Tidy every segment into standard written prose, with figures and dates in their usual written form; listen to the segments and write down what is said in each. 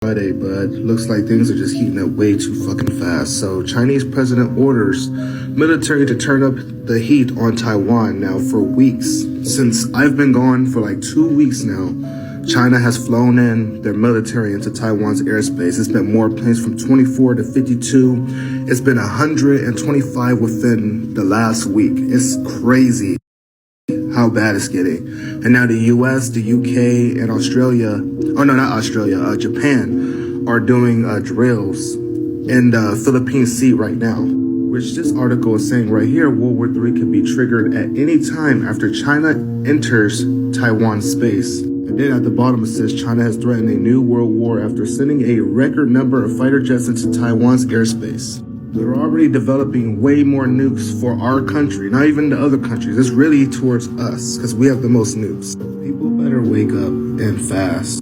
Friday, but looks like things are just heating up way too fucking fast. So Chinese president orders military to turn up the heat on Taiwan. Now for weeks, since I've been gone for like 2 weeks now, China has flown in their military into Taiwan's airspace. It's been more planes from 24 to 52. It's been 125 within the last week. It's crazy how bad it's getting. And now the US, the UK, and Australia, oh no, not Australia, Japan are doing drills in the Philippine Sea right now, which this article is saying right here, World War III could be triggered at any time after China enters Taiwan space. And then at the bottom it says China has threatened a new world war after sending a record number of fighter jets into Taiwan's airspace. They're already developing way more nukes for our country, not even the other countries. It's really towards us because we have the most nukes. People better wake up and fast.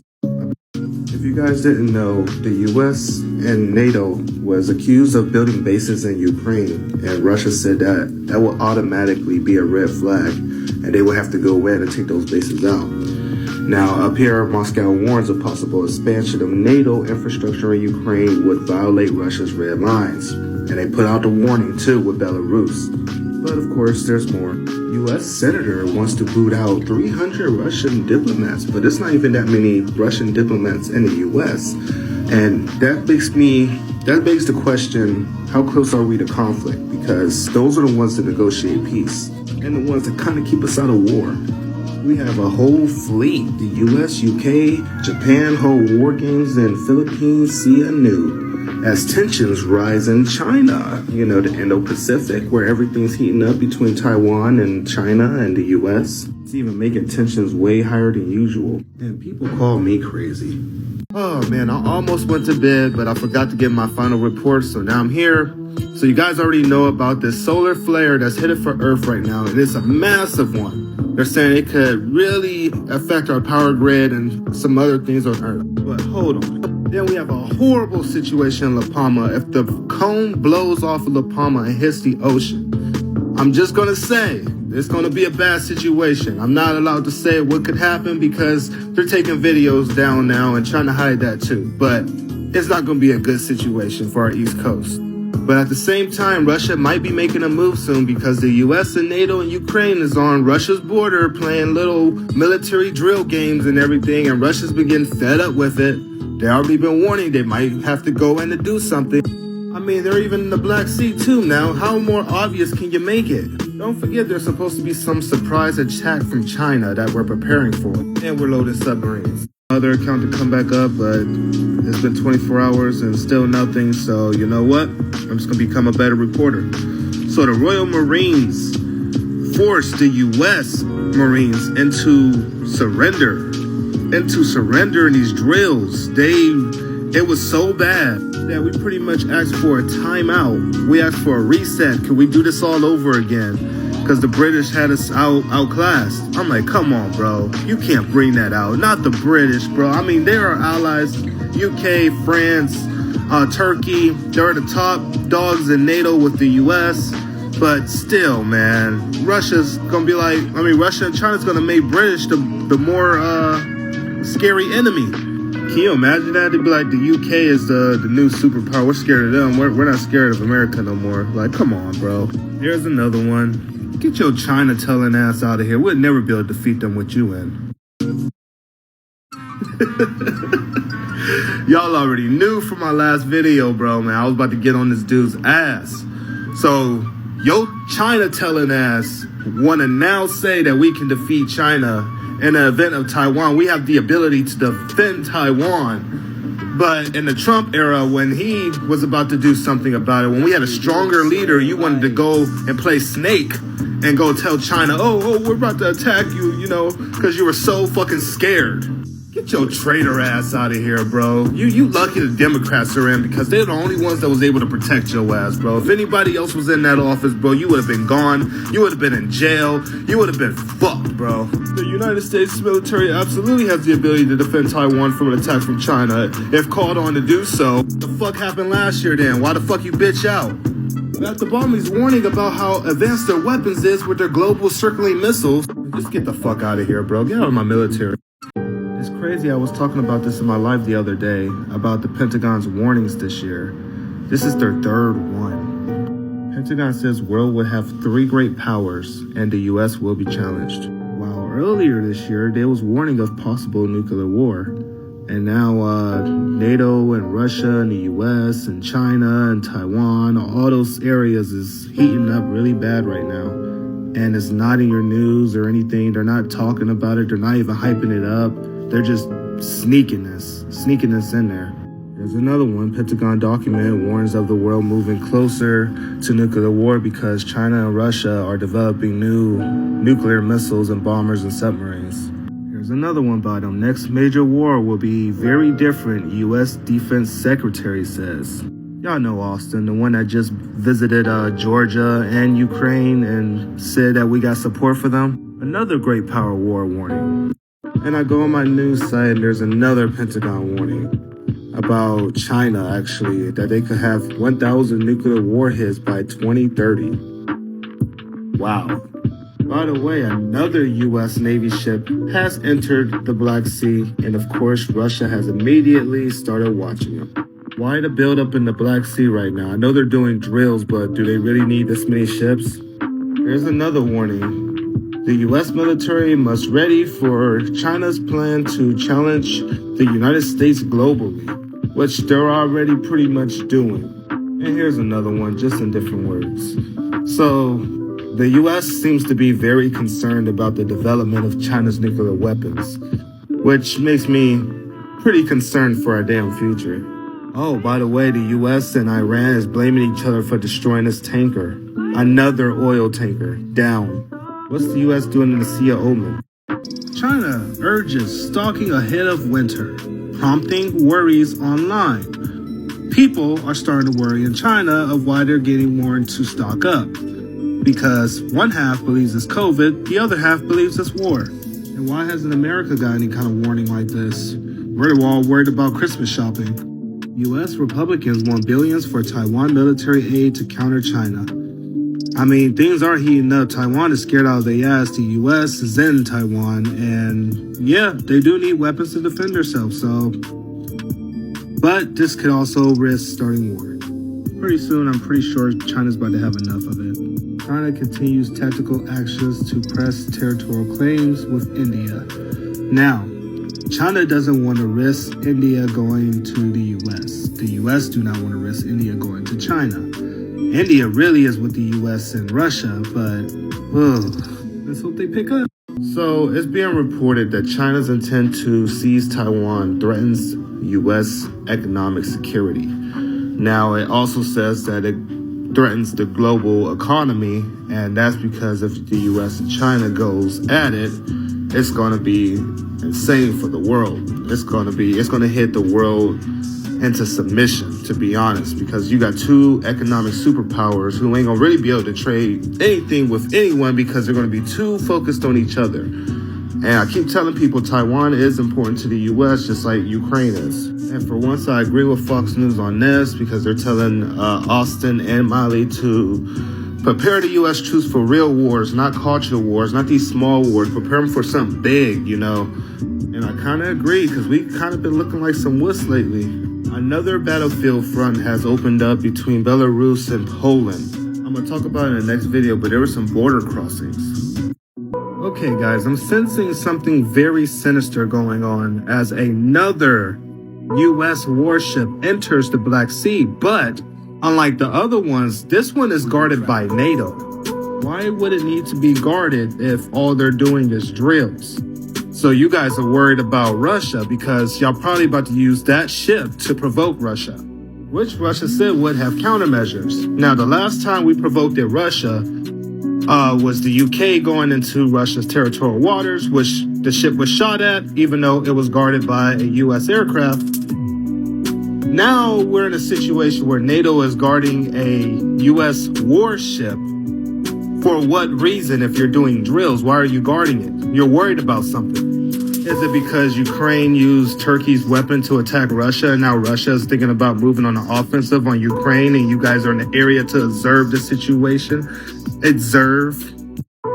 If you guys didn't know, the US and NATO was accused of building bases in Ukraine, and Russia said that would automatically be a red flag and they would have to go in and take those bases out. Now, up here, Moscow warns a possible expansion of NATO infrastructure in Ukraine would violate Russia's red lines. And they put out the warning, too, with Belarus. But, of course, there's more. U.S. Senator wants to boot out 300 Russian diplomats, but there's not even that many Russian diplomats in the U.S. And that begs the question, how close are we to conflict? Because those are the ones that negotiate peace and the ones that kind of keep us out of war. We have a whole fleet. The US, UK, Japan hold war games in Philippines see anew as tensions rise in China. You know, the Indo-Pacific, where everything's heating up between Taiwan and China and the US. It's even making tensions way higher than usual. And people call me crazy. Oh man, I almost went to bed, but I forgot to get my final report, so now I'm here. So you guys already know about this solar flare that's headed for Earth right now, and it's a massive one. They're saying it could really affect our power grid and some other things on Earth. But hold on. Then we have a horrible situation in La Palma. If the cone blows off of La Palma and hits the ocean, I'm just going to say it's going to be a bad situation. I'm not allowed to say what could happen because they're taking videos down now and trying to hide that too. But it's not going to be a good situation for our East Coast. But at the same time, Russia might be making a move soon because the US and NATO and Ukraine is on Russia's border playing little military drill games and everything, and Russia's been getting fed up with it. They already been warning they might have to go in to do something. I mean, they're even in the Black Sea too now. How more obvious can you make it? Don't forget there's supposed to be some surprise attack from China that we're preparing for. And we're loading submarines. Other account to come back up, but it's been 24 hours and still nothing. So you know what? I'm just going to become a better reporter. So the Royal Marines forced the U.S. Marines into surrender in these drills. It was so bad that we pretty much asked for a timeout. We asked for a reset. Can we do this all over again? Because the British had us outclassed. I'm like, come on, bro. You can't bring that out. Not the British, bro. I mean, they're our allies. UK, France, Turkey. They're the top dogs in NATO with the US. But still, man, Russia's going to be like, Russia and China's going to make British the more scary enemy. Can you imagine that? They'd be like, the UK is the new superpower. We're scared of them. We're not scared of America no more. Like, come on, bro. Here's another one. Get your China telling ass out of here. We'll never be able to defeat them with you in. Y'all already knew from my last video, bro, man. I was about to get on this dude's ass. So, yo China telling ass want to now say that we can defeat China in the event of Taiwan. We have the ability to defend Taiwan. But in the Trump era, when he was about to do something about it, when we had a stronger leader, you wanted to go and play snake and go tell China, oh, we're about to attack you, because you were so fucking scared. Get your traitor ass out of here, bro. You lucky the Democrats are in because they're the only ones that was able to protect your ass, bro. If anybody else was in that office, bro, you would have been gone. You would have been in jail. You would have been fucked, bro. The United States military absolutely has the ability to defend Taiwan from an attack from China if called on to do so. What the fuck happened last year then? Why the fuck you bitch out? At the bottom, he's warning about how advanced their weapons is with their global circling missiles. Just get the fuck out of here, bro. Get out of my military. It's crazy. I was talking about this in my live the other day about the Pentagon's warnings this year. This is their third one. Pentagon says world will have 3 great powers and the US will be challenged. While earlier this year, they was warning of possible nuclear war. And now NATO and Russia and the US and China and Taiwan, all those areas is heating up really bad right now. And it's not in your news or anything. They're not talking about it. They're not even hyping it up. They're just sneaking this in there. There's another one. Pentagon document warns of the world moving closer to nuclear war because China and Russia are developing new nuclear missiles and bombers and submarines. Here's another one by them. Next major war will be very different, U.S. Defense Secretary says. Y'all know Austin, the one that just visited Georgia and Ukraine and said that we got support for them. Another great power war warning. And I go on my news site and there's another Pentagon warning about China, actually, that they could have 1,000 nuclear warheads by 2030. Wow. By the way, another U.S. Navy ship has entered the Black Sea, and of course, Russia has immediately started watching them. Why the buildup in the Black Sea right now? I know they're doing drills, but do they really need this many ships? Here's another warning. The U.S. military must ready for China's plan to challenge the United States globally, which they're already pretty much doing. And here's another one, just in different words. So, the U.S. seems to be very concerned about the development of China's nuclear weapons, which makes me pretty concerned for our damn future. Oh, by the way, the U.S. and Iran is blaming each other for destroying this tanker. Another oil tanker, down. What's the U.S. doing in the Sea of Oman? China urges stocking ahead of winter, prompting worries online. People are starting to worry in China of why they're getting more into stock up. Because one half believes it's COVID, the other half believes it's war. And why hasn't America got any kind of warning like this? We're all worried about Christmas shopping. U.S. Republicans want billions for Taiwan military aid to counter China. I mean, things are heating up. Taiwan is scared out of their ass. The U.S. is in Taiwan. And yeah, they do need weapons to defend themselves. But this could also risk starting war. Pretty soon, I'm pretty sure China's about to have enough of it. China continues tactical actions to press territorial claims with India. Now, China doesn't want to risk India going to the U.S. The U.S. do not want to risk India going to China. India really is with the U.S. and Russia, but let's hope they pick up. So it's being reported that China's intent to seize Taiwan threatens U.S. economic security. Now, it also says that it threatens the global economy, and that's because if the U.S. and China goes at it, it's going to be insane for the world. It's going to hit the world into submission, to be honest, because you got two economic superpowers who ain't going to really be able to trade anything with anyone because they're going to be too focused on each other. And I keep telling people Taiwan is important to the U.S. just like Ukraine is. And for once, I agree with Fox News on this because they're telling Austin and Miley to prepare the U.S. troops for real wars, not cultural wars, not these small wars. Prepare them for something big, you know. And I kind of agree because we've kind of been looking like some wuss lately. Another battlefield front has opened up between Belarus and Poland. I'm going to talk about it in the next video, but there were some border crossings. Okay, guys, I'm sensing something very sinister going on as another U.S. warship enters the Black Sea, but unlike the other ones, this one is guarded by NATO. Why would it need to be guarded if all they're doing is drills? So you guys are worried about Russia because y'all probably about to use that ship to provoke Russia, which Russia said would have countermeasures. Now, the last time we provoked at Russia was the UK going into Russia's territorial waters, which the ship was shot at, even though it was guarded by a U.S. aircraft. Now we're in a situation where NATO is guarding a U.S. warship. For what reason? If you're doing drills, why are you guarding it? You're worried about something. Is it because Ukraine used Turkey's weapon to attack Russia, and now Russia is thinking about moving on the offensive on Ukraine, and you guys are in the area to observe the situation? Observe.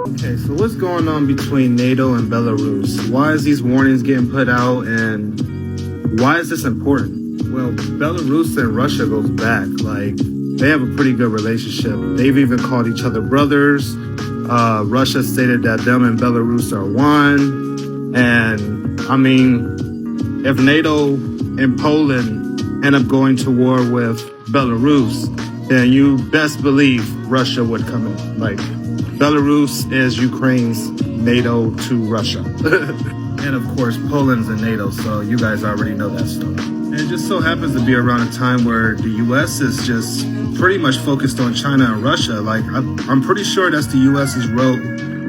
Okay, so what's going on between NATO and Belarus? Why is these warnings getting put out, and why is this important? Well, Belarus and Russia goes back. Like, they have a pretty good relationship. They've even called each other brothers. Russia stated that them and Belarus are one. And, I mean, if NATO and Poland end up going to war with Belarus, then you best believe Russia would come in. Like, Belarus is Ukraine's NATO to Russia. And of course, Poland's in NATO, so you guys already know that story. And it just so happens to be around a time where the US is just pretty much focused on China and Russia. Like, I'm pretty sure that's the US's role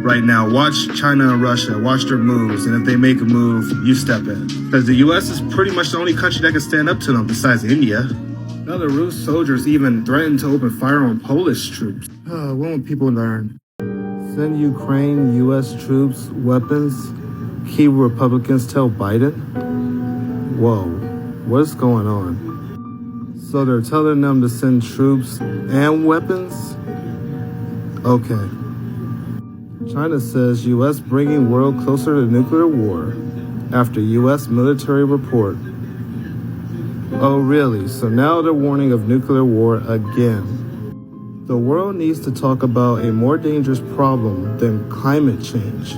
right now. Watch China and Russia, watch their moves, and if they make a move, you step in. Because the US is pretty much the only country that can stand up to them besides India. Belarus soldiers even threatened to open fire on Polish troops. When will people learn? Send Ukraine U.S. troops weapons, key Republicans tell Biden? Whoa, what's going on? So they're telling them to send troops and weapons? Okay. China says U.S. bringing world closer to nuclear war after U.S. military report. Oh, really? So now they're warning of nuclear war again. The world needs to talk about a more dangerous problem than climate change: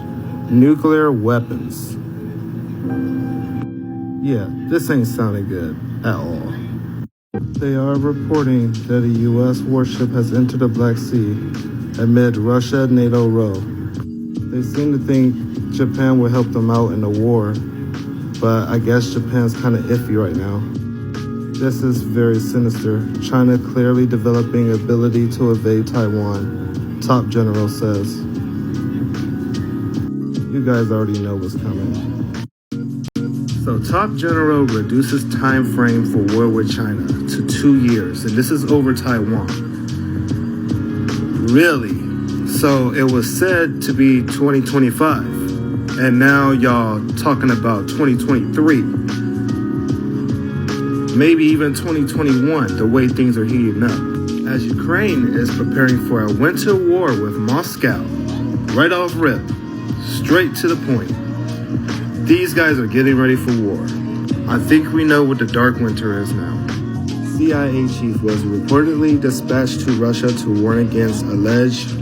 nuclear weapons. Yeah, this ain't sounding good at all. They are reporting that a U.S. warship has entered the Black Sea amid Russia-NATO row. They seem to think Japan will help them out in the war, but I guess Japan's kind of iffy right now. This is very sinister. China clearly developing ability to evade Taiwan, top general says. You guys already know what's coming. So top general reduces time frame for war with China to 2 years, and this is over Taiwan. Really? So it was said to be 2025, and now y'all talking about 2023. Maybe even 2021, the way things are heating up. As Ukraine is preparing for a winter war with Moscow, right off rip, straight to the point. These guys are getting ready for war. I think we know what the dark winter is now. CIA chief was reportedly dispatched to Russia to warn against alleged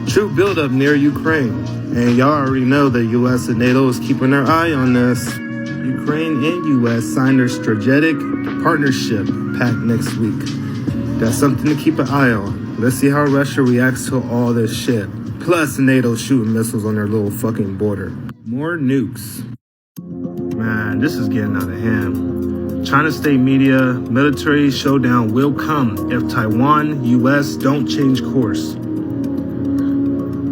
troop buildup near Ukraine. And y'all already know the US and NATO is keeping their eye on this. Ukraine and U.S. signed their strategic partnership pact next week. That's something to keep an eye on. Let's see how Russia reacts to all this shit. Plus NATO shooting missiles on their little fucking border. More nukes. Man, this is getting out of hand. China state media, military showdown will come if Taiwan, U.S. don't change course.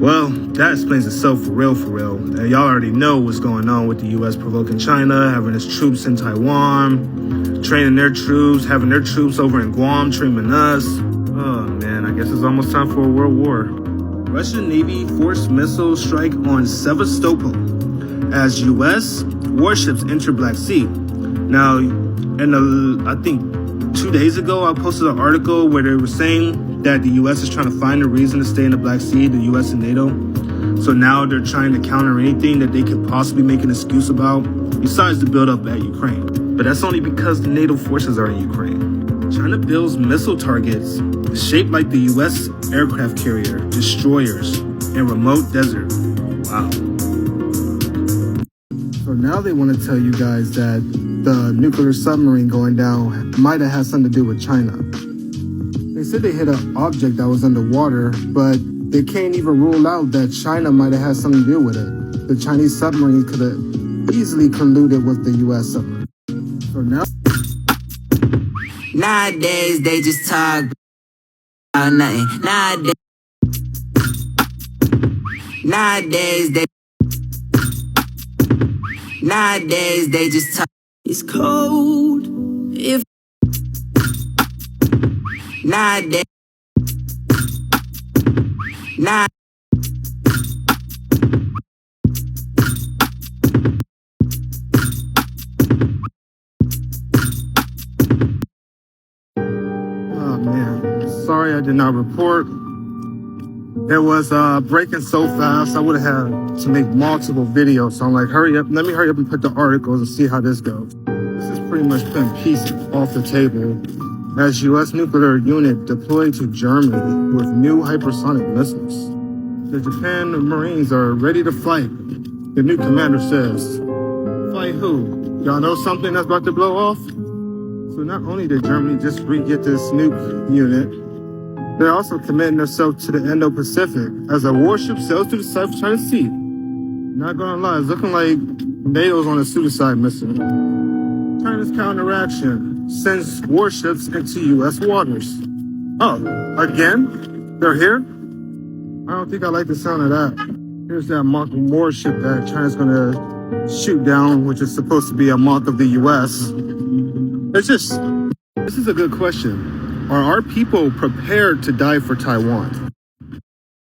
Well, that explains itself for real. And y'all already know what's going on with the U.S. provoking China, having its troops in Taiwan, training their troops, having their troops over in Guam, training us. Oh, man, I guess it's almost time for a world war. Russian Navy forced missile strike on Sevastopol as U.S. warships enter Black Sea. Now, I think 2 days ago, I posted an article where they were saying that the U.S. is trying to find a reason to stay in the Black Sea, the U.S. and NATO. So now they're trying to counter anything that they could possibly make an excuse about, besides the buildup at Ukraine. But that's only because the NATO forces are in Ukraine. China builds missile targets shaped like the U.S. aircraft carrier, destroyers, in remote desert. Wow. So now they want to tell you guys that the nuclear submarine going down might have had something to do with China. They said they hit an object that was underwater, but they can't even rule out that China might have had something to do with it. The Chinese submarine could have easily colluded with the U.S. submarine. So now... Nowadays, they just talk about nothing. Nowadays, they just talk. It's cold. If nowadays, Oh man, sorry I did not report. It was breaking so fast, I would have had to make multiple videos. So I'm like, hurry up, let me hurry up and put the articles and see how this goes. This is pretty much putting pieces off the table as U.S. nuclear unit deployed to Germany with new hypersonic missiles. The Japan Marines are ready to fight. The new commander says, fight who? Y'all know something that's about to blow off? So not only did Germany just re-get this nuke unit, they're also committing themselves to the Indo-Pacific as a warship sails through the South China Sea. Not gonna lie, it's looking like NATO's on a suicide mission. China's counteraction sends warships into U.S. waters. Oh, again? They're here? I don't think I like the sound of that. Here's that mock warship that China's gonna shoot down, which is supposed to be a mock of the U.S. This is a good question. Are our people prepared to die for Taiwan?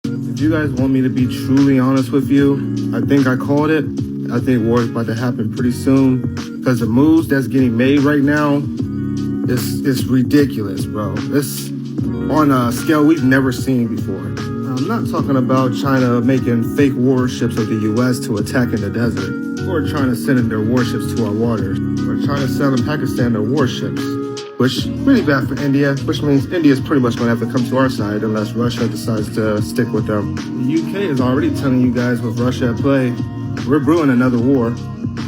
If you guys want me to be truly honest with you, I think I called it. I think war is about to happen pretty soon because the moves that's getting made right now is ridiculous, bro. It's on a scale we've never seen before. I'm not talking about China making fake warships of the U.S. to attack in the desert, or trying to send in their warships to our waters, or trying to sell in Pakistan their warships. Which really bad for India, which means India's pretty much going to have to come to our side unless Russia decides to stick with them. The UK is already telling you guys with Russia at play, we're brewing another war.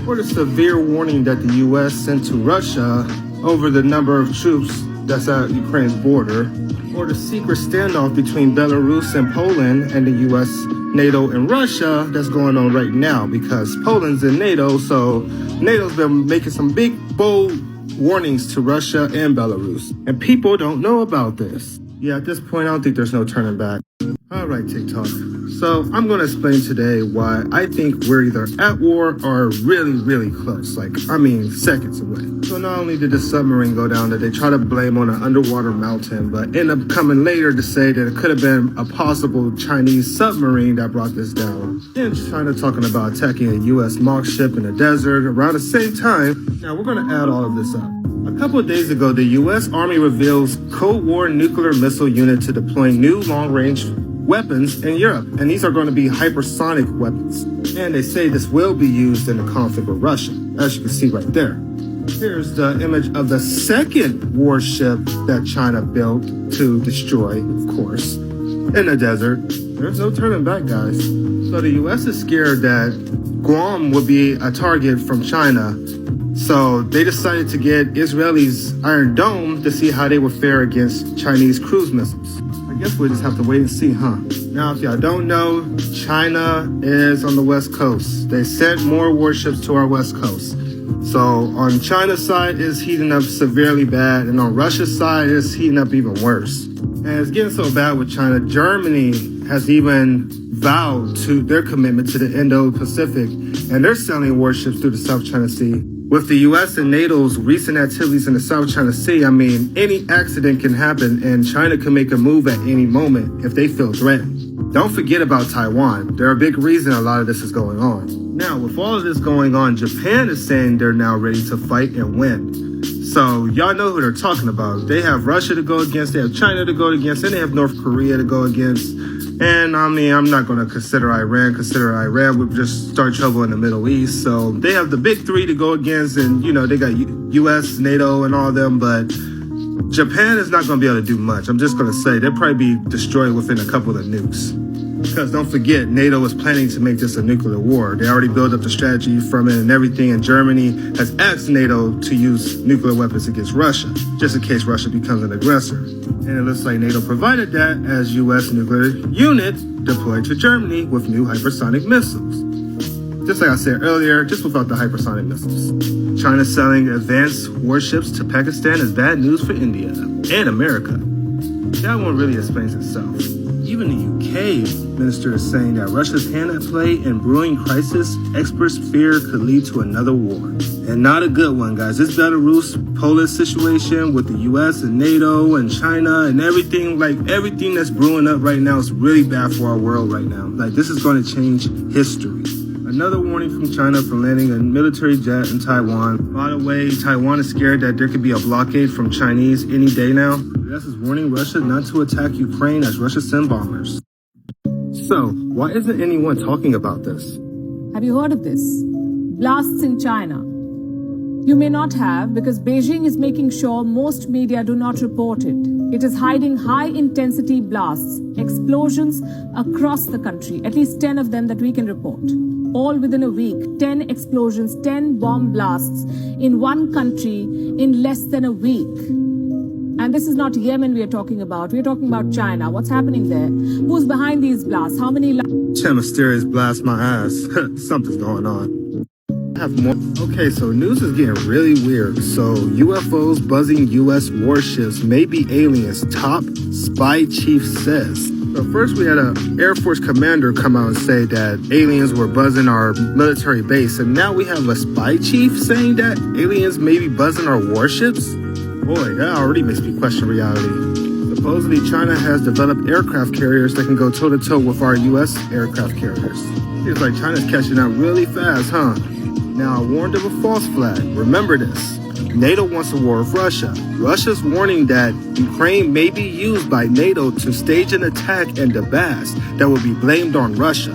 Or the severe warning that the US sent to Russia over the number of troops that's at Ukraine's border. Or the secret standoff between Belarus and Poland and the US, NATO, and Russia that's going on right now because Poland's in NATO, so NATO's been making some big, bold warnings to Russia and Belarus. And people don't know about this. Yeah, at this point, I don't think there's no turning back. All right, TikTok. So I'm going to explain today why I think we're either at war or really, really close. Seconds away. So not only did the submarine go down that they try to blame on an underwater mountain, but end up coming later to say that it could have been a possible Chinese submarine that brought this down. Then China talking about attacking a U.S. mock ship in the desert around the same time. Now we're going to add all of this up. A couple of days ago, the U.S. Army reveals Cold War nuclear missile unit to deploying new long-range weapons in Europe, and these are going to be hypersonic weapons. And they say this will be used in the conflict with Russia, as you can see right there. Here's the image of the second warship that China built to destroy, of course, in the desert. There's no turning back, guys. So the U.S. is scared that Guam would be a target from China, so they decided to get Israelis Iron Dome to see how they would fare against Chinese cruise missiles. I guess we'll just have to wait and see, huh? Now, if y'all don't know, China is on the West Coast. They sent more warships to our West Coast. So on China's side, it's heating up severely bad, and on Russia's side, it's heating up even worse. And it's getting so bad with China, Germany has even vowed to their commitment to the Indo-Pacific, and they're sending warships through the South China Sea. With the U.S. and NATO's recent activities in the South China Sea, any accident can happen, and China can make a move at any moment if they feel threatened. Don't forget about Taiwan. They're a big reason a lot of this is going on. Now, with all of this going on, Japan is saying they're now ready to fight and win. So y'all know who they're talking about. They have Russia to go against, they have China to go against, and they have North Korea to go against. And I'm not going to consider Iran. Would just start trouble in the Middle East. So they have the big three to go against, and they got U.S., NATO, and all of them. But Japan is not going to be able to do much. I'm just going to say they'll probably be destroyed within a couple of nukes. Because don't forget, NATO is planning to make this a nuclear war. They already built up the strategy from it and everything, and Germany has asked NATO to use nuclear weapons against Russia, just in case Russia becomes an aggressor. And it looks like NATO provided that as U.S. nuclear unit deployed to Germany with new hypersonic missiles. Just like I said earlier, just without the hypersonic missiles. China selling advanced warships to Pakistan is bad news for India and America. That one really explains itself. Even the UK minister is saying that Russia's hand at play and brewing crisis, experts fear could lead to another war. And not a good one, guys. This Belarus-Polish situation with the US and NATO and China and everything that's brewing up right now is really bad for our world right now. This is going to change history. Another warning from China for landing a military jet in Taiwan. By the way, Taiwan is scared that there could be a blockade from Chinese any day now. The US is warning Russia not to attack Ukraine as Russia sends bombers. So, why isn't anyone talking about this? Have you heard of this? Blasts in China. You may not have, because Beijing is making sure most media do not report it. It is hiding high-intensity blasts, explosions across the country, at least 10 of them that we can report. All within a week, 10 explosions, 10 bomb blasts in one country in less than a week. And this is not Yemen we are talking about. We are talking about China. What's happening there? Who's behind these blasts? How many... Mysterious blast my ass. Something's going on. I have more. Okay, so news is getting really weird. So UFOs buzzing U.S. warships may be aliens, top spy chief says. So first we had an Air Force commander come out and say that aliens were buzzing our military base. And now we have a spy chief saying that aliens may be buzzing our warships? Boy, that already makes me question reality. Supposedly China has developed aircraft carriers that can go toe-to-toe with our U.S. aircraft carriers. Seems like China's catching up really fast, huh? Now, I warned of a false flag. Remember this. NATO wants a war with Russia. Russia's warning that Ukraine may be used by NATO to stage an attack in Donbass that will be blamed on Russia.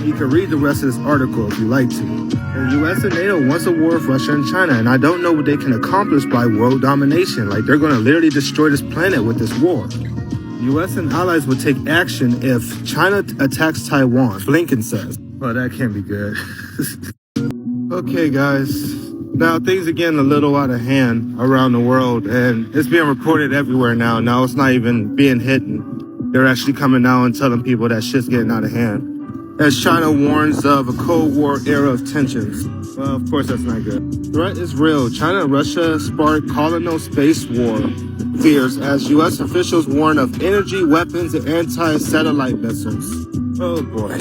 You can read the rest of this article if you like to. The US and NATO wants a war with Russia and China, and I don't know what they can accomplish by world domination. Like, they're going to literally destroy this planet with this war. US and allies will take action if China attacks Taiwan, Blinken says. Well, that can't be good. Okay, guys. Now, things are getting a little out of hand around the world, and it's being reported everywhere now. Now, it's not even being hidden. They're actually coming out and telling people that shit's getting out of hand. As China warns of a Cold War era of tensions. Well, of course, that's not good. Threat is real. China and Russia spark colonial space war fears as U.S. officials warn of energy, weapons, and anti-satellite missiles. Oh, boy.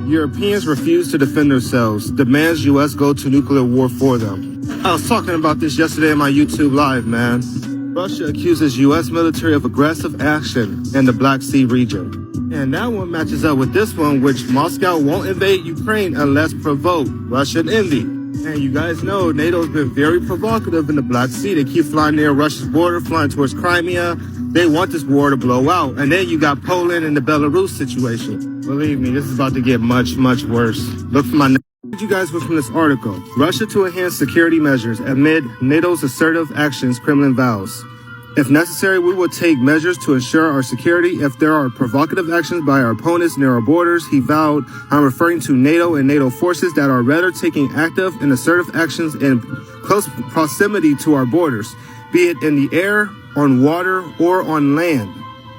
Europeans refuse to defend themselves, demands U.S. go to nuclear war for them. I was talking about this yesterday in my YouTube live, man. Russia accuses U.S. military of aggressive action in the Black Sea region. And that one matches up with this one, which Moscow won't invade Ukraine unless provoked. Russian envy. And you guys know NATO's been very provocative in the Black Sea. They keep flying near Russia's border, flying towards Crimea. They want this war to blow out. And then you got Poland and the Belarus situation. Believe me, this is about to get much, much worse. Look for my... You guys were from this article. Russia to enhance security measures amid NATO's assertive actions, Kremlin vows. If necessary, we will take measures to ensure our security. If there are provocative actions by our opponents near our borders, he vowed. I'm referring to NATO and NATO forces that are rather taking active and assertive actions in close proximity to our borders, be it in the air, on water, or on land.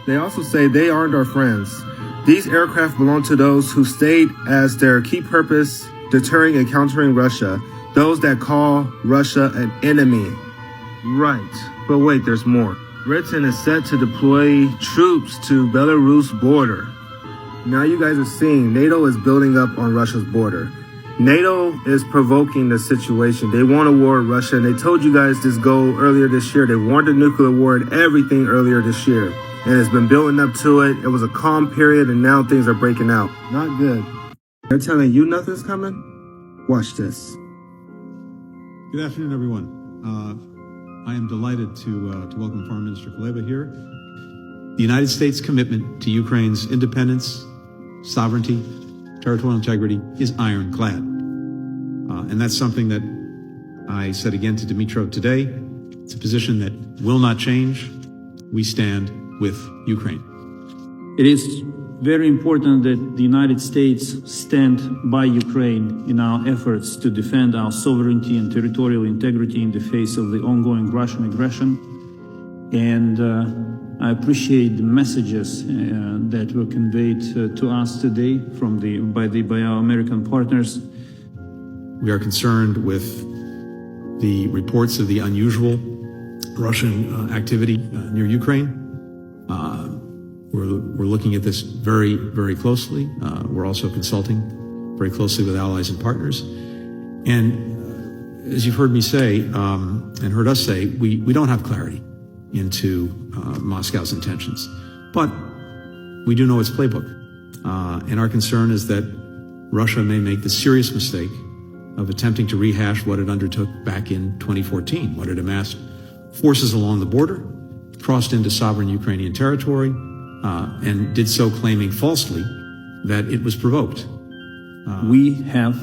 They also say they aren't our friends. These aircraft belong to those who state as their key purpose deterring and countering Russia, those that call Russia an enemy. Right. But wait, there's more. Britain is set to deploy troops to Belarus border. Now you guys are seeing NATO is building up on Russia's border. NATO is provoking the situation. They want a war with Russia, and they told you guys this goal earlier this year. They warned a nuclear war and everything earlier this year. And it's been building up to it. It was a calm period, and now things are breaking out. Not good. They're telling you nothing's coming? Watch this. Good afternoon, everyone. I am delighted to welcome Foreign Minister Kuleba here. The United States' commitment to Ukraine's independence, sovereignty, territorial integrity is ironclad. And that's something that I said again to Dmytro today. It's a position that will not change. We stand with Ukraine. It is very important that the United States stand by Ukraine in our efforts to defend our sovereignty and territorial integrity in the face of the ongoing Russian aggression. And I appreciate the messages that were conveyed to us today by our American partners. We are concerned with the reports of the unusual Russian activity near Ukraine. We're looking at this very, very closely. We're also consulting very closely with allies and partners. And as you've heard me say, and heard us say, we don't have clarity into Moscow's intentions. But we do know its playbook. And our concern is that Russia may make the serious mistake of attempting to rehash what it undertook back in 2014, when it amassed forces along the border, crossed into sovereign Ukrainian territory, and did so claiming falsely that it was provoked. We have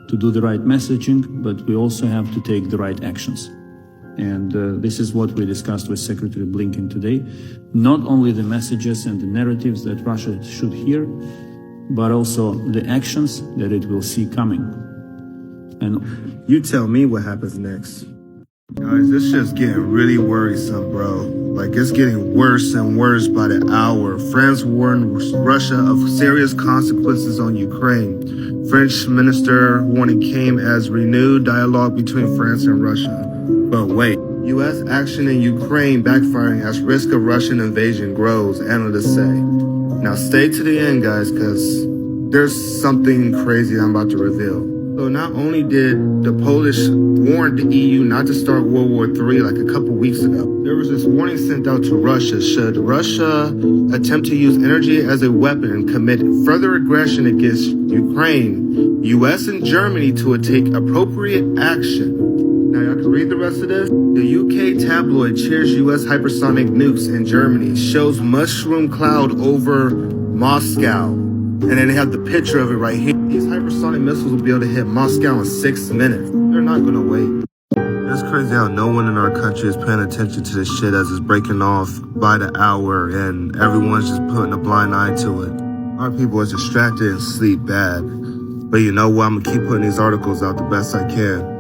to do the right messaging, but we also have to take the right actions. And this is what we discussed with Secretary Blinken today. Not only the messages and the narratives that Russia should hear, but also the actions that it will see coming. And You tell me what happens next. Guys, this shit's getting really worrisome, bro. Like, it's getting worse and worse by the hour. France warned Russia of serious consequences on Ukraine. French minister warning came as renewed dialogue between France and Russia. But wait, U.S. action in Ukraine backfiring as risk of Russian invasion grows, analysts say. Now stay to the end, guys, because there's something crazy I'm about to reveal. So not only did the Polish warn the EU not to start World War III like a couple weeks ago, there was this warning sent out to Russia should Russia attempt to use energy as a weapon and commit further aggression against Ukraine, US and Germany to take appropriate action. Now y'all can read the rest of this. The UK tabloid cheers US hypersonic nukes in Germany, shows mushroom cloud over Moscow. And then they have the picture of it right here. These hypersonic missiles will be able to hit Moscow in 6 minutes. They're not going to wait. It's crazy how no one in our country is paying attention to this shit as it's breaking off by the hour and everyone's just putting a blind eye to it. Our people are distracted and sleep bad. But you know what? I'm going to keep putting these articles out the best I can.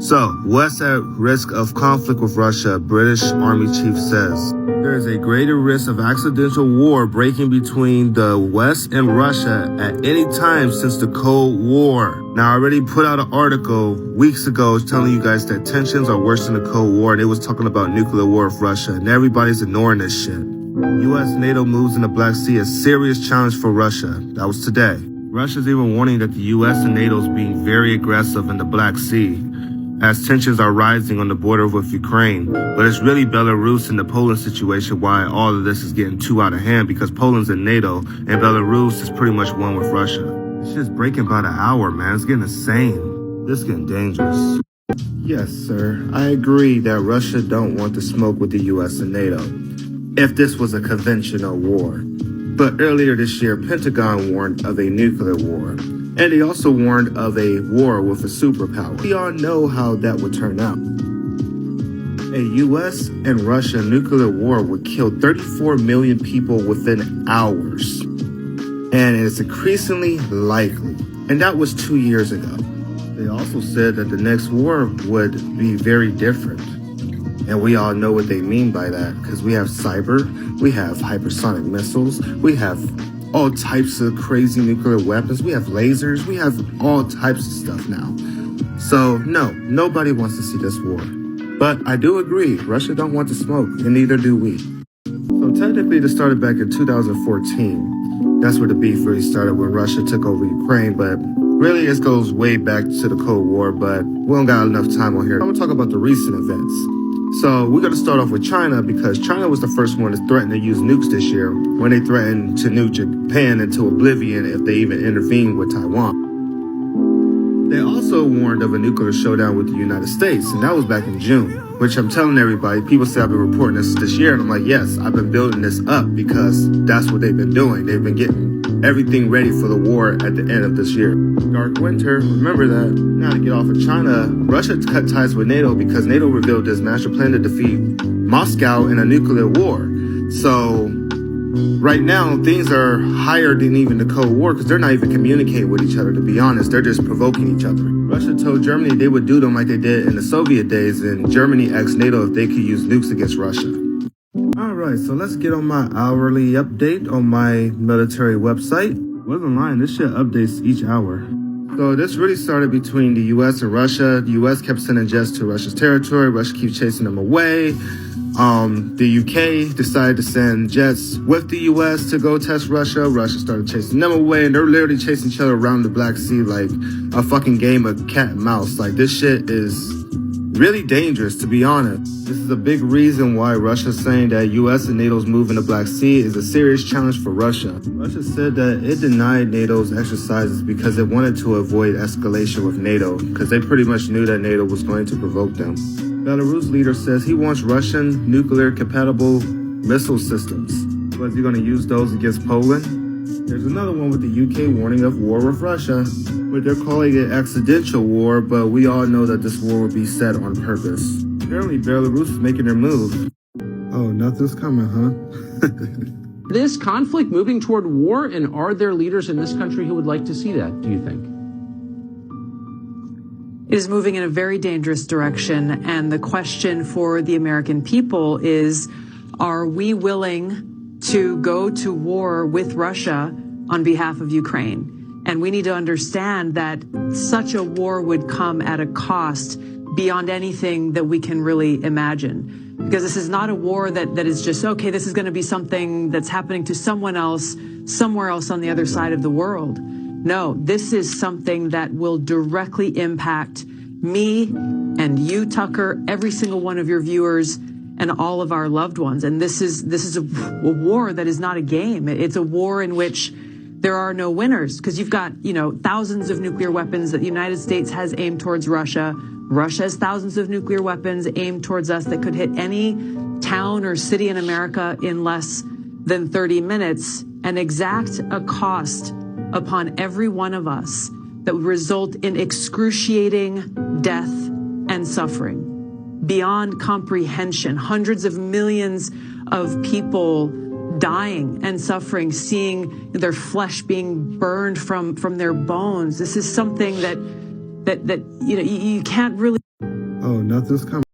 So, what's at risk of conflict with Russia? British Army Chief says. There is a greater risk of accidental war breaking between the West and Russia at any time since the Cold War. Now, I already put out an article weeks ago telling you guys that tensions are worse than the Cold War. And it was talking about nuclear war with Russia, and everybody's ignoring this shit. U.S. NATO moves in the Black Sea a serious challenge for Russia. That was today. Russia's even warning that the U.S. and NATO is being very aggressive in the Black Sea, as tensions are rising on the border with Ukraine. But it's really Belarus and the Poland situation why all of this is getting too out of hand, because Poland's in NATO and Belarus is pretty much one with Russia. This shit's breaking by the hour, man. It's getting insane. This is getting dangerous. Yes, sir. I agree that Russia don't want to smoke with the US and NATO if this was a conventional war. But earlier this year, Pentagon warned of a nuclear war. And they also warned of a war with a superpower. We all know how that would turn out. A US and Russia nuclear war would kill 34 million people within hours. And it's increasingly likely. And that was 2 years ago. They also said that the next war would be very different. And we all know what they mean by that, because we have cyber, we have hypersonic missiles, we have all types of crazy nuclear weapons. We have lasers. We have all types of stuff now. So, no, nobody wants to see this war. But I do agree, Russia don't want to smoke, and neither do we. So technically, this started back in 2014. That's where the beef really started, when Russia took over Ukraine. But really, this goes way back to the Cold War, but we don't got enough time on here. I'm going to talk about the recent events. So we're going to start off with China, because China was the first one to threaten to use nukes this year when they threatened to nuke Japan into oblivion if they even intervened with Taiwan. They also warned of a nuclear showdown with the United States, and that was back in June, which I'm telling everybody, people say I've been reporting this year, and I'm like, yes, I've been building this up because that's what they've been doing. They've been getting everything ready for the war at the end of this year. Dark winter, remember that. Now to get off of China, Russia cut ties with NATO because NATO revealed this master plan to defeat Moscow in a nuclear war. So right now, things are higher than even the Cold War, because they're not even communicating with each other, to be honest. They're just provoking each other. Russia told Germany they would do them like they did in the Soviet days, and Germany asked NATO if they could use nukes against Russia. Alright, so let's get on my hourly update on my military website. Wasn't lying, this shit updates each hour. So this really started between the US and Russia. The US kept sending jets to Russia's territory. Russia keeps chasing them away. The UK decided to send jets with the US to go test Russia. Russia started chasing them away, and they're literally chasing each other around the Black Sea like a fucking game of cat and mouse. Like, this shit is really dangerous, to be honest. This is a big reason why Russia's saying that US and NATO's move in the Black Sea is a serious challenge for Russia. Russia said that it denied NATO's exercises because it wanted to avoid escalation with NATO, because they pretty much knew that NATO was going to provoke them. Belarus leader says he wants Russian nuclear-compatible missile systems. Was he going to use those against Poland? There's another one with the UK warning of war with Russia, but they're calling it accidental war, but we all know that this war would be set on purpose. Apparently Belarus is making their move. Oh, nothing's coming, huh? This conflict moving toward war, and are there leaders in this country who would like to see that, do you think? It is moving in a very dangerous direction, and the question for the American people is, are we willing to go to war with Russia on behalf of Ukraine? And we need to understand that such a war would come at a cost beyond anything that we can really imagine. Because this is not a war that is just, okay, this is going to be something that's happening to someone else, somewhere else on the other side of the world. No, this is something that will directly impact me and you, Tucker, every single one of your viewers, and all of our loved ones. And this is a war that is not a game. It's a war in which there are no winners, because you've got, thousands of nuclear weapons that the United States has aimed towards Russia. Russia has thousands of nuclear weapons aimed towards us that could hit any town or city in America in less than 30 minutes and exact a cost upon every one of us that would result in excruciating death and suffering beyond comprehension. Hundreds of millions of people dying and suffering, seeing their flesh being burned from their bones. This is something that you can't really. Oh, nothing's coming.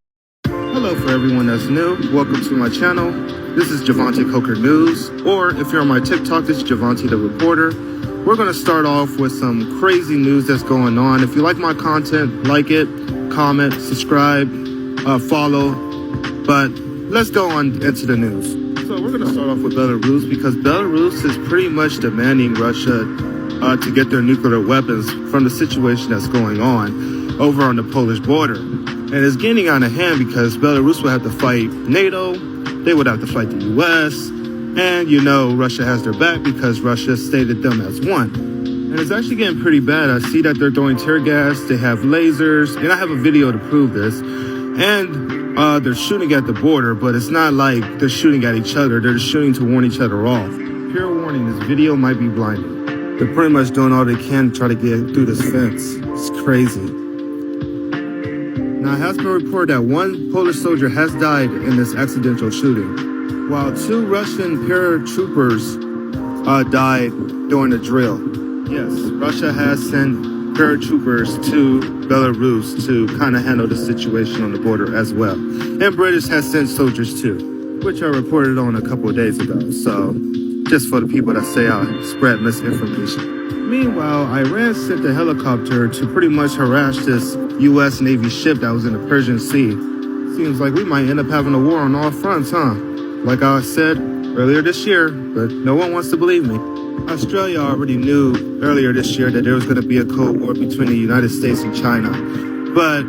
Hello for everyone that's new. Welcome to my channel. This is Javante Coker News, or if you're on my TikTok, it's Javante the Reporter. We're going to start off with some crazy news that's going on. If you like my content, like it, comment, subscribe, follow. But let's go on into the news. So we're going to start off with Belarus, because Belarus is pretty much demanding Russia to get their nuclear weapons from the situation that's going on over on the Polish border. And it's getting out of hand because Belarus will have to fight NATO, they would have to fight the US, and Russia has their back because Russia stated them as one. And it's actually getting pretty bad. I see that they're throwing tear gas, they have lasers, and I have a video to prove this. And they're shooting at the border, but it's not like they're shooting at each other, they're just shooting to warn each other off. Pure warning, this video might be blinding. They're pretty much doing all they can to try to get through this fence. It's crazy. Now, it has been reported that one Polish soldier has died in this accidental shooting, while 2 Russian paratroopers died during the drill. Yes, Russia has sent paratroopers to Belarus to kind of handle the situation on the border as well. And British has sent soldiers too, which I reported on a couple of days ago. So, just for the people that say I spread misinformation. Meanwhile, Iran sent a helicopter to pretty much harass this U.S. Navy ship that was in the Persian Sea. Seems like we might end up having a war on all fronts, huh? Like I said earlier this year, but no one wants to believe me. Australia already knew earlier this year that there was going to be a Cold War between the United States and China. But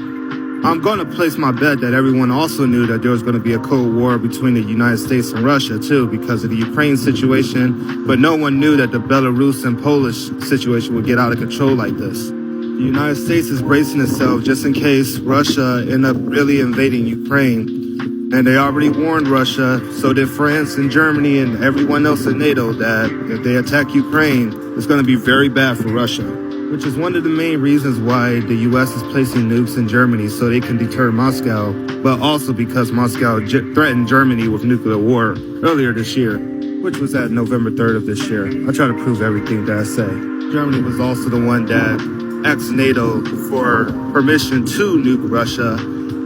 I'm going to place my bet that everyone also knew that there was going to be a Cold War between the United States and Russia, too, because of the Ukraine situation. But no one knew that the Belarus and Polish situation would get out of control like this. The United States is bracing itself just in case Russia end up really invading Ukraine. And they already warned Russia, so did France and Germany and everyone else in NATO, that if they attack Ukraine, it's going to be very bad for Russia. Which is one of the main reasons why the U.S. is placing nukes in Germany, so they can deter Moscow, but also because Moscow threatened Germany with nuclear war earlier this year, which was at November 3rd of this year. I try to prove everything that I say. Germany was also the one that asked NATO for permission to nuke Russia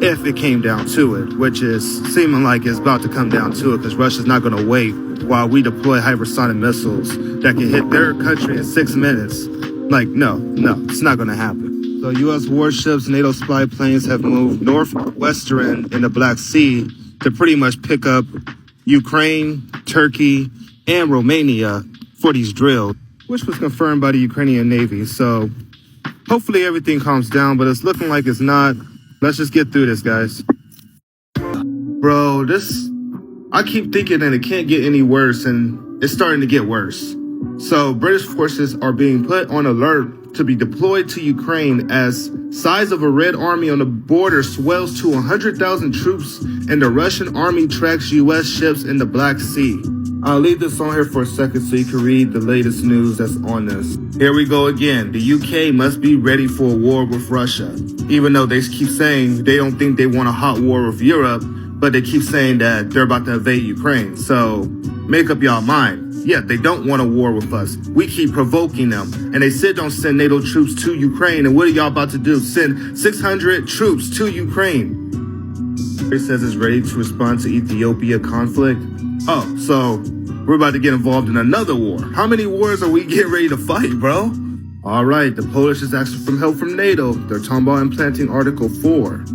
if it came down to it, which is seeming like it's about to come down to it, because Russia's not going to wait while we deploy hypersonic missiles that can hit their country in 6 minutes. Like, no, it's not going to happen. So U.S. warships, NATO spy planes have moved northwestern in the Black Sea to pretty much pick up Ukraine, Turkey, and Romania for these drills, which was confirmed by the Ukrainian Navy. So hopefully everything calms down, but it's looking like it's not. Let's just get through this, guys. Bro, I keep thinking that it can't get any worse, and it's starting to get worse. So British forces are being put on alert to be deployed to Ukraine as size of a Red Army on the border swells to 100,000 troops and the Russian army tracks U.S. ships in the Black Sea. I'll leave this on here for a second so you can read the latest news that's on this. Here we go again. The UK must be ready for a war with Russia. Even though they keep saying they don't think they want a hot war with Europe, but they keep saying that they're about to invade Ukraine. So make up y'all mind. Yeah, they don't want a war with us. We keep provoking them. And they said don't send NATO troops to Ukraine. And what are y'all about to do? Send 600 troops to Ukraine. It says it's ready to respond to Ethiopia conflict. Oh, so we're about to get involved in another war. How many wars are we getting ready to fight, bro? All right, the Polish is asking for help from NATO. They're talking about implanting Article 4.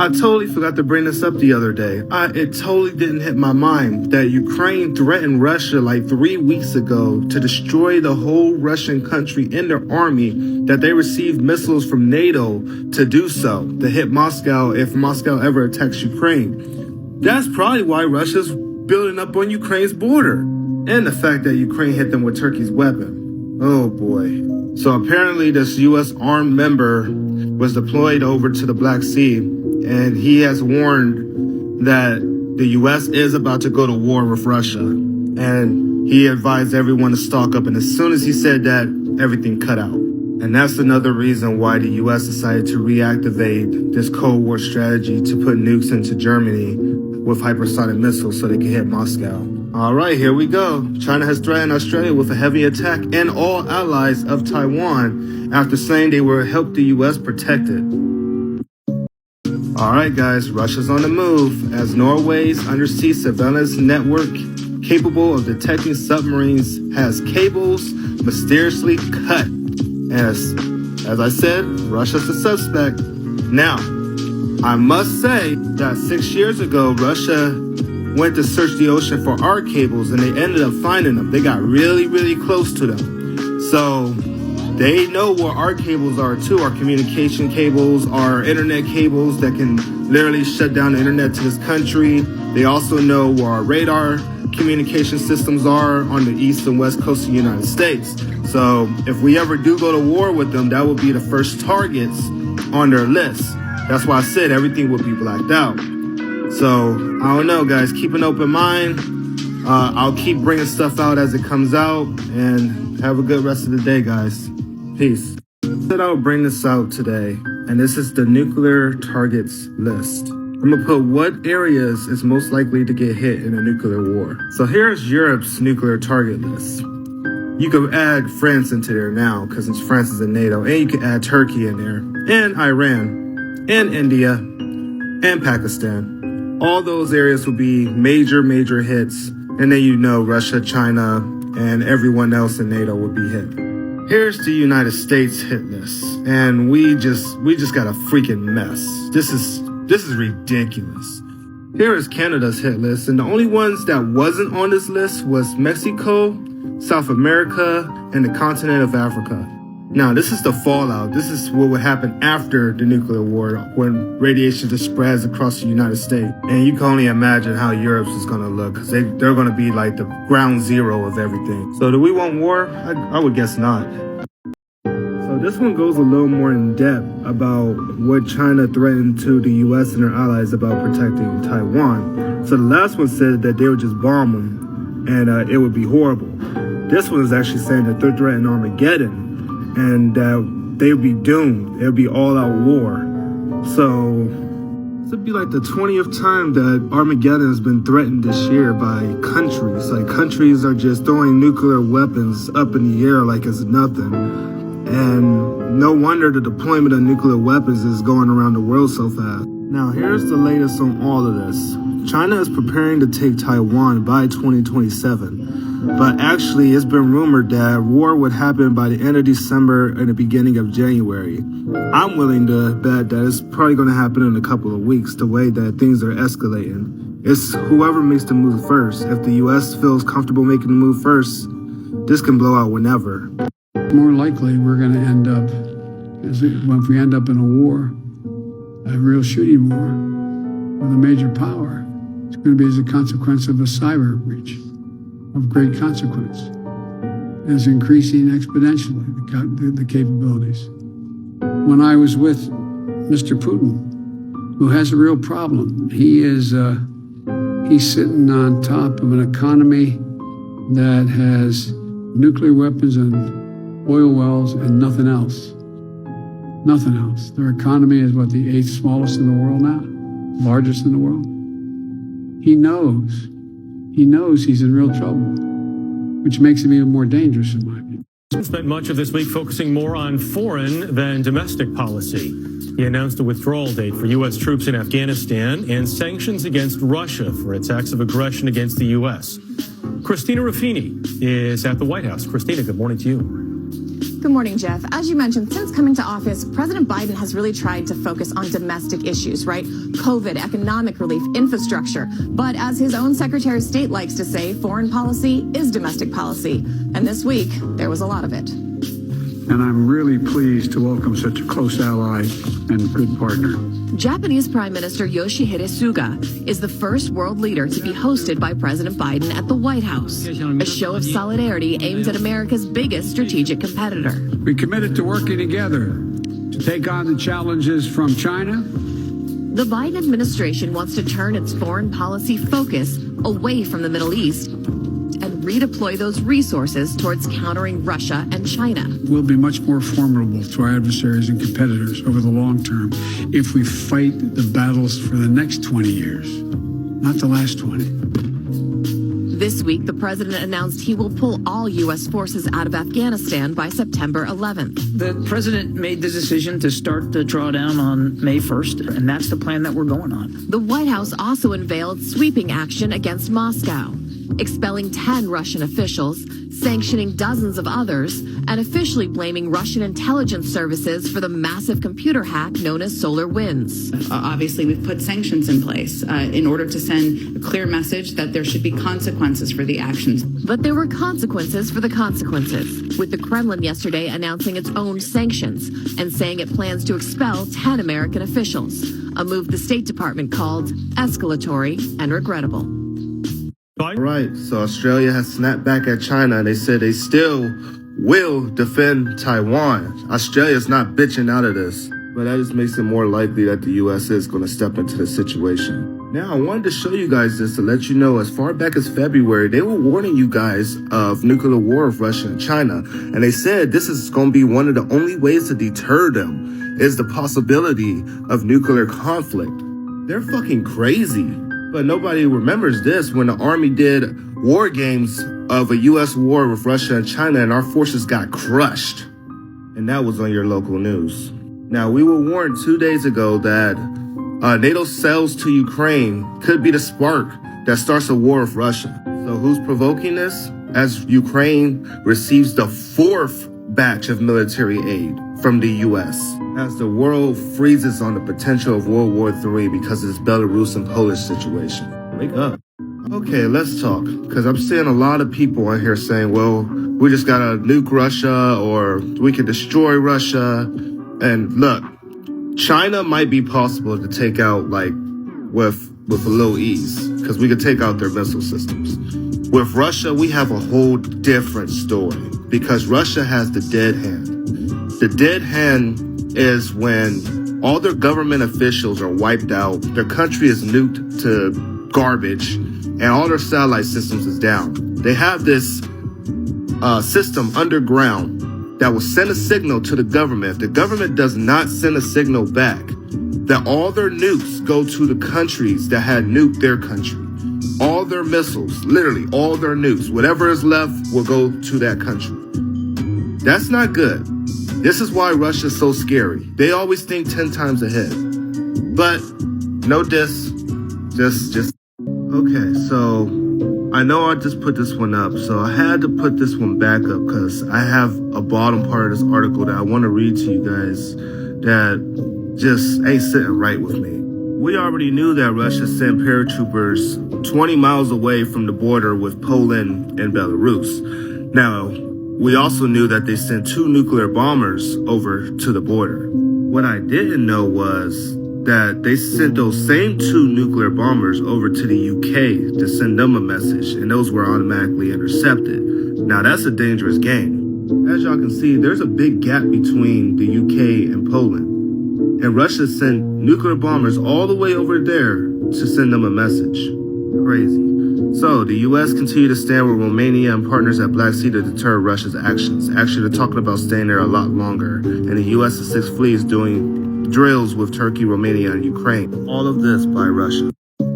I totally forgot to bring this up the other day. It totally didn't hit my mind that Ukraine threatened Russia like 3 weeks ago to destroy the whole Russian country and their army, that they received missiles from NATO to do so, to hit Moscow if Moscow ever attacks Ukraine. That's probably why Russia's building up on Ukraine's border. And the fact that Ukraine hit them with Turkey's weapon. Oh boy. So apparently this U.S. armed member was deployed over to the Black Sea, and he has warned that the U.S. is about to go to war with Russia. And he advised everyone to stock up. And as soon as he said that, everything cut out. And that's another reason why the U.S. decided to reactivate this Cold War strategy to put nukes into Germany with hypersonic missiles so they can hit Moscow. All right, here we go. China has threatened Australia with a heavy attack and all allies of Taiwan after saying they will help the U.S. protect it. All right, guys, Russia's on the move as Norway's undersea surveillance network capable of detecting submarines has cables mysteriously cut. As I said, Russia's the suspect. Now, I must say that 6 years ago, Russia went to search the ocean for our cables and they ended up finding them. They got really, really close to them. So they know where our cables are too, our communication cables, our internet cables that can literally shut down the internet to this country. They also know where our radar communication systems are on the east and west coast of the United States. So if we ever do go to war with them, that would be the first targets on their list. That's why I said everything would be blacked out. So I don't know, guys, keep an open mind. I'll keep bringing stuff out as it comes out, and have a good rest of the day, guys. Peace. I said I would bring this out today, and this is the nuclear targets list. I'm gonna put what areas is most likely to get hit in a nuclear war. So here's Europe's nuclear target list. You could add France into there now, because since France is in NATO, and you could add Turkey in there, and Iran, and India, and Pakistan. All those areas will be major, major hits, and then you know Russia, China, and everyone else in NATO would be hit. Here's the United States hit list, and we just got a freaking mess. This is ridiculous. Here is Canada's hit list, and the only ones that wasn't on this list was Mexico, South America, and the continent of Africa. Now, this is the fallout. This is what would happen after the nuclear war when radiation just spreads across the United States. And you can only imagine how Europe's is going to look, because they're going to be like the ground zero of everything. So do we want war? I would guess not. So this one goes a little more in depth about what China threatened to the U.S. and their allies about protecting Taiwan. So the last one said that they would just bomb them and it would be horrible. This one is actually saying that they're threatening Armageddon and that they would be doomed. It would be all-out war. So this would be like the 20th time that Armageddon has been threatened this year by countries. Like countries are just throwing nuclear weapons up in the air like it's nothing. And no wonder the deployment of nuclear weapons is going around the world so fast. Now, here's the latest on all of this. China is preparing to take Taiwan by 2027. But actually, it's been rumored that war would happen by the end of December and the beginning of January. I'm willing to bet that it's probably going to happen in a couple of weeks, the way that things are escalating. It's whoever makes the move first. If the U.S. feels comfortable making the move first, this can blow out whenever. More likely, we're going to end up, if we end up in a war, a real shooting war with a major power, it's going to be as a consequence of a cyber breach of great consequence. It's increasing exponentially, the capabilities. When I was with Mr. Putin, who has a real problem, he He's sitting on top of an economy that has nuclear weapons and oil wells and nothing else. Nothing else. Their economy is what, the 8th smallest in the world now? Largest in the world? He knows. He knows he's in real trouble, which makes him even more dangerous in my view. Spent much of this week focusing more on foreign than domestic policy. He announced a withdrawal date for U.S. troops in Afghanistan and sanctions against Russia for its acts of aggression against the U.S. Christina Ruffini is at the White House. Christina, good morning to you. Good morning, Jeff. As you mentioned, since coming to office, President Biden has really tried to focus on domestic issues, right? COVID, economic relief, infrastructure. But as his own Secretary of State likes to say, foreign policy is domestic policy. And this week, there was a lot of it. And I'm really pleased to welcome such a close ally and good partner. Japanese Prime Minister Yoshihide Suga is the first world leader to be hosted by President Biden at the White House, a show of solidarity aimed at America's biggest strategic competitor. We committed to working together to take on the challenges from China. The Biden administration wants to turn its foreign policy focus away from the Middle East and redeploy those resources towards countering Russia and China. We'll be much more formidable to our adversaries and competitors over the long term if we fight the battles for the next 20 years, not the last 20. This week, the president announced he will pull all U.S. forces out of Afghanistan by September 11th. The president made the decision to start the drawdown on May 1st, and that's the plan that we're going on. The White House also unveiled sweeping action against Moscow, expelling 10 Russian officials, sanctioning dozens of others, and officially blaming Russian intelligence services for the massive computer hack known as SolarWinds. Obviously, we've put sanctions in place in order to send a clear message that there should be consequences for the actions. But there were consequences for the consequences, with the Kremlin yesterday announcing its own sanctions and saying it plans to expel 10 American officials, a move the State Department called escalatory and regrettable. All right, so Australia has snapped back at China, and they said they still will defend Taiwan. Australia's not bitching out of this, but that just makes it more likely that the U.S. is going to step into the situation. Now, I wanted to show you guys this to let you know, as far back as February, they were warning you guys of nuclear war of Russia and China, and they said this is going to be one of the only ways to deter them is the possibility of nuclear conflict. They're fucking crazy. But nobody remembers this when the Army did war games of a U.S. war with Russia and China, and our forces got crushed. And that was on your local news. Now, we were warned 2 days ago that NATO sales to Ukraine could be the spark that starts a war with Russia. So who's provoking this? As Ukraine receives the 4th batch of military aid from the U.S. as the world freezes on the potential of World War III because of this Belarus and Polish situation. Wake up. Okay, let's talk, because I'm seeing a lot of people on here saying, well, we just gotta nuke Russia or we can destroy Russia. And look, China might be possible to take out like with a little ease, because we could take out their missile systems. With Russia, we have a whole different story, because Russia has the dead hand. The dead hand is when all their government officials are wiped out, their country is nuked to garbage, and all their satellite systems is down. They have this system underground that will send a signal to the government. If the government does not send a signal back, that all their nukes go to the countries that had nuked their country. All their missiles, literally all their nukes, whatever is left will go to that country. That's not good. This is why Russia's so scary. They always think 10 times ahead. But no diss, just. Okay, so I know I just put this one up, so I had to put this one back up because I have a bottom part of this article that I want to read to you guys that just ain't sitting right with me. We already knew that Russia sent paratroopers 20 miles away from the border with Poland and Belarus. Now, we also knew that they sent 2 nuclear bombers over to the border. What I didn't know was that they sent those same 2 nuclear bombers over to the UK to send them a message, and those were automatically intercepted. Now, that's a dangerous game. As y'all can see, there's a big gap between the UK and Poland. And Russia sent nuclear bombers all the way over there to send them a message. Crazy. So, the U.S. continue to stand with Romania and partners at Black Sea to deter Russia's actions. Actually, they're talking about staying there a lot longer. And the U.S.'s Sixth Fleet is doing drills with Turkey, Romania, and Ukraine. All of this by Russia.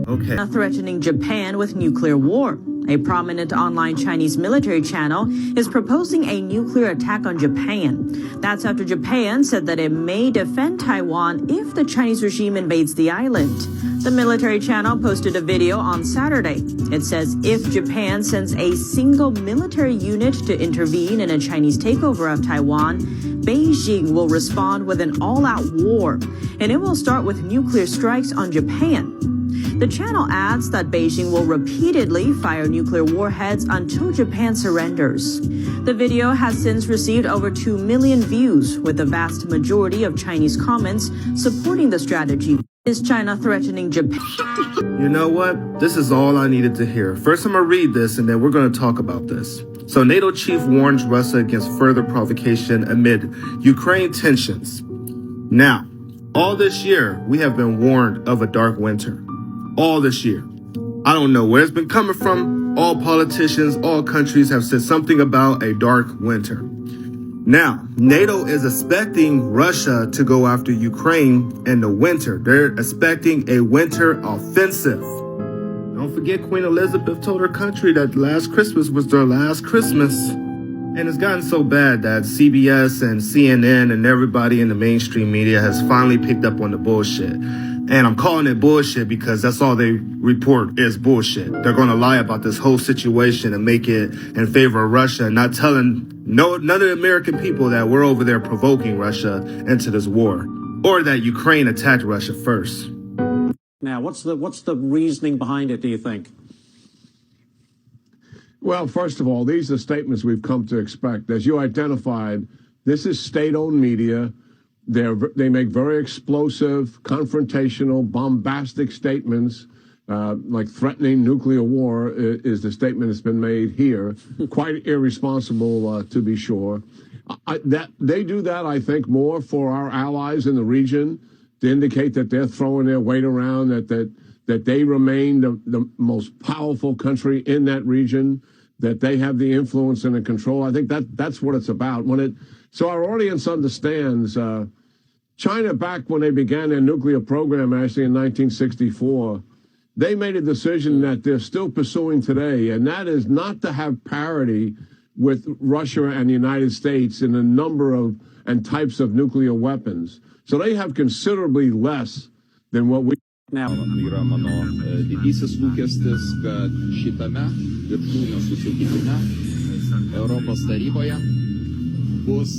Okay. Threatening Japan with nuclear war. A prominent online Chinese military channel is proposing a nuclear attack on Japan. That's after Japan said that it may defend Taiwan if the Chinese regime invades the island. The military channel posted a video on Saturday. It says if Japan sends a single military unit to intervene in a Chinese takeover of Taiwan, Beijing will respond with an all-out war, and it will start with nuclear strikes on Japan. The channel adds that Beijing will repeatedly fire nuclear warheads until Japan surrenders. The video has since received over 2 million views, with the vast majority of Chinese comments supporting the strategy. Is China threatening Japan? You know what? This is all I needed to hear. First, I'm going to read this, and then we're going to talk about this. So, NATO chief warns Russia against further provocation amid Ukraine tensions. Now, all this year, we have been warned of a dark winter. All this year. I don't know where it's been coming from. All politicians, all countries have said something about a dark winter. Now, NATO is expecting Russia to go after Ukraine in the winter. They're expecting a winter offensive. Don't forget Queen Elizabeth told her country that last Christmas was their last Christmas. And it's gotten so bad that CBS and CNN and everybody in the mainstream media has finally picked up on the bullshit. And I'm calling it bullshit because that's all they report is bullshit. They're going to lie about this whole situation and make it in favor of Russia, and not telling none of the American people that we're over there provoking Russia into this war, or that Ukraine attacked Russia first. Now, what's the reasoning behind it, do you think? Well, first of all, these are statements we've come to expect. As you identified, this is state-owned media. They make very explosive, confrontational, bombastic statements, like threatening nuclear war is the statement that's been made here. Quite irresponsible, to be sure. They do that, I think, more for our allies in the region to indicate that they're throwing their weight around, that they remain the most powerful country in that region, that they have the influence and the control. I think that's what it's about. So our audience understands China, back when they began their nuclear program, actually in 1964, they made a decision that they're still pursuing today, and that is not to have parity with Russia and the United States in the number of and types of nuclear weapons. So they have considerably less than what we now. Yra mano didysis lūkestis, kad šitame viršūnių susitikime Europos taryboje bus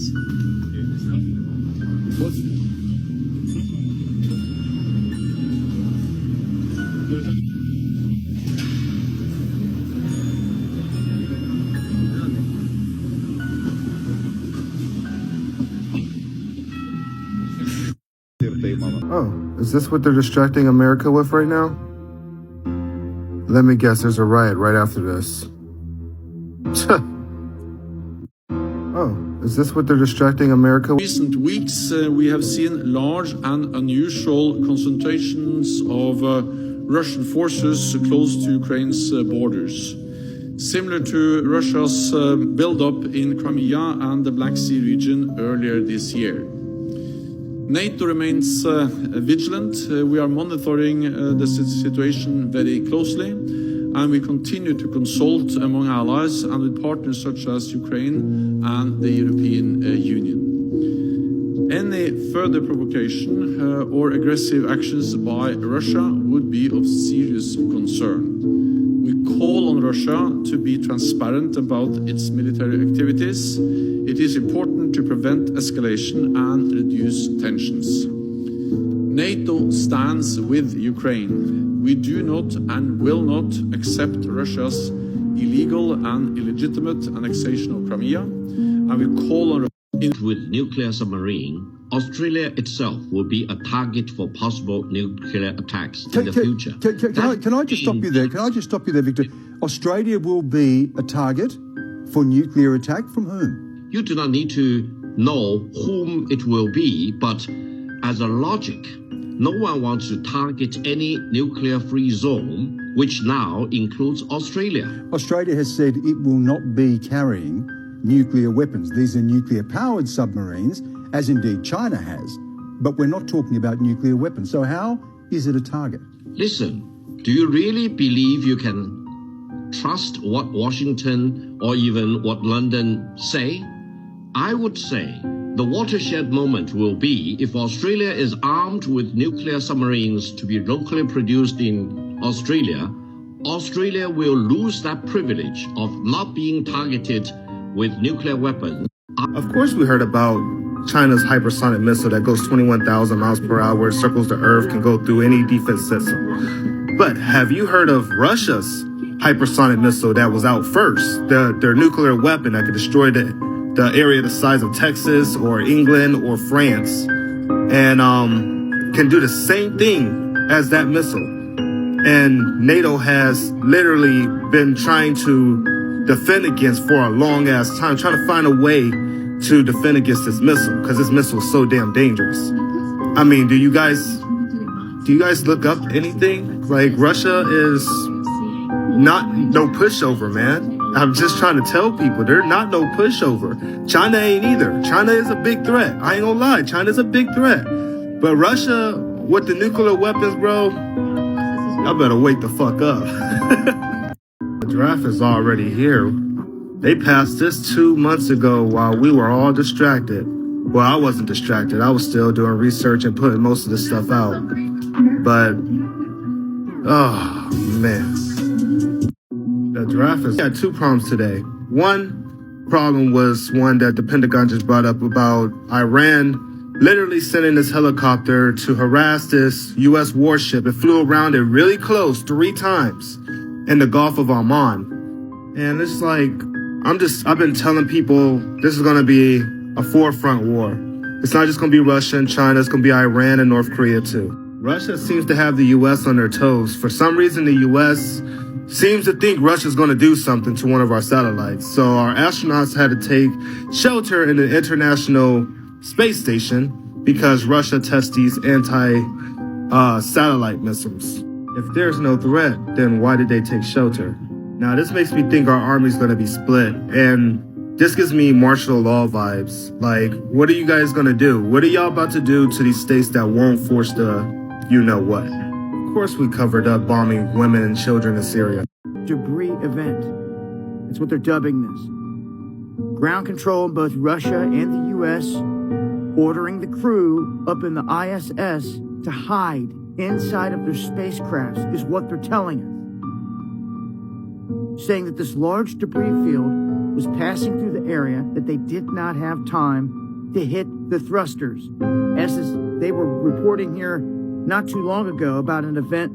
Oh, is this what they're distracting America with right now? Let me guess, there's a riot right after this. Oh, is this what they're distracting America with? In recent weeks, we have seen large and unusual concentrations of Russian forces close to Ukraine's borders, similar to Russia's buildup in Crimea and the Black Sea region earlier this year. NATO remains vigilant. We are monitoring the situation very closely, and we continue to consult among allies and with partners such as Ukraine and the European Union. Any further provocation or aggressive actions by Russia would be of serious concern. We call on Russia to be transparent about its military activities. It is important to prevent escalation and reduce tensions. NATO stands with Ukraine. We do not and will not accept Russia's illegal and illegitimate annexation of Crimea, and we call on... With nuclear submarine, Australia itself will be a target for possible nuclear attacks in the future. Can I just stop you there? Can I just stop you there, Victor? Australia will be a target for nuclear attack from whom? You do not need to know whom it will be, but as a logic, no one wants to target any nuclear-free zone which now includes Australia. Australia has said it will not be carrying nuclear weapons. These are nuclear-powered submarines, as indeed China has. But we're not talking about nuclear weapons. So how is it a target? Listen, do you really believe you can trust what Washington or even what London say? I would say the watershed moment will be if Australia is armed with nuclear submarines to be locally produced in Australia. Australia will lose that privilege of not being targeted with nuclear weapons. Of course we heard about China's hypersonic missile that goes 21,000 miles per hour, circles the Earth, can go through any defense system. But have you heard of Russia's hypersonic missile that was out first? Their nuclear weapon that could destroy the area the size of Texas or England or France, and can do the same thing as that missile. And NATO has literally been trying to defend against for a long ass time, trying to find a way to defend against this missile, because this missile is so damn dangerous. I mean, do you guys look up anything? Like, Russia is not no pushover, man. I'm just trying to tell people, they're not no pushover. China ain't either. China is a big threat. I ain't gonna lie, China's a big threat. But Russia, with the nuclear weapons, bro, y'all better wake the fuck up. The draft is already here. They passed this 2 months ago while we were all distracted. Well, I wasn't distracted. I was still doing research and putting most of this stuff out. But, oh, man. The draft has got two problems today. One problem was one that the Pentagon just brought up about Iran literally sending this helicopter to harass this U.S. warship. It flew around it really close 3 times in the Gulf of Oman. And it's like, I've been telling people this is going to be a forefront war. It's not just going to be Russia and China, it's going to be Iran and North Korea too. Russia seems to have the U.S. on their toes. For some reason, the U.S. seems to think Russia's going to do something to one of our satellites. So our astronauts had to take shelter in the International Space Station because Russia tests these anti-satellite missiles. If there's no threat, then why did they take shelter? Now, this makes me think our army's going to be split, and this gives me martial law vibes. Like, what are you guys going to do? What are y'all about to do to these states that won't force the you-know-what? Of course we covered up bombing women and children in Syria. Debris event. That's what they're dubbing this. Ground control in both Russia and the U.S. ordering the crew up in the ISS to hide inside of their spacecrafts is what they're telling us. Saying that this large debris field was passing through the area, that they did not have time to hit the thrusters. As they were reporting here not too long ago about an event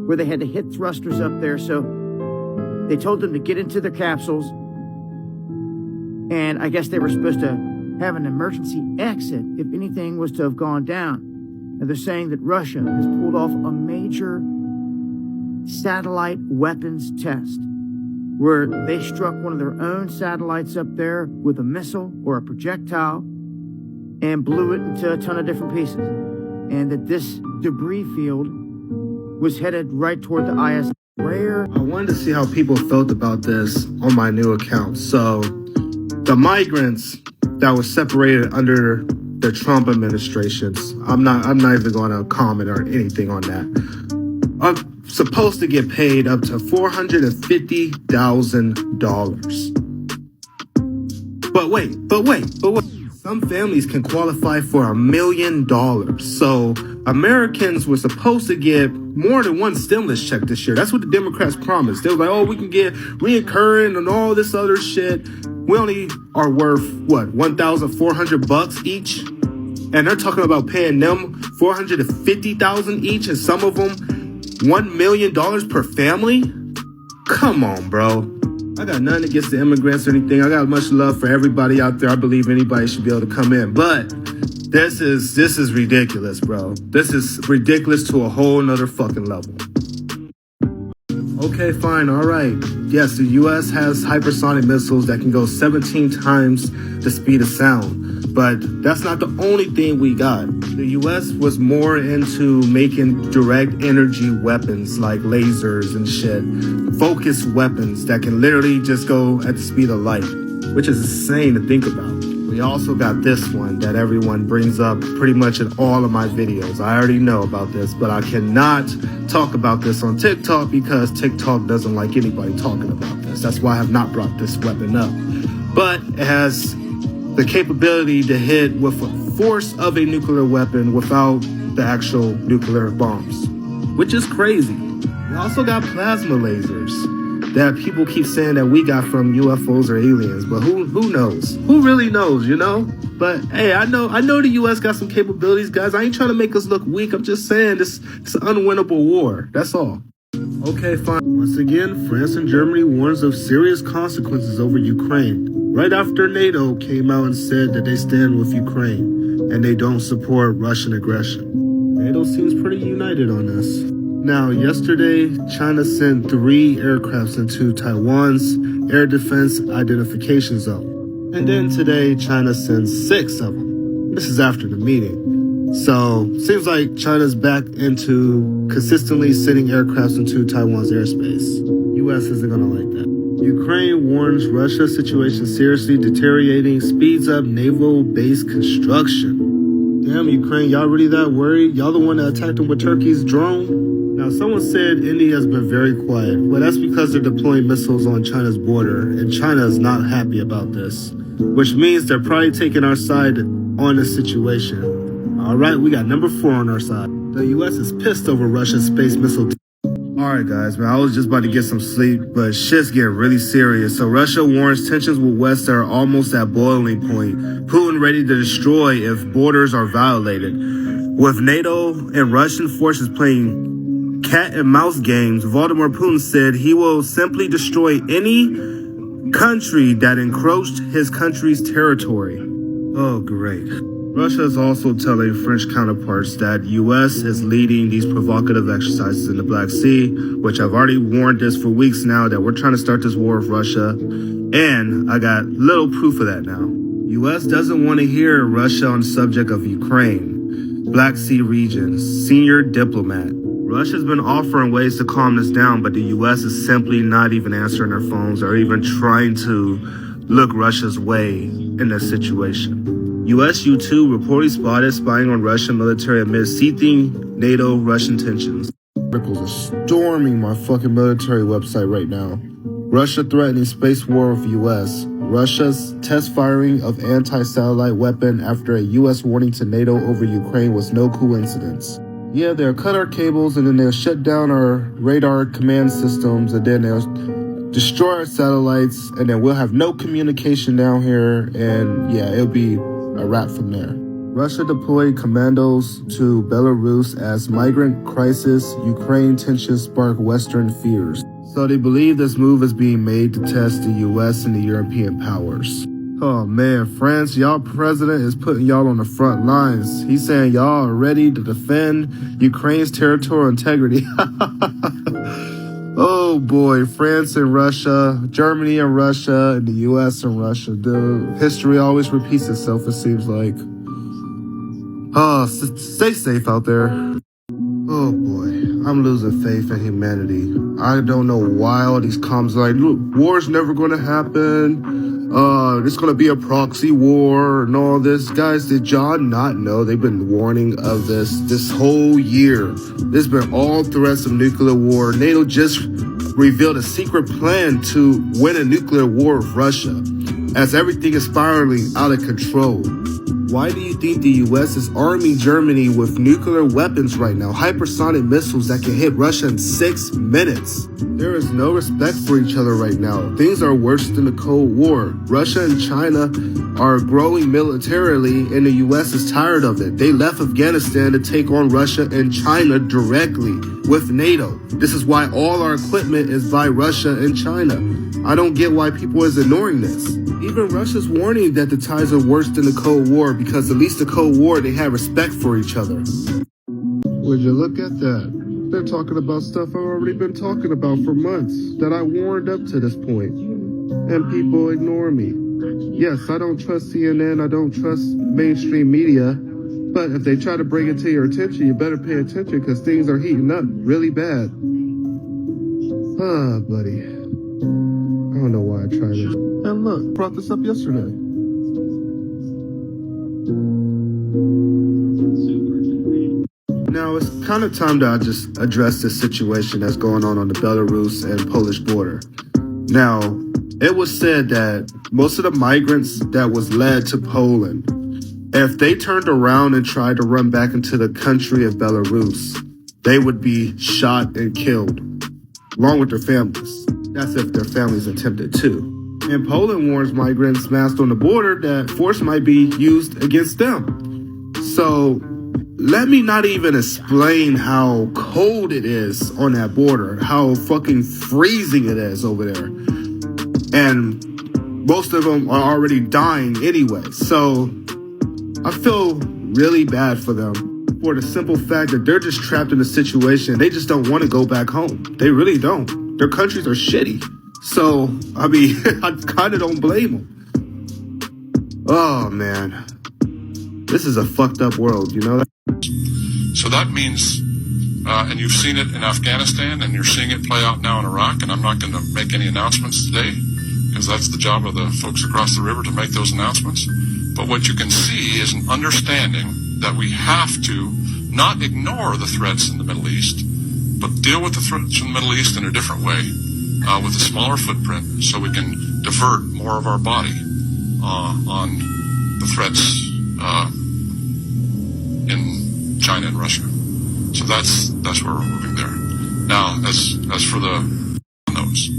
where they had to hit thrusters up there, so they told them to get into their capsules, and I guess they were supposed to have an emergency exit if anything was to have gone down. And they're saying that Russia has pulled off a major satellite weapons test where they struck one of their own satellites up there with a missile or a projectile and blew it into a ton of different pieces. And that this debris field was headed right toward the ISS. I wanted to see how people felt about this on my new account. So the migrants that were separated under the Trump administrations, I'm not even going to comment or anything on that, are supposed to get paid up to $450,000. But wait. Some families can qualify for $1 million. So Americans were supposed to get more than one stimulus check this year. That's what the Democrats promised. They were like, oh, we can get reoccurring and all this other shit. We only are worth, what, $1,400 each? And they're talking about paying them $450,000 each, and some of them $1 million per family? Come on, bro. I got nothing against the immigrants or anything. I got much love for everybody out there. I believe anybody should be able to come in. But this is ridiculous, bro. This is ridiculous to a whole nother fucking level. Okay, fine, all right. Yes, the U.S. has hypersonic missiles that can go 17 times the speed of sound. But that's not the only thing we got. The U.S. was more into making direct energy weapons like lasers and shit. Focused weapons that can literally just go at the speed of light, which is insane to think about. We also got this one that everyone brings up pretty much in all of my videos. I already know about this, but I cannot talk about this on TikTok because TikTok doesn't like anybody talking about this. That's why I have not brought this weapon up. But it has the capability to hit with the force of a nuclear weapon without the actual nuclear bombs, which is crazy. We also got plasma lasers that people keep saying that we got from UFOs or aliens, but who knows? Who really knows, you know? But hey, I know the US got some capabilities, guys. I ain't trying to make us look weak. I'm just saying it's an unwinnable war. That's all. Okay, fine. Once again, France and Germany warns of serious consequences over Ukraine. Right after NATO came out and said that they stand with Ukraine and they don't support Russian aggression. NATO seems pretty united on this. Now, yesterday, China sent 3 aircrafts into Taiwan's air defense identification zone. And then today, China sent 6 of them. This is after the meeting. So, seems like China's back into consistently sending aircrafts into Taiwan's airspace. U.S. isn't gonna like that. Ukraine warns Russia situation seriously deteriorating, speeds up naval base construction. Damn, Ukraine, y'all really that worried? Y'all the one that attacked them with Turkey's drone? Now, someone said India has been very quiet. Well, that's because they're deploying missiles on China's border, and China is not happy about this, which means they're probably taking our side on the situation. All right, we got number 4 on our side. The U.S. is pissed over Russia's space missile. All right, guys, man, I was just about to get some sleep, but shit's getting really serious. So Russia warns tensions with West are almost at boiling point. Putin ready to destroy if borders are violated. With NATO and Russian forces playing cat and mouse games, Vladimir Putin said he will simply destroy any country that encroached his country's territory. Oh, great. Russia is also telling French counterparts that U.S. is leading these provocative exercises in the Black Sea, which I've already warned this for weeks now that we're trying to start this war with Russia, and I got little proof of that now. U.S. doesn't want to hear Russia on the subject of Ukraine, Black Sea region, senior diplomat. Russia's been offering ways to calm this down, but the U.S. is simply not even answering their phones or even trying to look Russia's way in this situation. U.S. U-2 reportedly spotted spying on Russian military amid seething NATO-Russian tensions. Articles are storming my fucking military website right now. Russia threatening space war with U.S. Russia's test firing of anti-satellite weapon after a U.S. warning to NATO over Ukraine was no coincidence. Yeah, they'll cut our cables and then they'll shut down our radar command systems and then they'll destroy our satellites and then we'll have no communication down here and yeah, it'll be a wrap from there. Russia deployed commandos to Belarus as migrant crisis, Ukraine tensions spark Western fears. So they believe this move is being made to test the U.S. and the European powers. Oh man, France, y'all president is putting y'all on the front lines. He's saying y'all are ready to defend Ukraine's territorial integrity. Oh boy, France and Russia, Germany and Russia, and the U.S. and Russia. Dude, history always repeats itself, it seems like. Oh, stay safe out there. Oh boy, I'm losing faith in humanity. I don't know why all these comms are like, look, war's never gonna happen. It's gonna be a proxy war and all this. Guys, did y'all not know they've been warning of this whole year? There's been all threats of nuclear war. NATO just revealed a secret plan to win a nuclear war with Russia as everything is spiraling out of control. Why do you think the U.S. is arming Germany with nuclear weapons right now? Hypersonic missiles that can hit Russia in 6 minutes. There is no respect for each other right now. Things are worse than the Cold War. Russia and China are growing militarily, and the U.S. is tired of it. They left Afghanistan to take on Russia and China directly with NATO. This is why all our equipment is by Russia and China. I don't get why people is ignoring this. Even Russia's warning that the ties are worse than the Cold War because at least the Cold War, they have respect for each other. Would you look at that? They're talking about stuff I've already been talking about for months that I warned up to this point. And people ignore me. Yes, I don't trust CNN. I don't trust mainstream media. But if they try to bring it to your attention, you better pay attention because things are heating up really bad. Ah, buddy. I don't know why I tried this. And look, brought this up yesterday. Now, it's kind of time to just address this situation that's going on the Belarus and Polish border. Now, it was said that most of the migrants that was led to Poland, if they turned around and tried to run back into the country of Belarus, they would be shot and killed, along with their families. That's if their families attempted to. And Poland warns migrants massed on the border that force might be used against them. So let me not even explain how cold it is on that border, how fucking freezing it is over there. And most of them are already dying anyway. So I feel really bad for them for the simple fact that they're just trapped in a situation. They just don't want to go back home. They really don't. Their countries are shitty. So, I mean, I kind of don't blame them. Oh, man. This is a fucked up world, you know? So that means, and you've seen it in Afghanistan, and you're seeing it play out now in Iraq, and I'm not going to make any announcements today, because that's the job of the folks across the river to make those announcements. But what you can see is an understanding that we have to not ignore the threats in the Middle East, but deal with the threats in the Middle East in a different way, with a smaller footprint, so we can divert more of our body on the threats in China and Russia. So that's where we're moving there. Now, as for the those.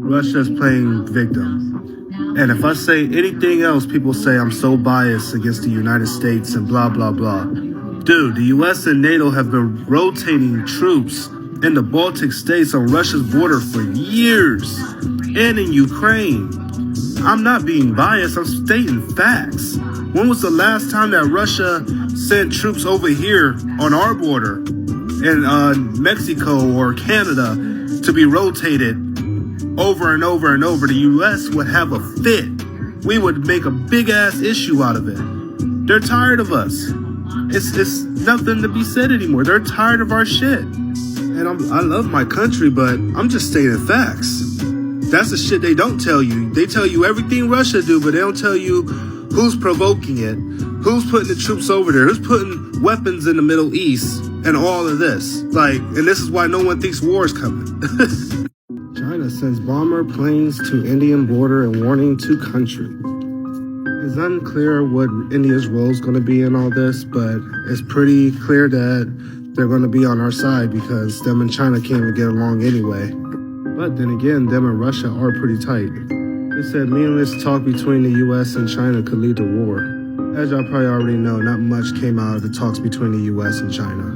Russia's playing victim. And if I say anything else, people say I'm so biased against the United States and blah, blah, blah. Dude, the US and NATO have been rotating troops in the Baltic states on Russia's border for years, and in Ukraine. I'm not being biased, I'm stating facts. When was the last time that Russia sent troops over here on our border in Mexico or Canada to be rotated over and over and over? The U.S. would have a fit. We would make a big-ass issue out of it. They're tired of us. It's nothing to be said anymore. They're tired of our shit. And I love my country, but I'm just stating facts. That's the shit they don't tell you. They tell you everything Russia do, but they don't tell you who's provoking it, who's putting the troops over there, who's putting weapons in the Middle East, and all of this. And this is why no one thinks war is coming. China sends bomber planes to Indian border and warning to country. It's unclear what India's role is going to be in all this, but it's pretty clear that they're going to be on our side because them and China can't even get along anyway. But then again, them and Russia are pretty tight. They said meaningless talk between the U.S. and China could lead to war. As y'all probably already know, not much came out of the talks between the U.S. and China.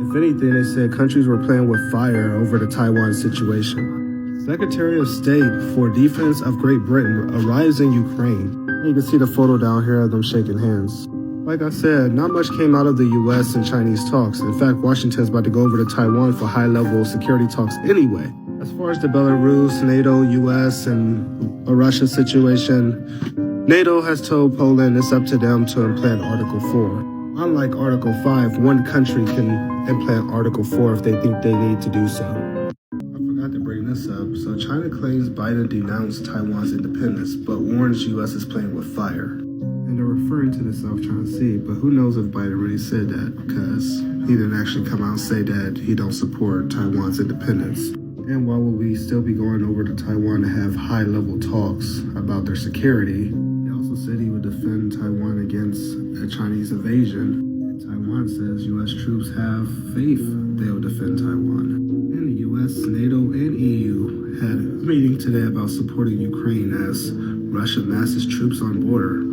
If anything, they said countries were playing with fire over the Taiwan situation. Secretary of State for Defense of Great Britain arrives in Ukraine. You can see the photo down here of them shaking hands. Like I said, not much came out of the U.S. and Chinese talks. In fact, Washington's about to go over to Taiwan for high-level security talks anyway. As far as the Belarus, NATO, U.S., and Russia situation, NATO has told Poland it's up to them to implant Article 4. Unlike Article 5, one country can implant Article 4 if they think they need to do so. I forgot to bring this up. So China claims Biden denounced Taiwan's independence, but warns U.S. is playing with fire. And they're referring to the South China Sea, but who knows if Biden really said that, because he didn't actually come out and say that he don't support Taiwan's independence. And why would we still be going over to Taiwan to have high-level talks about their security? He also said he would defend Taiwan against a Chinese invasion. And Taiwan says U.S. troops have faith they'll defend Taiwan. And the U.S., NATO, and EU had a meeting today about supporting Ukraine as Russia masses troops on border.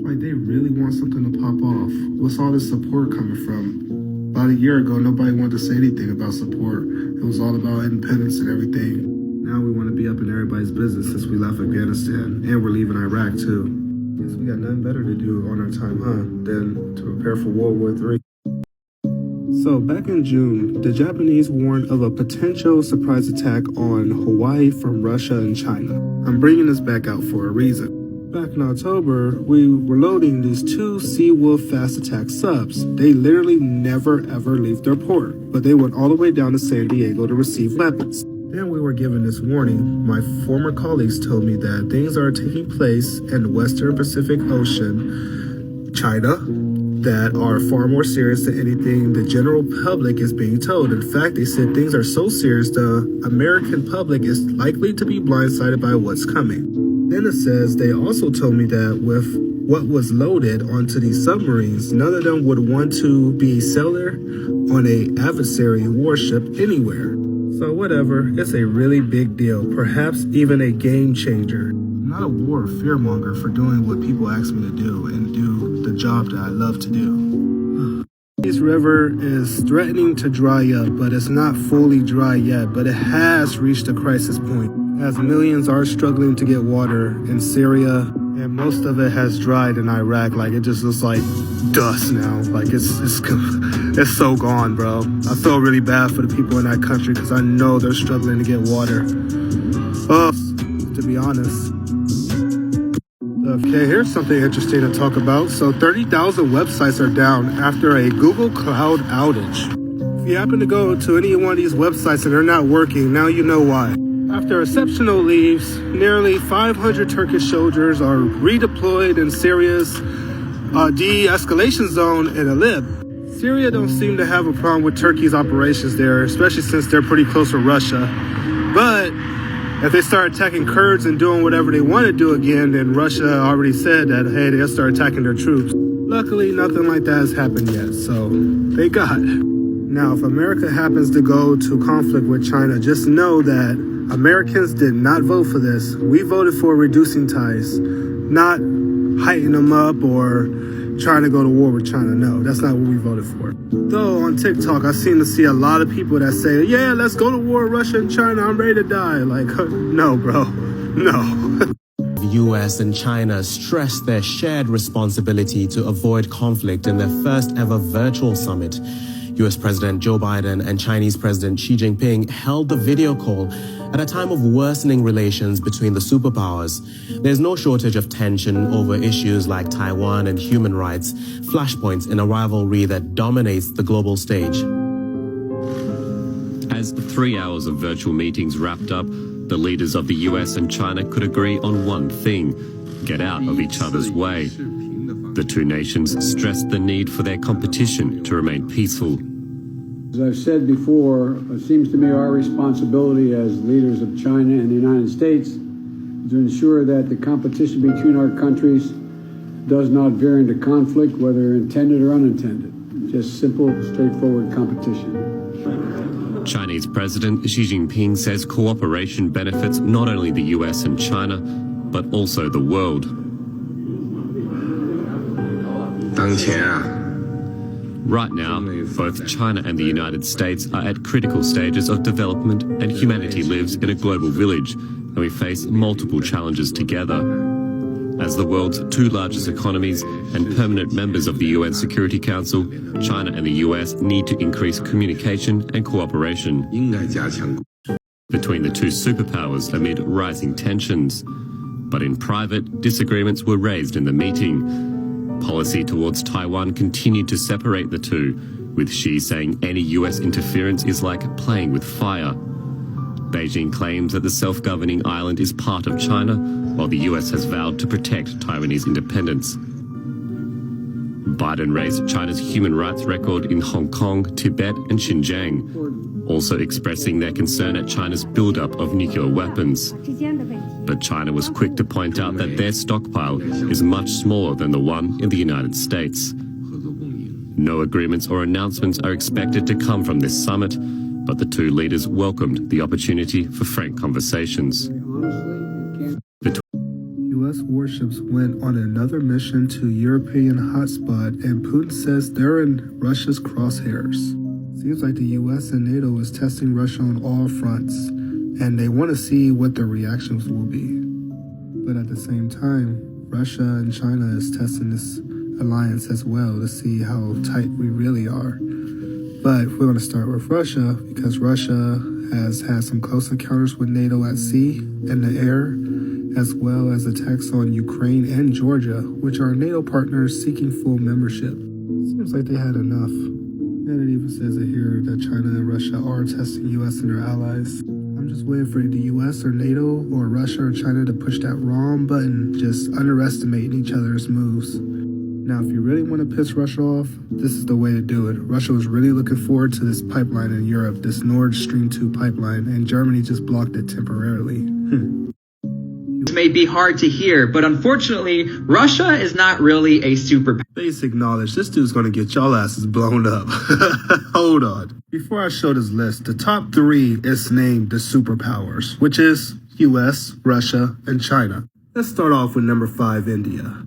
Like, they really want something to pop off. What's all this support coming from? About a year ago, nobody wanted to say anything about support. It was all about independence and everything. Now we want to be up in everybody's business since we left Afghanistan, and we're leaving Iraq too. Guess we got nothing better to do on our time, than to prepare for World War III. So back in June, the Japanese warned of a potential surprise attack on Hawaii from Russia and China. I'm bringing this back out for a reason. Back in October, we were loading these 2 Seawolf fast attack subs. They literally never ever leave their port, but they went all the way down to San Diego to receive weapons. Then we were given this warning. My former colleagues told me that things are taking place in the Western Pacific Ocean, China, that are far more serious than anything the general public is being told. In fact, they said things are so serious the American public is likely to be blindsided by what's coming. Then it says they also told me that with what was loaded onto these submarines, none of them would want to be sailor on a adversary warship anywhere. So whatever, it's a really big deal, perhaps even a game changer. I'm not a war fearmonger for doing what people ask me to do and do the job that I love to do. This river is threatening to dry up, but it's not fully dry yet, but it has reached a crisis point, as millions are struggling to get water in Syria, and most of it has dried in Iraq. Like, it just looks like dust now. Like, it's so gone, bro. I feel really bad for the people in that country because I know they're struggling to get water. To be honest. Okay, here's something interesting to talk about. So 30,000 websites are down after a Google Cloud outage. If you happen to go to any one of these websites and they're not working, now you know why. After Exceptional leaves, nearly 500 Turkish soldiers are redeployed in Syria's de-escalation zone in Idlib. Syria don't seem to have a problem with Turkey's operations there, especially since they're pretty close to Russia. But if they start attacking Kurds and doing whatever they want to do again, then Russia already said that, hey, they'll start attacking their troops. Luckily, nothing like that has happened yet, so thank God. Now, if America happens to go to conflict with China, just know that Americans did not vote for this. We voted for reducing ties, not heightening them up or trying to go to war with China. No, that's not what we voted for. Though on TikTok, I seem to see a lot of people that say, yeah, let's go to war with Russia and China. I'm ready to die. Like, no, bro. No. The US and China stressed their shared responsibility to avoid conflict in their first ever virtual summit. US President Joe Biden and Chinese President Xi Jinping held the video call at a time of worsening relations between the superpowers. There's no shortage of tension over issues like Taiwan and human rights, flashpoints in a rivalry that dominates the global stage. As 3 hours of virtual meetings wrapped up, the leaders of the US and China could agree on one thing: get out of each other's way. The two nations stressed the need for their competition to remain peaceful. As I've said before, it seems to me our responsibility as leaders of China and the United States to ensure that the competition between our countries does not veer into conflict, whether intended or unintended. Just simple, straightforward competition. Chinese President Xi Jinping says cooperation benefits not only the US and China, but also the world. Right now, both China and the United States are at critical stages of development, and humanity lives in a global village, and we face multiple challenges together. As the world's two largest economies and permanent members of the UN Security Council, China and the US need to increase communication and cooperation between the two superpowers amid rising tensions. But in private, disagreements were raised in the meeting. Policy towards Taiwan continued to separate the two, with Xi saying any US interference is like playing with fire. Beijing claims that the self-governing island is part of China, while the US has vowed to protect Taiwanese independence. Biden raised China's human rights record in Hong Kong, Tibet, and Xinjiang, also expressing their concern at China's buildup of nuclear weapons. But China was quick to point out that their stockpile is much smaller than the one in the United States. No agreements or announcements are expected to come from this summit, but the two leaders welcomed the opportunity for frank conversations. U.S. warships went on another mission to European hotspot, and Putin says they're in Russia's crosshairs. Seems like the U.S. and NATO is testing Russia on all fronts, and they want to see what their reactions will be. But at the same time, Russia and China is testing this alliance as well to see how tight we really are. But we're going to start with Russia because Russia has had some close encounters with NATO at sea and the air, as well as attacks on Ukraine and Georgia, which are NATO partners seeking full membership. Seems like they had enough. And it even says it here that China and Russia are testing U.S. and their allies. I'm just waiting for the U.S. or NATO or Russia or China to push that wrong button, just underestimating each other's moves. Now, if you really want to piss Russia off, this is the way to do it. Russia was really looking forward to this pipeline in Europe, this Nord Stream 2 pipeline, and Germany just blocked it temporarily. This may be hard to hear, but unfortunately, Russia is not really a superpower. Basic knowledge. This dude's going to get y'all asses blown up. Hold on. Before I show this list, the top 3 is named the superpowers, which is US, Russia, and China. Let's start off with number 5, India.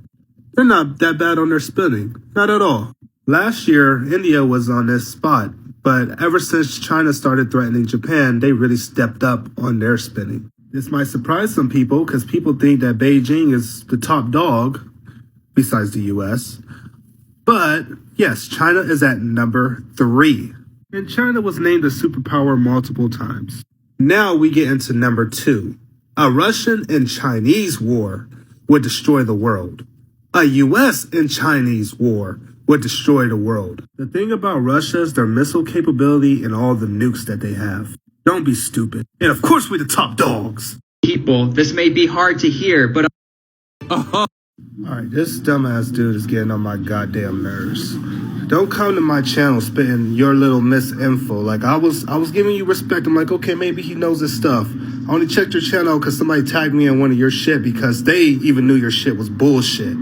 They're not that bad on their spending. Not at all. Last year, India was on this spot, but ever since China started threatening Japan, they really stepped up on their spending. This might surprise some people because people think that Beijing is the top dog, besides the US. But yes, China is at number 3. And China was named a superpower multiple times. Now we get into number 2. A Russian and Chinese war would destroy the world. A US and Chinese war would destroy the world. The thing about Russia is their missile capability and all the nukes that they have. Don't be stupid. And of course we're the top dogs. People, this may be hard to hear, but... Alright, this dumbass dude is getting on my goddamn nerves. Don't come to my channel spitting your little misinfo. Like, I was giving you respect. I'm like, okay, maybe he knows his stuff. I only checked your channel because somebody tagged me in one of your shit because they even knew your shit was bullshit.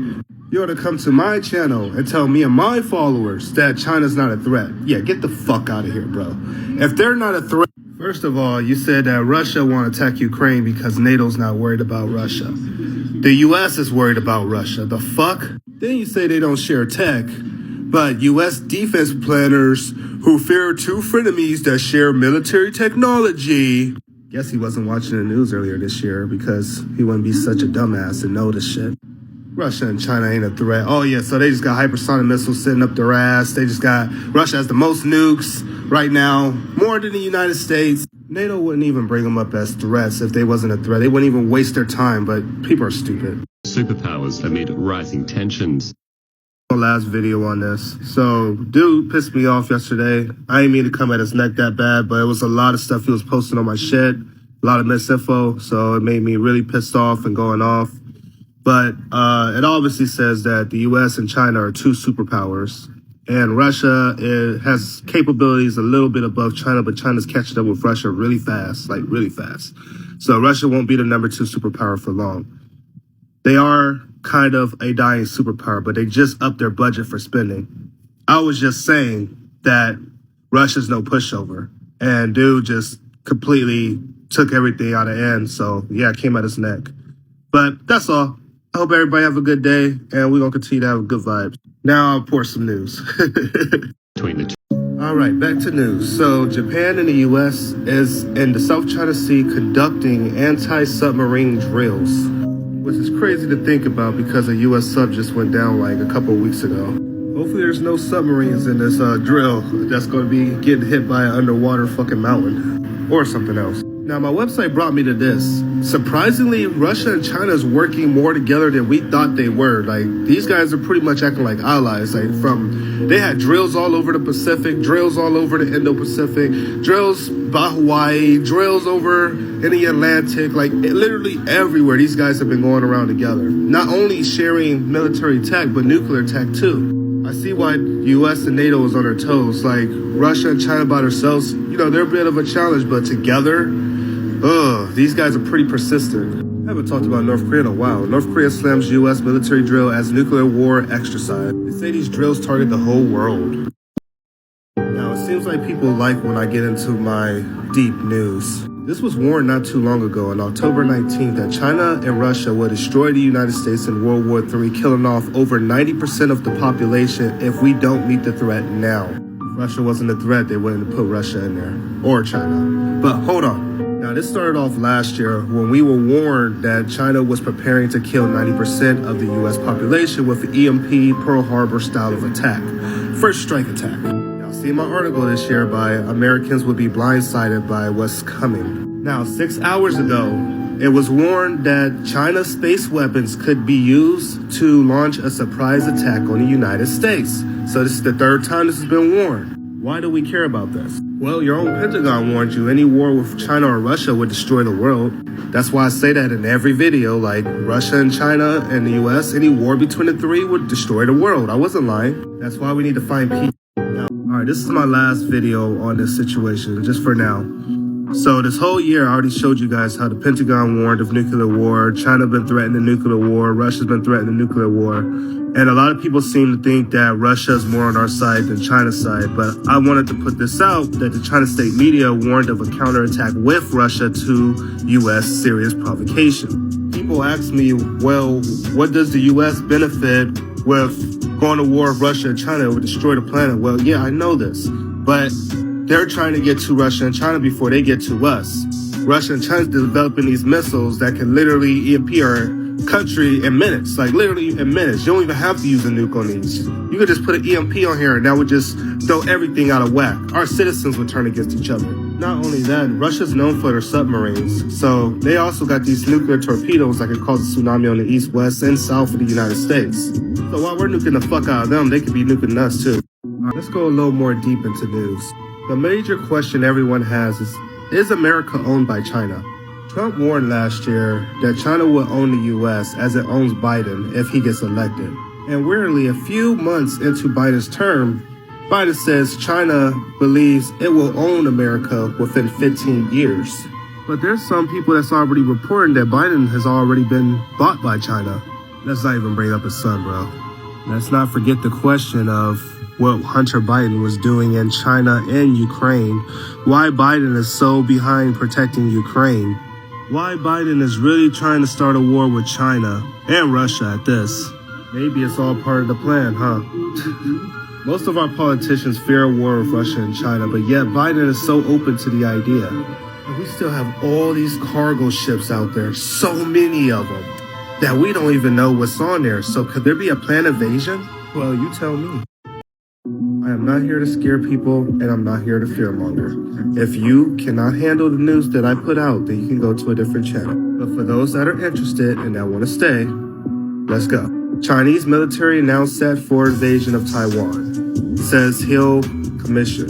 You ought to come to my channel and tell me and my followers that China's not a threat. Yeah, get the fuck out of here, bro. If they're not a threat... First of all, you said that Russia won't attack Ukraine because NATO's not worried about Russia. The US is worried about Russia. The fuck? Then you say they don't share tech, but US defense planners who fear 2 frenemies that share military technology. Guess he wasn't watching the news earlier this year because he wouldn't be such a dumbass and know this shit. Russia and China ain't a threat. Oh yeah, so they just got hypersonic missiles sitting up their ass. Russia has the most nukes right now, more than the United States. NATO wouldn't even bring them up as threats if they wasn't a threat. They wouldn't even waste their time, but people are stupid. Superpowers amid rising tensions. Last video on this. So, dude pissed me off yesterday. I didn't mean to come at his neck that bad, but it was a lot of stuff he was posting on my shit. A lot of misinfo, so it made me really pissed off and going off. But it obviously says that the US and China are 2 superpowers. And Russia has capabilities a little bit above China, but China's catching up with Russia really fast, like really fast. So Russia won't be the number 2 superpower for long. They are kind of a dying superpower, but they just upped their budget for spending. I was just saying that Russia's no pushover. And dude just completely took everything out of end. So yeah, it came at his neck. But that's all. I hope everybody have a good day, and we're going to continue to have good vibes. Now I'll pour some news. All right, back to news. So Japan and the U.S. is in the South China Sea conducting anti-submarine drills, which is crazy to think about because a U.S. sub just went down like a couple of weeks ago. Hopefully there's no submarines in this drill that's going to be getting hit by an underwater fucking mountain or something else. Now, my website brought me to this. Surprisingly, Russia and China is working more together than we thought they were. Like, these guys are pretty much acting like allies. Like, they had drills all over the Pacific, drills all over the Indo-Pacific, drills by Hawaii, drills over in the Atlantic. Like, literally everywhere, these guys have been going around together. Not only sharing military tech, but nuclear tech, too. I see why U.S. and NATO is on their toes. Like, Russia and China by themselves, they're a bit of a challenge, but together, these guys are pretty persistent. I haven't talked about North Korea in a while. North Korea slams U.S. military drill as nuclear war exercise. They say these drills target the whole world. Now, it seems like people like when I get into my deep news. This was warned not too long ago on October 19th that China and Russia would destroy the United States in World War III, killing off over 90% of the population if we don't meet the threat now. If Russia wasn't a threat, they wouldn't have put Russia in there, or China. But hold on. Now, this started off last year when we were warned that China was preparing to kill 90% of the U.S. population with the EMP Pearl Harbor style of attack. First strike attack. See my article this year by Americans Would Be Blindsided by What's Coming. Now, 6 hours ago, it was warned that China's space weapons could be used to launch a surprise attack on the United States. So this is the third time this has been warned. Why do we care about this? Well, your own Pentagon warned you any war with China or Russia would destroy the world. That's why I say that in every video, like Russia and China and the US, any war between the three would destroy the world. I wasn't lying. That's why we need to find peace. Alright, this is my last video on this situation, just for now. So this whole year, I already showed you guys how the Pentagon warned of nuclear war, China been threatening nuclear war, Russia's been threatening nuclear war, and a lot of people seem to think that Russia's more on our side than China's side, but I wanted to put this out that the China state media warned of a counterattack with Russia to U.S. serious provocation. People ask me, well, what does the U.S. benefit with going to war with Russia and China would destroy the planet? Well, yeah, I know this, but they're trying to get to Russia and China before they get to us. Russia and China's developing these missiles that can literally EMP our country in minutes, like literally in minutes. You don't even have to use a nuke on these. You could just put an EMP on here and that would just throw everything out of whack. Our citizens would turn against each other. Not only that, Russia's known for their submarines. So they also got these nuclear torpedoes that can cause a tsunami on the east, west, and south of the United States. So while we're nuking the fuck out of them, they could be nuking us too. All right, let's go a little more deep into news. The major question everyone has is America owned by China? Trump warned last year that China will own the U.S. as it owns Biden if he gets elected. And weirdly, a few months into Biden's term, Biden says China believes it will own America within 15 years. But there's some people that's already reporting that Biden has already been bought by China. Let's not even bring up his son, bro. Let's not forget the question of what Hunter Biden was doing in China and Ukraine. Why Biden is so behind protecting Ukraine. Why Biden is really trying to start a war with China and Russia at this. Maybe it's all part of the plan, huh? Most of our politicians fear a war with Russia and China, but yet Biden is so open to the idea. And we still have all these cargo ships out there, so many of them, that we don't even know what's on there. So could there be a planned invasion? Well, you tell me. I am not here to scare people, and I'm not here to fearmonger. If you cannot handle the news that I put out, then you can go to a different channel. But for those that are interested and that want to stay, let's go. Chinese military now set for invasion of Taiwan, says Hill Commission.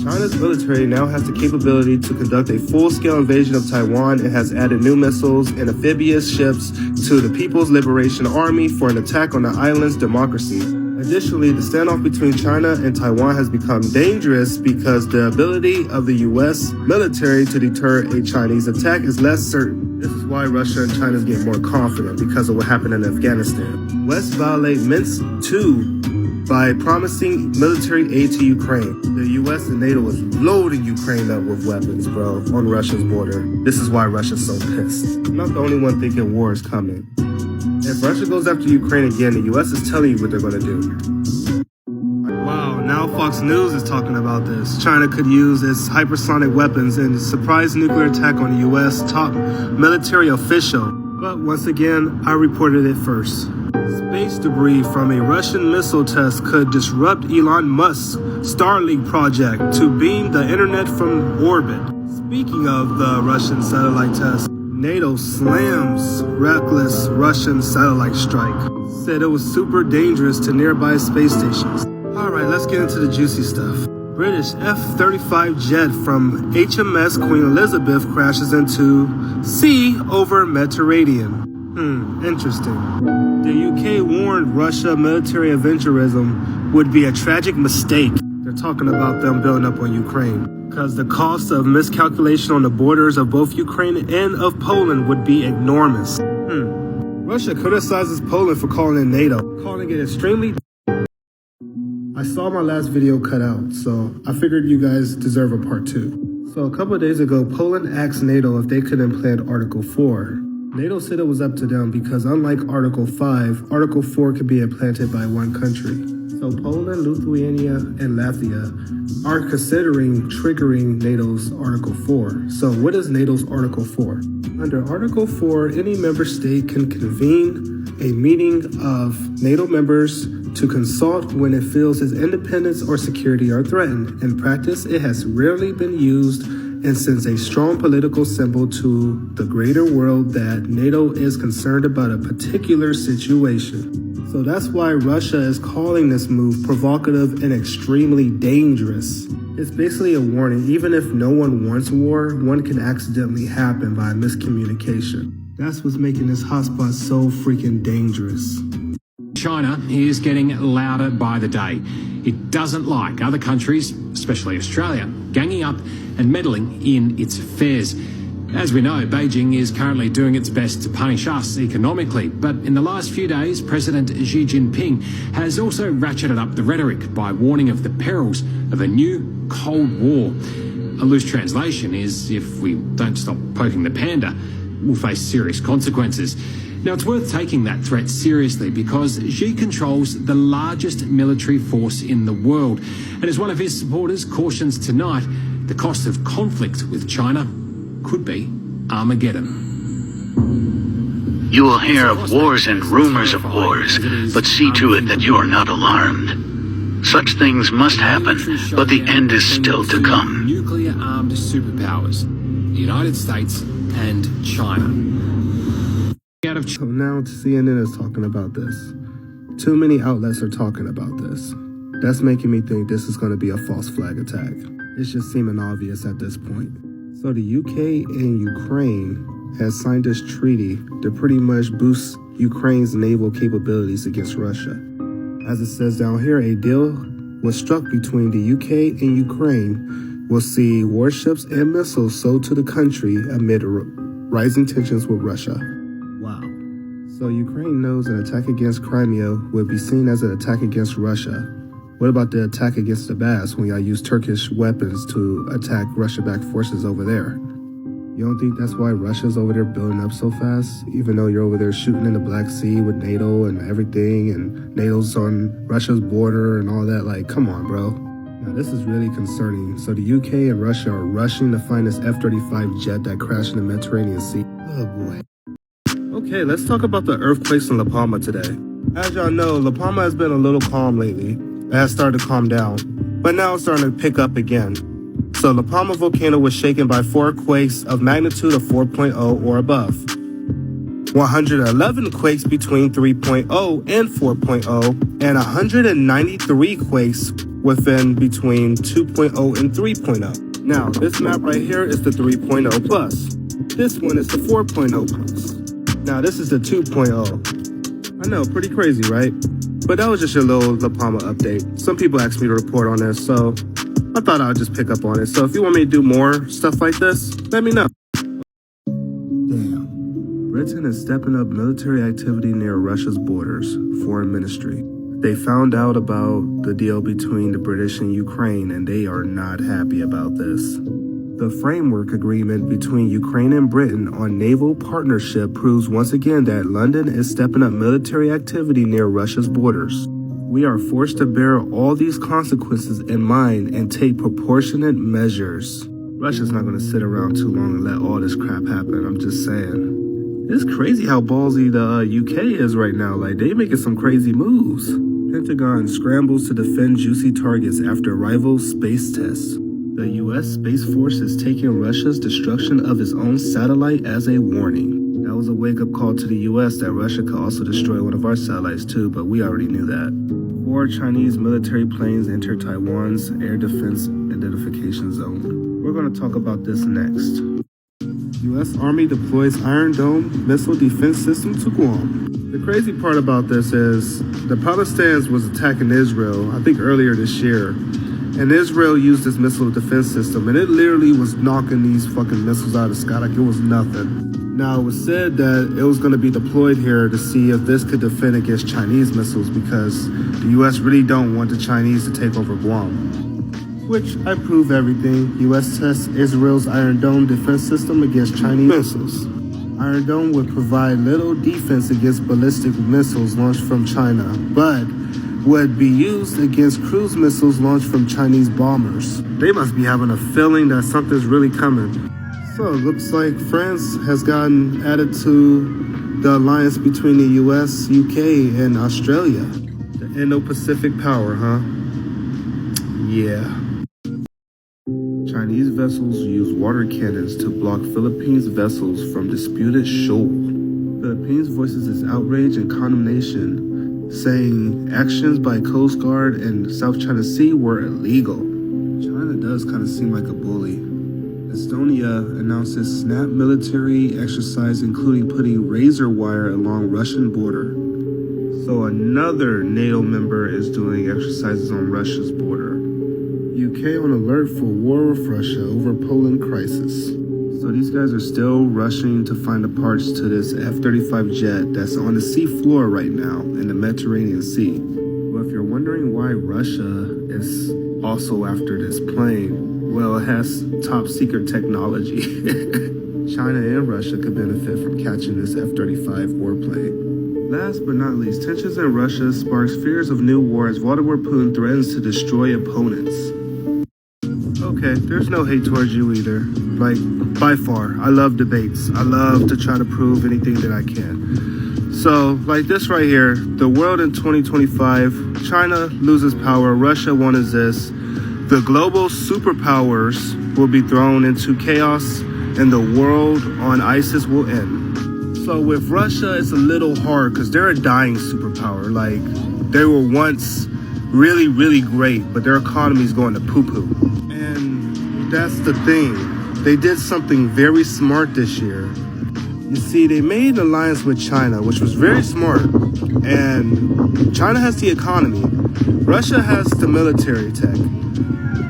China's military now has the capability to conduct a full-scale invasion of Taiwan and has added new missiles and amphibious ships to the People's Liberation Army for an attack on the island's democracy. Additionally, the standoff between China and Taiwan has become dangerous because the ability of the U.S. military to deter a Chinese attack is less certain. This is why Russia and China get more confident because of what happened in Afghanistan. West violate Minsk II by promising military aid to Ukraine. The U.S. and NATO is loading Ukraine up with weapons, bro, on Russia's border. This is why Russia's so pissed. I'm not the only one thinking war is coming. If Russia goes after Ukraine again, the U.S. is telling you what they're going to do. Wow, now Fox News is talking about this. China could use its hypersonic weapons in a surprise nuclear attack on the U.S. top military official. But once again, I reported it first. Space debris from a Russian missile test could disrupt Elon Musk's Starlink project to beam the internet from orbit. Speaking of the Russian satellite test, NATO slams reckless Russian satellite strike. Said it was super dangerous to nearby space stations. Alright, let's get into the juicy stuff. British F-35 jet from HMS Queen Elizabeth crashes into sea over Mediterranean. Interesting. The UK warned Russia military aventurism would be a tragic mistake. They're talking about them building up on Ukraine, because the cost of miscalculation on the borders of both Ukraine and of Poland would be enormous. Russia criticizes Poland for calling it NATO, calling it extremely. I saw my last video cut out, so I figured you guys deserve a part 2. So a couple of days ago, Poland asked NATO if they could implant Article 4. NATO said it was up to them because unlike Article 5, Article 4 could be implanted by one country. So Poland, Lithuania, and Latvia are considering triggering NATO's Article 4. So what is NATO's Article 4? Under Article 4, any member state can convene a meeting of NATO members to consult when it feels its independence or security are threatened. In practice, it has rarely been used and sends a strong political symbol to the greater world that NATO is concerned about a particular situation. So that's why Russia is calling this move provocative and extremely dangerous. It's basically a warning. Even if no one wants war, one can accidentally happen by miscommunication. That's what's making this hotspot so freaking dangerous. China is getting louder by the day. It doesn't like other countries, especially Australia, ganging up and meddling in its affairs. As we know, Beijing is currently doing its best to punish us economically, but in the last few days, President Xi Jinping has also ratcheted up the rhetoric by warning of the perils of a new Cold War. A loose translation is, if we don't stop poking the panda, we'll face serious consequences. Now, it's worth taking that threat seriously because Xi controls the largest military force in the world. And as one of his supporters cautions tonight, the cost of conflict with China could be Armageddon. You will hear of wars and rumors of wars, but see to it that you are not alarmed. Such things must happen, but the end is still to come. Nuclear-armed superpowers, the United States and China. So now CNN is talking about this. Too many outlets are talking about this. That's making me think this is going to be a false flag attack. It's just seeming obvious at this point. So the UK and Ukraine has signed this treaty to pretty much boost Ukraine's naval capabilities against Russia. As it says down here, a deal was struck between the UK and Ukraine will see warships and missiles sold to the country amid rising tensions with Russia. Wow. So Ukraine knows an attack against Crimea would be seen as an attack against Russia. What about the attack against the Donbass when y'all use Turkish weapons to attack Russia-backed forces over there? You don't think that's why Russia's over there building up so fast? Even though you're over there shooting in the Black Sea with NATO and everything, and NATO's on Russia's border and all that, like, come on, bro. Now, this is really concerning. So the UK and Russia are rushing to find this F-35 jet that crashed in the Mediterranean Sea. Oh, boy. Okay, let's talk about the earthquakes in La Palma today. As y'all know, La Palma has been a little calm lately. It has started to calm down, but now it's starting to pick up again. So La Palma volcano was shaken by 4 quakes of magnitude of 4.0 or above. 111 quakes between 3.0 and 4.0, and 193 quakes within between 2.0 and 3.0. Now, this map right here is the 3.0 plus. This one is the 4.0 plus. Now, this is the 2.0. I know, pretty crazy, right? But that was just your little La Palma update. Some people asked me to report on this, so I thought I would just pick up on it. So if you want me to do more stuff like this, let me know. Damn. Britain is stepping up military activity near Russia's borders, Foreign Ministry. They found out about the deal between the British and Ukraine, and they are not happy about this. The framework agreement between Ukraine and Britain on naval partnership proves once again that London is stepping up military activity near Russia's borders. We are forced to bear all these consequences in mind and take proportionate measures. Russia's not going to sit around too long and let all this crap happen, I'm just saying. It's crazy how ballsy the UK is right now. Like, they making some crazy moves. Pentagon scrambles to defend juicy targets after rival space tests. The U.S. Space Force is taking Russia's destruction of its own satellite as a warning. That was a wake-up call to the U.S. that Russia could also destroy one of our satellites too, but we already knew that. 4 Chinese military planes enter Taiwan's air defense identification zone. We're going to talk about this next. U.S. Army deploys Iron Dome missile defense system to Guam. The crazy part about this is the Palestinians was attacking Israel, I think earlier this year. And Israel used this missile defense system, and it literally was knocking these fucking missiles out of the sky like it was nothing. Now, it was said that it was going to be deployed here to see if this could defend against Chinese missiles because the U.S. really don't want the Chinese to take over Guam. Which I prove everything. U.S. tests Israel's Iron Dome defense system against Chinese missiles. Iron Dome would provide little defense against ballistic missiles launched from China, but would be used against cruise missiles launched from Chinese bombers. They must be having a feeling that something's really coming. So it looks like France has gotten added to the alliance between the US, UK, and Australia. The Indo-Pacific power, huh? Yeah. Chinese vessels use water cannons to block Philippines vessels from disputed shoal. Philippines voices its outrage and condemnation, saying actions by Coast Guard and South China Sea were illegal. China does kind of seem like a bully. Estonia announces snap military exercise, including putting razor wire along Russian border. So another NATO member is doing exercises on Russia's border. UK on alert for war with Russia over Poland crisis. So these guys are still rushing to find the parts to this F-35 jet that's on the sea floor right now in the Mediterranean Sea. Well, if you're wondering why Russia is also after this plane, well, it has top secret technology. China and Russia could benefit from catching this F-35 warplane. Last but not least, tensions in Russia sparks fears of new war as Vladimir Putin threatens to destroy opponents. Okay, there's no hate towards you either. Like, by far, I love debates. I love to try to prove anything that I can. So, like this right here, the world in 2025, China loses power, Russia won't exist. The global superpowers will be thrown into chaos, and the world on ISIS will end. So with Russia, it's a little hard because they're a dying superpower. Like, they were once really, really great, but their economy's going to poo-poo. And that's the thing. They did something very smart this year. You see, they made an alliance with China, which was very smart. And China has the economy. Russia has the military tech.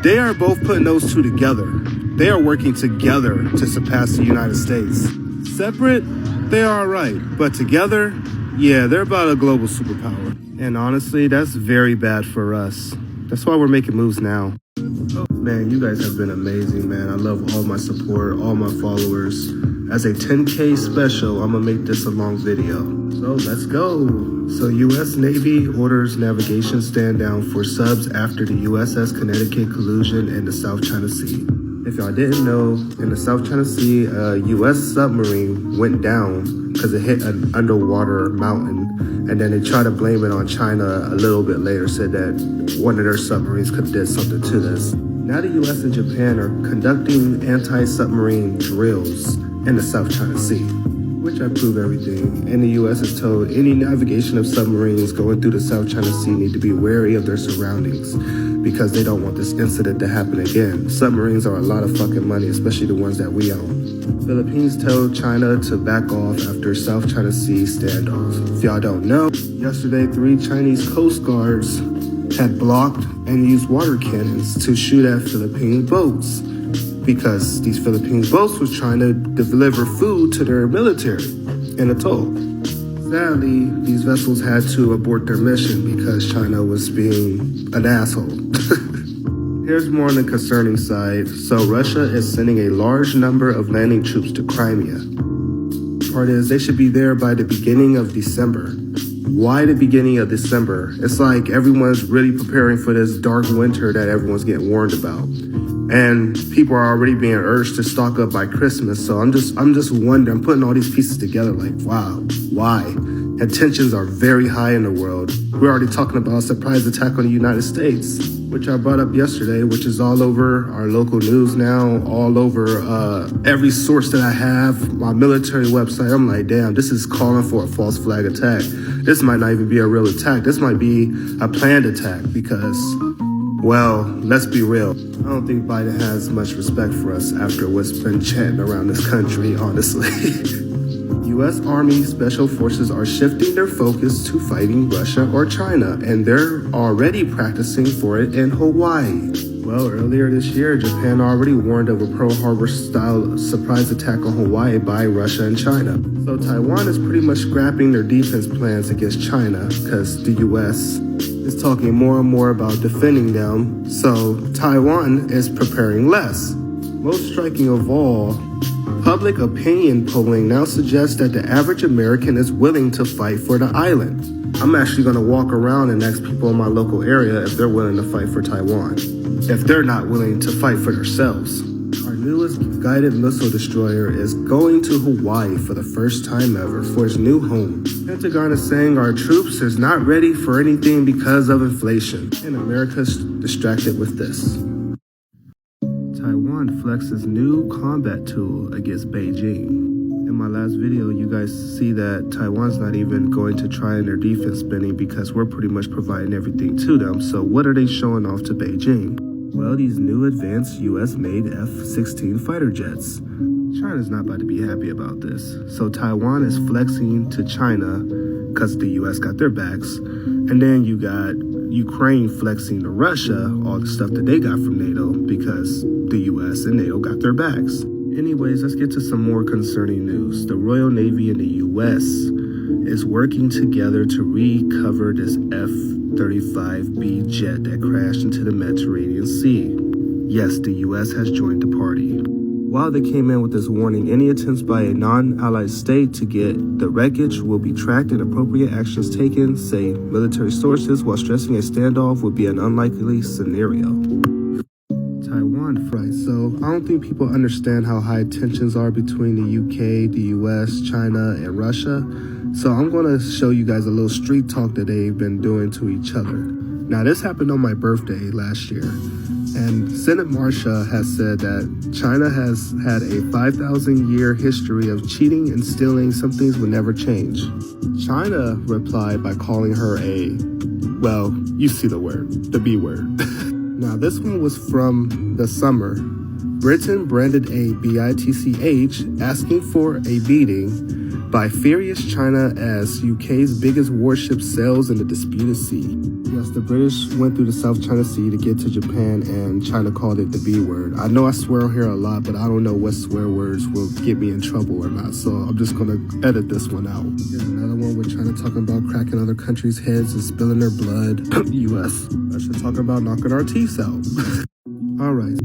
They are both putting those two together. They are working together to surpass the United States. Separate, they are all right. But together, yeah, they're about a global superpower. And honestly, that's very bad for us. That's why we're making moves now. Oh, man, you guys have been amazing, man. I love all my support, all my followers. As a 10K special, I'm gonna make this a long video. So let's go. So U.S. Navy orders navigation stand down for subs after the USS Connecticut collision in the South China Sea. If y'all didn't know, in the South China Sea, a U.S. submarine went down because it hit an underwater mountain. And then they tried to blame it on China a little bit later, said that one of their submarines could have did something to this. Now the U.S. and Japan are conducting anti-submarine drills in the South China Sea, which I prove everything. And the U.S. has told any navigation of submarines going through the South China Sea need to be wary of their surroundings because they don't want this incident to happen again. Submarines are a lot of fucking money, especially the ones that we own. Philippines told China to back off after South China Sea standoff. If y'all don't know, yesterday 3 Chinese Coast Guards had blocked and used water cannons to shoot at Philippine boats because these Philippine boats was trying to deliver food to their military in atoll. Sadly, these vessels had to abort their mission because China was being an asshole. Here's more on the concerning side. So Russia is sending a large number of landing troops to Crimea. Part is they should be there by the beginning of December. Why the beginning of December? It's like everyone's really preparing for this dark winter that everyone's getting warned about. And people are already being urged to stock up by Christmas. So I'm just wondering, I'm putting all these pieces together like, wow, why? And tensions are very high in the world. We're already talking about a surprise attack on the United States, which I brought up yesterday, which is all over our local news now, all over every source that I have, my military website. I'm like, damn, this is calling for a false flag attack. This might not even be a real attack. This might be a planned attack because Well, let's be real. I don't think Biden has much respect for us after what's been chanting around this country, honestly. U.S. Army Special Forces are shifting their focus to fighting Russia or China, and they're already practicing for it in Hawaii. Well, earlier this year, Japan already warned of a Pearl Harbor-style surprise attack on Hawaii by Russia and China. So Taiwan is pretty much scrapping their defense plans against China because the U.S. is talking more and more about defending them, so Taiwan is preparing less. Most striking of all, public opinion polling now suggests that the average American is willing to fight for the island. I'm actually going to walk around and ask people in my local area if they're willing to fight for Taiwan, if they're not willing to fight for themselves. Our newest guided missile destroyer is going to Hawaii for the first time ever for its new home. The Pentagon is saying our troops is not ready for anything because of inflation, and America's distracted with this. Taiwan flexes new combat tool against Beijing. In my last video, you guys see that Taiwan's not even going to try in their defense spending because we're pretty much providing everything to them. So what are they showing off to Beijing? Well, these new advanced US-made F-16 fighter jets. China's not about to be happy about this. So Taiwan is flexing to China because the US got their backs. And then you got Ukraine flexing to Russia all the stuff that they got from NATO because the US and NATO got their backs. Anyways, let's get to some more concerning news. The Royal Navy in the US is working together to recover this F-35B jet that crashed into the Mediterranean Sea. Yes, the US has joined the party. While they came in with this warning, any attempts by a non-allied state to get the wreckage will be tracked and appropriate actions taken, say military sources, while stressing a standoff would be an unlikely scenario. Taiwan fright. So I don't think people understand how high tensions are between the UK, the US, China, and Russia. So I'm going to show you guys a little street talk that they've been doing to each other. Now, this happened on my birthday last year. And Senate Marcia has said that China has had a 5,000-year history of cheating and stealing. Some things will never change. China replied by calling her well, you see the word, the B word. Now, this one was from the summer. Britain branded a BITCH asking for a beating by furious China as UK's biggest warship sails in the disputed sea. Yes, the British went through the South China Sea to get to Japan, and China called it the B word. I know I swear here a lot, but I don't know what swear words will get me in trouble or not, so I'm just going to edit this one out. Here's another one with China talking about cracking other countries' heads and spilling their blood. U.S. Russia talking about knocking our teeth out. All right.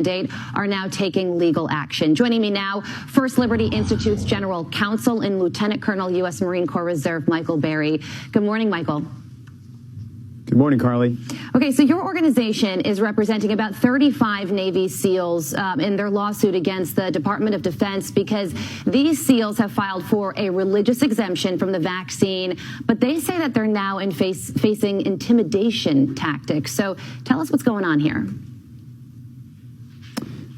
mandate are now taking legal action. Joining me now, First Liberty Institute's General Counsel and Lieutenant Colonel U.S. Marine Corps Reserve Michael Berry. Good morning, Michael. Good morning, Carly. Okay, so your organization is representing about 35 Navy SEALs in their lawsuit against the Department of Defense because these SEALs have filed for a religious exemption from the vaccine, but they say that they're now facing intimidation tactics. So tell us what's going on here.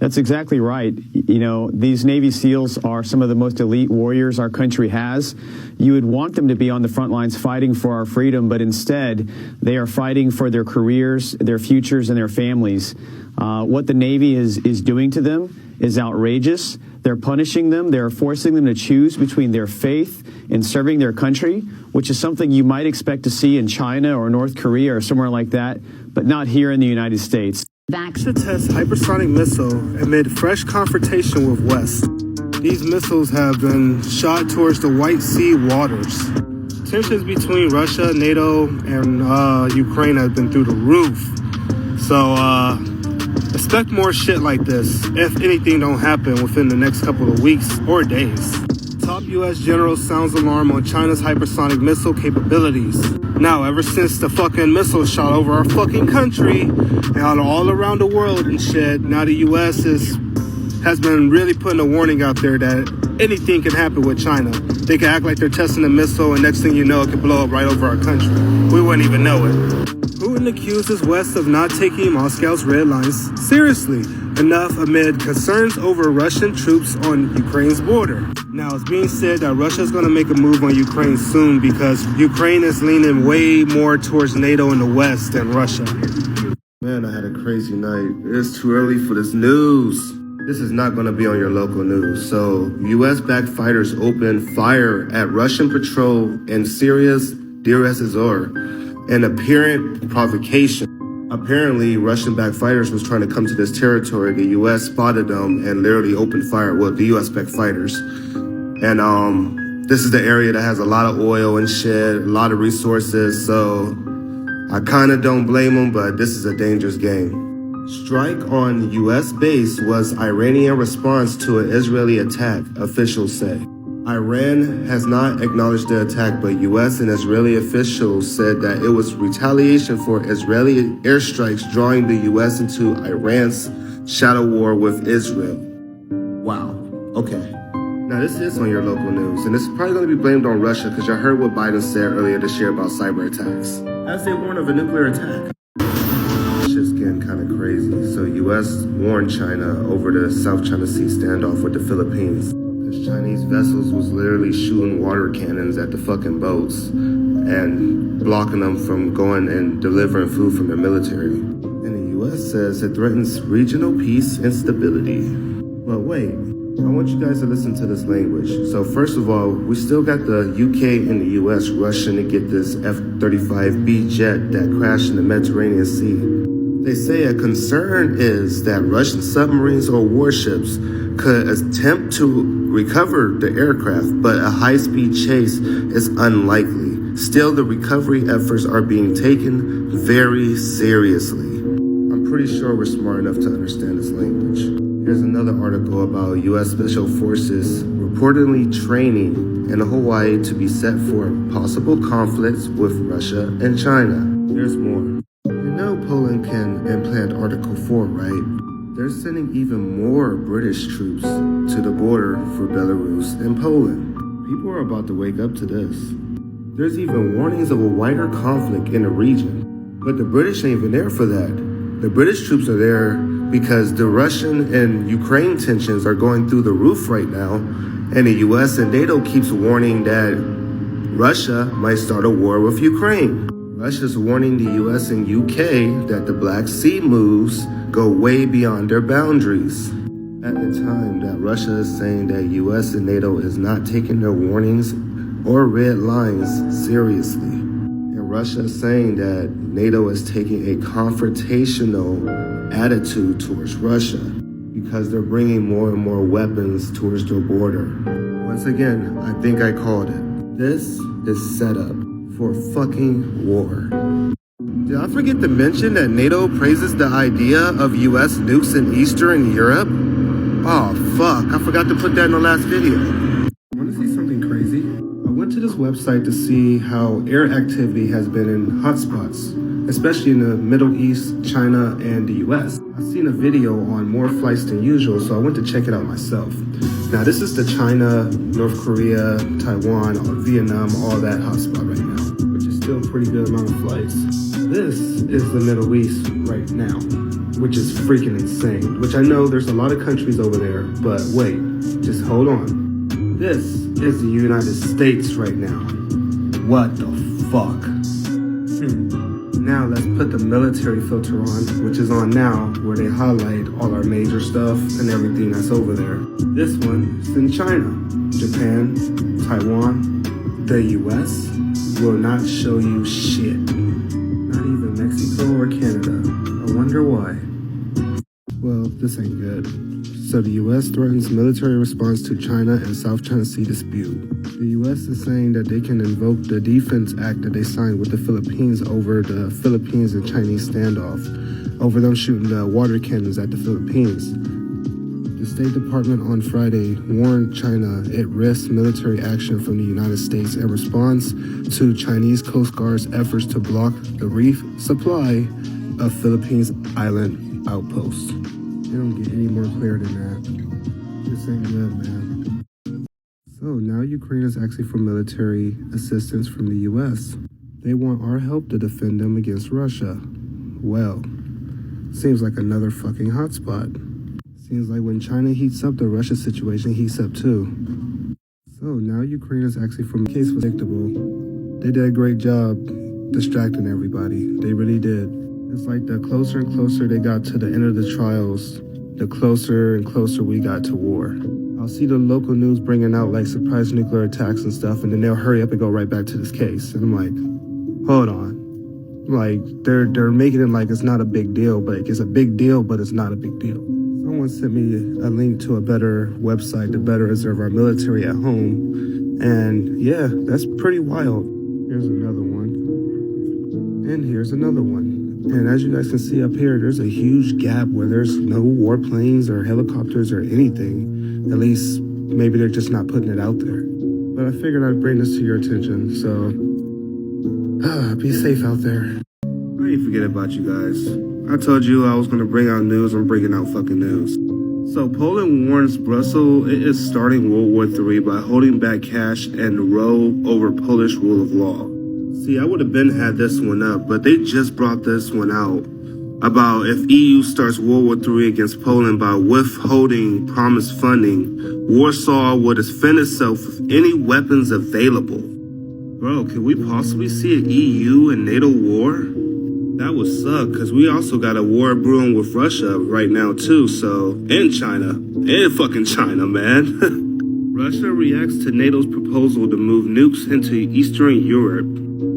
That's exactly right. You know, these Navy SEALs are some of the most elite warriors our country has. You would want them to be on the front lines fighting for our freedom, but instead they are fighting for their careers, their futures, and their families. What the Navy is doing to them is outrageous. They're punishing them. They're forcing them to choose between their faith and serving their country, which is something you might expect to see in China or North Korea or somewhere like that, but not here in the United States. Russia tests hypersonic missile amid fresh confrontation with West. These missiles have been shot towards the White Sea waters. Tensions between Russia, NATO, and Ukraine have been through the roof. So expect more shit like this if anything don't happen within the next couple of weeks or days. Top U.S. general sounds alarm on China's hypersonic missile capabilities. Now, ever since the fucking missile shot over our fucking country and all around the world and shit, now the U.S. has been really putting a warning out there that anything can happen with China. They can act like they're testing a missile, and next thing you know, it can blow up right over our country. We wouldn't even know it. Putin accuses West of not taking Moscow's red lines seriously enough amid concerns over Russian troops on Ukraine's border. Now, it's being said that Russia is going to make a move on Ukraine soon because Ukraine is leaning way more towards NATO in the West than Russia. Man, I had a crazy night. It's too early for this news. This is not going to be on your local news. So, U.S.-backed fighters opened fire at Russian patrol in Syria's Deir ez-Zor, an apparent provocation. Apparently, Russian-backed fighters was trying to come to this territory. The U.S. spotted them and literally opened fire. Well, the U.S.-backed fighters. And this is the area that has a lot of oil and shit, a lot of resources. So I kind of don't blame them, but this is a dangerous game. Strike on U.S. base was Iranian response to an Israeli attack, officials say. Iran has not acknowledged the attack, but U.S. and Israeli officials said that it was retaliation for Israeli airstrikes, drawing the U.S. into Iran's shadow war with Israel. Wow. Okay. Now, this is on your local news, and this is probably going to be blamed on Russia because you heard what Biden said earlier this year about cyber attacks, as they warn of a nuclear attack. Shit's getting kind of crazy. So, U.S. warned China over the South China Sea standoff with the Philippines. Chinese vessels was literally shooting water cannons at the fucking boats and blocking them from going and delivering food from their military. And the U.S. says it threatens regional peace and stability. But wait, I want you guys to listen to this language. So first of all, we still got the UK and the U.S. rushing to get this F-35B jet that crashed in the Mediterranean Sea. They say a concern is that Russian submarines or warships could attempt to recover the aircraft, but a high-speed chase is unlikely. Still, the recovery efforts are being taken very seriously. I'm pretty sure we're smart enough to understand this language. Here's another article about U.S. Special Forces reportedly training in Hawaii to be set for possible conflicts with Russia and China. There's more. You know Poland can implant Article 4, right? They're sending even more British troops to the border for Belarus and Poland. People are about to wake up to this. There's even warnings of a wider conflict in the region. But the British ain't even there for that. The British troops are there because the Russian and Ukraine tensions are going through the roof right now. And the US and NATO keeps warning that Russia might start a war with Ukraine. Russia's warning the US and UK that the Black Sea moves go way beyond their boundaries. At the time that Russia is saying that US and NATO is not taking their warnings or red lines seriously. And Russia is saying that NATO is taking a confrontational attitude towards Russia because they're bringing more and more weapons towards their border. Once again, I think I called it. This is set up for fucking war. Did I forget to mention that NATO praises the idea of US nukes in Eastern Europe? Oh fuck, I forgot to put that in the last video. Want to see something crazy? I went to this website to see how air activity has been in hotspots, especially in the Middle East, China, and the US. I've seen a video on more flights than usual, so I went to check it out myself. Now this is the China, North Korea, Taiwan, Vietnam, all that hotspot right now, which is still a pretty good amount of flights. This is the Middle East right now. which is freaking insane. Which I know there's a lot of countries over there, but wait, just hold on. This is the United States right now. What the fuck? Now let's put the military filter on, which is on now, where they highlight all our major stuff and everything that's over there. This one is in China, Japan, Taiwan. The US will not show you shit. Not even Mexico or Canada. I wonder why. Well, this ain't good. So the US threatens military response to China and South China Sea dispute. The US is saying that they can invoke the Defense Act that they signed with the Philippines over the Philippines and Chinese standoff, over them shooting the water cannons at the Philippines. The State Department on Friday warned China it risks military action from the United States in response to Chinese Coast Guard's efforts to block the resupply of Philippines island outposts. They don't get any more clear than that. This ain't good, man. So now Ukraine is asking for military assistance from the US. They want our help to defend them against Russia. Well, seems like another fucking hotspot. Seems like when China heats up, the Russia situation heats up too. So now Ukraine is asking for case was predictable. They did a great job distracting everybody. They really did. It's like the closer and closer they got to the end of the trials, the closer and closer we got to war. I'll see the local news bringing out like surprise nuclear attacks and stuff, and then they'll hurry up and go right back to this case. And I'm like, hold on. Like, they're making it like it's not a big deal, but it's a big deal, but it's not a big deal. Someone sent me a link to a better website to better observe our military at home. And yeah, that's pretty wild. Here's another one. And here's another one. And as you guys can see up here, there's a huge gap where there's no warplanes or helicopters or anything. At least maybe they're just not putting it out there. But I figured I'd bring this to your attention, so be safe out there. I ain't forget about you guys. I told you I was going to bring out news. I'm bringing out fucking news. So Poland warns Brussels it is starting World War III by holding back cash and row over Polish rule of law. See, I would have been had this one up, but they just brought this one out about if EU starts World War III against Poland by withholding promised funding, Warsaw would defend itself with any weapons available. Bro, could we possibly see an EU and NATO war? That would suck, because we also got a war brewing with Russia right now too, so, and China. And fucking China, man. Russia reacts to NATO's proposal to move nukes into Eastern Europe.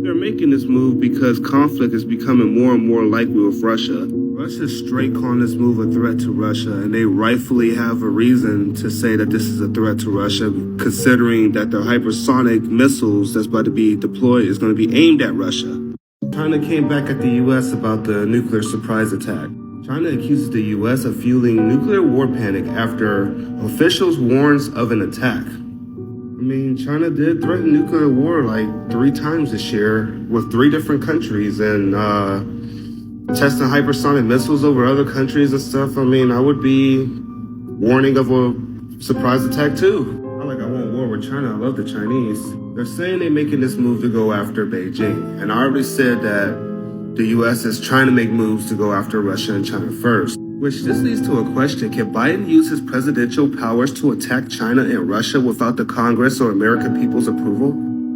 They're making this move because conflict is becoming more and more likely with Russia. Russia's straight calling this move a threat to Russia, and they rightfully have a reason to say that this is a threat to Russia, considering that their hypersonic missiles that's about to be deployed is going to be aimed at Russia. China came back at the U.S. about the nuclear surprise attack. China accuses the U.S. of fueling nuclear war panic after officials warns of an attack. I mean, China did threaten nuclear war like 3 times this year with 3 different countries and testing hypersonic missiles over other countries and stuff. I mean, I would be warning of a surprise attack too. Not like I want war with China. I love the Chinese. They're saying they're making this move to go after Beijing. And I already said that the U.S. is trying to make moves to go after Russia and China first. Which this leads to a question. Can Biden use his presidential powers to attack China and Russia without the Congress or American people's approval?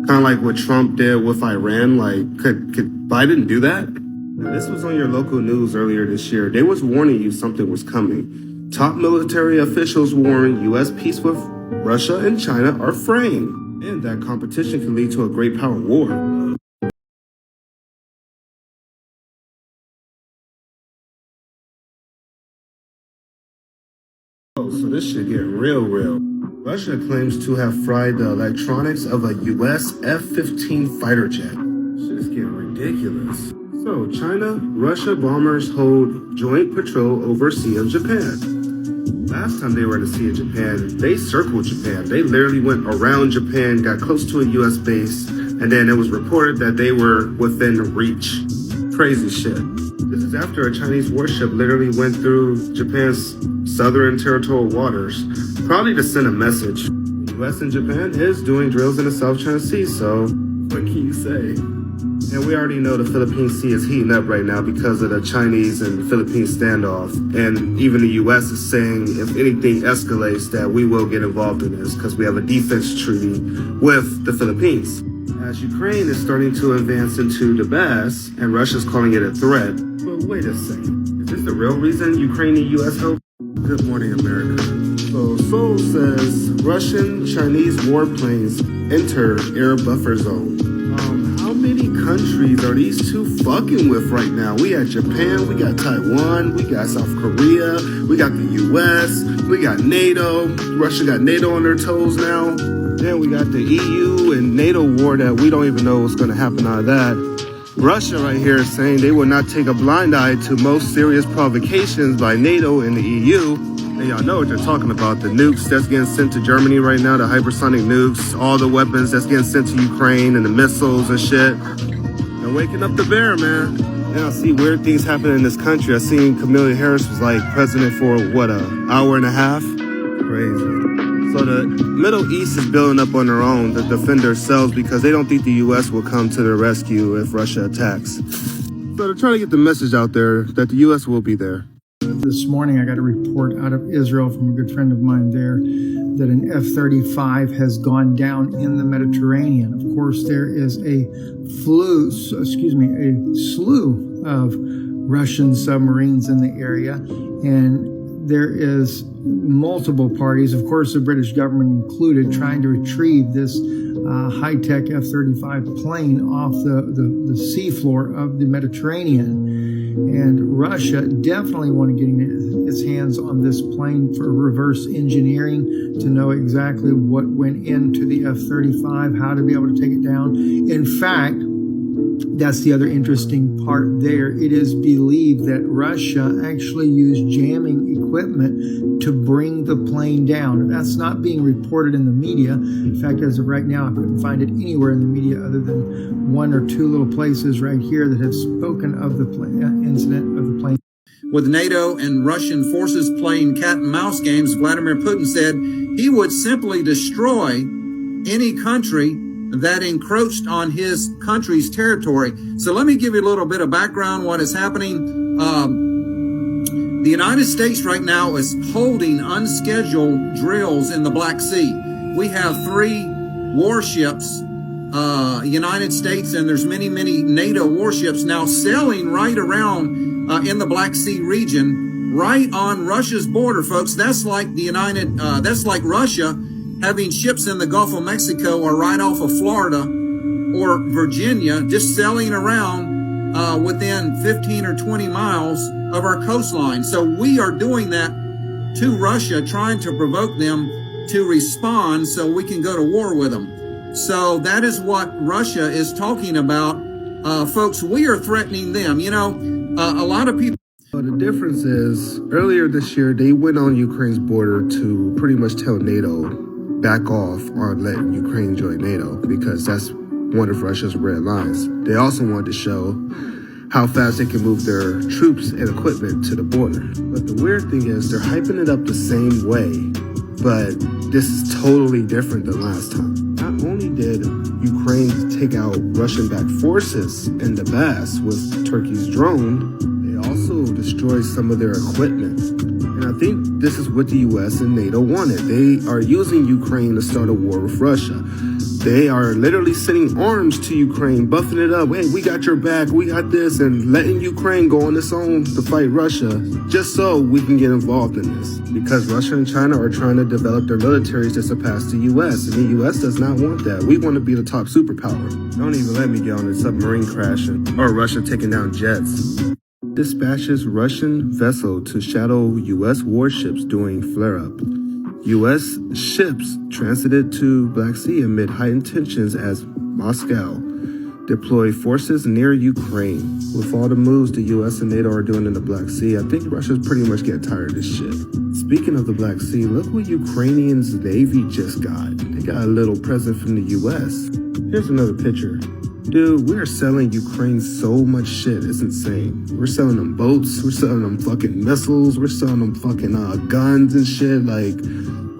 Kind of like what Trump did with Iran. Like, could Biden do that? Now, this was on your local news earlier this year. They was warning you something was coming. Top military officials warn U.S. peace with Russia and China are fraying, and that competition can lead to a great power war. So this shit getting real. Russia claims to have fried the electronics of a U.S. F-15 fighter jet. Shit is getting ridiculous. So China, Russia bombers hold joint patrol over Sea of Japan. Last time they were in the Sea of Japan, they circled Japan. They literally went around Japan, got close to a U.S. base, and then it was reported that they were within reach. Crazy shit. This is after a Chinese warship literally went through Japan's southern territorial waters, probably to send a message. The U.S. and Japan is doing drills in the South China Sea, so what can you say? And we already know the Philippine Sea is heating up right now because of the Chinese and Philippine standoff. And even the U.S. is saying if anything escalates that we will get involved in this because we have a defense treaty with the Philippines. As Ukraine is starting to advance into Donbass and Russia's calling it a threat. But wait a second. Is this the real reason Ukraine and U.S. help? Good morning, America. So Seoul says Russian-Chinese warplanes enter air buffer zone. How many countries are these two fucking with right now? We got Japan, we got Taiwan, we got South Korea, we got the US, we got NATO. Russia got NATO on their toes now. Then we got the EU and NATO war that we don't even know what's going to happen out of that. Russia right here is saying they will not take a blind eye to most serious provocations by NATO and the EU. And y'all know what they're talking about. The nukes that's getting sent to Germany right now, the hypersonic nukes, all the weapons that's getting sent to Ukraine and the missiles and shit. They're waking up the bear, man. And I see weird things happening in this country. I seen Kamala Harris was like president for, an hour and a half? Crazy. So the Middle East is building up on their own to defend themselves because they don't think the U.S. will come to their rescue if Russia attacks. So they're trying to get the message out there that the U.S. will be there. This morning, I got a report out of Israel from a good friend of mine there that an F-35 has gone down in the Mediterranean. Of course, there is a slew of Russian submarines in the area, and there is multiple parties, of course, the British government included, trying to retrieve this high-tech F-35 plane off the seafloor of the Mediterranean. And Russia definitely wanted getting its hands on this plane for reverse engineering to know exactly what went into the F-35, how to be able to take it down. In fact, that's the other interesting part there. It is believed that Russia actually used jamming equipment to bring the plane down. That's not being reported in the media. In fact, as of right now, I couldn't find it anywhere in the media other than one or two little places right here that have spoken of the incident of the plane. With NATO and Russian forces playing cat and mouse games, Vladimir Putin said he would simply destroy any country that encroached on his country's territory. So let me give you a little bit of background what is happening. The United States right now is holding unscheduled drills in the Black Sea. We have 3 warships, United States, and there's many NATO warships now sailing right around in the Black Sea region, right on Russia's border, folks. That's like that's like Russia having ships in the Gulf of Mexico or right off of Florida or Virginia, just sailing around within 15 or 20 miles of our coastline. So we are doing that to Russia, trying to provoke them to respond so we can go to war with them. So that is what Russia is talking about. Folks, we are threatening them. You know, a lot of people. Well, the difference is earlier this year, they went on Ukraine's border to pretty much tell NATO back off on letting Ukraine join NATO because that's one of Russia's red lines. They also wanted to show how fast they can move their troops and equipment to the border. But the weird thing is they're hyping it up the same way, but this is totally different than last time. Not only did Ukraine take out Russian-backed forces in Donbass with Turkey's drone, they also destroyed some of their equipment. And I think this is what the U.S. and NATO wanted. They are using Ukraine to start a war with Russia. They are literally sending arms to Ukraine, buffing it up. Hey, we got your back, we got this, and letting Ukraine go on its own to fight Russia just so we can get involved in this. Because Russia and China are trying to develop their militaries to surpass the U.S., and the U.S. does not want that. We want to be the top superpower. Don't even let me get on a submarine crashing or Russia taking down jets. Dispatches Russian vessel to shadow U.S. warships during flare-up. U.S. ships transited to Black Sea amid heightened tensions as Moscow deploy forces near Ukraine. With all the moves the U.S. and NATO are doing in the Black Sea, I think Russia's pretty much getting tired of this shit. Speaking of the Black Sea, look what Ukrainians' Navy just got. They got a little present from the U.S. Here's another picture. Dude, we're selling Ukraine so much shit, it's insane. We're selling them boats, we're selling them fucking missiles, we're selling them fucking guns and shit. Like,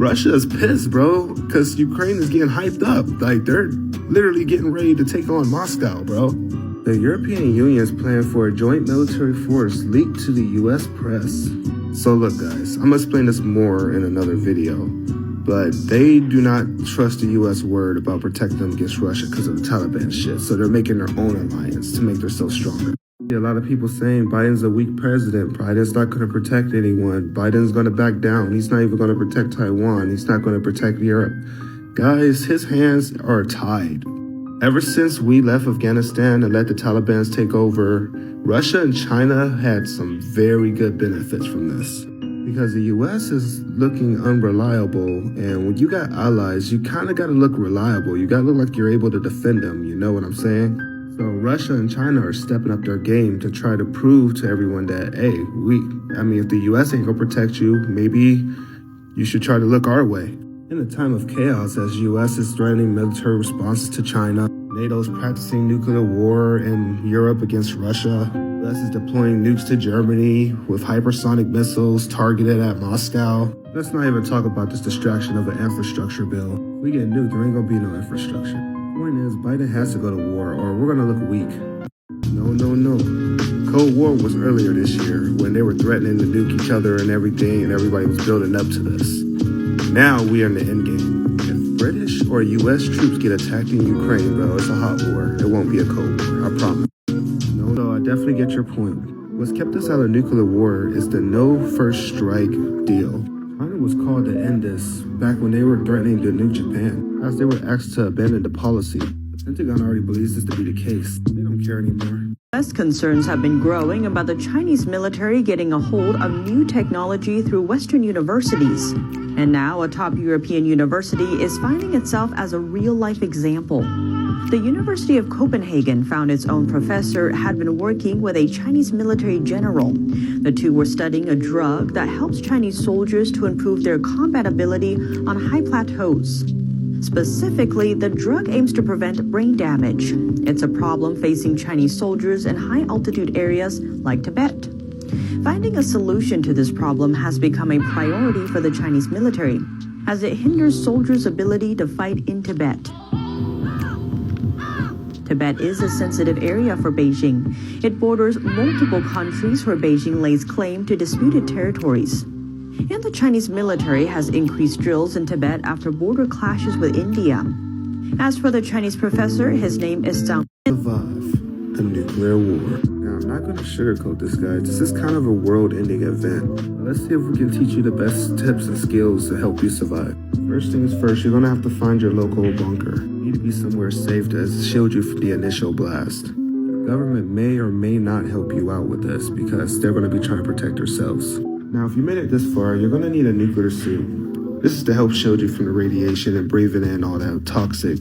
Russia is pissed, bro, because Ukraine is getting hyped up. Like, they're literally getting ready to take on Moscow, bro. The European Union's plan for a joint military force leaked to the U.S. press. So look, guys, I'm going to explain this more in another video, but they do not trust the U.S. word about protecting them against Russia because of the Taliban shit. So they're making their own alliance to make themselves stronger. A lot of people saying Biden's a weak president. Biden's not going to protect anyone. Biden's going to back down. He's not even going to protect Taiwan. He's not going to protect Europe. Guys, his hands are tied. Ever since we left Afghanistan and let the Taliban take over, Russia and China had some very good benefits from this. Because the U.S. is looking unreliable, and when you got allies, you kind of got to look reliable. You got to look like you're able to defend them. You know what I'm saying? So Russia and China are stepping up their game to try to prove to everyone that, hey, if the U.S. ain't gonna protect you, maybe you should try to look our way. In a time of chaos, as U.S. is threatening military responses to China, NATO's practicing nuclear war in Europe against Russia, U.S. is deploying nukes to Germany with hypersonic missiles targeted at Moscow. Let's not even talk about this distraction of an infrastructure bill. If we get nuked, there ain't gonna be no infrastructure. Point is, Biden has to go to war or we're gonna look weak. No. Cold War was earlier this year when they were threatening to nuke each other and everything, and everybody was building up to this. Now we are in the end game. If British or U.S. troops get attacked in Ukraine, bro, it's a hot war. It won't be a cold war, I promise. No, I definitely get your point. What's kept us out of nuclear war is the no first strike deal. China was called to end this back when they were threatening to nuke Japan, as they were asked to abandon the policy. The Pentagon already believes this to be the case. They don't care anymore. U.S. concerns have been growing about the Chinese military getting a hold of new technology through Western universities. And now a top European university is finding itself as a real-life example. The University of Copenhagen found its own professor had been working with a Chinese military general. The two were studying a drug that helps Chinese soldiers to improve their combat ability on high plateaus. Specifically, the drug aims to prevent brain damage. It's a problem facing Chinese soldiers in high-altitude areas like Tibet. Finding a solution to this problem has become a priority for the Chinese military, as it hinders soldiers' ability to fight in Tibet. Tibet is a sensitive area for Beijing. It borders multiple countries where Beijing lays claim to disputed territories. And the Chinese military has increased drills in Tibet after border clashes with India. As for the Chinese professor, his name is Zhang. Survive a nuclear war. Now, I'm not going to sugarcoat this, guys. This is kind of a world-ending event. But let's see if we can teach you the best tips and skills to help you survive. First things first, you're going to have to find your local bunker. You need to be somewhere safe to shield you from the initial blast. The government may or may not help you out with this because they're going to be trying to protect themselves. Now, if you made it this far, you're going to need a nuclear suit. This is to help shield you from the radiation and breathing in all that toxic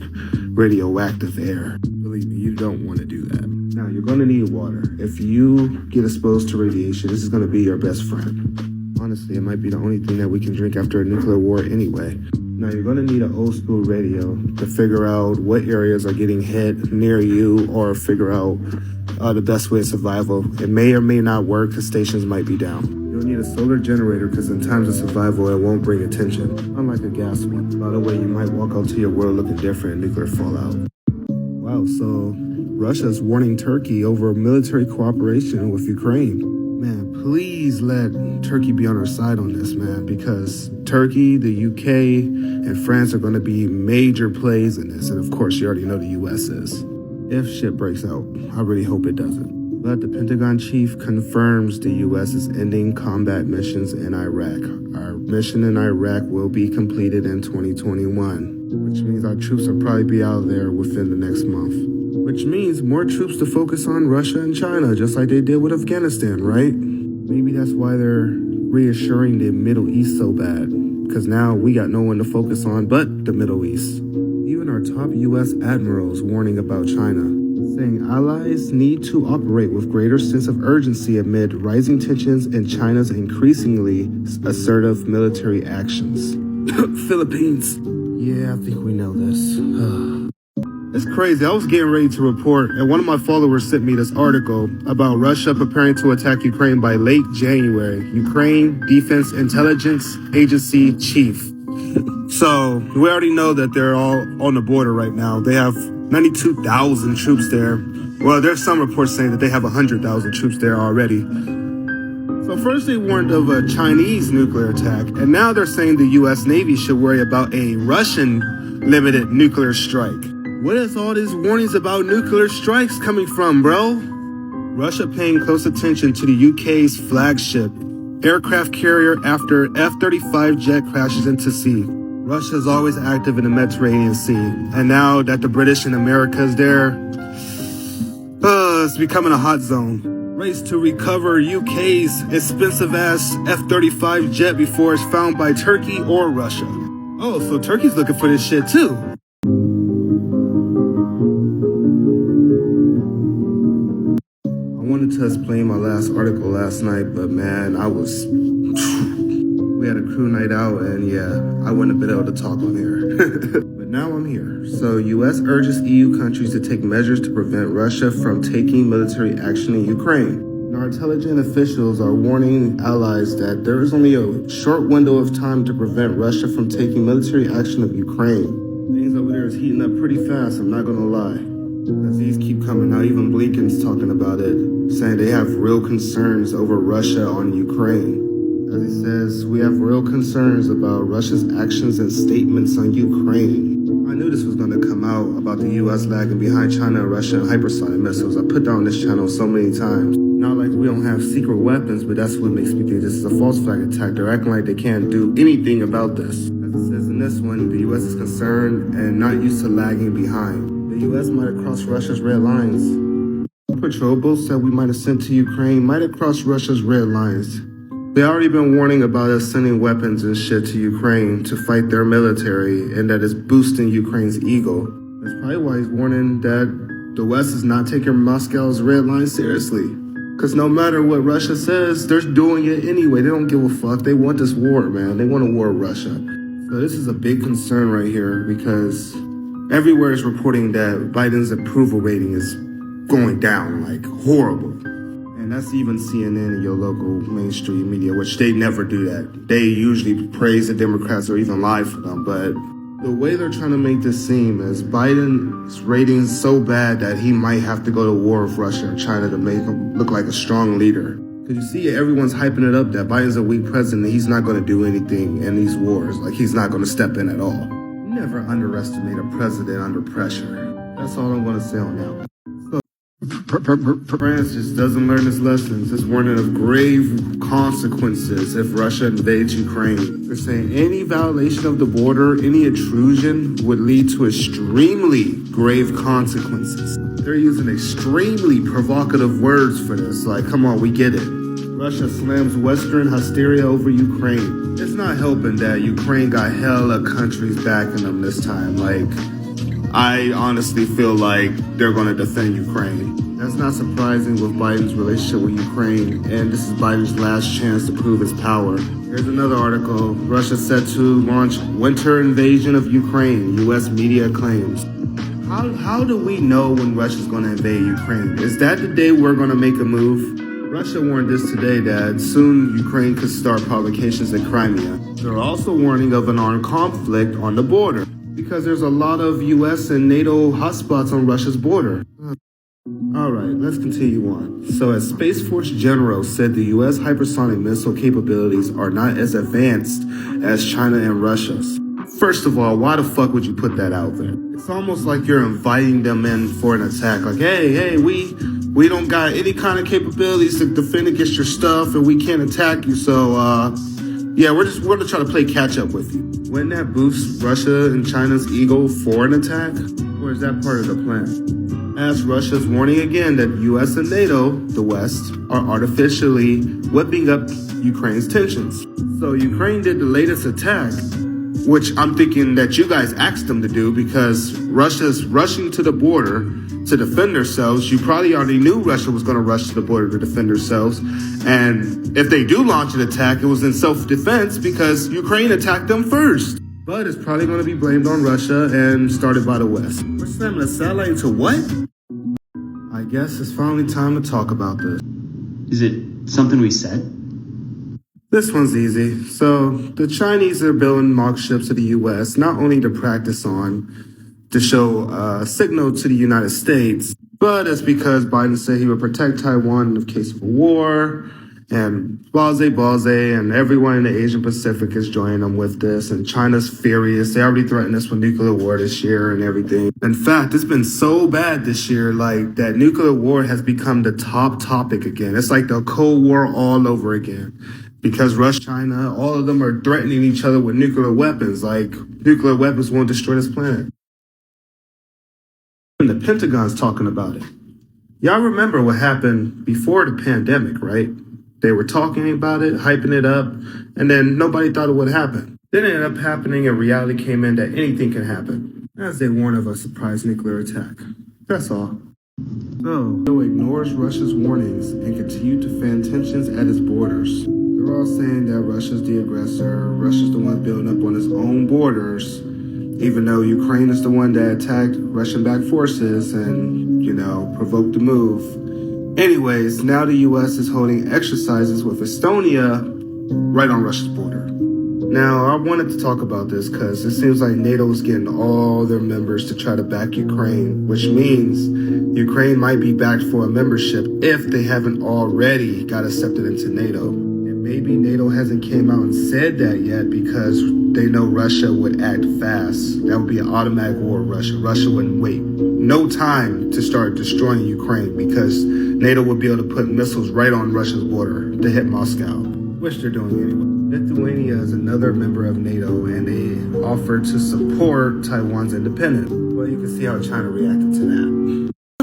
radioactive air. Believe me, you don't want to do that. Now, you're going to need water. If you get exposed to radiation, this is going to be your best friend. Honestly, it might be the only thing that we can drink after a nuclear war anyway. Now, you're going to need an old school radio to figure out what areas are getting hit near you or figure out the best way of survival. It may or may not work because stations might be down. You'll need a solar generator because in times of survival, it won't bring attention, unlike a gas one. By the way, you might walk out to your world looking different in nuclear fallout. Wow, so Russia's warning Turkey over military cooperation with Ukraine. Man, please let Turkey be on our side on this, man, because Turkey, the UK, and France are going to be major plays in this. And of course, you already know the US is. If shit breaks out, I really hope it doesn't. But the Pentagon chief confirms the U.S. is ending combat missions in Iraq. Our mission in Iraq will be completed in 2021, which means our troops will probably be out there within the next month. Which means more troops to focus on Russia and China, just like they did with Afghanistan, right? Maybe that's why they're reassuring the Middle East so bad, because now we got no one to focus on but the Middle East. Even our top U.S. admirals warning about China, saying allies need to operate with greater sense of urgency amid rising tensions and China's increasingly assertive military actions. Philippines. Yeah, I think we know this. It's crazy. I was getting ready to report, and one of my followers sent me this article about Russia preparing to attack Ukraine by late January. Ukraine Defense Intelligence Agency Chief So we already know that they're all on the border right now. They have 92,000 troops there. Well, there's some reports saying that they have 100,000 troops there already. So first they warned of a Chinese nuclear attack, and now they're saying the U.S. Navy should worry about a Russian limited nuclear strike. Where is all these warnings about nuclear strikes coming from, bro? Russia paying close attention to the UK's flagship aircraft carrier after F-35 jet crashes into sea. Russia is always active in the Mediterranean Sea, and now that the British and America is there, it's becoming a hot zone. Race to recover UK's expensive-ass F-35 jet before it's found by Turkey or Russia. Oh, so Turkey's looking for this shit too. I wanted to explain my last article last night, but man, we had a crew night out, and yeah, I wouldn't have been able to talk on here. But now I'm here. So, U.S. urges EU countries to take measures to prevent Russia from taking military action in Ukraine. Our intelligent officials are warning allies that there is only a short window of time to prevent Russia from taking military action of Ukraine. Things over there is heating up pretty fast, I'm not gonna lie. As these keep coming out, even Blinken's talking about it, saying they have real concerns over Russia on Ukraine. As he says, we have real concerns about Russia's actions and statements on Ukraine. I knew this was going to come out about the U.S. lagging behind China and Russia and hypersonic missiles. I put that on this channel so many times. Not like we don't have secret weapons, but that's what makes me think this is a false flag attack. They're acting like they can't do anything about this. As it says in this one, the U.S. is concerned and not used to lagging behind. The U.S. might have crossed Russia's red lines. Patrol boats that we might have sent to Ukraine might have crossed Russia's red lines. They already been warning about us sending weapons and shit to Ukraine to fight their military, and that is boosting Ukraine's ego. That's probably why he's warning that the West is not taking Moscow's red line seriously. Because no matter what Russia says, they're doing it anyway. They don't give a fuck. They want this war, man. They want a war with Russia. So this is a big concern right here, because everywhere is reporting that Biden's approval rating is going down, like horrible. And that's even CNN and your local mainstream media, which they never do that. They usually praise the Democrats or even lie for them. But the way they're trying to make this seem is Biden's rating is so bad that he might have to go to war with Russia and China to make him look like a strong leader. Because you see, everyone's hyping it up that Biden's a weak president and he's not going to do anything in these wars. Like, he's not going to step in at all. Never underestimate a president under pressure. That's all I'm going to say on that. France just doesn't learn its lessons. It's warning of grave consequences if Russia invades Ukraine. They're saying any violation of the border, any intrusion would lead to extremely grave consequences. They're using extremely provocative words for this. Like, come on, we get it. Russia slams Western hysteria over Ukraine. It's not helping that Ukraine got hella countries backing them this time. Like, I honestly feel like they're going to defend Ukraine. That's not surprising with Biden's relationship with Ukraine, and this is Biden's last chance to prove his power. Here's another article. Russia set to launch winter invasion of Ukraine, U.S. media claims. How do we know when Russia's going to invade Ukraine? Is that the day we're going to make a move? Russia warned this today that soon Ukraine could start provocations in Crimea. They're also warning of an armed conflict on the border, because there's a lot of U.S. and NATO hotspots on Russia's border. All right, let's continue on. So as Space Force General said, the U.S. hypersonic missile capabilities are not as advanced as China and Russia's. First of all, why the fuck would you put that out there? It's almost like you're inviting them in for an attack. Like, hey, we don't got any kind of capabilities to defend against your stuff, and we can't attack you, so, yeah, we're gonna try to play catch up with you. Wouldn't that boost Russia and China's ego for an attack? Or is that part of the plan? As Russia's warning again that U.S. and NATO, the West, are artificially whipping up Ukraine's tensions. So Ukraine did the latest attack, which I'm thinking that you guys asked them to do because Russia's rushing to the border to defend themselves. You probably already knew Russia was going to rush to the border to defend themselves. And if they do launch an attack, it was in self-defense because Ukraine attacked them first. But it's probably going to be blamed on Russia and started by the West. We're slamming a satellite into what? I guess it's finally time to talk about this. Is it something we said? This one's easy. So the Chinese are building mock ships to the U.S., not only to practice on, to show a signal to the United States, but it's because Biden said he would protect Taiwan in case of a war, and blase, and everyone in the Asian Pacific is joining them with this, and China's furious. They already threatened us with nuclear war this year and everything. In fact, it's been so bad this year, like, that nuclear war has become the top topic again. It's like the Cold War all over again. Because Russia, China, all of them are threatening each other with nuclear weapons. Like, nuclear weapons won't destroy this planet. And the Pentagon's talking about it. Y'all remember what happened before the pandemic, right? They were talking about it, hyping it up, and then nobody thought it would happen. Then it ended up happening, and reality came in that anything can happen, as they warn of a surprise nuclear attack. That's all. So, ignores Russia's warnings and continue to fan tensions at its borders. They're all saying that Russia's the aggressor, Russia's the one building up on its own borders, even though Ukraine is the one that attacked Russian-backed forces and, provoked the move. Anyways, now the U.S. is holding exercises with Estonia right on Russia's border. Now, I wanted to talk about this because it seems like NATO is getting all their members to try to back Ukraine, which means Ukraine might be backed for a membership if they haven't already got accepted into NATO. And maybe NATO hasn't came out and said that yet because they know Russia would act fast. That would be an automatic war with Russia. Russia wouldn't wait no time to start destroying Ukraine because NATO would be able to put missiles right on Russia's border to hit Moscow, which they're doing anyway. Lithuania is another member of NATO, and they offered to support Taiwan's independence. Well, you can see how China reacted to that.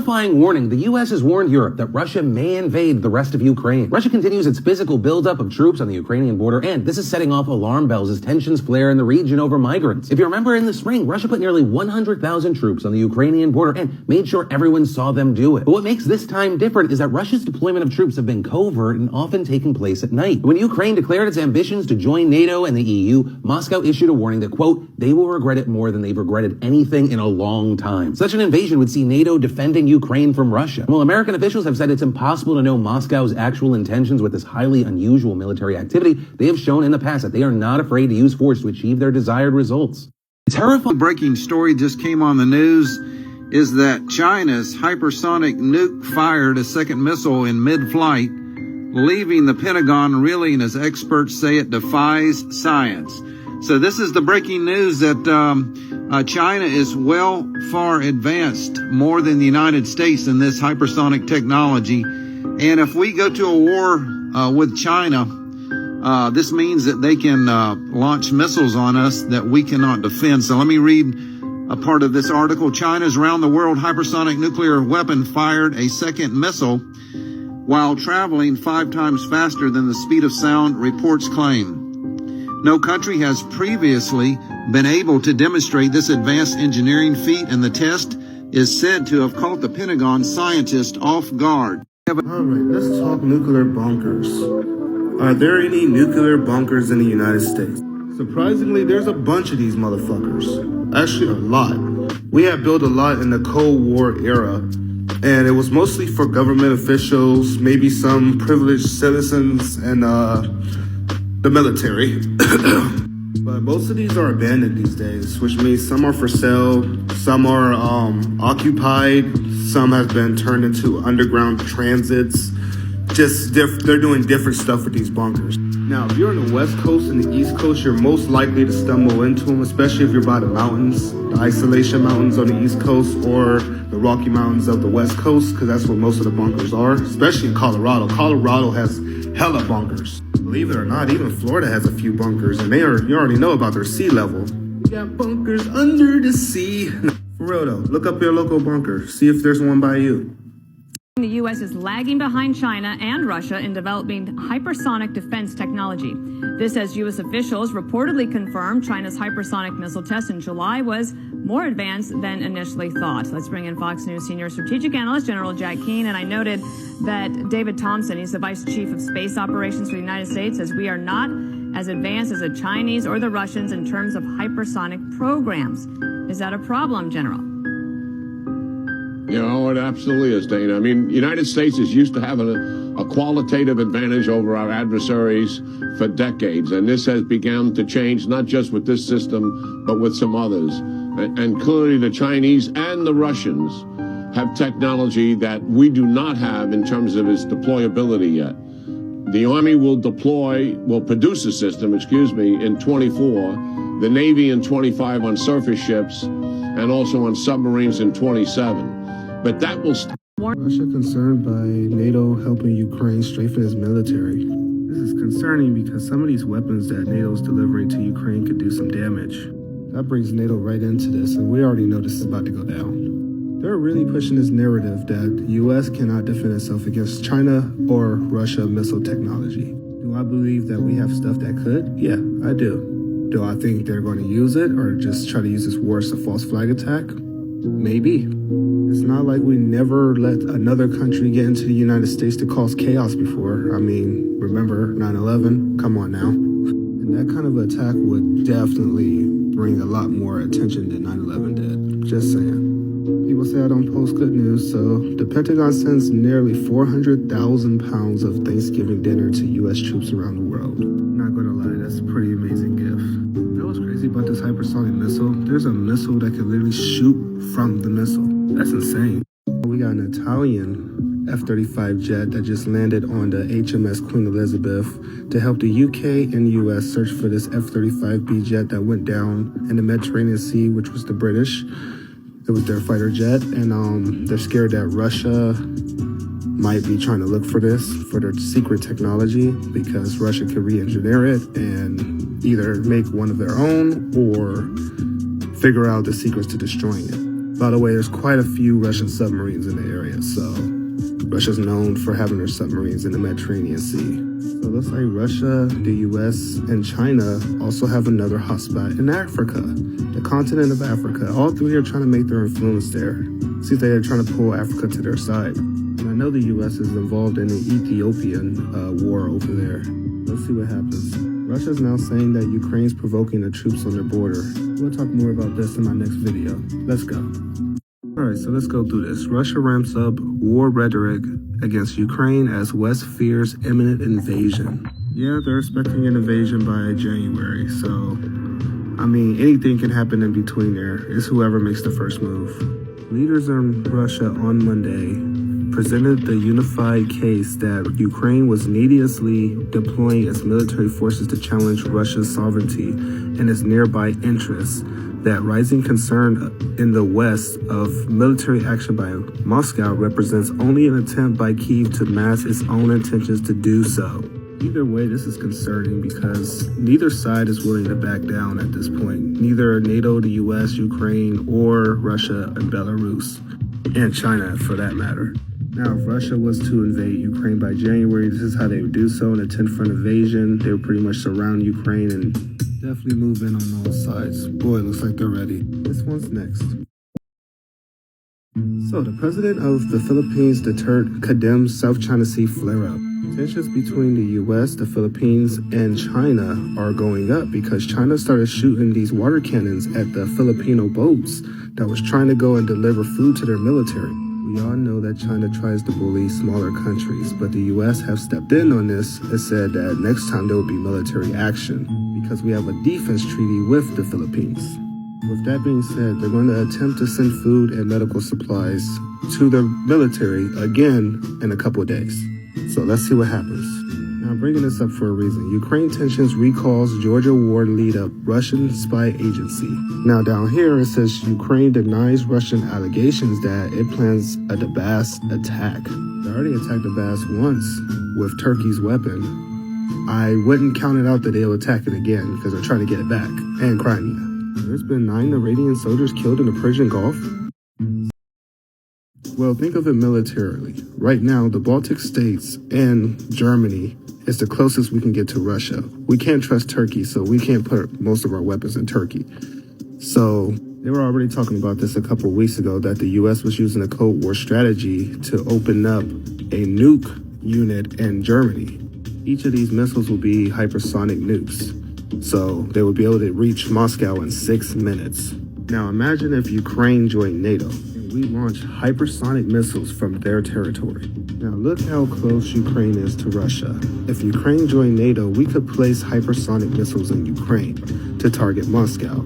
Warning, the U.S. has warned Europe that Russia may invade the rest of Ukraine. Russia continues its physical buildup of troops on the Ukrainian border, and this is setting off alarm bells as tensions flare in the region over migrants. If you remember, in the spring, Russia put nearly 100,000 troops on the Ukrainian border and made sure everyone saw them do it. But what makes this time different is that Russia's deployment of troops have been covert and often taking place at night. When Ukraine declared its ambitions to join NATO and the EU, Moscow issued a warning that, quote, they will regret it more than they've regretted anything in a long time. Such an invasion would see NATO defending Ukraine from Russia. Well, American officials have said it's impossible to know Moscow's actual intentions with this highly unusual military activity. They have shown in the past that they are not afraid to use force to achieve their desired results. Terrifying breaking story just came on the news is that China's hypersonic nuke fired a second missile in mid-flight, leaving the Pentagon reeling as experts say it defies science. So this is the breaking news that China is far advanced, more than the United States in this hypersonic technology. And if we go to a war with China, this means that they can launch missiles on us that we cannot defend. So let me read a part of this article. China's round-the-world hypersonic nuclear weapon fired a second missile while traveling 5 times faster than the speed of sound, reports claim. No country has previously been able to demonstrate this advanced engineering feat, and the test is said to have caught the Pentagon scientists off guard. All right, let's talk nuclear bunkers. Are there any nuclear bunkers in the United States? Surprisingly, there's a bunch of these motherfuckers. Actually, a lot. We have built a lot in the Cold War era, and it was mostly for government officials, maybe some privileged citizens, and the military. But most of these are abandoned these days, which means some are for sale, some are occupied, some have been turned into underground transits. They're doing different stuff with these bunkers. Now, if you're on the West Coast and the East Coast, you're most likely to stumble into them, especially if you're by the mountains, the Isolation Mountains on the East Coast or the Rocky Mountains of the West Coast, because that's where most of the bunkers are, especially in Colorado. Colorado has hella bunkers. Believe it or not, even Florida has a few bunkers, and you already know about their sea level. You got bunkers under the sea. For real though, look up your local bunker, see if there's one by you. The U.S. is lagging behind China and Russia in developing hypersonic defense technology. This as U.S. officials reportedly confirmed China's hypersonic missile test in July was more advanced than initially thought. Let's bring in Fox News senior strategic analyst General Jack Keane. And I noted that David Thompson, he's the vice chief of space operations for the United States, says we are not as advanced as the Chinese or the Russians in terms of hypersonic programs. Is that a problem, General? You know, it absolutely is, Dana. I mean, the United States is used to having a qualitative advantage over our adversaries for decades. And this has begun to change, not just with this system, but with some others. And clearly the Chinese and the Russians have technology that we do not have in terms of its deployability yet. The Army will produce a system, in 24, the Navy in 25 on surface ships, and also on submarines in 27. But that will Russia concerned by NATO helping Ukraine strengthen its military. This is concerning because some of these weapons that NATO is delivering to Ukraine could do some damage. That brings NATO right into this, and we already know this is about to go down. They're really pushing this narrative that the U.S. cannot defend itself against China or Russia missile technology. Do I believe that we have stuff that could? Yeah, I do. Do I think they're going to use it or just try to use this war as a false flag attack? Maybe. It's not like we never let another country get into the United States to cause chaos before. I mean, remember 9/11? Come on now. And that kind of attack would definitely bring a lot more attention than 9/11 did. Just saying. People say I don't post good news, so the Pentagon sends nearly 400,000 pounds of Thanksgiving dinner to U.S. troops around the world. I'm not gonna lie, that's a pretty amazing gift. You know what's crazy about this hypersonic missile? There's a missile that can literally shoot from the missile. That's insane. We got an Italian F-35 jet that just landed on the HMS Queen Elizabeth to help the UK and US search for this F-35B jet that went down in the Mediterranean Sea, which was the British. It was their fighter jet, and they're scared that Russia might be trying to look for this, for their secret technology, because Russia could re-engineer it and either make one of their own or figure out the secrets to destroying it. By the way, there's quite a few Russian submarines in the area, so Russia's known for having their submarines in the Mediterranean Sea. So it looks like Russia, the US, and China also have another hotspot in Africa, the continent of Africa. All three are trying to make their influence there. See if they're trying to pull Africa to their side. And I know the US is involved in the Ethiopian war over there. Let's see what happens. Russia's now saying that Ukraine's provoking the troops on their border. We'll talk more about this in my next video. Let's go. Alright, so let's go through this. Russia ramps up war rhetoric against Ukraine as West fears imminent invasion. Yeah, they're expecting an invasion by January, so I mean, anything can happen in between there. It's whoever makes the first move. Leaders in Russia on Monday presented the unified case that Ukraine was needlessly deploying its military forces to challenge Russia's sovereignty and its nearby interests, that rising concern in the West of military action by Moscow represents only an attempt by Kyiv to mask its own intentions to do so. Either way, this is concerning because neither side is willing to back down at this point. Neither NATO, the US, Ukraine, or Russia and Belarus, and China for that matter. Now, if Russia was to invade Ukraine by January, this is how they would do so. In a 10-front invasion, they would pretty much surround Ukraine and definitely move in on all sides. Boy, it looks like they're ready. This one's next. So, the president of the Philippines condemns South China Sea flare-up. Tensions between the U.S., the Philippines, and China are going up because China started shooting these water cannons at the Filipino boats that was trying to go and deliver food to their military. We all know that China tries to bully smaller countries, but the U.S. have stepped in on this and said that next time there will be military action because we have a defense treaty with the Philippines. With that being said, they're going to attempt to send food and medical supplies to the military again in a couple of days. So let's see what happens. Now, I'm bringing this up for a reason. Ukraine tensions recalls Georgia war lead-up Russian spy agency. Now, down here, it says Ukraine denies Russian allegations that it plans a Donbass attack. They already attacked Donbass once with Turkey's weapon. I wouldn't count it out that they'll attack it again because they're trying to get it back. And Crimea. There's been 9 Iranian soldiers killed in the Persian Gulf. Well, think of it militarily. Right now, the Baltic states and Germany is the closest we can get to Russia. We can't trust Turkey, so we can't put most of our weapons in Turkey. So they were already talking about this a couple of weeks ago, that the U.S. was using a Cold War strategy to open up a nuke unit in Germany. Each of these missiles will be hypersonic nukes. So they would be able to reach Moscow in 6 minutes. Now imagine if Ukraine joined NATO and we launched hypersonic missiles from their territory. Now look how close Ukraine is to Russia. If Ukraine joined NATO, we could place hypersonic missiles in Ukraine to target Moscow.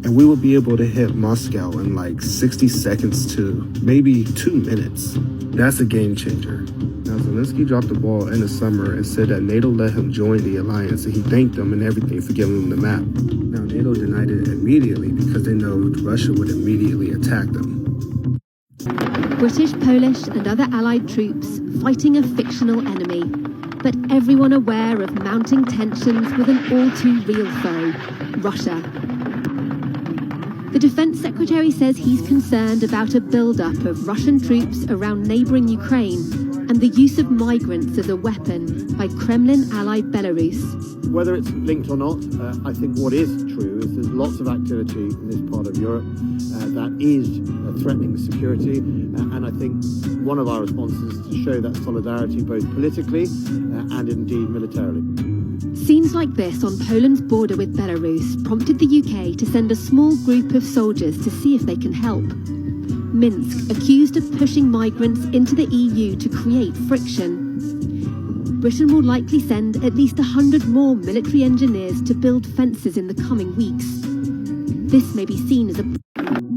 And we would be able to hit Moscow in like 60 seconds to maybe 2 minutes. That's a game changer. Now Zelensky dropped the ball in the summer and said that NATO let him join the alliance, and he thanked them and everything for giving him the map. Now NATO denied it immediately because they know Russia would immediately attack them. British, Polish and other allied troops fighting a fictional enemy, but everyone aware of mounting tensions with an all-too-real foe, Russia. The Defense Secretary says he's concerned about a build-up of Russian troops around neighboring Ukraine and the use of migrants as a weapon by Kremlin-allied Belarus. Whether it's linked or not, I think what is true is there's lots of activity in this part of Europe that is threatening security, and I think one of our responses is to show that solidarity both politically and indeed militarily. Scenes like this on Poland's border with Belarus prompted the UK to send a small group of soldiers to see if they can help. Minsk accused of pushing migrants into the EU to create friction. Britain will likely send at least 100 more military engineers to build fences in the coming weeks. This may be seen as a...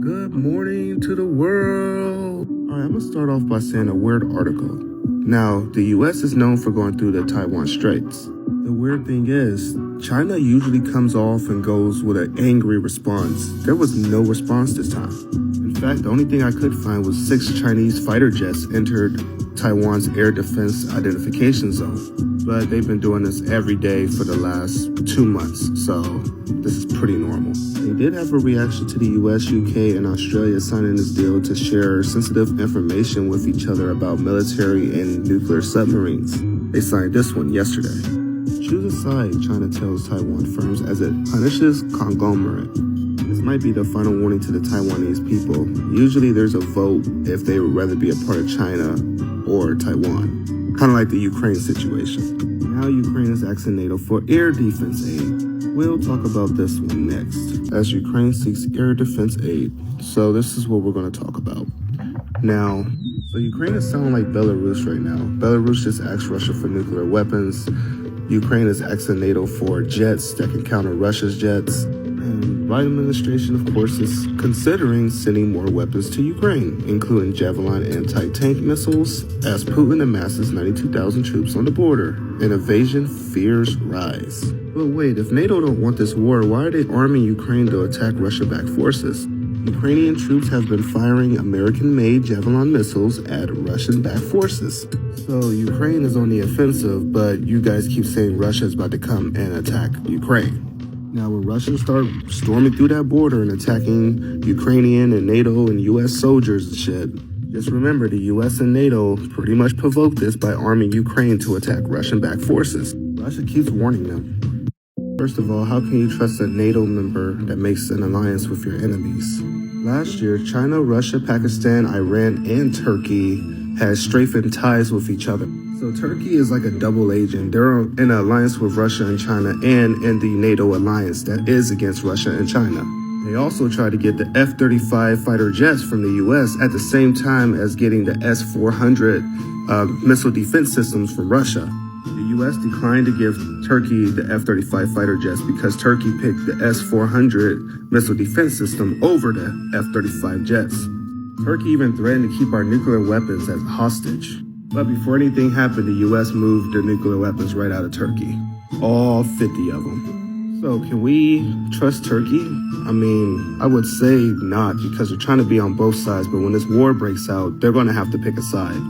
Good morning to the world. All right, I'm going to start off by saying a weird article. Now, the U.S. is known for going through the Taiwan Straits. The weird thing is, China usually comes off and goes with an angry response. There was no response this time. In fact, the only thing I could find was 6 Chinese fighter jets entered Taiwan's air defense identification zone. But they've been doing this every day for the last 2 months, so this is pretty normal. They did have a reaction to the US, UK, and Australia signing this deal to share sensitive information with each other about military and nuclear submarines. They signed this one yesterday. Choose a side, China tells Taiwan firms as it punishes conglomerate. This might be the final warning to the Taiwanese people. Usually there's a vote if they would rather be a part of China or Taiwan. Kind of like the Ukraine situation. Now Ukraine is asking NATO for air defense aid. We'll talk about this one next, as Ukraine seeks air defense aid. So this is what we're going to talk about. Now, so Ukraine is sounding like Belarus right now. Belarus just asked Russia for nuclear weapons. Ukraine is asking NATO for jets that can counter Russia's jets. And Biden administration, of course, is considering sending more weapons to Ukraine, including Javelin anti-tank missiles, as Putin amasses 92,000 troops on the border. And invasion fears rise. But wait, if NATO don't want this war, why are they arming Ukraine to attack Russia-backed forces? Ukrainian troops have been firing American-made Javelin missiles at Russian-backed forces. So Ukraine is on the offensive, but you guys keep saying Russia is about to come and attack Ukraine. Now, when Russians start storming through that border and attacking Ukrainian and NATO and U.S. soldiers and shit, just remember the U.S. and NATO pretty much provoked this by arming Ukraine to attack Russian-backed forces. Russia keeps warning them. First of all, how can you trust a NATO member that makes an alliance with your enemies? Last year, China, Russia, Pakistan, Iran, and Turkey had strengthened ties with each other. So Turkey is like a double agent. They're in an alliance with Russia and China and in the NATO alliance that is against Russia and China. They also tried to get the F-35 fighter jets from the U.S. at the same time as getting the S-400 missile defense systems from Russia. The U.S. declined to give Turkey the F-35 fighter jets because Turkey picked the S-400 missile defense system over the F-35 jets. Turkey even threatened to keep our nuclear weapons as hostage. But before anything happened, the U.S. moved the nuclear weapons right out of Turkey. All 50 of them. So can we trust Turkey? I mean, I would say not, because they're trying to be on both sides, but when this war breaks out, they're going to have to pick a side.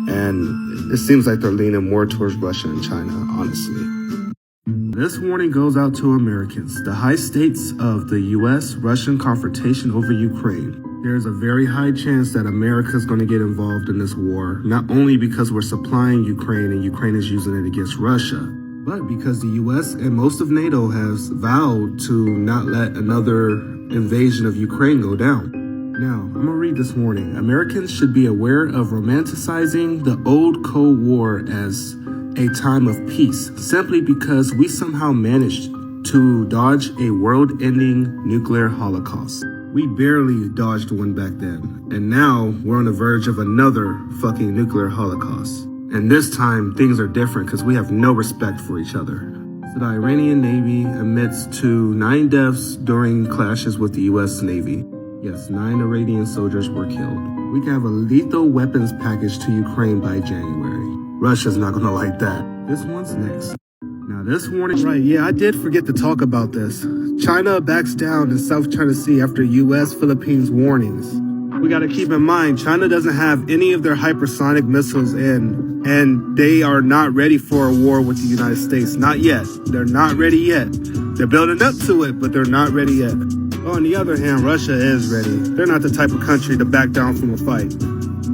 And it seems like they're leaning more towards Russia and China, honestly. This warning goes out to Americans. The high stakes of the U.S.-Russian confrontation over Ukraine. There's a very high chance that America is going to get involved in this war, not only because we're supplying Ukraine and Ukraine is using it against Russia, but because the U.S. and most of NATO has vowed to not let another invasion of Ukraine go down. Now, I'm going to read this warning. Americans should be aware of romanticizing the old Cold War as a time of peace, simply because we somehow managed to dodge a world-ending nuclear holocaust. We barely dodged one back then, and now we're on the verge of another fucking nuclear holocaust. And this time, things are different because we have no respect for each other. So the Iranian Navy admits to 9 deaths during clashes with the U.S. Navy. Yes, 9 Iranian soldiers were killed. We can have a lethal weapons package to Ukraine by January. Russia's not gonna like that. This one's next. Now this warning, right, yeah, I did forget to talk about this. China backs down in South China Sea after U.S.-Philippines warnings. We gotta keep in mind, China doesn't have any of their hypersonic missiles in, and they are not ready for a war with the United States. Not yet. They're not ready yet. They're building up to it, but they're not ready yet. On the other hand, Russia is ready. They're not the type of country to back down from a fight.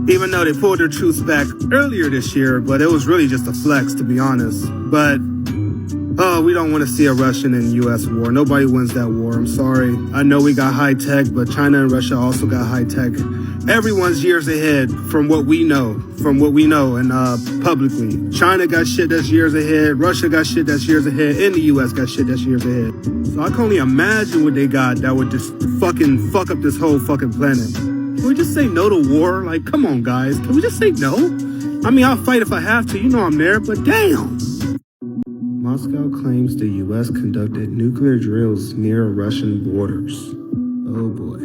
Even though they pulled their troops back earlier this year, but it was really just a flex, to be honest. But, we don't want to see a Russian and U.S. war. Nobody wins that war. I'm sorry. I know we got high tech, but China and Russia also got high tech. Everyone's years ahead from what we know, and publicly. China got shit that's years ahead. Russia got shit that's years ahead. And the U.S. got shit that's years ahead. So I can only imagine what they got that would just fucking fuck up this whole fucking planet. Can we just say no to war? Like, come on, guys. Can we just say no? I mean, I'll fight if I have to. You know I'm there, but damn. Moscow claims the U.S. conducted nuclear drills near Russian borders. Oh boy.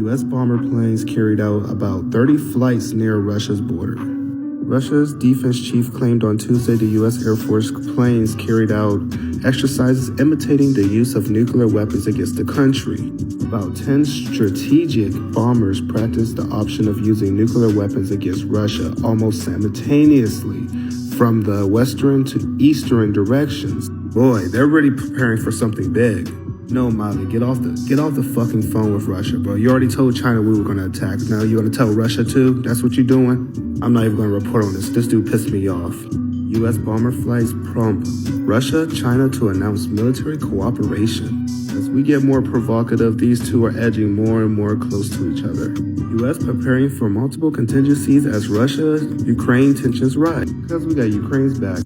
U.S. bomber planes carried out about 30 flights near Russia's border. Russia's defense chief claimed on Tuesday the U.S. Air Force planes carried out exercises imitating the use of nuclear weapons against the country. About 10 strategic bombers practiced the option of using nuclear weapons against Russia almost simultaneously from the western to eastern directions. Boy, they're really preparing for something big. No, Molly, get off the fucking phone with Russia, bro. You already told China we were gonna attack. Now you wanna tell Russia too? That's what you're doing? I'm not even gonna report on this. This dude pissed me off. U.S. bomber flights prompt Russia, China to announce military cooperation. As we get more provocative, these two are edging more and more close to each other. U.S. preparing for multiple contingencies as Russia-Ukraine tensions rise. Because we got Ukraine's back.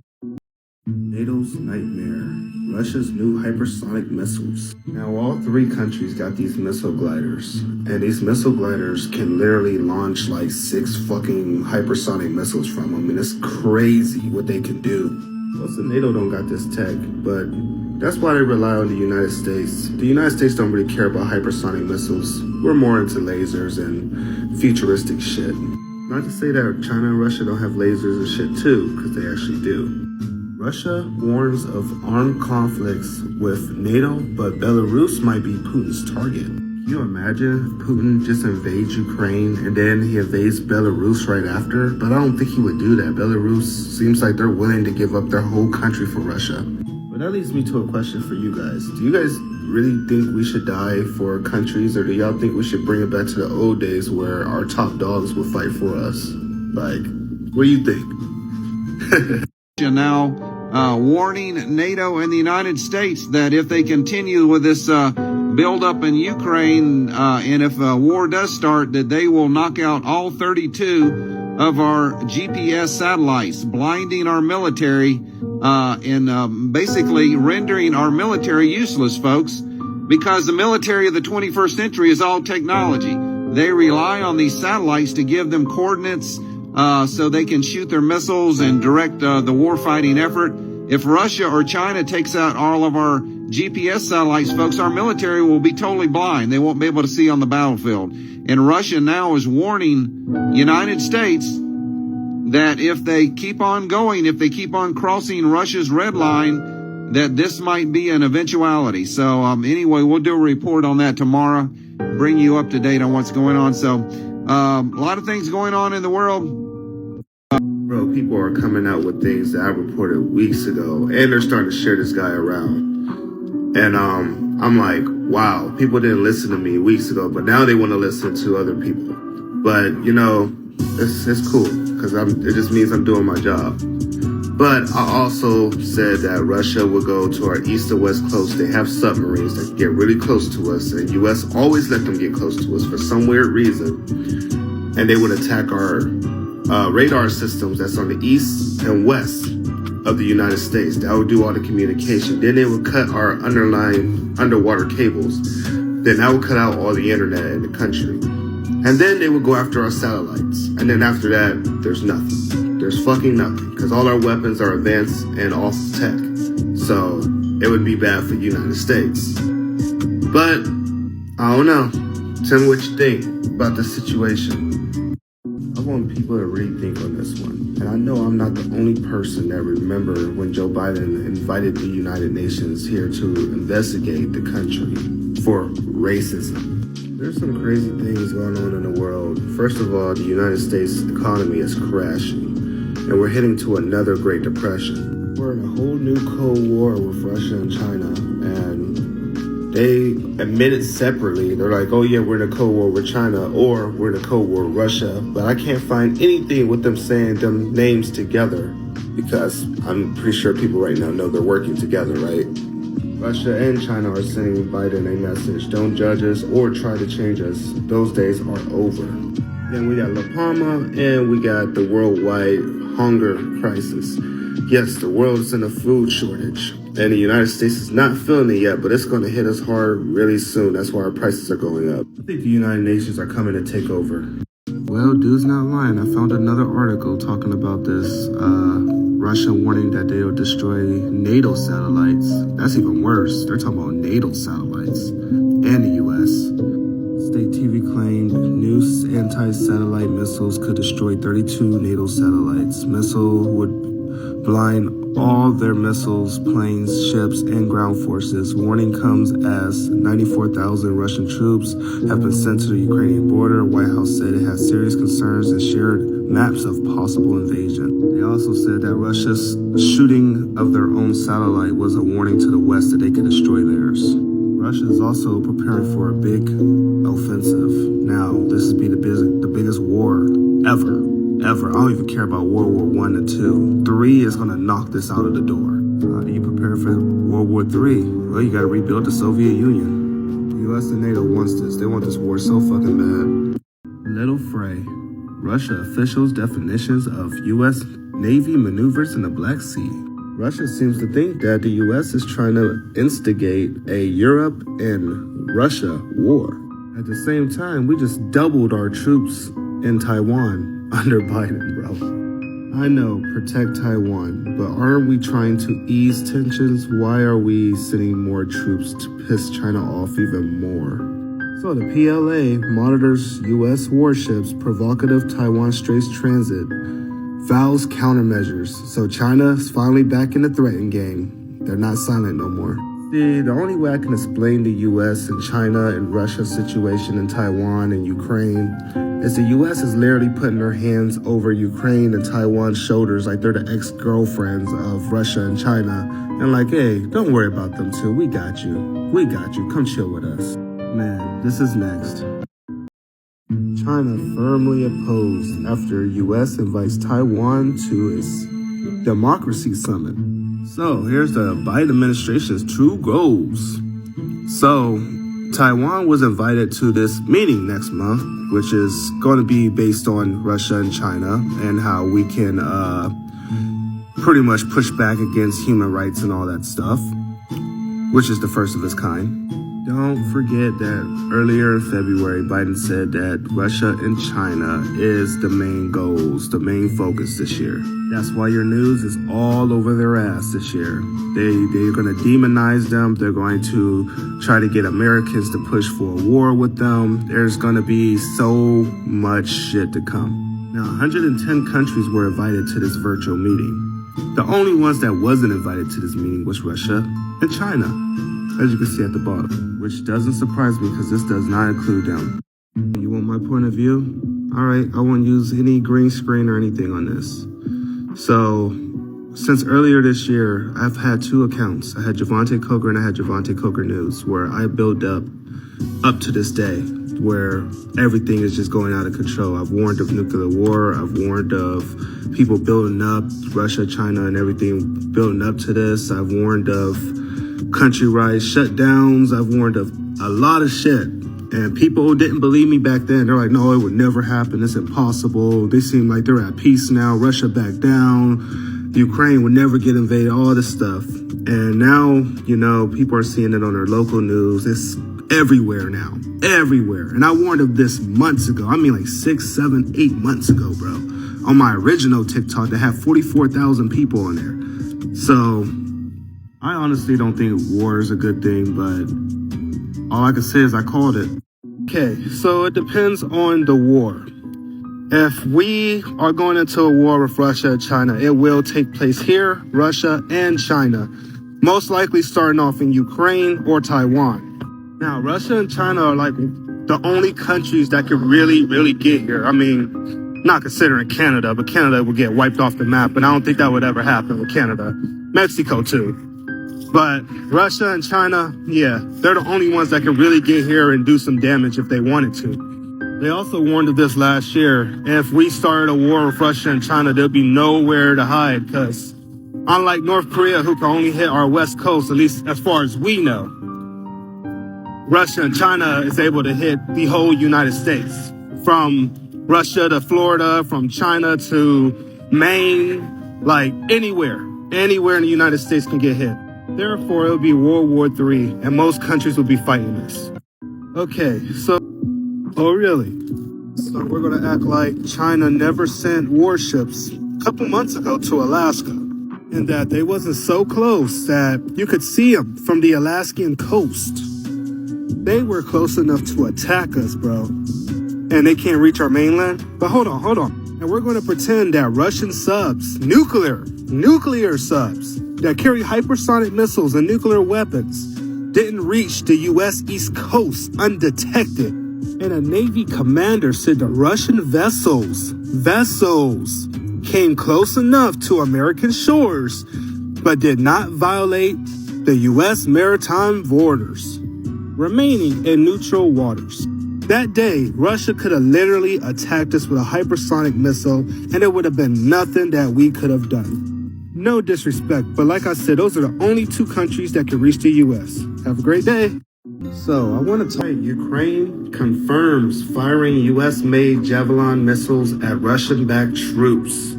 NATO's nightmare. Russia's new hypersonic missiles. Now all 3 countries got these missile gliders. And these missile gliders can literally launch like 6 fucking hypersonic missiles from them. I mean, it's crazy what they can do. Plus the NATO don't got this tech, but that's why they rely on the United States. The United States don't really care about hypersonic missiles. We're more into lasers and futuristic shit. Not to say that China and Russia don't have lasers and shit too, because they actually do. Russia warns of armed conflicts with NATO, but Belarus might be Putin's target. Can you imagine if Putin just invades Ukraine and then he invades Belarus right after? But I don't think he would do that. Belarus seems like they're willing to give up their whole country for Russia. But that leads me to a question for you guys. Do you guys really think we should die for countries, or do y'all think we should bring it back to the old days where our top dogs would fight for us? Like, what do you think? Now warning NATO and the United States that if they continue with this buildup in Ukraine, and if a war does start, that they will knock out all 32 of our GPS satellites, blinding our military and basically rendering our military useless, folks, because the military of the 21st century is all technology. They rely on these satellites to give them coordinates so they can shoot their missiles and direct the war-fighting effort. If Russia or China takes out all of our GPS satellites, folks, our military will be totally blind. They won't be able to see on the battlefield. And Russia now is warning United States that if they keep on going, if they keep on crossing Russia's red line, that this might be an eventuality. So anyway, we'll do a report on that tomorrow, bring you up to date on what's going on. So a lot of things going on in the world. Bro, people are coming out with things that I reported weeks ago, and they're starting to share this guy around. And I'm like, wow, people didn't listen to me weeks ago, but now they want to listen to other people. But, you know, it's cool, because it just means I'm doing my job. But I also said that Russia will go to our east or west coast. They have submarines that get really close to us, and U.S. always let them get close to us for some weird reason. And they would attack our radar systems that's on the east and west of the United States. That would do all the communication. Then they would cut our underwater cables. Then that would cut out all the internet in the country. And then they would go after our satellites. And then after that, there's nothing. There's fucking nothing, because all our weapons are advanced and also tech. So it would be bad for the United States. But I don't know. Tell me what you think about this situation. I want people to really think on this one. And I know I'm not the only person that remember when Joe Biden invited the United Nations here to investigate the country for racism. There's some crazy things going on in the world. First of all, the United States economy is crashing, and we're heading to another Great Depression. We're in a whole new Cold War with Russia and China, and they admitted separately. They're like, oh yeah, we're in a Cold War with China, or we're in a Cold War with Russia, but I can't find anything with them saying them names together, because I'm pretty sure people right now know they're working together, right? Russia and China are sending Biden a message. Don't judge us or try to change us. Those days are over. Then we got La Palma and we got the worldwide hunger crisis. Yes, the world is in a food shortage and the United States is not feeling it yet, but it's going to hit us hard really soon. That's why our prices are going up. I think the United Nations are coming to take over. Well, dude's not lying. I found another article talking about this. Russia warning that they'll destroy NATO satellites. That's even worse. They're talking about NATO satellites and the U.S. State TV claimed new anti-satellite missiles could destroy 32 NATO satellites. Missile would blind all their missiles, planes, ships, and ground forces. Warning comes as 94,000 Russian troops have been sent to the Ukrainian border. White House said it has serious concerns and shared maps of possible invasion. They also said that Russia's shooting of their own satellite was a warning to the West that they could destroy theirs. Russia is also preparing for a big offensive. Now, this would be the biggest war ever. I don't even care about World War I and II. 3 is going to knock this out of the door. How do you prepare for World War III? Well, you got to rebuild the Soviet Union. The U.S. and NATO wants this. They want this war so fucking bad. Little Frey. Russia officials' definitions of U.S. Navy maneuvers in the Black Sea. Russia seems to think that the U.S. is trying to instigate a Europe and Russia war. At the same time, we just doubled our troops in Taiwan under Biden, bro. I know, protect Taiwan, but aren't we trying to ease tensions? Why are we sending more troops to piss China off even more? So the PLA monitors U.S. warships, provocative Taiwan Straits transit, vows countermeasures. So China's finally back in the threatening game. They're not silent no more. See, the only way I can explain the U.S. and China and Russia situation in Taiwan and Ukraine is the U.S. is literally putting their hands over Ukraine and Taiwan's shoulders like they're the ex-girlfriends of Russia and China. And like, hey, don't worry about them too. We got you. We got you. Come chill with us. Man, this is next. China firmly opposed after U.S. invites Taiwan to its democracy summit. So here's the Biden administration's true goals. So Taiwan was invited to this meeting next month, which is going to be based on Russia and China and how we can pretty much push back against human rights and all that stuff, which is the first of its kind. Don't forget that earlier in February, Biden said that Russia and China is the main goals, the main focus this year. That's why your news is all over their ass this year. They're going to demonize them. They're going to try to get Americans to push for a war with them. There's going to be so much shit to come. Now, 110 countries were invited to this virtual meeting. The only ones that wasn't invited to this meeting was Russia and China, as you can see at the bottom, which doesn't surprise me because this does not include them. You want my point of view? All right, I won't use any green screen or anything on this. So, since earlier this year, I've had 2 accounts. I had Javante Coker and I had Javante Coker News, where I build up to this day, where everything is just going out of control. I've warned of nuclear war. I've warned of people building up, Russia, China, and everything building up to this. I've warned of countrywide shutdowns. I've warned of a lot of shit. And people didn't believe me back then. They're like, no, it would never happen. It's impossible. They seem like they're at peace now. Russia backed down. Ukraine would never get invaded, all this stuff. And now, you know, people are seeing it on their local news. It's everywhere now. Everywhere. And I warned of this months ago. I mean like 6, 7, 8 months ago, bro. on my original TikTok that had 44,000 people on there. So I honestly don't think war is a good thing, but all I can say is I called it. Okay, so it depends on the war. If we are going into a war with Russia and China, it will take place here, Russia and China. Most likely starting off in Ukraine or Taiwan. Now, Russia and China are like the only countries that could really get here. I mean, not considering Canada, but Canada would get wiped off the map, and I don't think that would ever happen with Canada. Mexico too. But Russia and China, yeah, they're the only ones that can really get here and do some damage if they wanted to. They also warned of this last year. If we started a war with Russia and China, there'd be nowhere to hide, because unlike North Korea, who can only hit our west coast, at least as far as we know, Russia and China is able to hit the whole United States. From Russia to Florida, from China to Maine, like anywhere in the United States can get hit. Therefore, it'll be World War III, and most countries will be fighting this. Okay, so, oh really? So we're gonna act like China never sent warships a couple months ago to Alaska, and that they wasn't so close that you could see them from the Alaskan coast. They were close enough to attack us, bro. And they can't reach our mainland? But hold on. And we're gonna pretend that Russian subs, nuclear subs, that carry hypersonic missiles and nuclear weapons didn't reach the U.S. East Coast undetected. And a Navy commander said the Russian vessels came close enough to American shores, but did not violate the U.S. maritime borders, remaining in neutral waters. That day, Russia could have literally attacked us with a hypersonic missile, and it would have been nothing that we could have done. No disrespect, but like I said, those are the only two countries that can reach the U.S. Have a great day. So, I want to tell you, Ukraine confirms firing U.S.-made Javelin missiles at Russian-backed troops.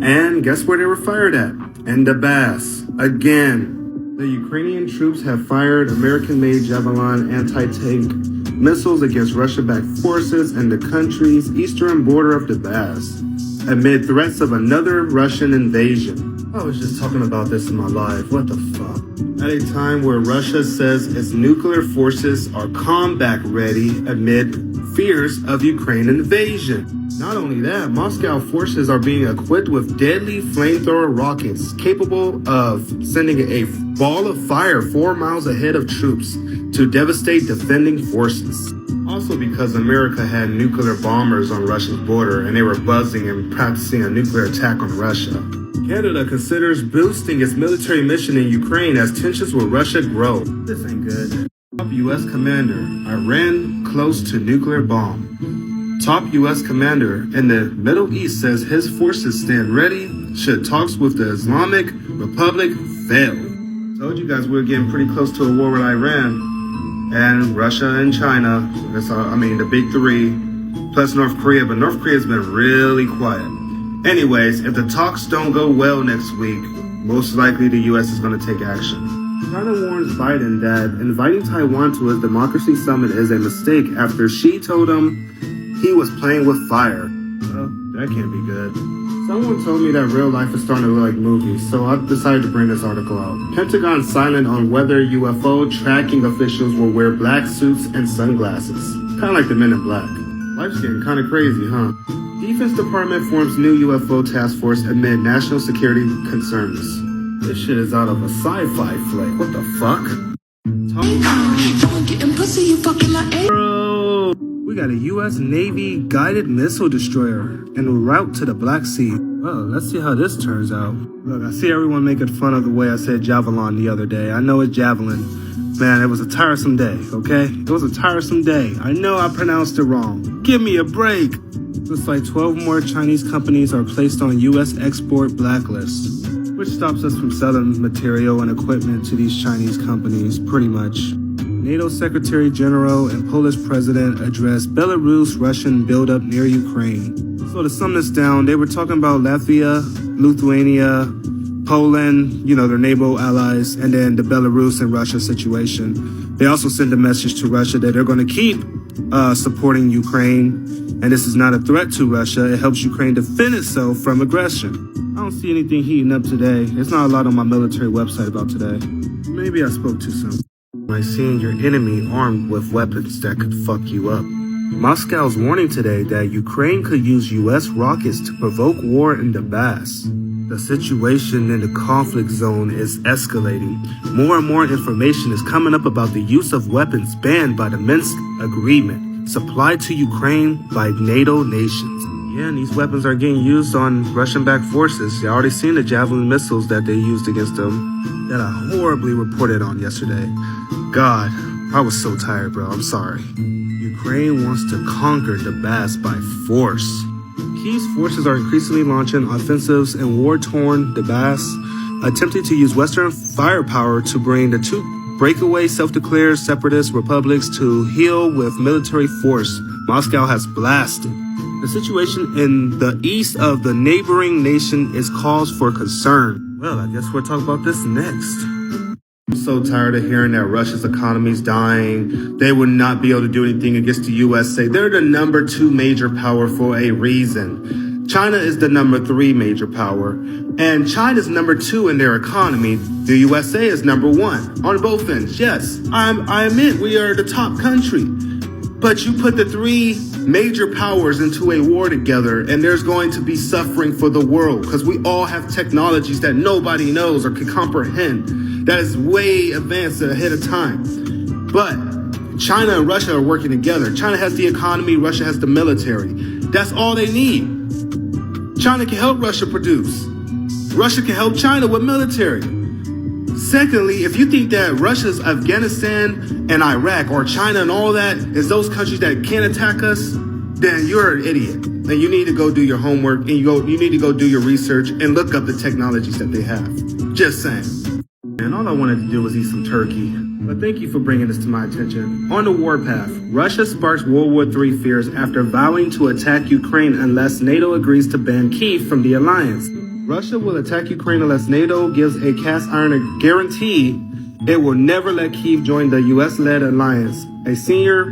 And guess where they were fired at? In Donbass. Again. The Ukrainian troops have fired American-made Javelin anti-tank missiles against Russia-backed forces in the country's eastern border of Donbass, amid threats of another Russian invasion. I was just talking about this in my live. What the fuck? At a time where Russia says its nuclear forces are combat ready amid fears of Ukraine invasion. Not only that, Moscow forces are being equipped with deadly flamethrower rockets capable of sending a ball of fire 4 miles ahead of troops to devastate defending forces. Also because America had nuclear bombers on Russia's border and they were buzzing and practicing a nuclear attack on Russia. Canada considers boosting its military mission in Ukraine as tensions with Russia grow. This ain't good. Top U.S. commander, Iran close to nuclear bomb. Top U.S. commander in the Middle East says his forces stand ready should talks with the Islamic Republic fail. Told you guys we were getting pretty close to a war with Iran and Russia and China. That's the big three, plus North Korea, but North Korea's been really quiet. Anyways, if the talks don't go well next week, most likely the U.S. is going to take action. China warns Biden that inviting Taiwan to his democracy summit is a mistake after Xi told him he was playing with fire. Well, that can't be good. Someone told me that real life is starting to look like movies, so I decided to bring this article out. Pentagon silent on whether UFO tracking officials will wear black suits and sunglasses. Kind of like the Men in Black. Life's getting kind of crazy, huh? Defense Department forms new UFO task force amid national security concerns. This shit is out of a sci-fi flick. What the fuck? Bro, we got a U.S. Navy guided missile destroyer en route to the Black Sea. Well, let's see how this turns out. Look, I see everyone making fun of the way I said Javelin the other day. I know it's Javelin. Man, it was a tiresome day, okay? It was a tiresome day. I know I pronounced it wrong. Give me a break. Looks like 12 more Chinese companies are placed on U.S. export blacklist, which stops us from selling material and equipment to these Chinese companies, pretty much. NATO Secretary General and Polish President addressed Belarus-Russian buildup near Ukraine. So to sum this down, they were talking about Latvia, Lithuania, Poland, their NATO allies, and then the Belarus and Russia situation. They also sent a message to Russia that they're going to keep supporting Ukraine And this is not a threat to Russia. It helps Ukraine defend itself from aggression. I don't see anything heating up today. There's not a lot on my military website about today. Maybe I spoke too soon. By seeing your enemy armed with weapons that could fuck you up. Moscow's warning today that Ukraine could use U.S. rockets to provoke war in Donbass. The situation in the conflict zone is escalating. More and more information is coming up about the use of weapons banned by the Minsk Agreement, supplied to Ukraine by NATO nations. Yeah, and these weapons are getting used on Russian-backed forces. You already seen the Javelin missiles that they used against them that I horribly reported on yesterday. God, I was so tired, bro. I'm sorry. Ukraine wants to conquer Donbass by force. Kiev's forces are increasingly launching offensives in war-torn Donbass, attempting to use Western firepower to bring the two breakaway self-declared separatist republics to heel with military force Moscow has blasted. The situation in the east of the neighboring nation is cause for concern. Well, I guess we'll talk about this next. I'm so tired of hearing that Russia's economy is dying. They would not be able to do anything against the USA. They're the number 2 major power for a reason. China is the number 3 major power. And China's number 2 in their economy. The USA is number 1 on both ends. Yes, I admit we are the top country. But you put the 3 major powers into a war together, and there's going to be suffering for the world because we all have technologies that nobody knows or can comprehend. That is way advanced ahead of time. But China and Russia are working together. China has the economy, Russia has the military. That's all they need. China can help Russia produce. Russia can help China with military. Secondly, if you think that Russia's Afghanistan and Iraq or China and all that is those countries that can't attack us, then you're an idiot. And you need to go do your homework and you need to go do your research and look up the technologies that they have. Just saying. And all I wanted to do was eat some turkey. But thank you for bringing this to my attention. On the warpath, Russia sparks World War III fears after vowing to attack Ukraine unless NATO agrees to ban Kyiv from the alliance. Russia will attack Ukraine unless NATO gives a cast iron guarantee it will never let Kyiv join the U.S.-led alliance. A senior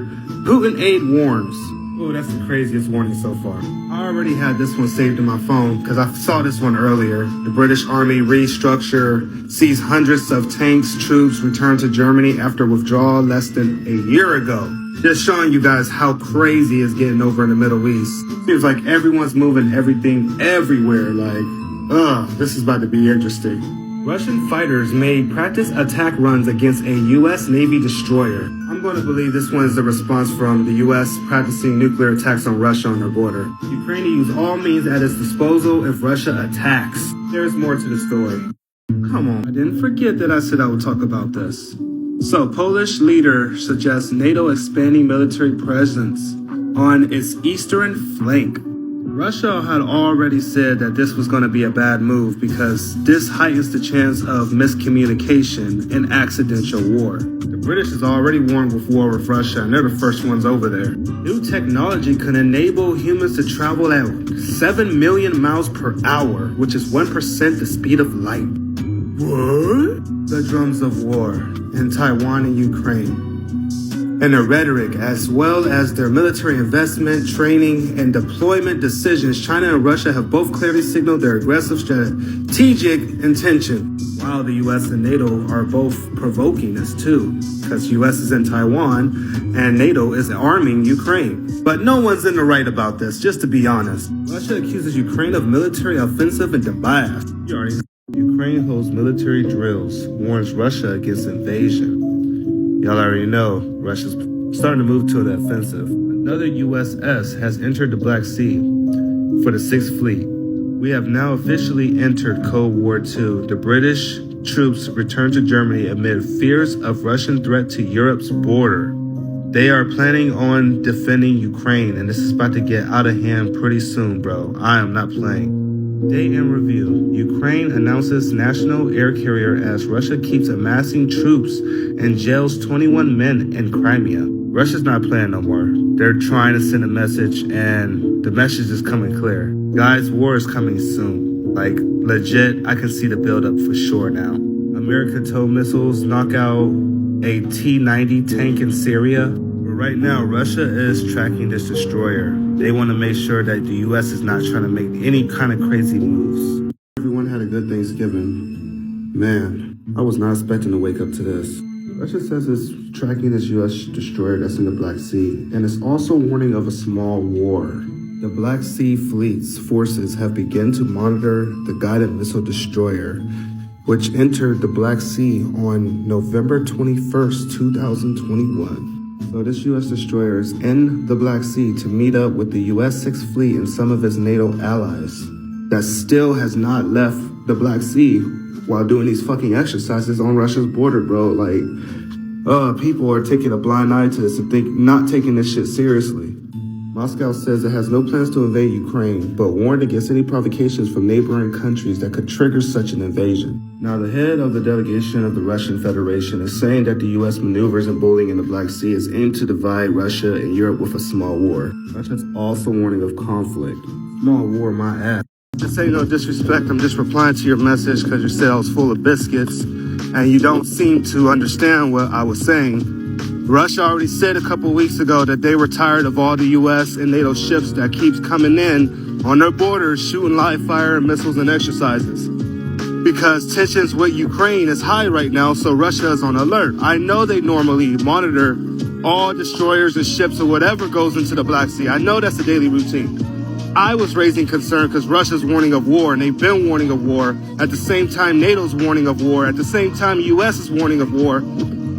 Putin aide warns. Oh, that's the craziest warning so far. I already had this one saved in my phone because I saw this one earlier. The British Army restructure sees hundreds of tanks, troops return to Germany after withdrawal less than a year ago. Just showing you guys how crazy it's getting over in the Middle East. Seems like everyone's moving everything everywhere. This is about to be interesting. Russian fighters made practice attack runs against a U.S. Navy destroyer. I'm going to believe this one is a response from the U.S. practicing nuclear attacks on Russia on their border. Ukraine to use all means at its disposal if Russia attacks. There's more to the story. Come on, I didn't forget that I said I would talk about this. So, Polish leader suggests NATO expanding military presence on its eastern flank. Russia had already said that this was going to be a bad move because this heightens the chance of miscommunication and accidental war. The British has already warned with war with Russia, and they're the first ones over there. New technology can enable humans to travel at 7 million miles per hour, which is 1% the speed of light. What? The drums of war in Taiwan and Ukraine. And their rhetoric, as well as their military investment, training, and deployment decisions, China and Russia have both clearly signaled their aggressive strategic intention. While the U.S. and NATO are both provoking this too, because U.S. is in Taiwan and NATO is arming Ukraine. But no one's in the right about this, just to be honest. Russia accuses Ukraine of military offensive in Donbass. You already know. Ukraine holds military drills, warns Russia against invasion. Y'all already know Russia's starting to move to the offensive. Another USS has entered the Black Sea for the 6th Fleet. We have now officially entered Cold War II. The British troops return to Germany amid fears of Russian threat to Europe's border. They are planning on defending Ukraine, and this is about to get out of hand pretty soon, bro. I am not playing. Day in review. Ukraine announces national air carrier as Russia keeps amassing troops and jails 21 men in Crimea. Russia's not playing no more. They're trying to send a message, and the message is coming clear. Guys, war is coming soon. Like, legit, I can see the buildup for sure now. American TOW missiles knock out a T-90 tank in Syria. Right now, Russia is tracking this destroyer. They want to make sure that the U.S. is not trying to make any kind of crazy moves. Everyone had a good Thanksgiving. Man, I was not expecting to wake up to this. Russia says it's tracking this U.S. destroyer that's in the Black Sea, and it's also warning of a small war. The Black Sea Fleet's forces have begun to monitor the guided missile destroyer, which entered the Black Sea on November 21st, 2021. So this U.S. destroyer is in the Black Sea to meet up with the U.S. Sixth Fleet and some of its NATO allies that still has not left the Black Sea while doing these fucking exercises on Russia's border, bro. Like, people are taking a blind eye to this and not taking this shit seriously. Moscow says it has no plans to invade Ukraine, but warned against any provocations from neighboring countries that could trigger such an invasion. Now, the head of the delegation of the Russian Federation is saying that the U.S. maneuvers and bullying in the Black Sea is aimed to divide Russia and Europe with a small war. Russia's also warning of conflict. Small war, my ass. This ain't no disrespect. I'm just replying to your message because you said I was full of biscuits and you don't seem to understand what I was saying. Russia already said a couple weeks ago that they were tired of all the U.S. and NATO ships that keeps coming in on their borders shooting live fire, missiles, and exercises. Because tensions with Ukraine is high right now, so Russia is on alert. I know they normally monitor all destroyers and ships or whatever goes into the Black Sea. I know that's a daily routine. I was raising concern because Russia's warning of war, and they've been warning of war. At the same time, NATO's warning of war. At the same time, U.S. is warning of war.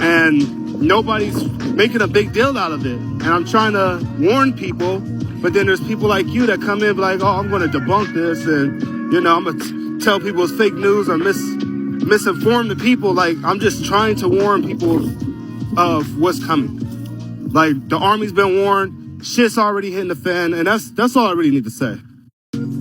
And nobody's making a big deal out of it. And I'm trying to warn people, but then there's people like you that come in like, oh, I'm going to debunk this, and, I'm going to tell people it's fake news or misinform the people. Like, I'm just trying to warn people of what's coming. Like, the army's been warned. Shit's already hitting the fan, and that's all I really need to say.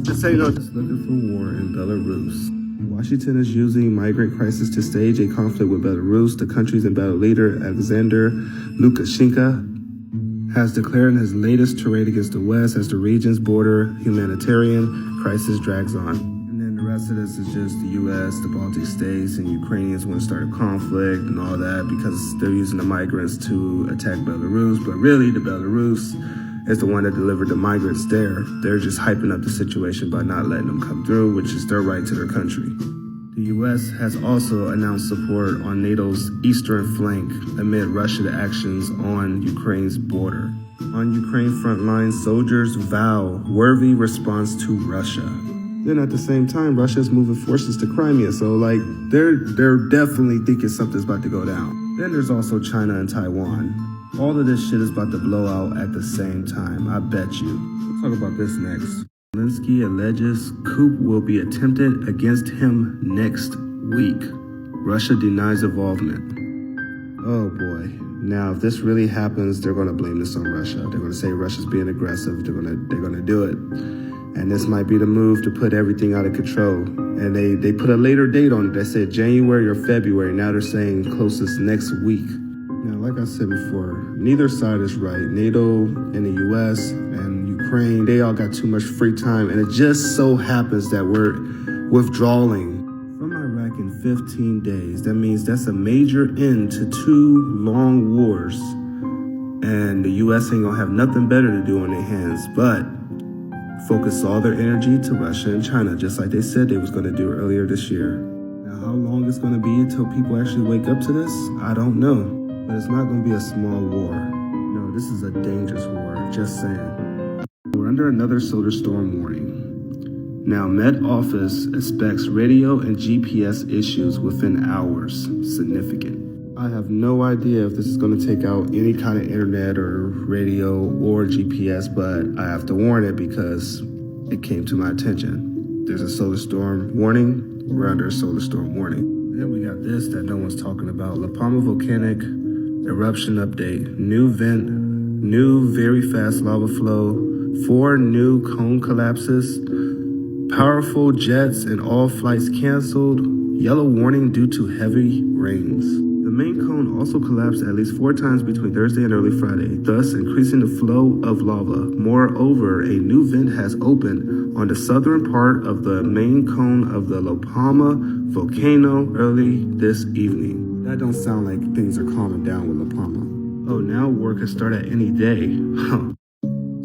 Just say no. Just looking for war in Belarus. Washington is using migrant crisis to stage a conflict with Belarus. The country's embattled leader, Alexander Lukashenko, has declared in his latest tirade against the West as the region's border humanitarian crisis drags on. And then the rest of this is just the U.S., the Baltic states, and Ukrainians want to start a conflict and all that because they're using the migrants to attack Belarus. But really, the Belarus is the one that delivered the migrants there. They're just hyping up the situation by not letting them come through, which is their right to their country. The U.S. has also announced support on NATO's eastern flank amid Russian actions on Ukraine's border. On Ukraine front lines, soldiers vow worthy response to Russia. Then at the same time, Russia's moving forces to Crimea, so they're definitely thinking something's about to go down. Then there's also China and Taiwan. All of this shit is about to blow out at the same time, I bet you. We'll talk about this next. Zelensky alleges coup will be attempted against him next week. Russia denies involvement. Oh boy. Now, if this really happens, they're going to blame this on Russia. They're going to say Russia's being aggressive. They're going to do it. And this might be the move to put everything out of control. And they put a later date on it. They said January or February. Now they're saying closest next week. Now, like I said before, neither side is right. NATO and the U.S. and Ukraine, they all got too much free time. And it just so happens that we're withdrawing from Iraq in 15 days. That means that's a major end to 2 long wars. And the U.S. ain't going to have nothing better to do on their hands but focus all their energy to Russia and China, just like they said they was going to do earlier this year. Now, how long it's going to be until people actually wake up to this, I don't know. But it's not going to be a small war. No, this is a dangerous war, just saying. We're under another solar storm warning. Now, Met Office expects radio and GPS issues within hours. Significant. I have no idea if this is going to take out any kind of internet or radio or GPS, but I have to warn it because it came to my attention. There's a solar storm warning. We're under a solar storm warning. Then we got this that no one's talking about. La Palma volcanic eruption update. New vent, new very fast lava flow, 4 new cone collapses, powerful jets and all flights canceled, yellow warning due to heavy rains. The main cone also collapsed at least 4 times between Thursday and early Friday, thus increasing the flow of lava. Moreover, a new vent has opened on the southern part of the main cone of the La Palma volcano early this evening. That don't sound like things are calming down with La Palma. Oh, now work could start at any day.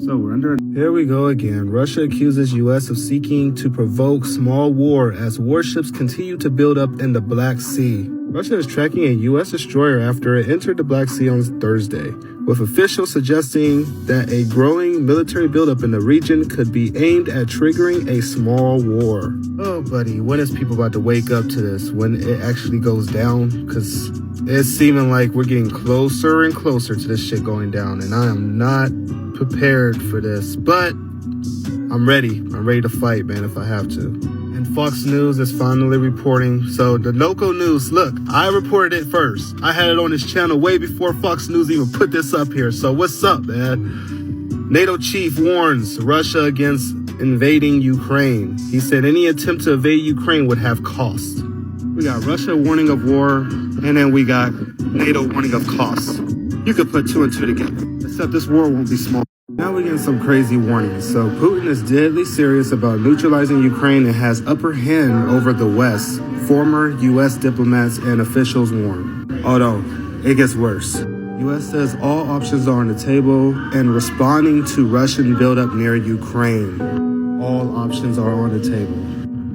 So we're under. Here we go again. Russia accuses U.S. of seeking to provoke small war as warships continue to build up in the Black Sea. Russia is tracking a U.S. destroyer after it entered the Black Sea on Thursday, with officials suggesting that a growing military buildup in the region could be aimed at triggering a small war. Oh, buddy, when is people about to wake up to this? When it actually goes down? Because it's seeming like we're getting closer and closer to this shit going down, and I am not prepared for this, but I'm ready. I'm ready to fight, man, if I have to. And Fox News is finally reporting. So the local news, look, I reported it first. I had it on this channel way before Fox News even put this up here. So what's up, man? NATO chief warns Russia against invading Ukraine. He said any attempt to invade Ukraine would have cost. We got Russia warning of war, and then we got NATO warning of costs. You could put two and two together. Except this war won't be small. Now we're getting some crazy warnings. So Putin is deadly serious about neutralizing Ukraine and has upper hand over the West. Former U.S. diplomats and officials warn. Although, it gets worse. U.S. says all options are on the table and responding to Russian buildup near Ukraine. All options are on the table.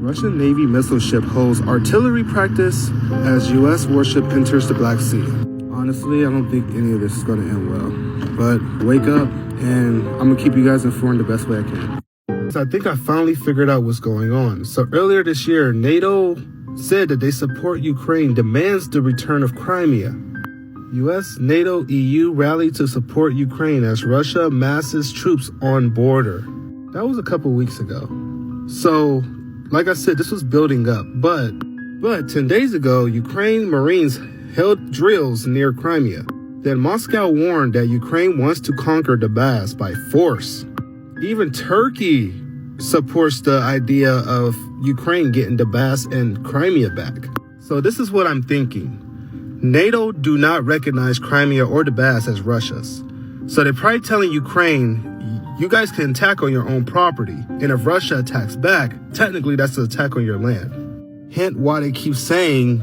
Russian Navy missile ship holds artillery practice as U.S. warship enters the Black Sea. Honestly, I don't think any of this is going to end well. But wake up, and I'm going to keep you guys informed the best way I can. So I think I finally figured out what's going on. So earlier this year, NATO said that they support Ukraine, demands the return of Crimea. U.S., NATO, EU rallied to support Ukraine as Russia masses troops on border. That was a couple weeks ago. So, like I said, this was building up. But 10 days ago, Ukraine Marines held drills near Crimea. Then Moscow warned that Ukraine wants to conquer Donbass by force. Even Turkey supports the idea of Ukraine getting Donbass and Crimea back. So this is what I'm thinking. NATO do not recognize Crimea or Donbass as Russia's. So they're probably telling Ukraine, you guys can attack on your own property. And if Russia attacks back, technically that's an attack on your land. Hence why they keep saying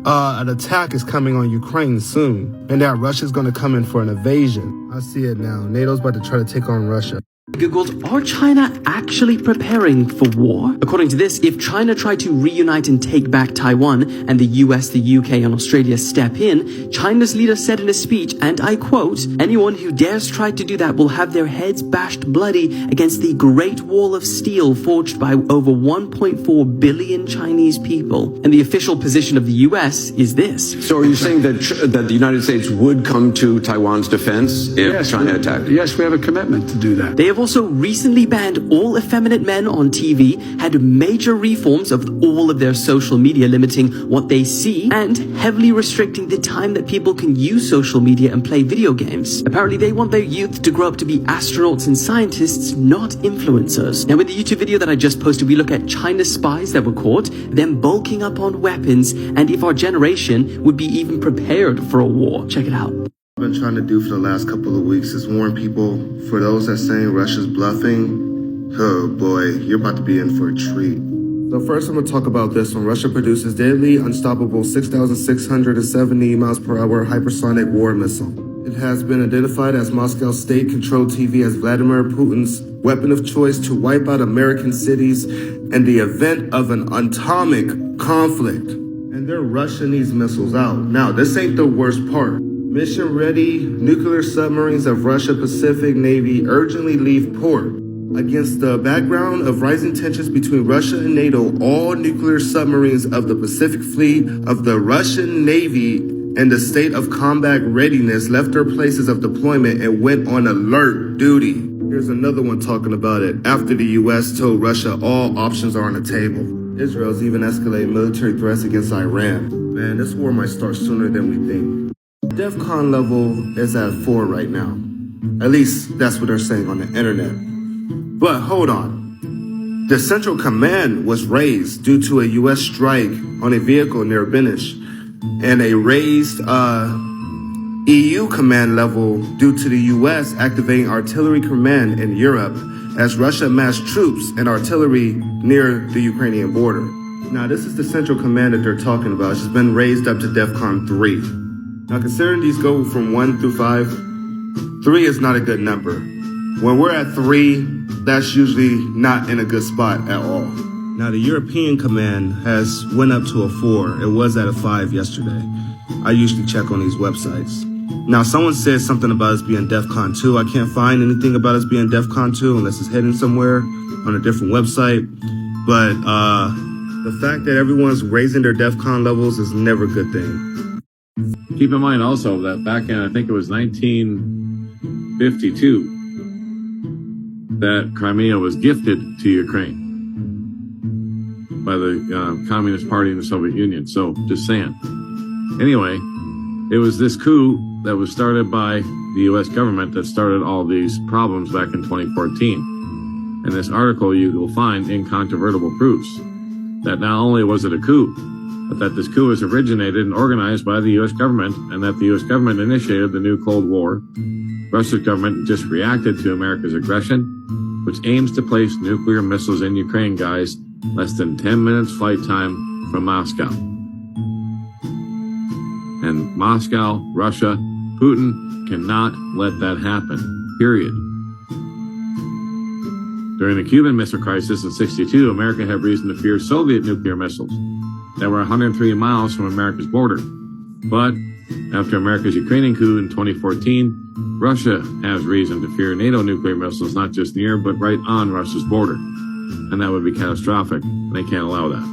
an attack is coming on Ukraine soon, and that Russia's going to come in for an invasion. I see it now. NATO's about to try to take on Russia. Googled, are China actually preparing for war? According to this, if China tried to reunite and take back Taiwan and the US, the UK and Australia step in, China's leader said in a speech, and I quote, anyone who dares try to do that will have their heads bashed bloody against the Great Wall of Steel forged by over 1.4 billion Chinese people. And the official position of the US is this. So are you saying that the United States would come to Taiwan's defense if China attacked? Yes, we have a commitment to do that. They have also recently banned all effeminate men on TV, had major reforms of all of their social media, limiting what they see, and heavily restricting the time that people can use social media and play video games. Apparently, they want their youth to grow up to be astronauts and scientists, not influencers. Now, in the YouTube video that I just posted, we look at China's spies that were caught, them bulking up on weapons, and if our generation would be even prepared for a war. Check it out. I've been trying to do for the last couple of weeks is warn people, for those that saying Russia's bluffing, oh boy, you're about to be in for a treat. So first I'm going to talk about this one. Russia produces deadly, unstoppable 6,670 miles per hour hypersonic war missile. It has been identified as Moscow state-controlled TV as Vladimir Putin's weapon of choice to wipe out American cities in the event of an atomic conflict. And they're rushing these missiles out. Now, this ain't the worst part. Mission-ready nuclear submarines of Russia Pacific Navy urgently leave port. Against the background of rising tensions between Russia and NATO, all nuclear submarines of the Pacific Fleet of the Russian Navy in the state of combat readiness left their places of deployment and went on alert duty. Here's another one talking about it. After the U.S. told Russia all options are on the table. Israel's even escalated military threats against Iran. Man, this war might start sooner than we think. DEFCON level is at 4 right now. At least that's what they're saying on the internet. But hold on. The Central Command was raised due to a U.S. strike on a vehicle near Benish, and a raised EU command level due to the U.S. activating artillery command in Europe as Russia massed troops and artillery near the Ukrainian border. Now, this is the Central Command that they're talking about. It's been raised up to DEFCON 3. Now, considering these go from 1 through 5, 3 is not a good number. When we're at 3, that's usually not in a good spot at all. Now, the European command has went up to a 4. It was at a 5 yesterday. I usually check on these websites. Now, someone said something about us being DEFCON 2. I can't find anything about us being DEFCON 2 unless it's hidden somewhere on a different website. But the fact that everyone's raising their DEFCON levels is never a good thing. Keep in mind also that back in, I think it was 1952, that Crimea was gifted to Ukraine by the Communist Party in the Soviet Union. So, just saying. Anyway, it was this coup that was started by the U.S. government that started all these problems back in 2014. In this article, you will find incontrovertible proofs that not only was it a coup, but that this coup was originated and organized by the U.S. government, and that the U.S. government initiated the new Cold War. Russia's government just reacted to America's aggression, which aims to place nuclear missiles in Ukraine, guys, less than 10 minutes flight time from Moscow. And Moscow, Russia, Putin cannot let that happen, period. During the Cuban Missile Crisis in '62, America had reason to fear Soviet nuclear missiles that were 103 miles from America's border. But after America's Ukrainian coup in 2014, Russia has reason to fear NATO nuclear missiles not just near, but right on Russia's border. And that would be catastrophic. They can't allow that.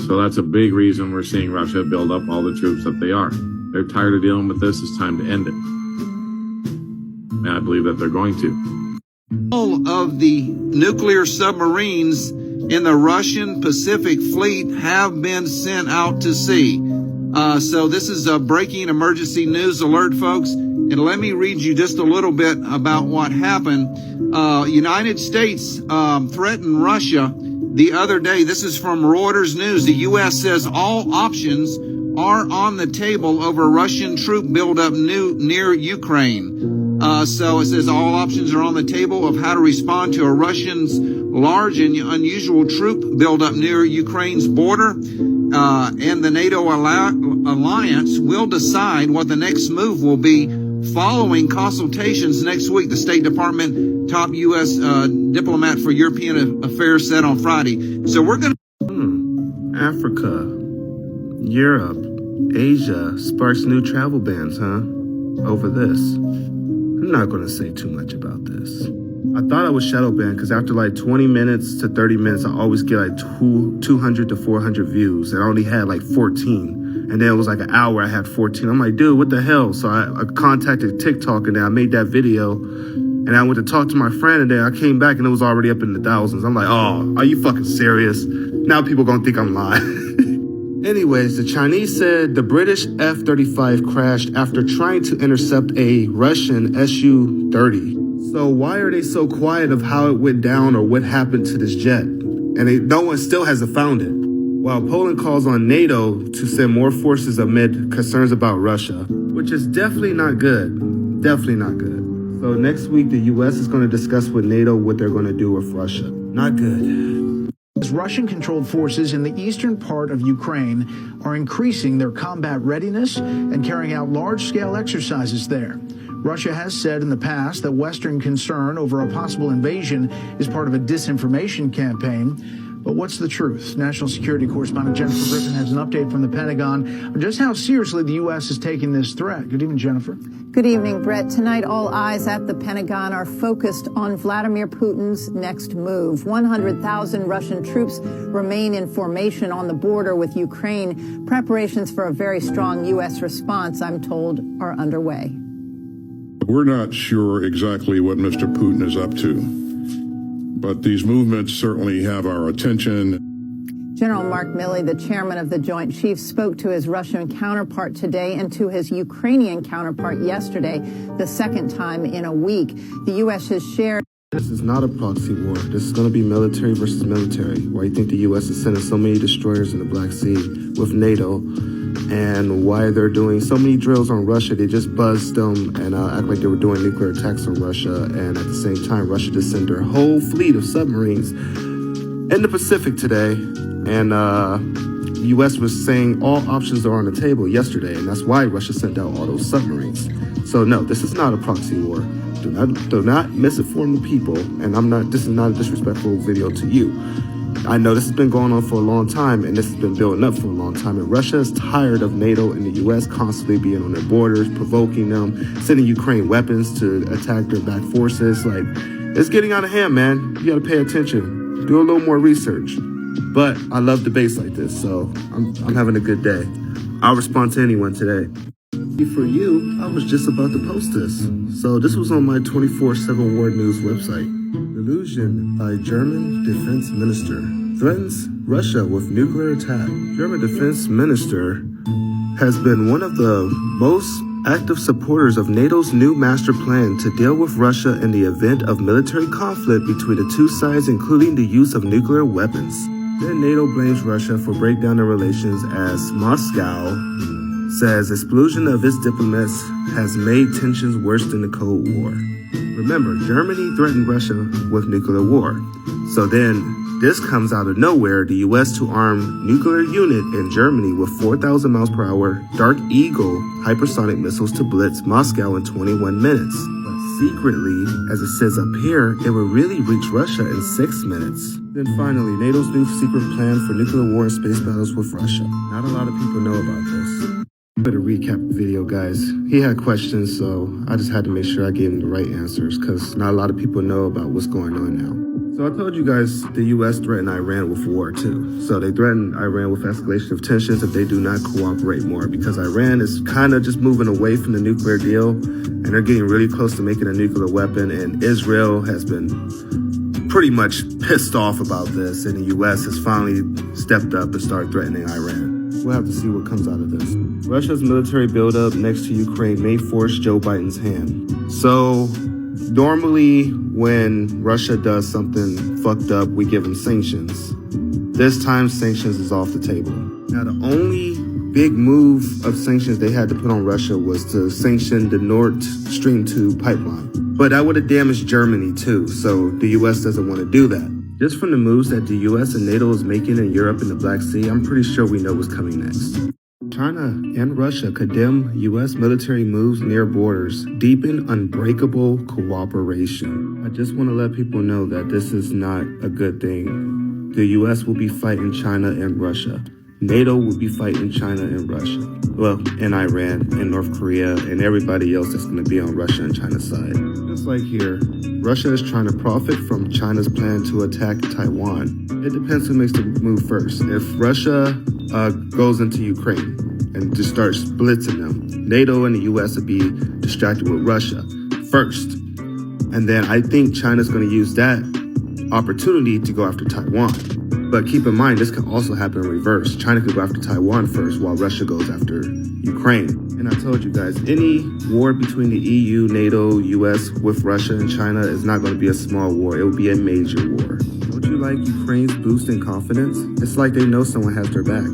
So that's a big reason we're seeing Russia build up all the troops that they are. They're tired of dealing with this. It's time to end it. And I believe that they're going to. All of the nuclear submarines in the Russian Pacific Fleet have been sent out to sea. So this is a breaking emergency news alert, folks. And let me read you just a little bit about what happened. United States threatened Russia the other day. This is from Reuters News. The U.S. says all options are on the table over Russian troop buildup near Ukraine. So it says all options are on the table of how to respond to a Russian's large and unusual troop buildup near Ukraine's border. And the NATO alliance will decide what the next move will be following consultations next week. The State Department top U.S. diplomat for European Affairs said on Friday. So we're going to... Africa, Europe, Asia sparks new travel bans, over this. I'm not going to say too much about this. I thought I was shadow banned because after like 20 minutes to 30 minutes, I always get like 200 to 400 views. And I only had like 14. And then it was like an hour, I had 14. I'm like, dude, what the hell? So I contacted TikTok and then I made that video. And I went to talk to my friend and then I came back and it was already up in the thousands. I'm like, oh, are you fucking serious? Now people gonna think I'm lying. Anyways, the Chinese said the British F-35 crashed after trying to intercept a Russian Su-30. So why are they so quiet of how it went down or what happened to this jet? And no one still hasn't found it. While Poland calls on NATO to send more forces amid concerns about Russia, which is definitely not good. Definitely not good. So next week, the U.S. is going to discuss with NATO what they're going to do with Russia. Not good. Russian-controlled forces in the eastern part of Ukraine are increasing their combat readiness and carrying out large-scale exercises there. Russia has said in the past that Western concern over a possible invasion is part of a disinformation campaign. But what's the truth? National Security Correspondent Jennifer Griffin has an update from the Pentagon on just how seriously the U.S. is taking this threat. Good evening, Jennifer. Good evening, Brett. Tonight, all eyes at the Pentagon are focused on Vladimir Putin's next move. 100,000 Russian troops remain in formation on the border with Ukraine. Preparations for a very strong U.S. response, I'm told, are underway. We're not sure exactly what Mr. Putin is up to, but these movements certainly have our attention. General Mark Milley, the chairman of the Joint Chiefs, spoke to his Russian counterpart today and to his Ukrainian counterpart yesterday, the second time in a week. The U.S. has shared... This is not a proxy war. This is going to be military versus military. Why you think the U.S. is sending so many destroyers in the Black Sea with NATO, and why they're doing so many drills on Russia. They just buzzed them and act like they were doing nuclear attacks on Russia, and at the same time, Russia just sent their whole fleet of submarines in the Pacific today. And The U.S. was saying all options are on the table yesterday, and that's why Russia sent out all those submarines. So no, this is not a proxy war. Do not misinform the people, and this is not a disrespectful video to you. I know this has been going on for a long time, and this has been building up for a long time, and Russia is tired of NATO and the U.S. constantly being on their borders, provoking them, sending Ukraine weapons to attack their back forces. Like, it's getting out of hand, man. You gotta pay attention. Do a little more research. But I love debates like this, so I'm having a good day. I'll respond to anyone today. For you, I was just about to post this. So this was on my 24/7 World News website. Delusion by German Defense Minister threatens Russia with nuclear attack. German Defense Minister has been one of the most active supporters of NATO's new master plan to deal with Russia in the event of military conflict between the two sides, including the use of nuclear weapons. Then NATO blames Russia for breakdown in relations as Moscow says explosion of its diplomats has made tensions worse than the Cold War. Remember, Germany threatened Russia with nuclear war. So then this comes out of nowhere, the U.S. to arm nuclear unit in Germany with 4,000 miles per hour Dark Eagle hypersonic missiles to blitz Moscow in 21 minutes. But secretly, as it says up here, it will really reach Russia in 6 minutes. Then finally, NATO's new secret plan for nuclear war and space battles with Russia. Not a lot of people know about this. For the recap video, guys, he had questions, so I just had to make sure I gave him the right answers because not a lot of people know about what's going on now. So I told you guys the U.S. threatened Iran with war too. So they threatened Iran with escalation of tensions if they do not cooperate more, because Iran is kind of just moving away from the nuclear deal and they're getting really close to making a nuclear weapon, and Israel has been pretty much pissed off about this, and the U.S. has finally stepped up and started threatening Iran. We'll have to see what comes out of this. Russia's military buildup next to Ukraine may force Joe Biden's hand. So normally when Russia does something fucked up, we give them sanctions. This time sanctions is off the table. Now the only big move of sanctions they had to put on Russia was to sanction the Nord Stream 2 pipeline. But that would have damaged Germany too, so the U.S. doesn't want to do that. Just from the moves that the U.S. and NATO is making in Europe and the Black Sea, I'm pretty sure we know what's coming next. China and Russia condemn U.S. military moves near borders, deepen unbreakable cooperation. I just want to let people know that this is not a good thing. The U.S. will be fighting China and Russia. NATO will be fighting China and Russia. Well, and Iran and North Korea and everybody else that's going to be on Russia and China's side. Just like here, Russia is trying to profit from China's plan to attack Taiwan. It depends who makes the move first. If Russia goes into Ukraine and just starts blitzing them, NATO and the U.S. will be distracted with Russia first. And then I think China's going to use that opportunity to go after Taiwan. But keep in mind, this can also happen in reverse. China could go after Taiwan first while Russia goes after Ukraine. And I told you guys, any war between the EU, NATO, US with Russia and China is not going to be a small war. It will be a major war. Don't you like Ukraine's boost in confidence? It's like they know someone has their back.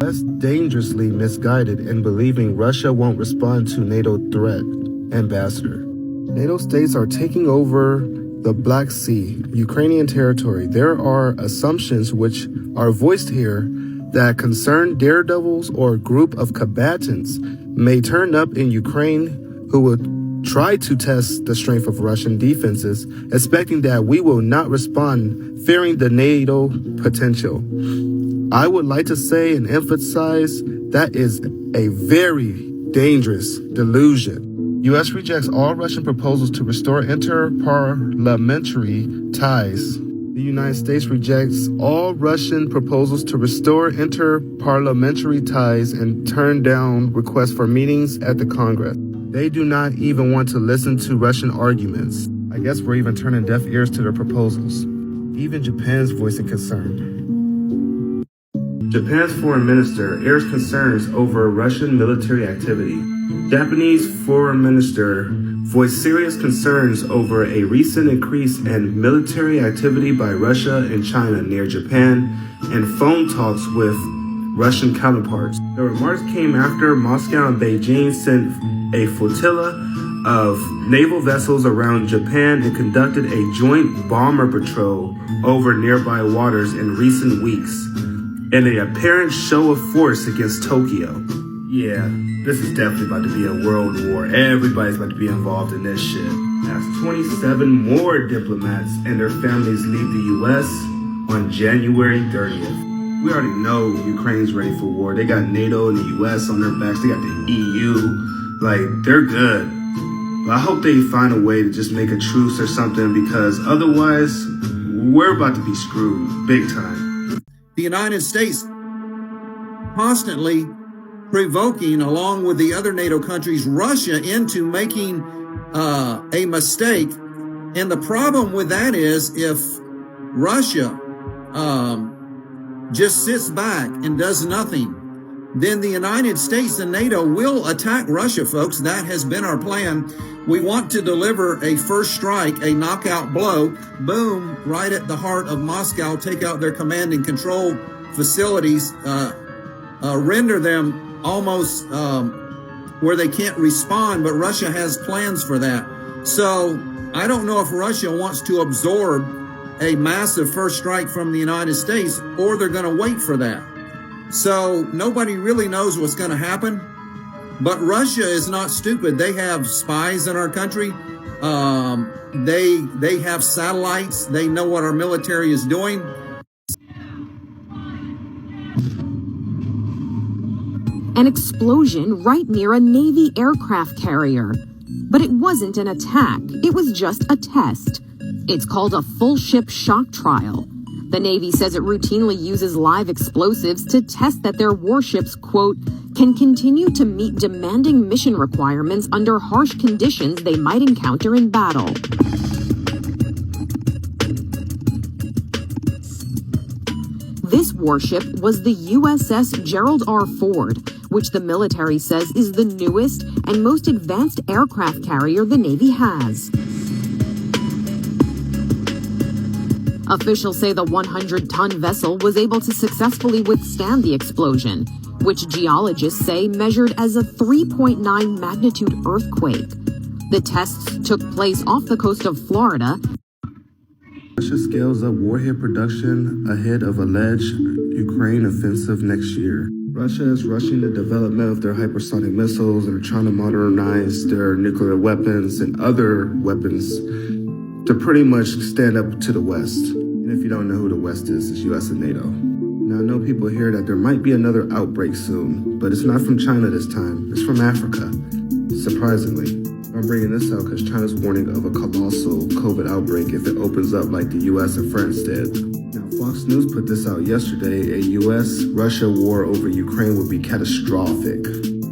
That's dangerously misguided in believing Russia won't respond to NATO threat, Ambassador. NATO states are taking over the Black Sea, Ukrainian territory. There are assumptions which are voiced here that concerned daredevils or a group of combatants may turn up in Ukraine who will try to test the strength of Russian defenses, expecting that we will not respond, fearing the NATO potential. I would like to say and emphasize that is a very dangerous delusion. U.S. rejects all Russian proposals to restore interparliamentary ties. The United States rejects all Russian proposals to restore interparliamentary ties and turn down requests for meetings at the Congress. They do not even want to listen to Russian arguments. I guess we're even turning deaf ears to their proposals. Even Japan's voicing concern. Japan's foreign minister airs concerns over Russian military activity. Japanese foreign minister voiced serious concerns over a recent increase in military activity by Russia and China near Japan and phone talks with Russian counterparts. The remarks came after Moscow and Beijing sent a flotilla of naval vessels around Japan and conducted a joint bomber patrol over nearby waters in recent weeks. in an apparent show of force against Tokyo. Yeah, this is definitely about to be a world war. Everybody's about to be involved in this shit. As 27 more diplomats and their families leave the U.S. on January 30th. We already know Ukraine's ready for war. They got NATO and the U.S. on their backs. They got the EU. Like, they're good. But I hope they find a way to just make a truce or something, because otherwise, we're about to be screwed big time. The United States constantly provoking, along with the other NATO countries, Russia into making a mistake. And the problem with that is, if Russia just sits back and does nothing, then the United States and NATO will attack Russia, folks. That has been our plan. We want to deliver a first strike, a knockout blow, boom, right at the heart of Moscow, take out their command and control facilities, render them almost where they can't respond, but Russia has plans for that. So I don't know if Russia wants to absorb a massive first strike from the United States, or they're going to wait for that. So nobody really knows what's going to happen. But Russia is not stupid. They have spies in our country. They have satellites. They know what our military is doing. An explosion right near a Navy aircraft carrier. But it wasn't an attack. It was just a test. It's called a full ship shock trial. The Navy says it routinely uses live explosives to test that their warships, quote, can continue to meet demanding mission requirements under harsh conditions they might encounter in battle. This warship was the USS Gerald R. Ford, which the military says is the newest and most advanced aircraft carrier the Navy has. Officials say the 100-ton vessel was able to successfully withstand the explosion, which geologists say measured as a 3.9 magnitude earthquake. The tests took place off the coast of Florida. Russia scales up warhead production ahead of alleged Ukraine offensive next year. Russia is rushing the development of their hypersonic missiles and are trying to modernize their nuclear weapons and other weapons to pretty much stand up to the West. And if you don't know who the West is, it's US and NATO. Now, I know people hear that there might be another outbreak soon, but it's not from China this time. It's from Africa, surprisingly. I'm bringing this out because China's warning of a colossal COVID outbreak if it opens up like the US and France did. Now, Fox News put this out yesterday. A US-Russia war over Ukraine would be catastrophic.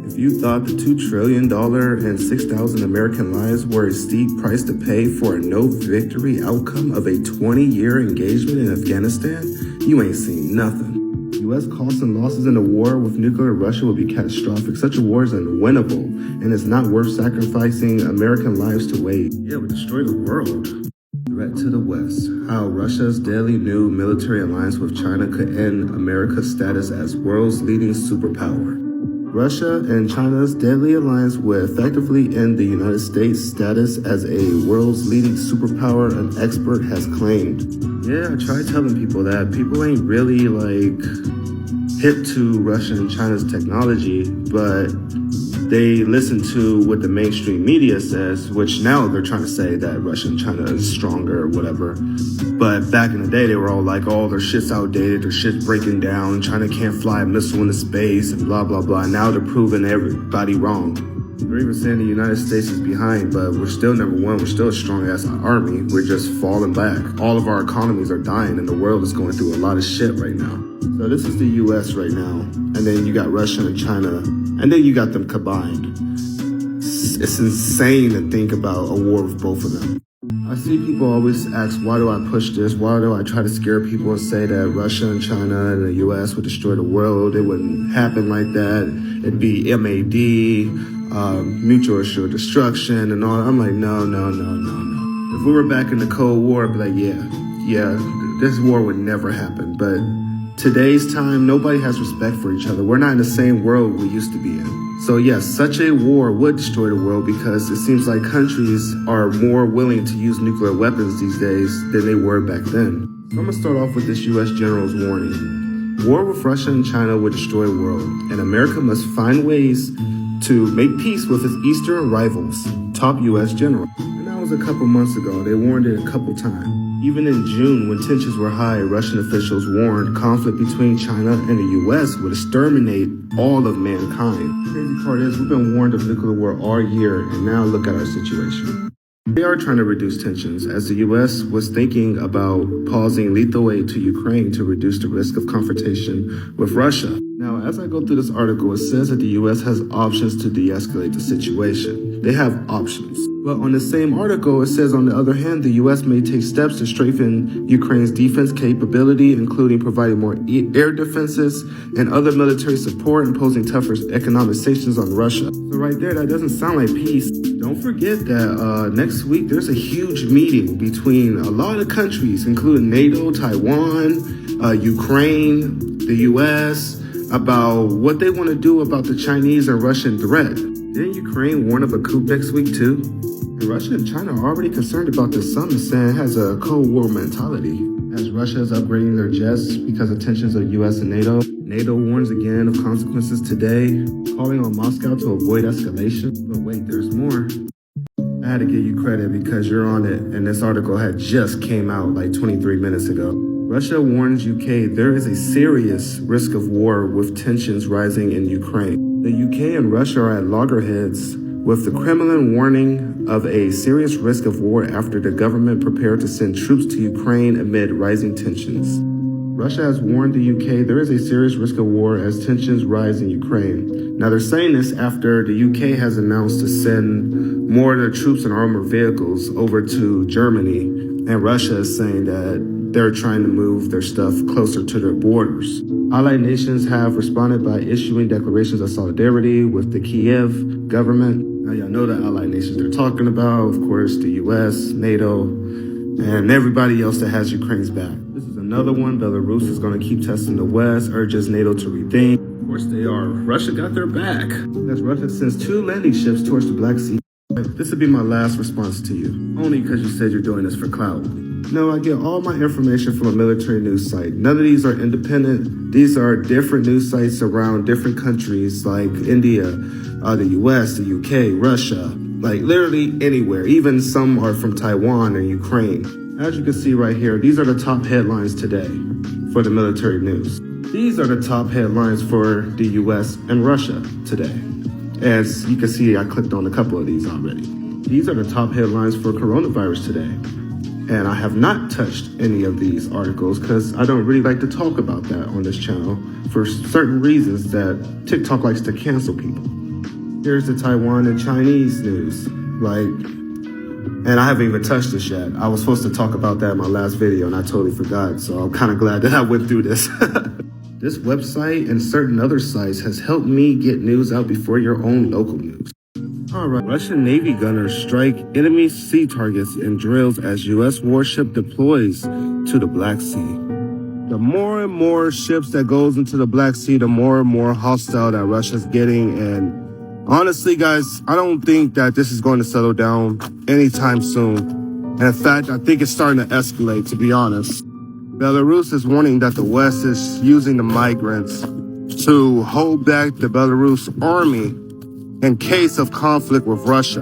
If you thought the $2 trillion and 6,000 American lives were a steep price to pay for a no-victory outcome of a 20-year engagement in Afghanistan, you ain't seen nothing. U.S. costs and losses in a war with nuclear Russia would be catastrophic. Such a war is unwinnable, and it's not worth sacrificing American lives to wage. Yeah, it would destroy the world. Threat to the West. How Russia's deadly new military alliance with China could end America's status as world's leading superpower. Russia and China's deadly alliance would effectively end the United States' status as a world's leading superpower, an expert has claimed. Yeah, I try telling people that. People ain't really, hip to Russia and China's technology, but they listen to what the mainstream media says, which now they're trying to say that Russia and China is stronger or whatever. But back in the day, they were all like, oh, their shit's outdated, their shit's breaking down, China can't fly a missile into space, and blah, blah, blah. Now they're proving everybody wrong. They're even saying the United States is behind, but we're still number one. We're still a strong-ass army. We're just falling back. All of our economies are dying, and the world is going through a lot of shit right now. So this is the U.S. right now, and then you got Russia and China, and then you got them combined. It's insane to think about a war with both of them. I see people always ask, why do I push this? Why do I try to scare people and say that Russia and China and the U.S. would destroy the world? It wouldn't happen like that. It'd be MAD, mutual assured destruction and all. I'm like, no. If we were back in the Cold War, I'd be like, yeah, this war would never happen. But today's time, nobody has respect for each other. We're not in the same world we used to be in. So yes, such a war would destroy the world because it seems like countries are more willing to use nuclear weapons these days than they were back then. So I'm going to start off with this U.S. general's warning. War with Russia and China would destroy the world, and America must find ways to make peace with its eastern rivals, top U.S. general. And that was a couple months ago. They warned it a couple times. Even in June, when tensions were high, Russian officials warned conflict between China and the U.S. would exterminate all of mankind. The crazy part is we've been warned of nuclear war all year, and now look at our situation. They are trying to reduce tensions, as the U.S. was thinking about pausing lethal aid to Ukraine to reduce the risk of confrontation with Russia. Now, as I go through this article, it says that the U.S. has options to de-escalate the situation. They have options. But on the same article, it says, on the other hand, the U.S. may take steps to strengthen Ukraine's defense capability, including providing more air defenses and other military support, imposing tougher economic sanctions on Russia. So right there, that doesn't sound like peace. Don't forget that next week, there's a huge meeting between a lot of countries, including NATO, Taiwan, Ukraine, the U.S., about what they want to do about the Chinese and Russian threat. Didn't Ukraine warn of a coup next week too? And Russia and China are already concerned about this summit, saying it has a Cold War mentality. As Russia is upgrading their jets because of tensions of U.S. and NATO, NATO warns again of consequences today, calling on Moscow to avoid escalation. But wait, there's more. I had to give you credit because you're on it, and this article had just came out like 23 minutes ago. Russia warns UK there is a serious risk of war with tensions rising in Ukraine. The UK and Russia are at loggerheads, with the Kremlin warning of a serious risk of war after the government prepared to send troops to Ukraine amid rising tensions. Russia has warned the UK there is a serious risk of war as tensions rise in Ukraine. Now, they're saying this after the UK has announced to send more of their troops and armored vehicles over to Germany, and Russia is saying that they're trying to move their stuff closer to their borders. Allied nations have responded by issuing declarations of solidarity with the Kiev government. Now, y'all know the allied nations they're talking about, of course, the US, NATO, and everybody else that has Ukraine's back. This is another one. Belarus is going to keep testing the West, urges NATO to rethink. Of course they are. Russia got their back. As Russia sends 2 landing ships towards the Black Sea. This would be my last response to you, only because you said you're doing this for clout. No, I get all my information from a military news site. None of these are independent. These are different news sites around different countries like India, the US, the UK, Russia, like literally anywhere. Even some are from Taiwan and Ukraine. As you can see right here, these are the top headlines today for the military news. These are the top headlines for the US and Russia today. As you can see, I clicked on a couple of these already. These are the top headlines for coronavirus today. And I have not touched any of these articles because I don't really like to talk about that on this channel for certain reasons that TikTok likes to cancel people. Here's the Taiwan and Chinese news. And I haven't even touched this yet. I was supposed to talk about that in my last video and I totally forgot. So I'm kind of glad that I went through this. This website and certain other sites has helped me get news out before your own local news. All right. Russian Navy gunners strike enemy sea targets in drills as U.S. warship deploys to the Black Sea. The more and more ships that goes into the Black Sea, the more and more hostile that Russia's getting. And honestly, guys, I don't think that this is going to settle down anytime soon. And in fact, I think it's starting to escalate, to be honest. Belarus is warning that the West is using the migrants to hold back the Belarus army in case of conflict with Russia,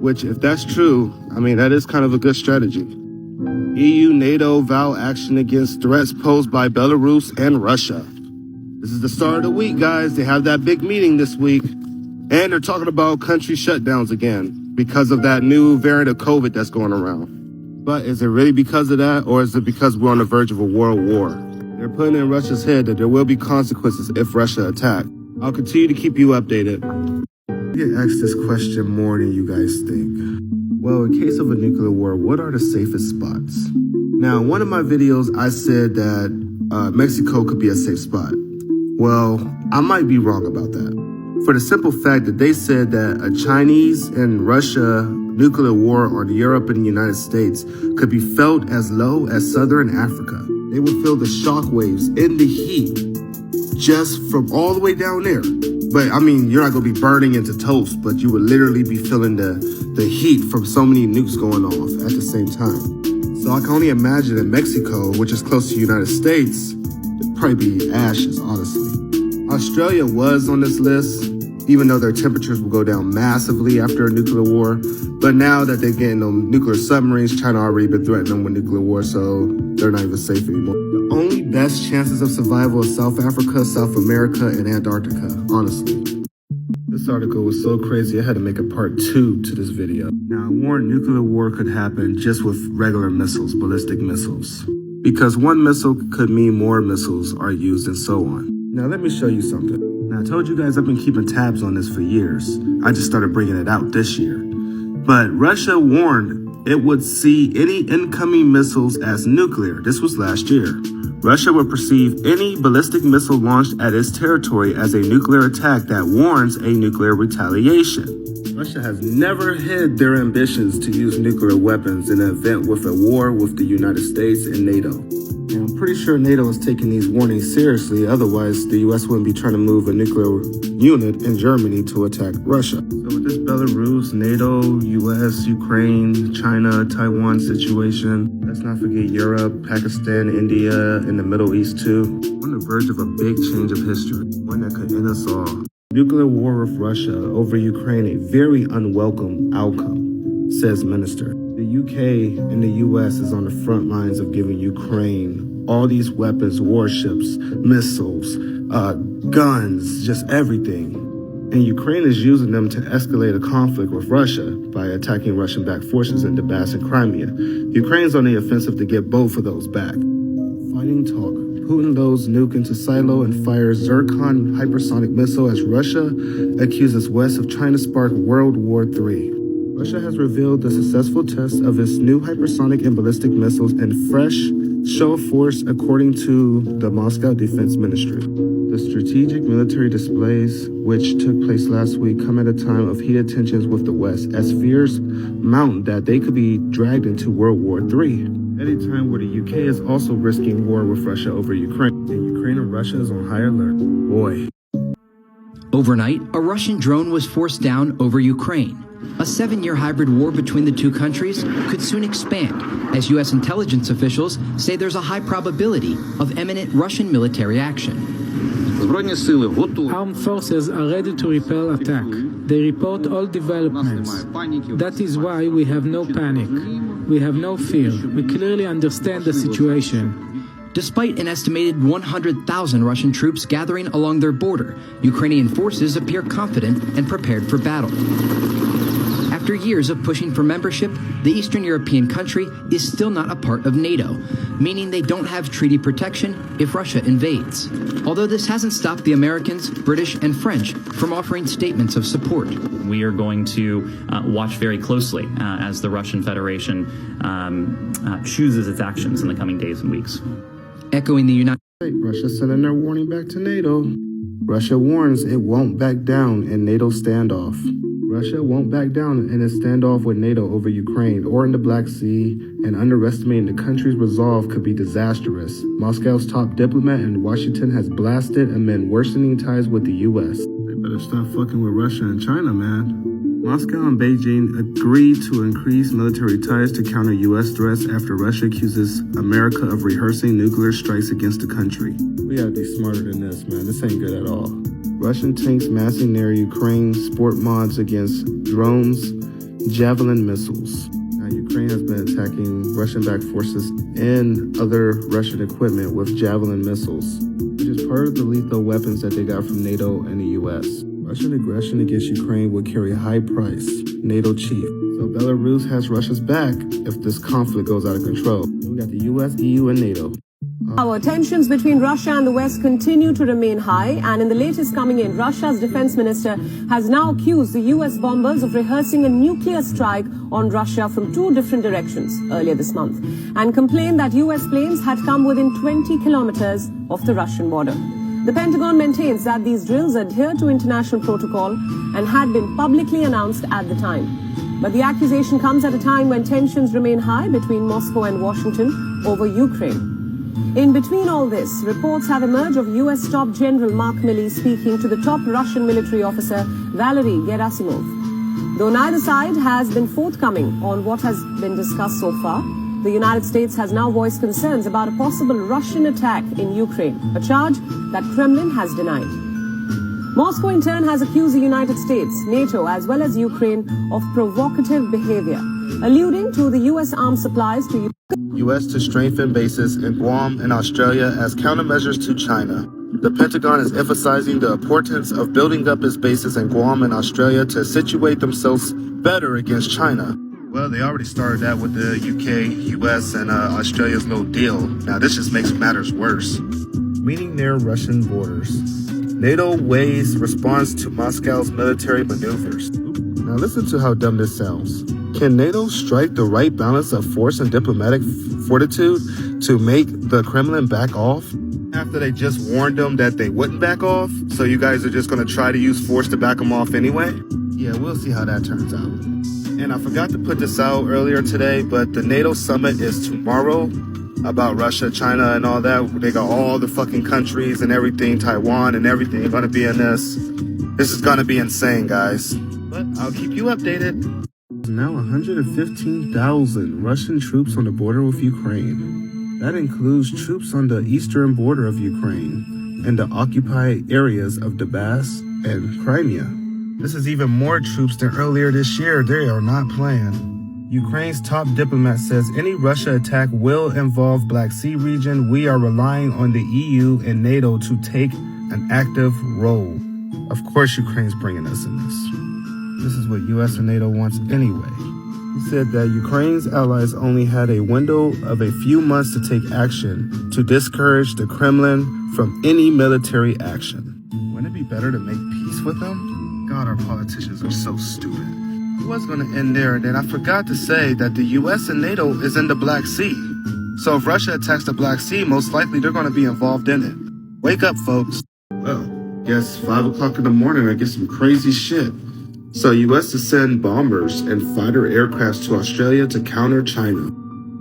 which, if that's true, I mean, that is kind of a good strategy. EU, NATO vow action against threats posed by Belarus and Russia. This is the start of the week, guys. They have that big meeting this week, and they're talking about country shutdowns again because of that new variant of COVID that's going around. But is it really because of that, or is it because we're on the verge of a world war? They're putting in Russia's head that there will be consequences if Russia attacks. I'll continue to keep you updated. I get asked this question more than you guys think. Well, in case of a nuclear war, what are the safest spots? Now, in one of my videos, I said that Mexico could be a safe spot. Well, I might be wrong about that. For the simple fact that they said that a Chinese and Russia nuclear war on Europe and the United States could be felt as low as southern Africa. They would feel the shock waves in the heat just from all the way down there. But I mean, you're not going to be burning into toast, but you would literally be feeling the heat from so many nukes going off at the same time. So I can only imagine in Mexico, which is close to the United States, probably be ashes, honestly. Australia was on this list, even though their temperatures will go down massively after a nuclear war. But now that they're getting them nuclear submarines, China already been threatening them with nuclear war, so they're not even safe anymore. The only best chances of survival is South Africa, South America, and Antarctica, honestly. This article was so crazy, I had to make a part 2 to this video. Now, I warned nuclear war could happen just with regular missiles, ballistic missiles. Because one missile could mean more missiles are used and so on. Now, let me show you something. Now, I told you guys I've been keeping tabs on this for years. I just started bringing it out this year. But Russia warned it would see any incoming missiles as nuclear. This was last year. Russia would perceive any ballistic missile launched at its territory as a nuclear attack that warrants a nuclear retaliation. Russia has never hid their ambitions to use nuclear weapons in an event with a war with the United States and NATO. And I'm pretty sure NATO is taking these warnings seriously, otherwise the US wouldn't be trying to move a nuclear unit in Germany to attack Russia. So with this Belarus, NATO, US, Ukraine, China, Taiwan situation, let's not forget Europe, Pakistan, India, and the Middle East too. We're on the verge of a big change of history, one that could end us all. Nuclear war with Russia over Ukraine, a very unwelcome outcome, says Minister. The UK and the US is on the front lines of giving Ukraine all these weapons, warships, missiles, guns, just everything. And Ukraine is using them to escalate a conflict with Russia by attacking Russian-backed forces in Donbass and Crimea. Ukraine's on the offensive to get both of those back. Fighting talk. Putin loads nuke into silo and fires Zircon hypersonic missile as Russia accuses West of trying to spark World War III. Russia has revealed the successful test of its new hypersonic and ballistic missiles in fresh show of force, according to the Moscow Defense Ministry. The strategic military displays, which took place last week, come at a time of heated tensions with the West, as fears mount that they could be dragged into World War III. At a time where the UK is also risking war with Russia over Ukraine, and Ukraine and Russia is on high alert. Boy. Overnight, a Russian drone was forced down over Ukraine. A 7-year hybrid war between the two countries could soon expand, as U.S. intelligence officials say there's a high probability of imminent Russian military action. Armed forces are ready to repel attack. They report all developments. That is why we have no panic. We have no fear. We clearly understand the situation. Despite an estimated 100,000 Russian troops gathering along their border, Ukrainian forces appear confident and prepared for battle. After years of pushing for membership, the Eastern European country is still not a part of NATO, meaning they don't have treaty protection if Russia invades. Although this hasn't stopped the Americans, British, and French from offering statements of support. We are going to watch very closely as the Russian Federation chooses its actions in the coming days and weeks. Echoing the United States, Russia sending their warning back to NATO. Russia warns it won't back down in NATO standoff. Russia won't back down in a standoff with NATO over Ukraine or in the Black Sea, and underestimating the country's resolve could be disastrous. Moscow's top diplomat in Washington has blasted amid worsening ties with the U.S. They better stop fucking with Russia and China, man. Moscow and Beijing agreed to increase military ties to counter U.S. threats after Russia accuses America of rehearsing nuclear strikes against the country. We gotta be smarter than this, man. This ain't good at all. Russian tanks massing near Ukraine sport mods against drones, Javelin missiles. Now, Ukraine has been attacking Russian-backed forces and other Russian equipment with Javelin missiles, which is part of the lethal weapons that they got from NATO and the U.S. Russian aggression against Ukraine would carry a high price, NATO chief. So Belarus has Russia's back if this conflict goes out of control. We got the U.S., EU, and NATO. Our tensions between Russia and the West continue to remain high, and in the latest coming in, Russia's defense minister has now accused the U.S. bombers of rehearsing a nuclear strike on Russia from 2 different directions earlier this month, and complained that U.S. planes had come within 20 kilometers of the Russian border. The Pentagon maintains that these drills adhere to international protocol and had been publicly announced at the time. But the accusation comes at a time when tensions remain high between Moscow and Washington over Ukraine. In between all this, reports have emerged of U.S. top General Mark Milley speaking to the top Russian military officer Valery Gerasimov. Though neither side has been forthcoming on what has been discussed so far, the United States has now voiced concerns about a possible Russian attack in Ukraine, a charge that Kremlin has denied. Moscow in turn has accused the United States, NATO, as well as Ukraine of provocative behavior, alluding to the U.S. arms supplies to U.S. to strengthen bases in Guam and Australia as countermeasures to China. The Pentagon is emphasizing the importance of building up its bases in Guam and Australia to situate themselves better against China. Well, they already started that with the UK, US, and Australia's little deal. Now this just makes matters worse. Meaning near Russian borders. NATO weighs response to Moscow's military maneuvers. Now listen to how dumb this sounds. Can NATO strike the right balance of force and diplomatic fortitude to make the Kremlin back off? After they just warned them that they wouldn't back off, so you guys are just going to try to use force to back them off anyway? Yeah, we'll see how that turns out. And I forgot to put this out earlier today, but the NATO summit is tomorrow about Russia, China, and all that. They got all the fucking countries and everything, Taiwan and everything going to be in this. This is going to be insane, guys. But I'll keep you updated. Now 115,000 Russian troops on the border with Ukraine. That includes troops on the eastern border of Ukraine and the occupied areas of Donbass and Crimea. This is even more troops than earlier this year. They are not playing. Ukraine's top diplomat says any Russia attack will involve Black Sea region. We are relying on the EU and NATO to take an active role. Of course, Ukraine's bringing us in this. This is what US and NATO wants anyway. He said that Ukraine's allies only had a window of a few months to take action to discourage the Kremlin from any military action. Wouldn't it be better to make peace with them? God, our politicians are so stupid. I was going to end there, and then I forgot to say that the U.S. and NATO is in the Black Sea. So if Russia attacks the Black Sea, most likely they're going to be involved in it. Wake up, folks. Well, guess 5 o'clock in the morning, I get some crazy shit. So U.S. to send bombers and fighter aircrafts to Australia to counter China.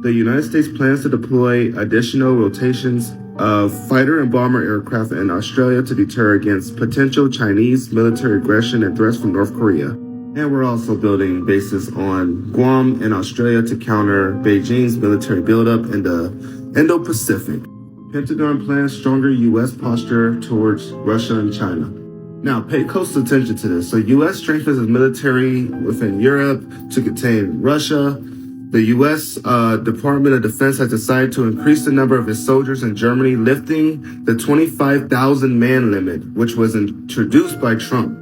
The United States plans to deploy additional rotations of fighter and bomber aircraft in Australia to deter against potential Chinese military aggression and threats from North Korea. And we're also building bases on Guam and Australia to counter Beijing's military buildup in the Indo-Pacific. Pentagon plans stronger U.S. posture towards Russia and China. Now, pay close attention to this. So U.S. strengthens its military within Europe to contain Russia. The U.S. Department of Defense has decided to increase the number of its soldiers in Germany, lifting the 25,000 man limit, which was introduced by Trump.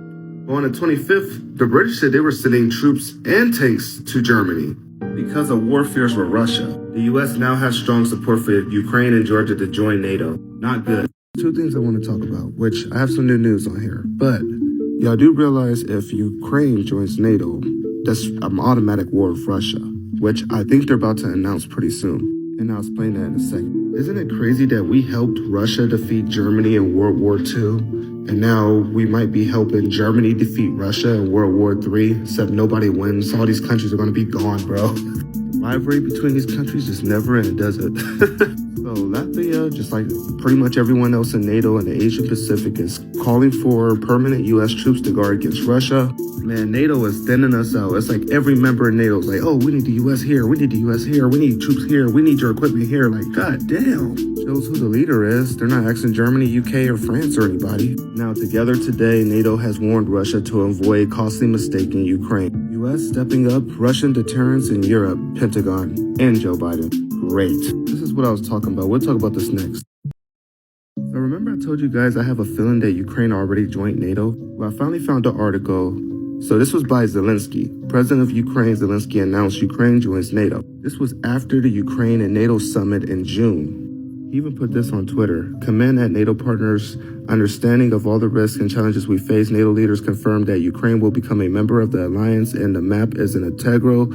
On the 25th, the British said they were sending troops and tanks to Germany because of war fears with Russia. The U.S. now has strong support for Ukraine and Georgia to join NATO. Not good. Two things I want to talk about, which I have some new news on here. But y'all do realize if Ukraine joins NATO, that's an automatic war with Russia, which I think they're about to announce pretty soon. And I'll explain that in a second. Isn't it crazy that we helped Russia defeat Germany in World War II? And now we might be helping Germany defeat Russia in World War III, except nobody wins. All these countries are going to be gone, bro. The rivalry between these countries just never ends, does it? So Latvia, just like pretty much everyone else in NATO and the Asian Pacific, is calling for permanent U.S. troops to guard against Russia. Man, NATO is thinning us out. It's like every member in NATO is like, oh, we need the U.S. here. We need the U.S. here. We need troops here. We need your equipment here. Like, god damn. Shows who the leader is. They're not asking Germany, UK, or France or anybody. Now, together today, NATO has warned Russia to avoid costly mistake in Ukraine. U.S. stepping up Russian deterrence in Europe, Pentagon, and Joe Biden. Great. This is what I was talking about. We'll talk about this next. So remember I told you guys I have a feeling that Ukraine already joined NATO? Well, I finally found the article. So this was by Zelensky. President of Ukraine, Zelensky, announced Ukraine joins NATO. This was after the Ukraine and NATO summit in June. He even put this on Twitter. Commend at NATO partners' understanding of all the risks and challenges we face. NATO leaders confirmed that Ukraine will become a member of the alliance, and the map is an integral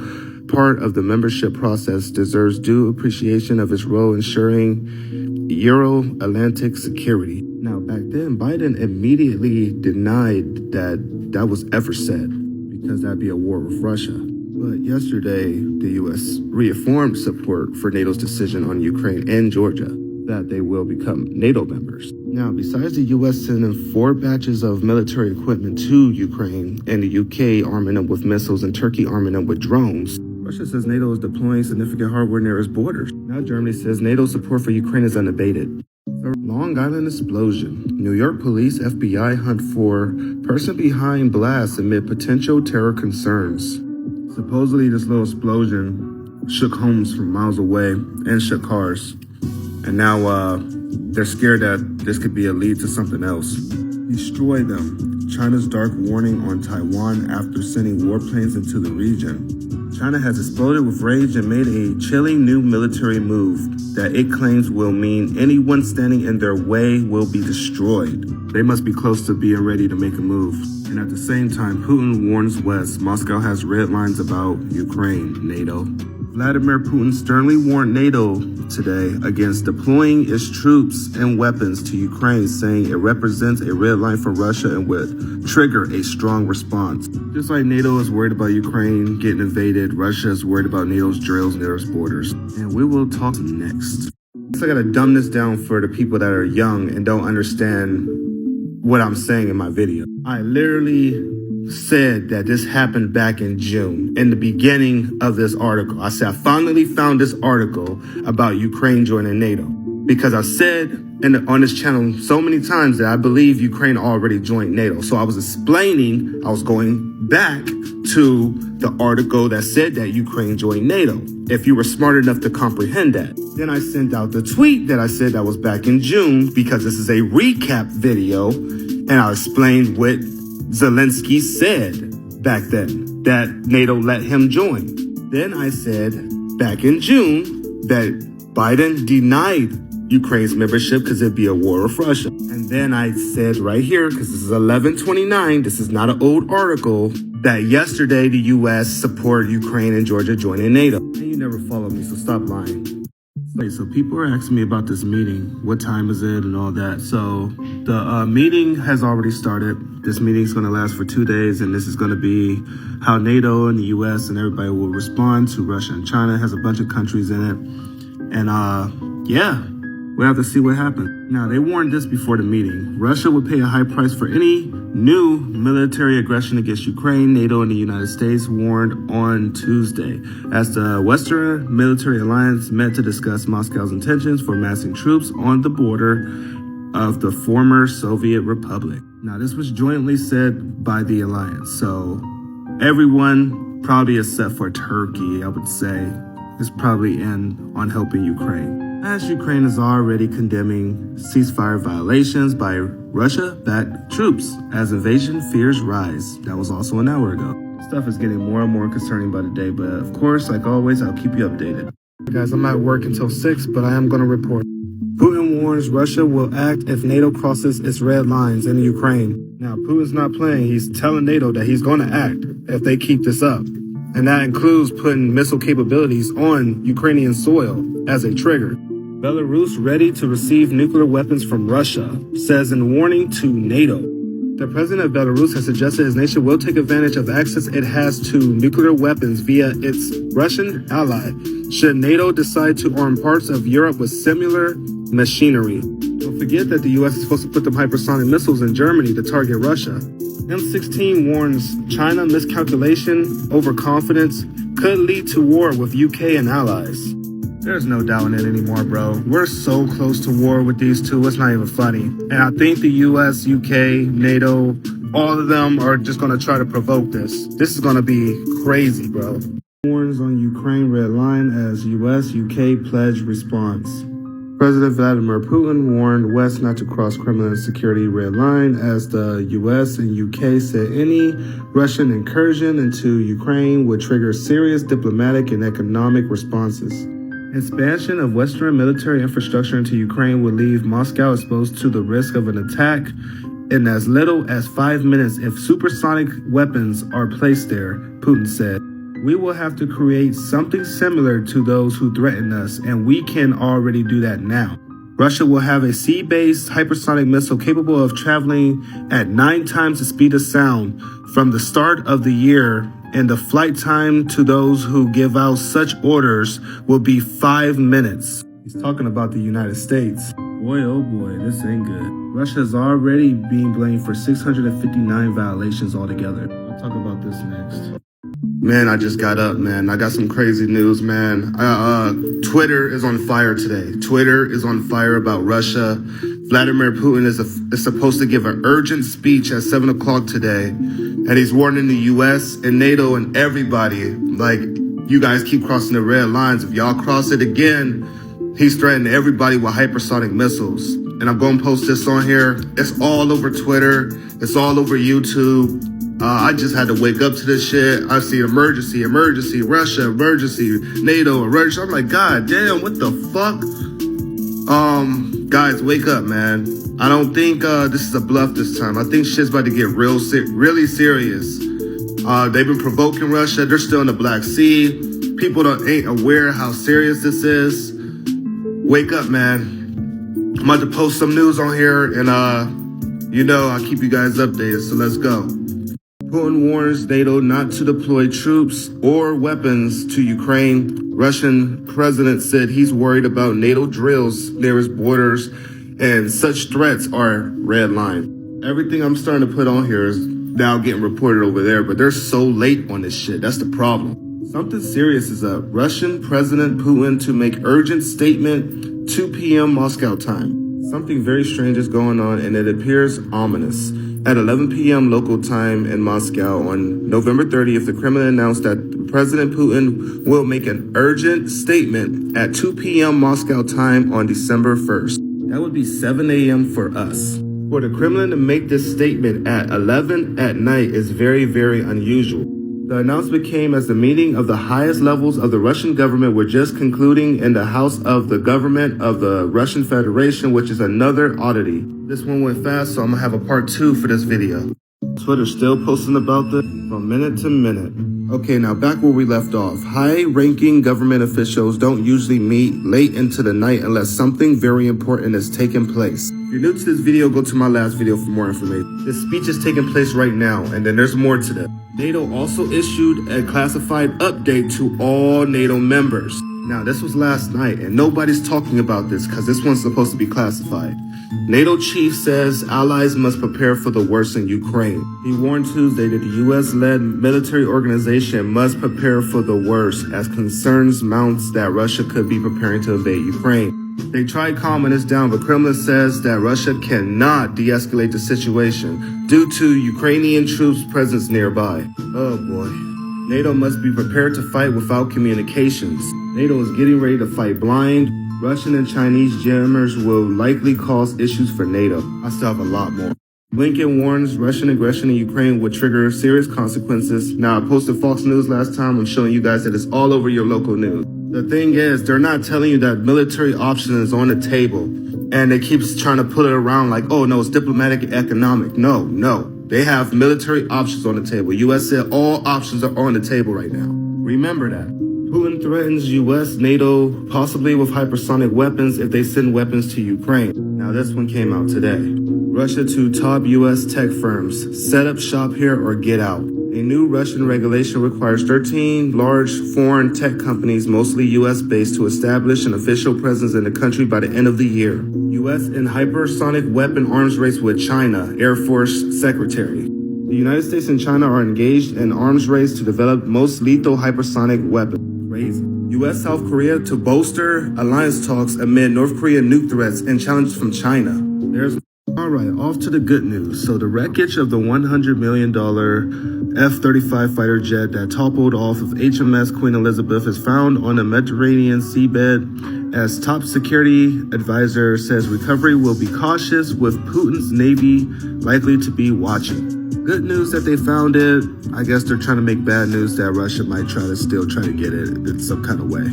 part of the membership process, deserves due appreciation of its role ensuring Euro-Atlantic security. Now, back then, Biden immediately denied that that was ever said, because that'd be a war with Russia. But yesterday, the U.S. reaffirmed support for NATO's decision on Ukraine and Georgia, that they will become NATO members. Now, besides the U.S. sending 4 batches of military equipment to Ukraine and the UK arming them with missiles and Turkey arming them with drones, Russia says NATO is deploying significant hardware near its borders. Now Germany says NATO's support for Ukraine is unabated. Long Island explosion. New York police FBI hunt for person behind blast amid potential terror concerns. Supposedly this little explosion shook homes from miles away and shook cars. And now they're scared that this could be a lead to something else. Destroy them. China's dark warning on Taiwan after sending warplanes into the region. China has exploded with rage and made a chilling new military move that it claims will mean anyone standing in their way will be destroyed. They must be close to being ready to make a move. And at the same time, Putin warns West Moscow has red lines about Ukraine, NATO. Vladimir Putin sternly warned NATO today against deploying its troops and weapons to Ukraine, saying it represents a red line for Russia and would trigger a strong response. Just like NATO is worried about Ukraine getting invaded, Russia is worried about NATO's drills near its borders. And we will talk next. So I gotta dumb this down for the people that are young and don't understand what I'm saying in my video. I literally said that this happened back in June, in the beginning of this article. I said I finally found this article about Ukraine joining NATO because I said on this channel so many times that I believe Ukraine already joined NATO. So I was explaining, I was going back to the article that said that Ukraine joined NATO, if you were smart enough to comprehend that. Then I sent out the tweet that I said that was back in June because this is a recap video, and I explained what Zelensky said back then, that NATO let him join. Then I said back in June that Biden denied Ukraine's membership because it'd be a war with Russia. And then I said right here, because this is 11/29, this is not an old article, that yesterday the U.S. supported Ukraine and Georgia joining NATO. And you never followed me, so stop lying. So people are asking me about this meeting, what time is it and all that. So the meeting has already started. This meeting is going to last for 2 days, and this is going to be how NATO and the U.S. and everybody will respond to Russia and China. It has a bunch of countries in it. And yeah, we'll have to see what happens. Now, they warned this before the meeting. Russia would pay a high price for any new military aggression against Ukraine. NATO and the United States warned on Tuesday as the Western military alliance met to discuss Moscow's intentions for massing troops on the border of the former Soviet Republic. Now, this was jointly said by the alliance, so everyone probably except for Turkey, I would say, is probably in on helping Ukraine. As Ukraine is already condemning ceasefire violations by Russia-backed troops as invasion fears rise. That was also an hour ago. Stuff is getting more and more concerning by the day, but of course, like always, I'll keep you updated. Guys, I'm at work until 6, but I am going to report. Putin warns Russia will act if NATO crosses its red lines in Ukraine. Now, Putin's not playing. He's telling NATO that he's going to act if they keep this up. And that includes putting missile capabilities on Ukrainian soil as a trigger. Belarus ready to receive nuclear weapons from Russia, says in warning to NATO. The president of Belarus has suggested his nation will take advantage of access it has to nuclear weapons via its Russian ally, should NATO decide to arm parts of Europe with similar machinery. Don't forget that the U.S. is supposed to put them hypersonic missiles in Germany to target Russia. M16 warns China miscalculation, overconfidence could lead to war with UK and allies. There's no doubt in it anymore, bro. We're so close to war with these two, it's not even funny. And I think the US, UK, NATO, all of them are just going to try to provoke this. This is going to be crazy, bro. Warns on Ukraine red line as US, UK pledge response. President Vladimir Putin warned West not to cross Kremlin and security red line as the US and UK said any Russian incursion into Ukraine would trigger serious diplomatic and economic responses. Expansion of Western military infrastructure into Ukraine would leave Moscow exposed to the risk of an attack in as little as 5 minutes if supersonic weapons are placed there, Putin said. We will have to create something similar to those who threaten us, and we can already do that now. Russia will have a sea-based hypersonic missile capable of traveling at 9 times the speed of sound from the start of the year, and the flight time to those who give out such orders will be 5 minutes. He's talking about the United States. Boy, oh boy, this ain't good. Russia is already being blamed for 659 violations altogether. I'll talk about this next. Man, I just got up, man. I got some crazy news, man. Twitter is on fire today. Twitter is on fire about Russia. Vladimir Putin is supposed to give an urgent speech at 7 o'clock today. And he's warning the U.S. and NATO and everybody, like, you guys keep crossing the red lines. If y'all cross it again, he's threatening everybody with hypersonic missiles. And I'm going to post this on here. It's all over Twitter. It's all over YouTube. I just had to wake up to this shit. I see emergency, Russia, emergency, NATO, emergency. I'm like, God damn, what the fuck? Guys, wake up, man. I don't think this is a bluff this time. I think shit's about to get really serious. They've been provoking Russia. They're still in the Black Sea. People ain't aware how serious this is. Wake up, man. I'm about to post some news on here, and I'll keep you guys updated. So let's go. Putin warns NATO not to deploy troops or weapons to Ukraine. Russian president said he's worried about NATO drills near his borders, and such threats are red line. Everything I'm starting to put on here is now getting reported over there, but they're so late on this shit. That's the problem. Something serious is up. Russian President Putin to make urgent statement, 2 p.m. Moscow time. Something very strange is going on, and it appears ominous. At 11 p.m. local time in Moscow on November 30th, the Kremlin announced that President Putin will make an urgent statement at 2 p.m. Moscow time on December 1st. That would be 7 a.m. for us. For the Kremlin to make this statement at 11 at night is very, very unusual. The announcement came as the meeting of the highest levels of the Russian government were just concluding in the House of the Government of the Russian Federation, which is another oddity. This one went fast, so I'm gonna have a part 2 for this video. Twitter's still posting about this from minute to minute. Okay, now back where we left off. High-ranking government officials don't usually meet late into the night unless something very important is taking place. If you're new to this video, go to my last video for more information. This speech is taking place right now, and then there's more to that. NATO also issued a classified update to all NATO members. Now, this was last night, and nobody's talking about this because this one's supposed to be classified. NATO chief says allies must prepare for the worst in Ukraine. He warned Tuesday that the U.S.-led military organization must prepare for the worst as concerns mounts that Russia could be preparing to invade Ukraine. They tried calming this down, but Kremlin says that Russia cannot de-escalate the situation due to Ukrainian troops' presence nearby. Oh boy. NATO must be prepared to fight without communications. NATO is getting ready to fight blind. Russian and Chinese jammers will likely cause issues for NATO. I still have a lot more. Blinken warns Russian aggression in Ukraine would trigger serious consequences. Now, I posted Fox News last time. I'm showing you guys that it's all over your local news. The thing is, they're not telling you that military option is on the table. And they keep trying to put it around like, oh, no, it's diplomatic and economic. No. They have military options on the table. U.S. said all options are on the table right now. Remember that. Putin threatens U.S., NATO, possibly with hypersonic weapons if they send weapons to Ukraine. Now, this one came out today. Russia to top U.S. tech firms. Set up shop here or get out. A new Russian regulation requires 13 large foreign tech companies, mostly U.S.-based, to establish an official presence in the country by the end of the year. U.S. in hypersonic weapon arms race with China, Air Force Secretary. The United States and China are engaged in arms race to develop most lethal hypersonic weapons. Crazy. U.S. South Korea to bolster alliance talks amid North Korean nuke threats and challenges from China. All right, off to the good news. So the wreckage of the $100 million F-35 fighter jet that toppled off of HMS Queen Elizabeth is found on the Mediterranean seabed, as top security advisor says recovery will be cautious with Putin's Navy likely to be watching. Good news that they found it. I guess they're trying to make bad news that Russia might try to get it in some kind of way.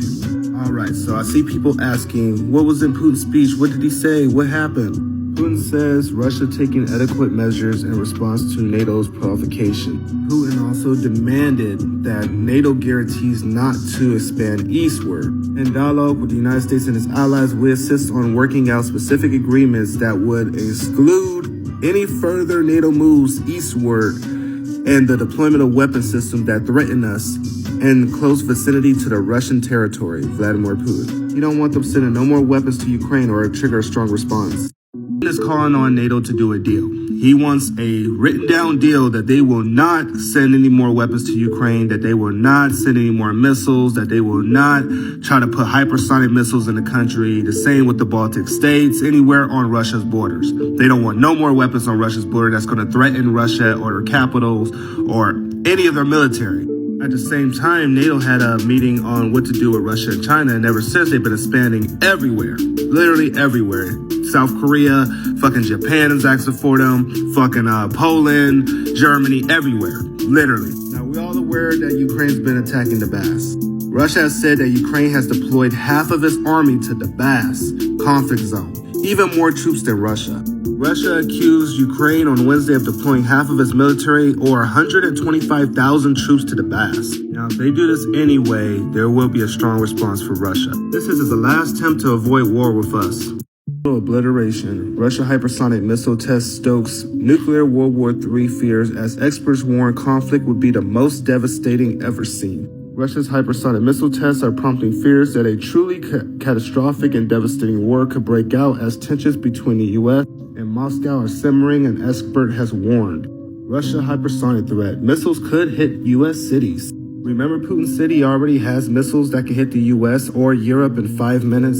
All right, so I see people asking, what was in Putin's speech? What did he say? What happened? Putin says Russia taking adequate measures in response to NATO's provocation. Putin also demanded that NATO guarantees not to expand eastward. In dialogue with the United States and its allies, we insist on working out specific agreements that would exclude any further NATO moves eastward and the deployment of weapon systems that threaten us in close vicinity to the Russian territory, Vladimir Putin. You don't want them sending no more weapons to Ukraine or trigger a strong response. is calling on NATO to do a deal. He wants a written down deal that they will not send any more weapons to Ukraine, that they will not send any more missiles, that they will not try to put hypersonic missiles in the country. The same with the Baltic states, anywhere on Russia's borders. They don't want no more weapons on Russia's border that's going to threaten Russia or their capitals or any of their military. At the same time, NATO had a meeting on what to do with Russia and China, and ever since they've been expanding everywhere, literally everywhere. South Korea, fucking Japan is asking for them, fucking Poland, Germany, everywhere, literally. Now, we're all aware that Ukraine's been attacking Donbass. Russia has said that Ukraine has deployed half of its army to Donbass conflict zone, even more troops than Russia. Russia accused Ukraine on Wednesday of deploying half of its military, or 125,000 troops to Donbass. Now, if they do this anyway, there will be a strong response for Russia. This is the last attempt to avoid war with us. Obliteration. Russia hypersonic missile test stokes nuclear World War III fears as experts warn conflict would be the most devastating ever seen. Russia's hypersonic missile tests are prompting fears that a truly catastrophic and devastating war could break out as tensions between the U.S. and Moscow are simmering, an expert has warned. Russia hypersonic threat. Missiles could hit U.S. cities. Remember, Putin's city already has missiles that can hit the U.S. or Europe in 5 minutes?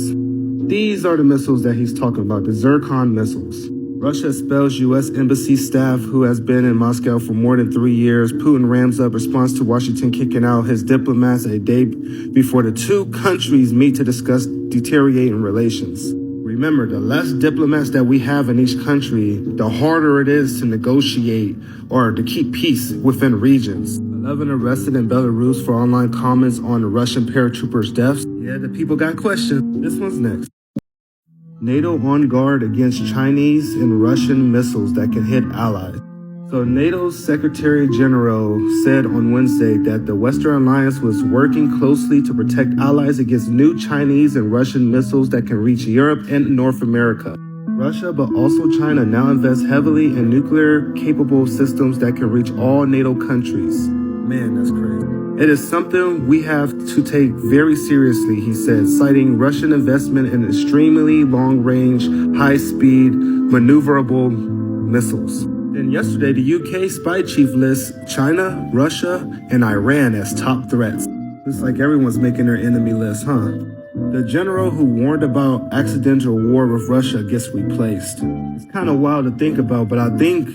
These are the missiles that he's talking about, the Zircon missiles. Russia expels U.S. embassy staff who has been in Moscow for more than 3 years. Putin ramps up response to Washington kicking out his diplomats a day before the two countries meet to discuss deteriorating relations. Remember, the less diplomats that we have in each country, the harder it is to negotiate or to keep peace within regions. 11 arrested in Belarus for online comments on the Russian paratroopers' deaths. Yeah, the people got questions. This one's next. NATO on guard against Chinese and Russian missiles that can hit allies. So NATO's Secretary General said on Wednesday that the Western Alliance was working closely to protect allies against new Chinese and Russian missiles that can reach Europe and North America. Russia, but also China, now invest heavily in nuclear-capable systems that can reach all NATO countries. Man, that's crazy. It is something we have to take very seriously, he said, citing Russian investment in extremely long-range, high-speed, maneuverable missiles. Then yesterday, the UK spy chief lists China, Russia, and Iran as top threats. It's like everyone's making their enemy list, huh? The general who warned about accidental war with Russia gets replaced. It's kind of wild to think about, but I think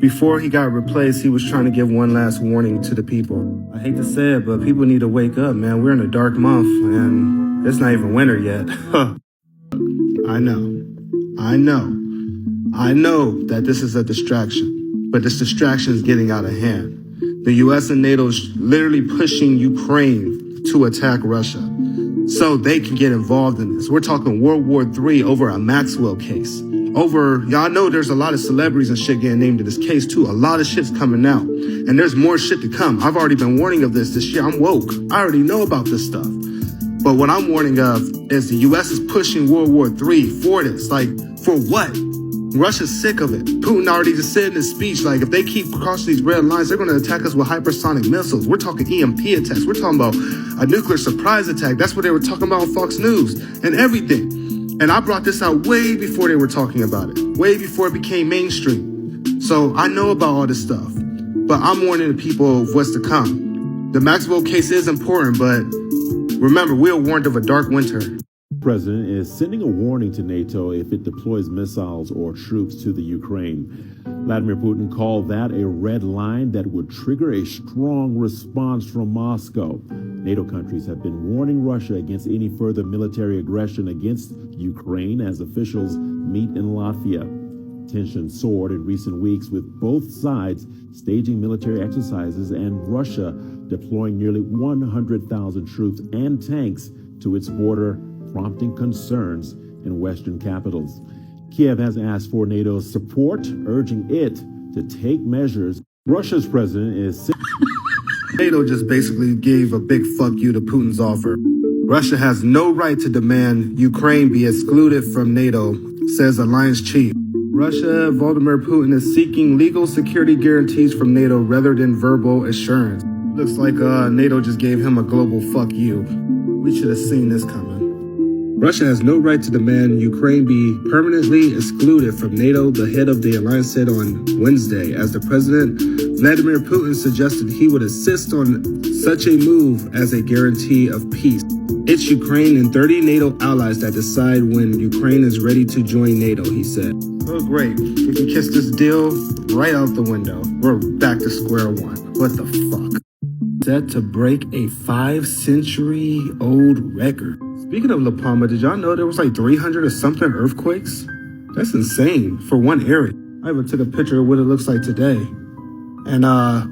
before he got replaced, he was trying to give one last warning to the people. I hate to say it, but people need to wake up, man. We're in a dark month, and it's not even winter yet. I know that this is a distraction, but this distraction is getting out of hand. The U.S. and NATO is literally pushing Ukraine to attack Russia so they can get involved in this. We're talking World War III over a Maxwell case. Y'all know there's a lot of celebrities and shit getting named in this case too. A lot of shit's coming out. And there's more shit to come. I've already been warning of this year. I'm woke. I already know about this stuff. But what I'm warning of is the U.S. is pushing World War III for this. Like, for what? Russia's sick of it. Putin already just said in his speech, like, if they keep crossing these red lines, they're going to attack us with hypersonic missiles. We're talking EMP attacks. We're talking about a nuclear surprise attack. That's what they were talking about on Fox News and everything. And I brought this out way before they were talking about it, way before it became mainstream. So I know about all this stuff, but I'm warning the people of what's to come. The Maxwell case is important, but remember, we're warned of a dark winter. The president is sending a warning to NATO if it deploys missiles or troops to the Ukraine. Vladimir Putin called that a red line that would trigger a strong response from Moscow. NATO countries have been warning Russia against any further military aggression against Ukraine as officials meet in Latvia. Tensions soared in recent weeks with both sides staging military exercises and Russia deploying nearly 100,000 troops and tanks to its border, prompting concerns in Western capitals. Kiev has asked for NATO's support, urging it to take measures. Russia's president is... NATO just basically gave a big fuck you to Putin's offer. Russia has no right to demand Ukraine be excluded from NATO, says alliance chief. Russia, Vladimir Putin is seeking legal security guarantees from NATO rather than verbal assurance. Looks like NATO just gave him a global fuck you. We should have seen this coming. Russia has no right to demand Ukraine be permanently excluded from NATO, the head of the alliance said on Wednesday, as the president, Vladimir Putin, suggested he would insist on such a move as a guarantee of peace. It's Ukraine and 30 NATO allies that decide when Ukraine is ready to join NATO, he said. Oh, great. We can kiss this deal right out the window. We're back to square one. What the fuck? Set to break a 5-century-old record. Speaking of La Palma, did y'all know there was like 300 or something earthquakes? That's insane for one area. I even took a picture of what it looks like today. And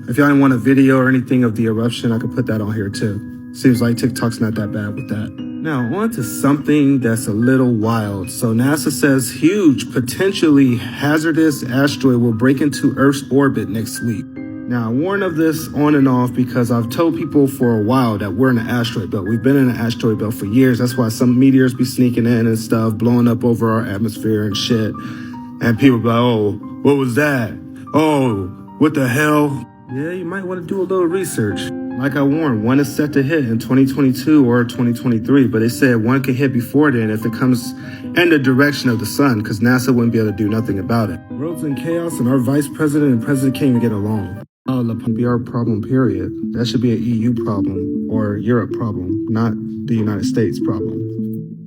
if y'all didn't want a video or anything of the eruption, I could put that on here too. Seems like TikTok's not that bad with that. Now, on to something that's a little wild. So NASA says huge, potentially hazardous asteroid will break into Earth's orbit next week. Now, I warn of this on and off because I've told people for a while that we're in an asteroid belt. We've been in an asteroid belt for years. That's why some meteors be sneaking in and stuff, blowing up over our atmosphere and shit. And people be like, oh, what was that? Oh, what the hell? Yeah, you might want to do a little research. Like I warned, one is set to hit in 2022 or 2023, but they said one could hit before then if it comes in the direction of the sun, because NASA wouldn't be able to do nothing about it. World's in chaos and our vice president and president can't even get along. Oh, that should be our problem, period. That should be an EU problem or Europe problem, not the United States problem.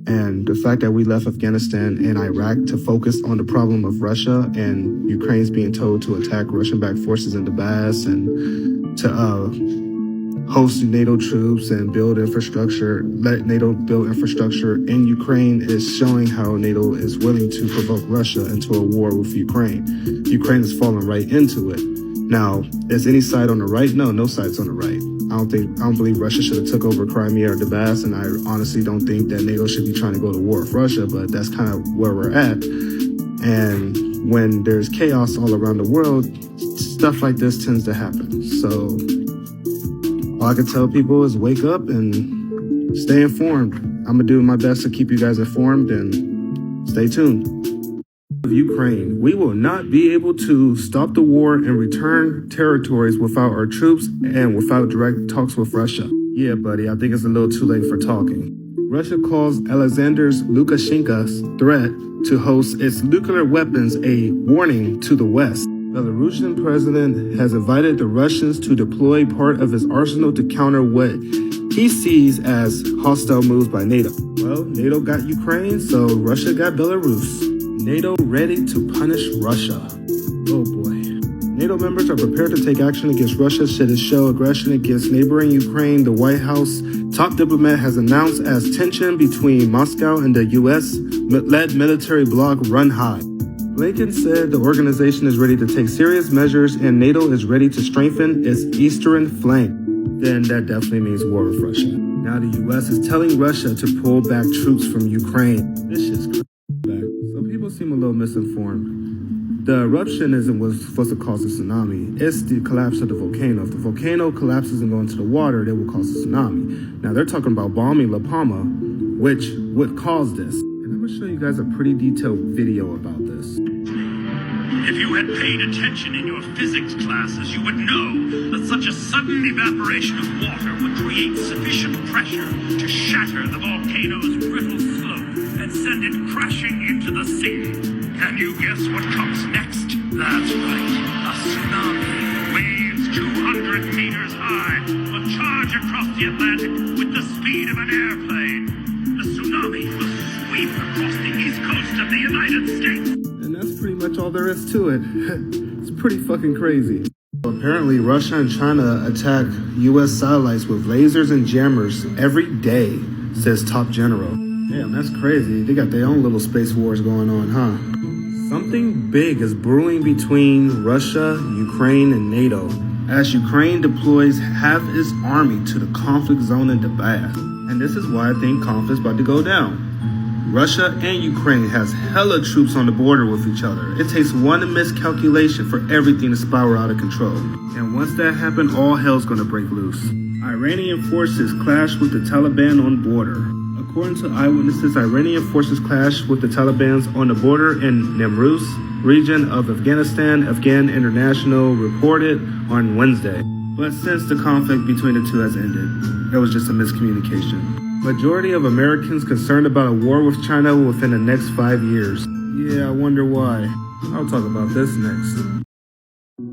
And the fact that we left Afghanistan and Iraq to focus on the problem of Russia and Ukraine's being told to attack Russian-backed forces in Donbass and to host NATO troops and build infrastructure, let NATO build infrastructure in Ukraine is showing how NATO is willing to provoke Russia into a war with Ukraine. Ukraine is falling right into it. Now, is any side on the right? No, no side's on the right. I don't believe Russia should have took over Crimea or Donbass, and I honestly don't think that NATO should be trying to go to war with Russia, but that's kind of where we're at. And when there's chaos all around the world, stuff like this tends to happen. So all I can tell people is wake up and stay informed. I'm going to do my best to keep you guys informed and stay tuned. Ukraine, we will not be able to stop the war and return territories without our troops and without direct talks with Russia. Yeah, buddy, I think it's a little too late for talking. Russia calls Alexander Lukashenko's threat to host its nuclear weapons a warning to the West. Belarusian president has invited the Russians to deploy part of his arsenal to counter what he sees as hostile moves by NATO. Well, NATO got Ukraine, so Russia got Belarus. NATO ready to punish Russia. Oh boy. NATO members are prepared to take action against Russia should it show aggression against neighboring Ukraine. The White House top diplomat has announced as tension between Moscow and the U.S.-led military bloc run high. Blinken said the organization is ready to take serious measures and NATO is ready to strengthen its eastern flank. Then that definitely means war with Russia. Now the U.S. is telling Russia to pull back troops from Ukraine. This is crazy. So people seem a little misinformed. The eruption isn't what's supposed to cause a tsunami. It's the collapse of the volcano. If the volcano collapses and goes into the water, it will cause a tsunami. Now they're talking about bombing La Palma, which would cause this. And I'm going to show you guys a pretty detailed video about this. If you had paid attention in your physics classes, you would know that such a sudden evaporation of water would create sufficient pressure to shatter the volcano's brittle slope and send it crashing into the sea. Can you guess what comes next? That's right, a tsunami. Waves 200 meters high will charge across the Atlantic with the speed of an airplane. The tsunami will sweep across the east coast of the United States. And that's pretty much all there is to it. It's pretty fucking crazy. Apparently, Russia and China attack U.S. satellites with lasers and jammers every day, says top general. Damn, that's crazy. They got their own little space wars going on, huh? Something big is brewing between Russia, Ukraine, and NATO as Ukraine deploys half its army to the conflict zone in Donbass. And this is why I think conflict's about to go down. Russia and Ukraine has hella troops on the border with each other. It takes one miscalculation for everything to spiral out of control. And once that happens, all hell's gonna break loose. Iranian forces clash with the Taliban on border. According to eyewitnesses, Iranian forces clashed with the Taliban on the border in Nimruz region of Afghanistan, Afghan International reported on Wednesday. But since the conflict between the two has ended, there was just a miscommunication. Majority of Americans concerned about a war with China within the next 5 years. Yeah, I wonder why. I'll talk about this next.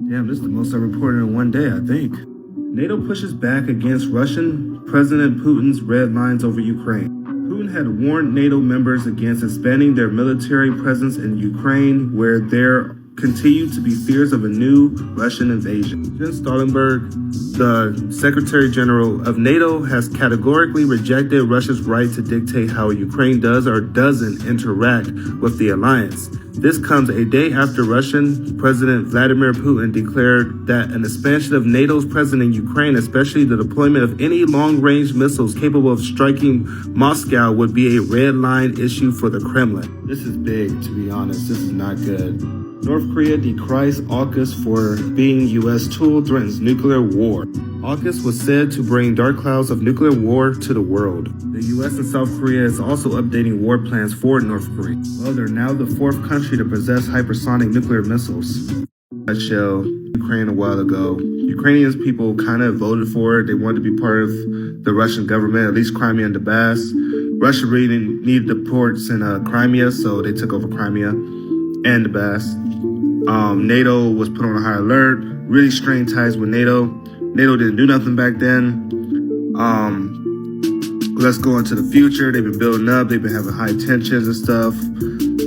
Damn, this is the most I reported in one day, I think. NATO pushes back against Russian President Putin's red lines over Ukraine. Putin had warned NATO members against expanding their military presence in Ukraine, where there continue to be fears of a new Russian invasion. Jens Stoltenberg, the Secretary General of NATO, has categorically rejected Russia's right to dictate how Ukraine does or doesn't interact with the alliance. This comes a day after Russian President Vladimir Putin declared that an expansion of NATO's presence in Ukraine, especially the deployment of any long-range missiles capable of striking Moscow, would be a red line issue for the Kremlin. This is big, to be honest. This is not good. North Korea decries AUKUS for being U.S. tool, threatens nuclear war. AUKUS was said to bring dark clouds of nuclear war to the world. The U.S. and South Korea is also updating war plans for North Korea. Well, they're now the fourth country to possess hypersonic nuclear missiles. I shelled Ukraine a while ago. Ukrainians people kind of voted for it. They wanted to be part of the Russian government, at least Crimea and Donbass. Russia really needed the ports in Crimea, so they took over Crimea and Donbass. NATO was put on a high alert, really strained ties with NATO. NATO didn't do nothing back then. Let's go into the future. They've been building up. They've been having high tensions and stuff.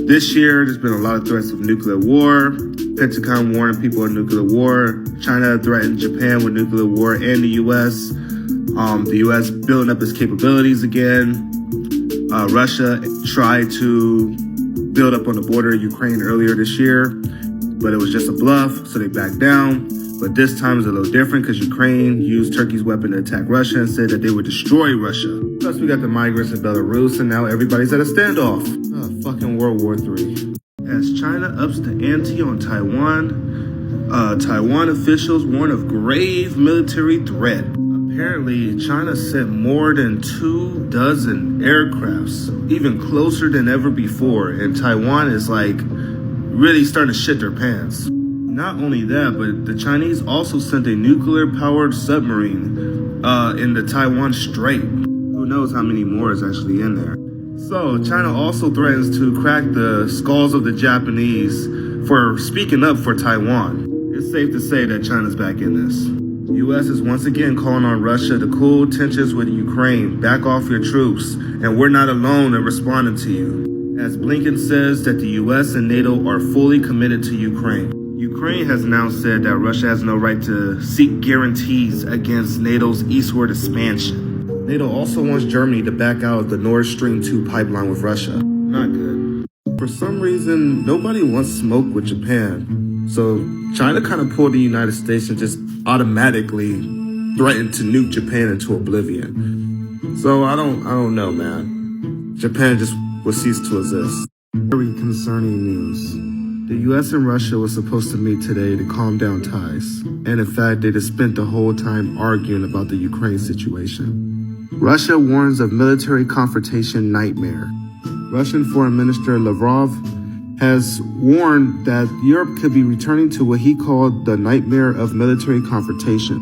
This year, there's been a lot of threats of nuclear war. Pentagon warning people of nuclear war. China threatened Japan with nuclear war and the U.S. The U.S. building up its capabilities again. Russia tried to build up on the border of Ukraine earlier this year, but it was just a bluff, so they backed down. But this time is a little different because Ukraine used Turkey's weapon to attack Russia and said that they would destroy Russia. Plus, we got the migrants in Belarus, and now everybody's at a standoff. Fucking World War III. As China ups the ante on Taiwan, Taiwan officials warn of grave military threat. Apparently, China sent more than 24 aircrafts, even closer than ever before, and Taiwan is like really starting to shit their pants. Not only that, but the Chinese also sent a nuclear-powered submarine in the Taiwan Strait. Who knows how many more is actually in there. So, China also threatens to crack the skulls of the Japanese for speaking up for Taiwan. It's safe to say that China's back in this. The U.S. is once again calling on Russia to cool tensions with Ukraine, back off your troops, and we're not alone in responding to you. As Blinken says that the U.S. and NATO are fully committed to Ukraine. Ukraine has now said that Russia has no right to seek guarantees against NATO's eastward expansion. NATO also wants Germany to back out of the Nord Stream 2 pipeline with Russia. Not good. For some reason, nobody wants smoke with Japan. So China kind of pulled the United States and just automatically threatened to nuke Japan into oblivion. So I don't know, man. Japan just will cease to exist. Very concerning news. The U.S. and Russia were supposed to meet today to calm down ties. And in fact, they just spent the whole time arguing about the Ukraine situation. Russia warns of military confrontation nightmare. Russian Foreign Minister Lavrov has warned that Europe could be returning to what he called the nightmare of military confrontation.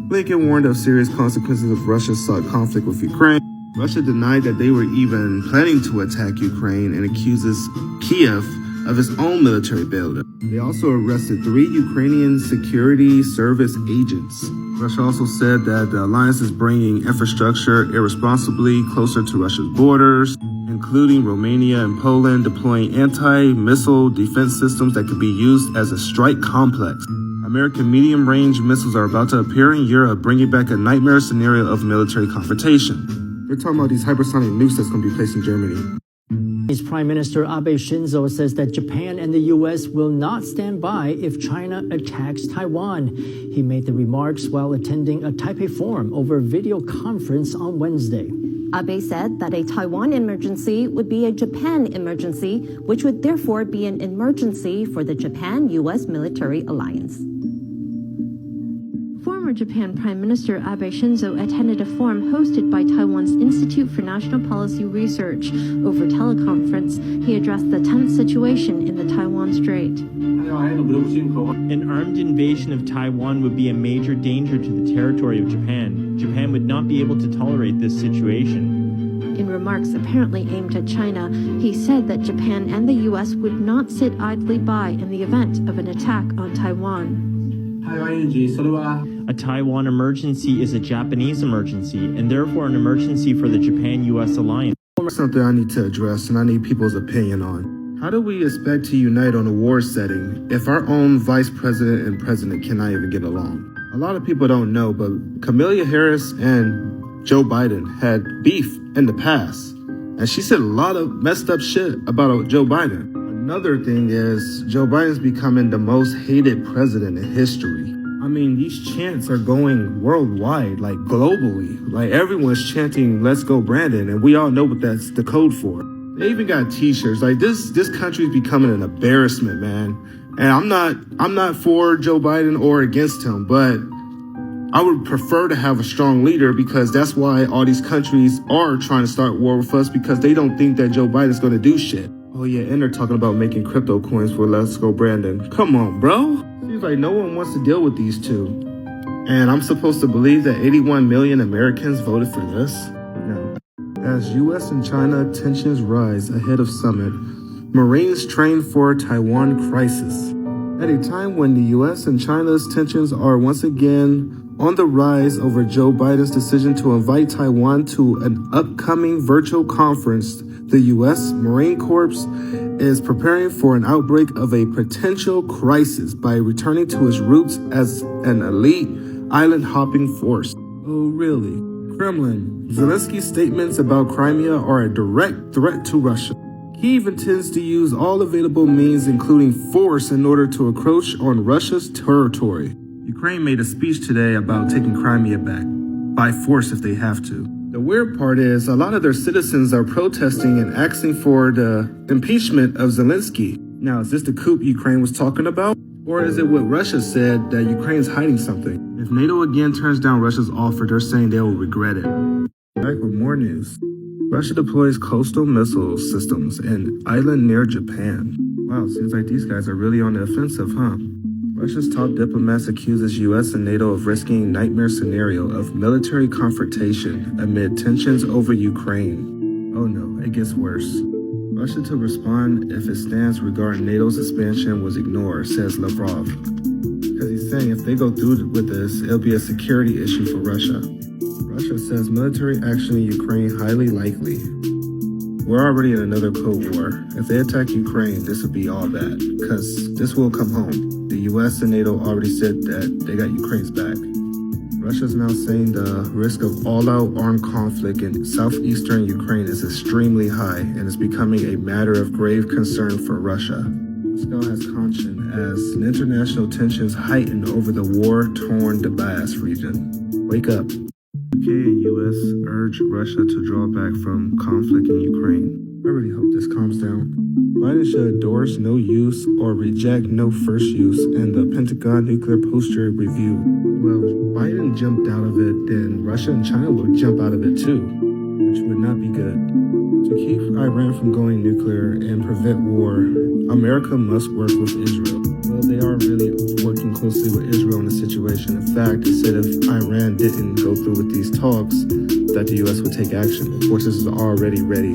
Blinken warned of serious consequences if Russia sought conflict with Ukraine. Russia denied that they were even planning to attack Ukraine and accuses Kiev of its own military buildup. They also arrested 3 Ukrainian security service agents. Russia also said that the alliance is bringing infrastructure irresponsibly closer to Russia's borders, including Romania and Poland deploying anti-missile defense systems that could be used as a strike complex. American medium-range missiles are about to appear in Europe, bringing back a nightmare scenario of military confrontation. They're talking about these hypersonic nukes that's going to be placed in Germany. His Prime Minister Abe Shinzo says that Japan and the U.S. will not stand by if China attacks Taiwan. He made the remarks while attending a Taipei forum over video conference on Wednesday. Abe said that a Taiwan emergency would be a Japan emergency, which would therefore be an emergency for the Japan-U.S. military alliance. Former Japan Prime Minister Abe Shinzo attended a forum hosted by Taiwan's Institute for National Policy Research. Over teleconference, he addressed the tense situation in the Taiwan Strait. An armed invasion of Taiwan would be a major danger to the territory of Japan. Japan would not be able to tolerate this situation. In remarks apparently aimed at China, he said that Japan and the U.S. would not sit idly by in the event of an attack on Taiwan. A Taiwan emergency is a Japanese emergency, and therefore an emergency for the Japan-U.S. alliance. Something I need to address, and I need people's opinion on. How do we expect to unite on a war setting if our own vice president and president cannot even get along? A lot of people don't know, but Kamala Harris and Joe Biden had beef in the past, and she said a lot of messed up shit about Joe Biden. Another thing is Joe Biden's becoming the most hated president in history. I mean, these chants are going worldwide, like globally. Like everyone's chanting, "Let's go, Brandon," and we all know what that's the code for. They even got T-shirts. Like this country's becoming an embarrassment, man. And I'm not for Joe Biden or against him, but I would prefer to have a strong leader, because that's why all these countries are trying to start war with us, because they don't think that Joe Biden's going to do shit. Oh yeah, and they're talking about making crypto coins for Let's Go Brandon. Come on, bro. Seems like no one wants to deal with these two. And I'm supposed to believe that 81 million Americans voted for this? No. As U.S. and China tensions rise ahead of summit, Marines train for Taiwan crisis. At a time when the U.S. and China's tensions are once again on the rise over Joe Biden's decision to invite Taiwan to an upcoming virtual conference, the U.S. Marine Corps is preparing for an outbreak of a potential crisis by returning to its roots as an elite island-hopping force. Oh, really? Kremlin. Zelensky's statements about Crimea are a direct threat to Russia. Kyiv intends to use all available means, including force, in order to encroach on Russia's territory. Ukraine made a speech today about taking Crimea back, by force if they have to. The weird part is a lot of their citizens are protesting and asking for the impeachment of Zelensky. Now, is this the coup Ukraine was talking about? Or is it what Russia said, that Ukraine's hiding something? If NATO again turns down Russia's offer, they're saying they will regret it. Back with more news. Russia deploys coastal missile systems in island near Japan. Wow, seems like these guys are really on the offensive, huh? Russia's top diplomats accuses U.S. and NATO of risking nightmare scenario of military confrontation amid tensions over Ukraine. Oh no, it gets worse. Russia to respond if its stance regarding NATO's expansion was ignored, says Lavrov. Because he's saying if they go through with this, it'll be a security issue for Russia. Russia says military action in Ukraine highly likely. We're already in another Cold War. If they attack Ukraine, this will be all bad, because this will come home. The US and NATO already said that they got Ukraine's back. Russia's now saying the risk of all-out armed conflict in southeastern Ukraine is extremely high and is becoming a matter of grave concern for Russia. Moscow has cautioned as international tensions heighten over the war-torn Donbass region. Wake up. UK and US urge Russia to draw back from conflict in Ukraine. I really hope this calms down. Biden should endorse no use or reject no first use in the Pentagon nuclear posture review. Well, if Biden jumped out of it, then Russia and China will jump out of it too, which would not be good. To keep Iran from going nuclear and prevent war, America must work with Israel. Well, they are really working closely with Israel in the situation. In fact, they said if Iran didn't go through with these talks, that the U.S. would take action. Forces are already ready.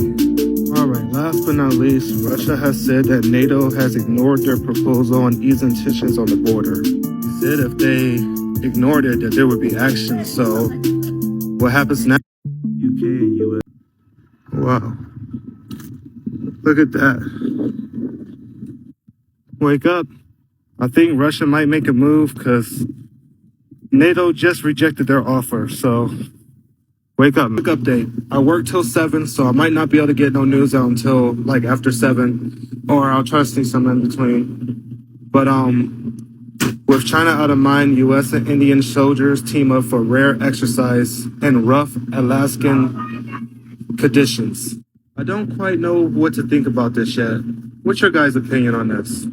All right, last but not least, Russia has said that NATO has ignored their proposal on easing tensions on the border. They said if they ignored it, that there would be action. So what happens now? UK and US. Wow. Look at that. Wake up. I think Russia might make a move because NATO just rejected their offer. So wake up. Quick update. I work till 7, so I might not be able to get no news out until like after 7, or I'll try to sneak some in between. But with China out of mind, U.S. and Indian soldiers team up for rare exercise in rough Alaskan conditions. I don't quite know what to think about this yet. What's your guys' opinion on this?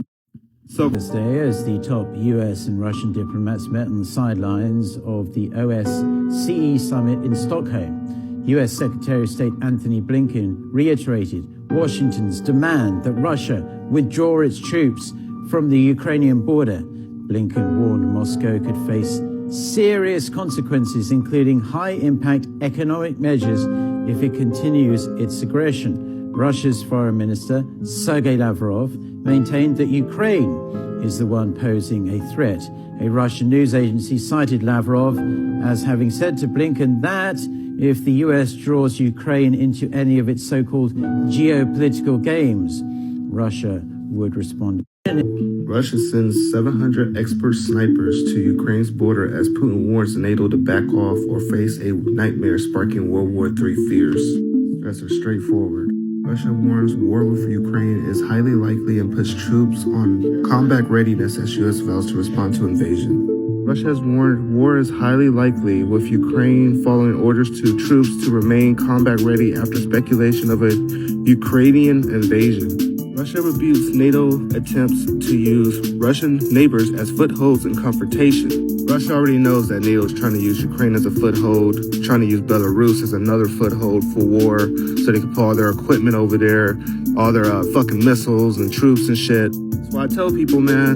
Thursday, as the top US and Russian diplomats met on the sidelines of the OSCE summit in Stockholm, US Secretary of State Antony Blinken reiterated Washington's demand that Russia withdraw its troops from the Ukrainian border. Blinken warned Moscow could face serious consequences, including high-impact economic measures if it continues its aggression. Russia's Foreign Minister, Sergei Lavrov, maintained that Ukraine is the one posing a threat. A Russian news agency cited Lavrov as having said to Blinken that if the US draws Ukraine into any of its so-called geopolitical games, Russia would respond. Russia sends 700 expert snipers to Ukraine's border as Putin warns NATO to back off or face a nightmare sparking World War III fears. That's straightforward. Russia warns war with Ukraine is highly likely and puts troops on combat readiness as US vows to respond to invasion. Russia has warned war is highly likely with Ukraine following orders to troops to remain combat ready after speculation of a Ukrainian invasion. Russia rebukes NATO attempts to use Russian neighbors as footholds in confrontation. Russia already knows that NATO is trying to use Ukraine as a foothold, trying to use Belarus as another foothold for war so they can put all their equipment over there, all their fucking missiles and troops and shit. That's why I tell people, man,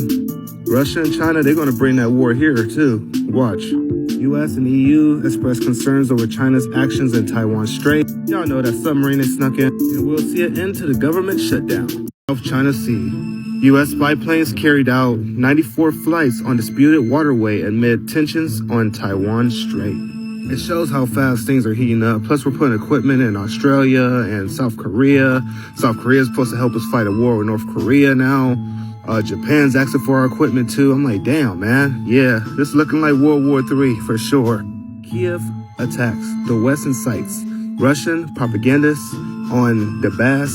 Russia and China, they're going to bring that war here too. Watch. U.S. and EU express concerns over China's actions in Taiwan Strait. Y'all know that submarine they snuck in. And we'll see an end to the government shutdown. South China Sea. U.S. spy planes carried out 94 flights on disputed waterway amid tensions on Taiwan Strait. It shows how fast things are heating up. Plus, we're putting equipment in Australia and South Korea. South Korea is supposed to help us fight a war with North Korea now. Japan's asking for our equipment too. I'm like, damn, man. Yeah, this is looking like World War III for sure. Kiev attacks. The West incites Russian propagandists on Donbass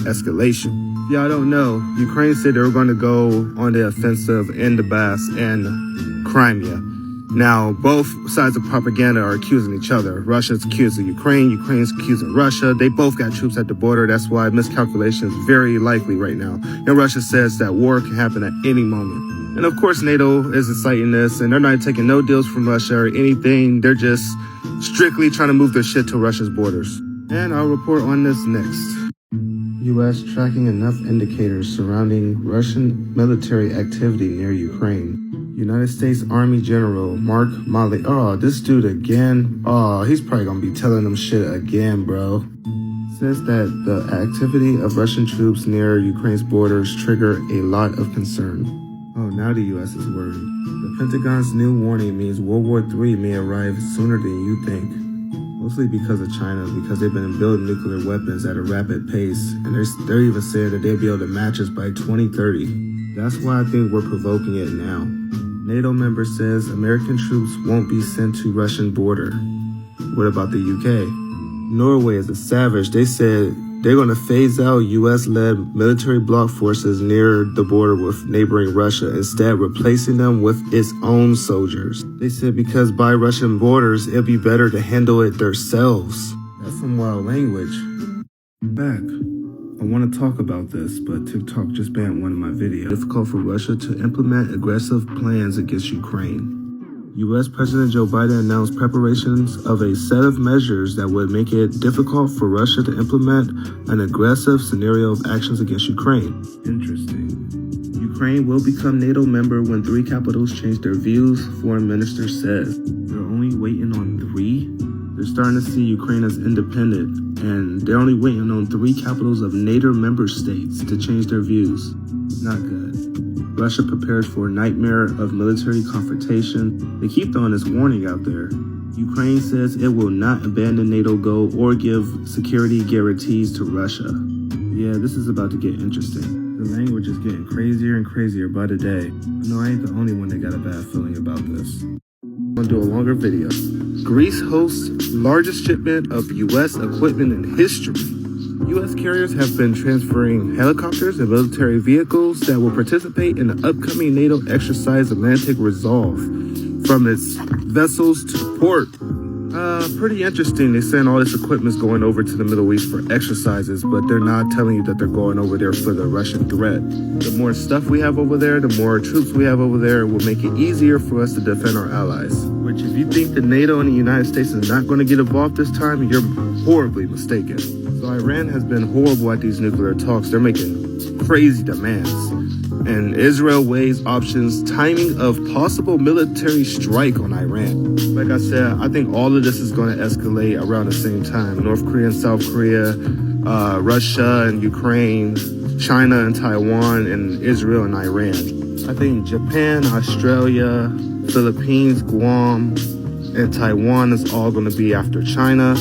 escalation. Y'all don't know, Ukraine said they were going to go on the offensive in Donbass and Crimea. Now, both sides of propaganda are accusing each other. Russia's accusing Ukraine, Ukraine's accusing Russia. They both got troops at the border. That's why miscalculation is very likely right now. And Russia says that war can happen at any moment. And of course, NATO is inciting this, and they're not taking no deals from Russia or anything. They're just strictly trying to move their shit to Russia's borders. And I'll report on this next. U.S. tracking enough indicators surrounding Russian military activity near Ukraine. United States Army General Mark Milley. Oh, this dude again. Oh, he's probably gonna be telling them shit again, bro. Says that the activity of Russian troops near Ukraine's borders trigger a lot of concern. Oh, now the U.S. is worried. The Pentagon's new warning means World War III may arrive sooner than you think. Mostly because of China, because they've been building nuclear weapons at a rapid pace, and they're even saying that they'll be able to match us by 2030. That's why I think we're provoking it now. NATO member says American troops won't be sent to Russian border. What about the UK? Norway is a savage. They said they're going to phase out U.S.-led military bloc forces near the border with neighboring Russia, instead replacing them with its own soldiers. They said because by Russian borders, it'll be better to handle it themselves. That's some wild language. Back. I want to talk about this, but TikTok just banned one of my videos. Difficult for Russia to implement aggressive plans against Ukraine. U.S. President Joe Biden announced preparations of a set of measures that would make it difficult for Russia to implement an aggressive scenario of actions against Ukraine. Interesting. Ukraine will become NATO member when 3 capitals change their views, Foreign Minister says. They're only waiting on 3? They're starting to see Ukraine as independent, and they're only waiting on 3 capitals of NATO member states to change their views. Not good. Russia prepares for a nightmare of military confrontation. They keep throwing this warning out there. Ukraine says it will not abandon NATO goal or give security guarantees to Russia. Yeah, this is about to get interesting. The language is getting crazier and crazier by the day. I know I ain't the only one that got a bad feeling about this. I'm gonna do a longer video. Greece hosts largest shipment of U.S. equipment in history. U.S. carriers have been transferring helicopters and military vehicles that will participate in the upcoming NATO exercise Atlantic Resolve from its vessels to port. Pretty interesting. They're saying all this equipment's going over to the Middle East for exercises, but they're not telling you that they're going over there for the Russian threat. The more stuff we have over there, the more troops we have over there, will make it easier for us to defend our allies. Which, if you think that NATO and the United States is not going to get involved this time, you're horribly mistaken. So Iran has been horrible at these nuclear talks. They're making crazy demands. And Israel weighs options, timing of possible military strike on Iran. Like I said, I think all of this is going to escalate around the same time. North Korea and South Korea, Russia and Ukraine, China and Taiwan, and Israel and Iran. I think Japan, Australia, Philippines, Guam, and Taiwan is all going to be after China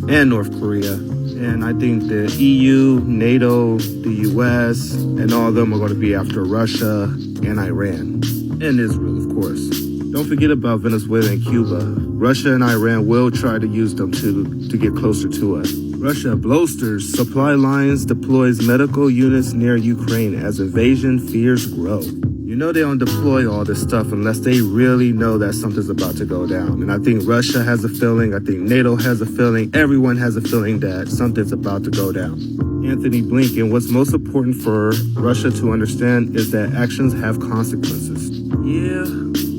and North Korea. And I think the EU, NATO, the US, and all of them are going to be after Russia and Iran. And Israel, of course. Don't forget about Venezuela and Cuba. Russia and Iran will try to use them to get closer to us. Russia bolsters supply lines, deploys medical units near Ukraine as invasion fears grow. You know they don't deploy all this stuff unless they really know that something's about to go down. And I think Russia has a feeling, I think NATO has a feeling, everyone has a feeling that something's about to go down. Anthony Blinken, what's most important for Russia to understand is that actions have consequences. Yeah,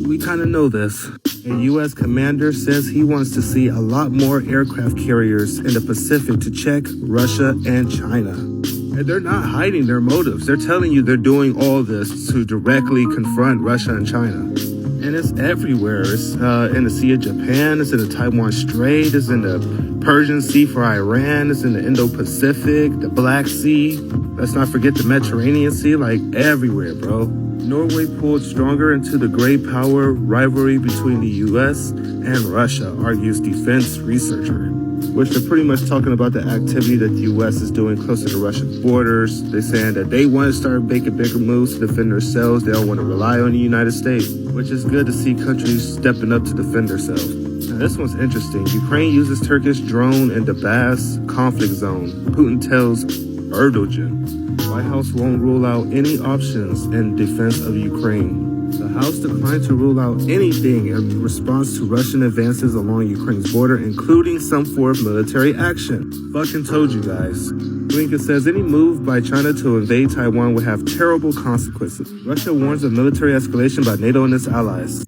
we kind of know this. A U.S. commander says he wants to see a lot more aircraft carriers in the Pacific to check Russia and China. And they're not hiding their motives. They're telling you they're doing all this to directly confront Russia and China. And it's everywhere. It's in the Sea of Japan. It's in the Taiwan Strait. It's in the Persian Sea for Iran. It's in the Indo-Pacific, the Black Sea. Let's not forget the Mediterranean Sea, like everywhere, bro. Norway pulled stronger into the great power rivalry between the U.S. and Russia, argues defense researcher. Which they're pretty much talking about the activity that the U.S. is doing close to the Russian borders. They're saying that they want to start making bigger moves to defend themselves. They don't want to rely on the United States, which is good to see countries stepping up to defend themselves. Now, this one's interesting. Ukraine uses Turkish drone in Donbass conflict zone. Putin tells Erdogan. White House won't rule out any options in defense of Ukraine. The House declined to rule out anything in response to Russian advances along Ukraine's border, including some form of military action. Fucking told you guys. Blinken says any move by China to invade Taiwan would have terrible consequences. Russia warns of military escalation by NATO and its allies.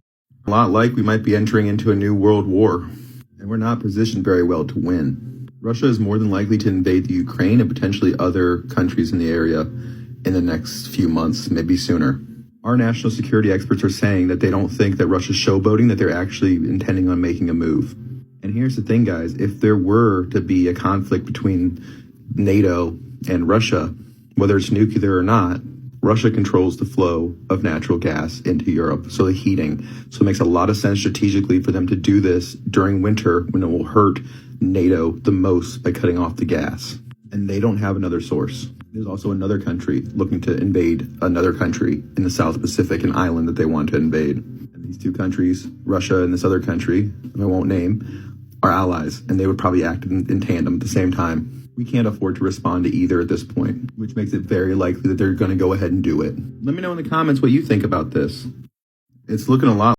A lot like we might be entering into a new world war, and we're not positioned very well to win. Russia is more than likely to invade the Ukraine and potentially other countries in the area in the next few months, maybe sooner. Our national security experts are saying that they don't think that Russia's showboating, that they're actually intending on making a move. And here's the thing, guys. If there were to be a conflict between NATO and Russia, whether it's nuclear or not, Russia controls the flow of natural gas into Europe, so the heating. So it makes a lot of sense strategically for them to do this during winter when it will hurt NATO the most by cutting off the gas. And they don't have another source. There's also another country looking to invade another country in the South Pacific, an island that they want to invade. And these two countries, Russia and this other country, I won't name, are allies, and they would probably act in tandem at the same time. We can't afford to respond to either at this point, which makes it very likely that they're going to go ahead and do it. Let me know in the comments what you think about this. It's looking a lot.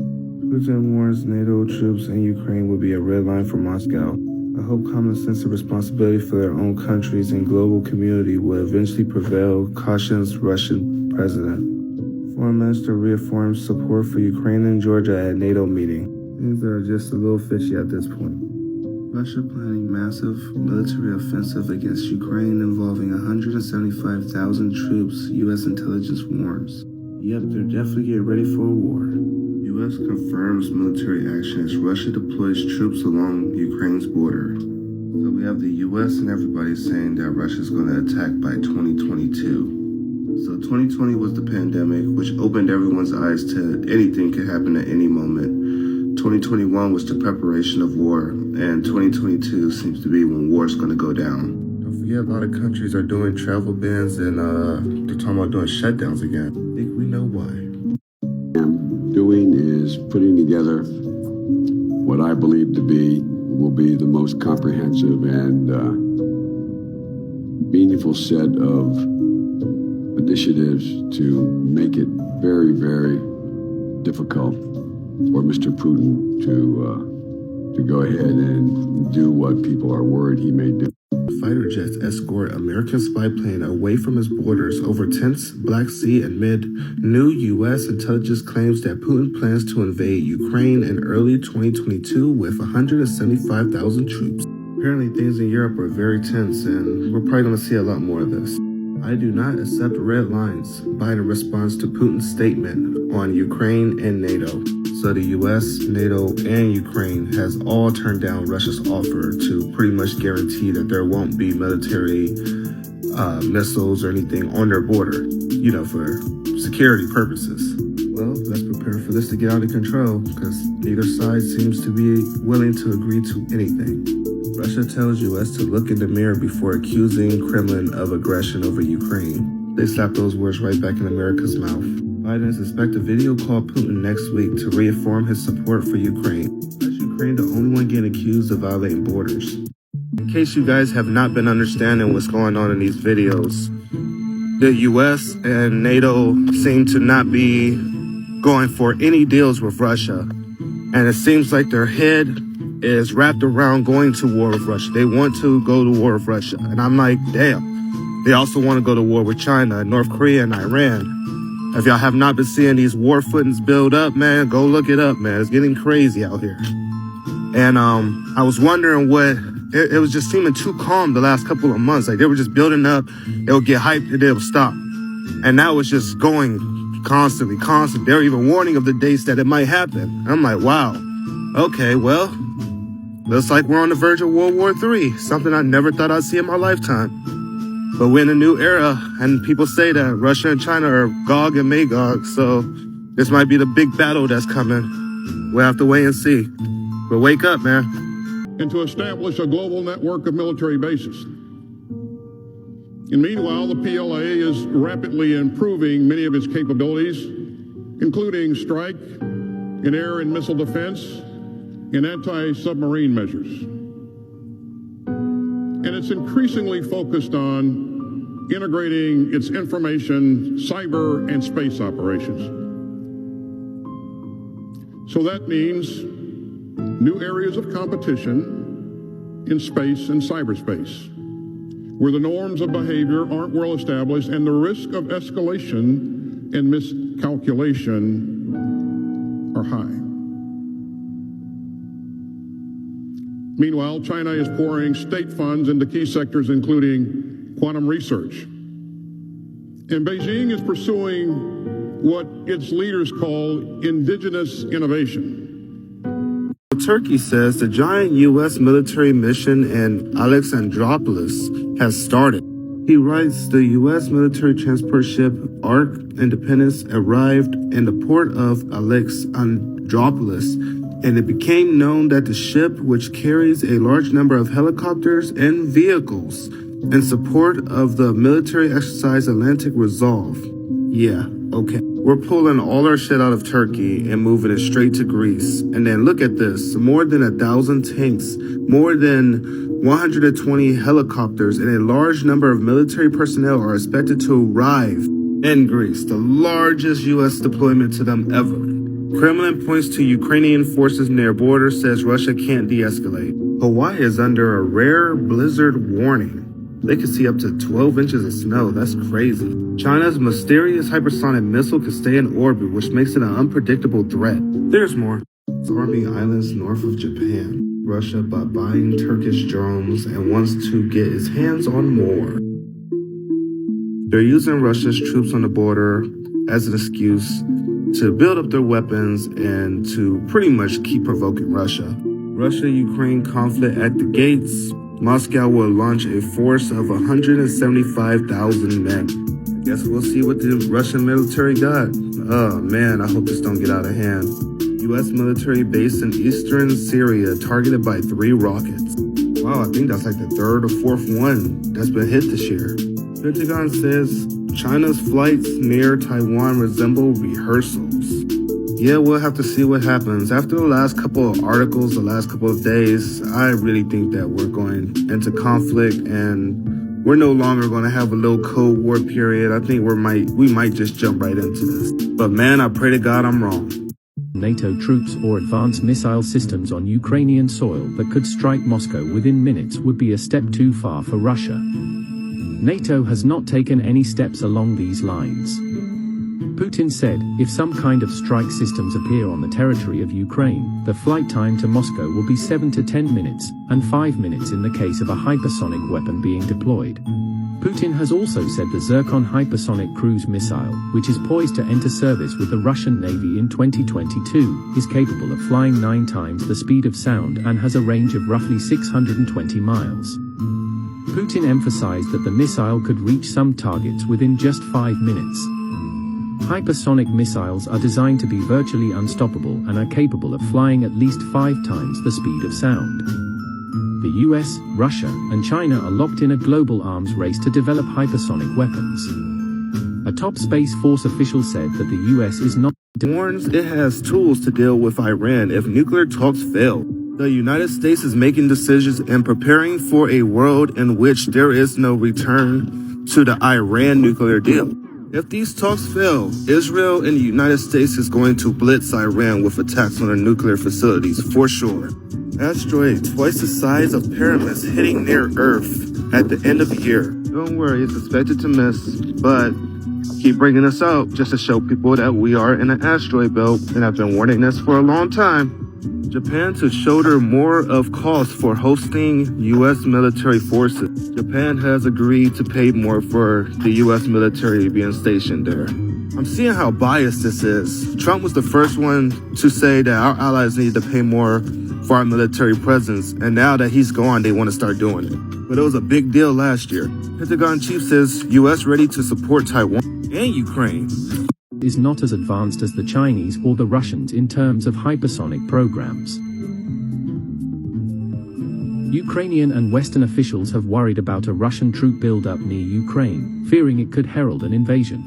Putin warns NATO troops in Ukraine will be a red line for Moscow. I hope common sense and responsibility for their own countries and global community will eventually prevail, cautions Russian president. Foreign minister reaffirms support for Ukraine and Georgia at NATO meeting. Things are just a little fishy at this point. Russia planning massive military offensive against Ukraine involving 175,000 troops, U.S. intelligence warns. Yep, they're definitely getting ready for a war. U.S. confirms military action as Russia deploys troops along Ukraine's border. So we have the U.S. and everybody saying that Russia's going to attack by 2022. So 2020 was the pandemic, which opened everyone's eyes to anything could happen at any moment. 2021 was the preparation of war, and 2022 seems to be when war's going to go down. Don't forget, a lot of countries are doing travel bans and they're talking about doing shutdowns again. I think we know why. Doing is putting together what I believe to be will be the most comprehensive and meaningful set of initiatives to make it very, very difficult for Mr. Putin to go ahead and do what people are worried he may do. Fighter jets escort American spy plane away from its borders over tense Black Sea amid new U.S. intelligence claims that Putin plans to invade Ukraine in early 2022 with 175,000 troops. Apparently things in Europe are very tense, and we're probably going to see a lot more of this. I do not accept red lines. Biden responds to Putin's statement on Ukraine and NATO. So the US, NATO, and Ukraine has all turned down Russia's offer to pretty much guarantee that there won't be military missiles or anything on their border, for security purposes. Well, let's prepare for this to get out of control, because neither side seems to be willing to agree to anything. Russia tells US to look in the mirror before accusing Kremlin of aggression over Ukraine. They slap those words right back in America's mouth. Biden is expected to video call Putin next week to reaffirm his support for Ukraine. Is Ukraine the only one getting accused of violating borders? In case you guys have not been understanding what's going on in these videos, the US and NATO seem to not be going for any deals with Russia. And it seems like their head is wrapped around going to war with Russia. They want to go to war with Russia. And I'm like, damn. They also want to go to war with China, North Korea, and Iran. If y'all have not been seeing these war footings build up, man, go look it up, man. It's getting crazy out here. And I was wondering it was just seeming too calm the last couple of months. Like, they were just building up, it would get hyped, and it would stop. And now it's just going constantly. They're even warning of the dates that it might happen. I'm like, wow. Okay, well, looks like we're on the verge of World War III, something I never thought I'd see in my lifetime. But we're in a new era, and people say that Russia and China are Gog and Magog, so this might be the big battle that's coming. We'll have to wait and see. But wake up, man. And to establish a global network of military bases. And meanwhile, the PLA is rapidly improving many of its capabilities, including strike and air and missile defense and anti-submarine measures. And it's increasingly focused on integrating its information, cyber, and space operations. So that means new areas of competition in space and cyberspace, where the norms of behavior aren't well established and the risk of escalation and miscalculation are high. Meanwhile, China is pouring state funds into key sectors, including quantum research. And Beijing is pursuing what its leaders call indigenous innovation. Turkey says the giant U.S. military mission in Alexandroupolis has started. He writes the U.S. military transport ship Ark Independence arrived in the port of Alexandroupolis, and it became known that the ship, which carries a large number of helicopters and vehicles in support of the military exercise Atlantic Resolve. Yeah, okay. We're pulling all our shit out of Turkey and moving it straight to Greece. And then look at this. More than 1,000 tanks, more than 120 helicopters, and a large number of military personnel are expected to arrive in Greece, the largest U.S. deployment to them ever. Kremlin points to Ukrainian forces near border, says Russia can't de-escalate. Hawaii is under a rare blizzard warning. They could see up to 12 inches of snow. That's crazy. China's mysterious hypersonic missile could stay in orbit, which makes it an unpredictable threat. There's more. Army islands north of Japan. Russia by buying Turkish drones and wants to get its hands on more. They're using Russia's troops on the border as an excuse to build up their weapons and to pretty much keep provoking Russia. Russia-Ukraine conflict at the gates. Moscow will launch a force of 175,000 men. I guess we'll see what the Russian military got. Oh man, I hope this don't get out of hand. U.S. military base in eastern Syria targeted by 3 rockets. Wow, I think that's like the 3rd or 4th one that's been hit this year. Pentagon says China's flights near Taiwan resemble rehearsals. Yeah, we'll have to see what happens. After the last couple of articles, the last couple of days, I really think that we're going into conflict and we're no longer going to have a little Cold War period. I think we might just jump right into this. But man, I pray to God I'm wrong. NATO troops or advanced missile systems on Ukrainian soil that could strike Moscow within minutes would be a step too far for Russia. NATO has not taken any steps along these lines. Putin said, if some kind of strike systems appear on the territory of Ukraine, the flight time to Moscow will be 7 to 10 minutes, and 5 minutes in the case of a hypersonic weapon being deployed. Putin has also said the Zircon hypersonic cruise missile, which is poised to enter service with the Russian Navy in 2022, is capable of flying 9 times the speed of sound and has a range of roughly 620 miles. Putin emphasized that the missile could reach some targets within just 5 minutes. Hypersonic missiles are designed to be virtually unstoppable and are capable of flying at least 5 times the speed of sound. The US, Russia, and China are locked in a global arms race to develop hypersonic weapons. A top Space Force official said that the US is not warns it has tools to deal with Iran if nuclear talks fail. The United States is making decisions and preparing for a world in which there is no return to the Iran nuclear deal. If these talks fail, Israel and the United States is going to blitz Iran with attacks on their nuclear facilities, for sure. Asteroid twice the size of pyramids hitting near Earth at the end of the year. Don't worry, it's expected to miss, but keep bringing us out just to show people that we are in an asteroid belt, and I've been warning this for a long time. Japan to shoulder more of costs for hosting U.S. military forces. Japan has agreed to pay more for the U.S. military being stationed there. I'm seeing how biased this is. Trump was the first one to say that our allies need to pay more for our military presence, and now that he's gone, they want to start doing it. But it was a big deal last year. Pentagon chief says U.S. ready to support Taiwan and Ukraine. Is not as advanced as the Chinese or the Russians in terms of hypersonic programs. Ukrainian and Western officials have worried about a Russian troop buildup near Ukraine, fearing it could herald an invasion.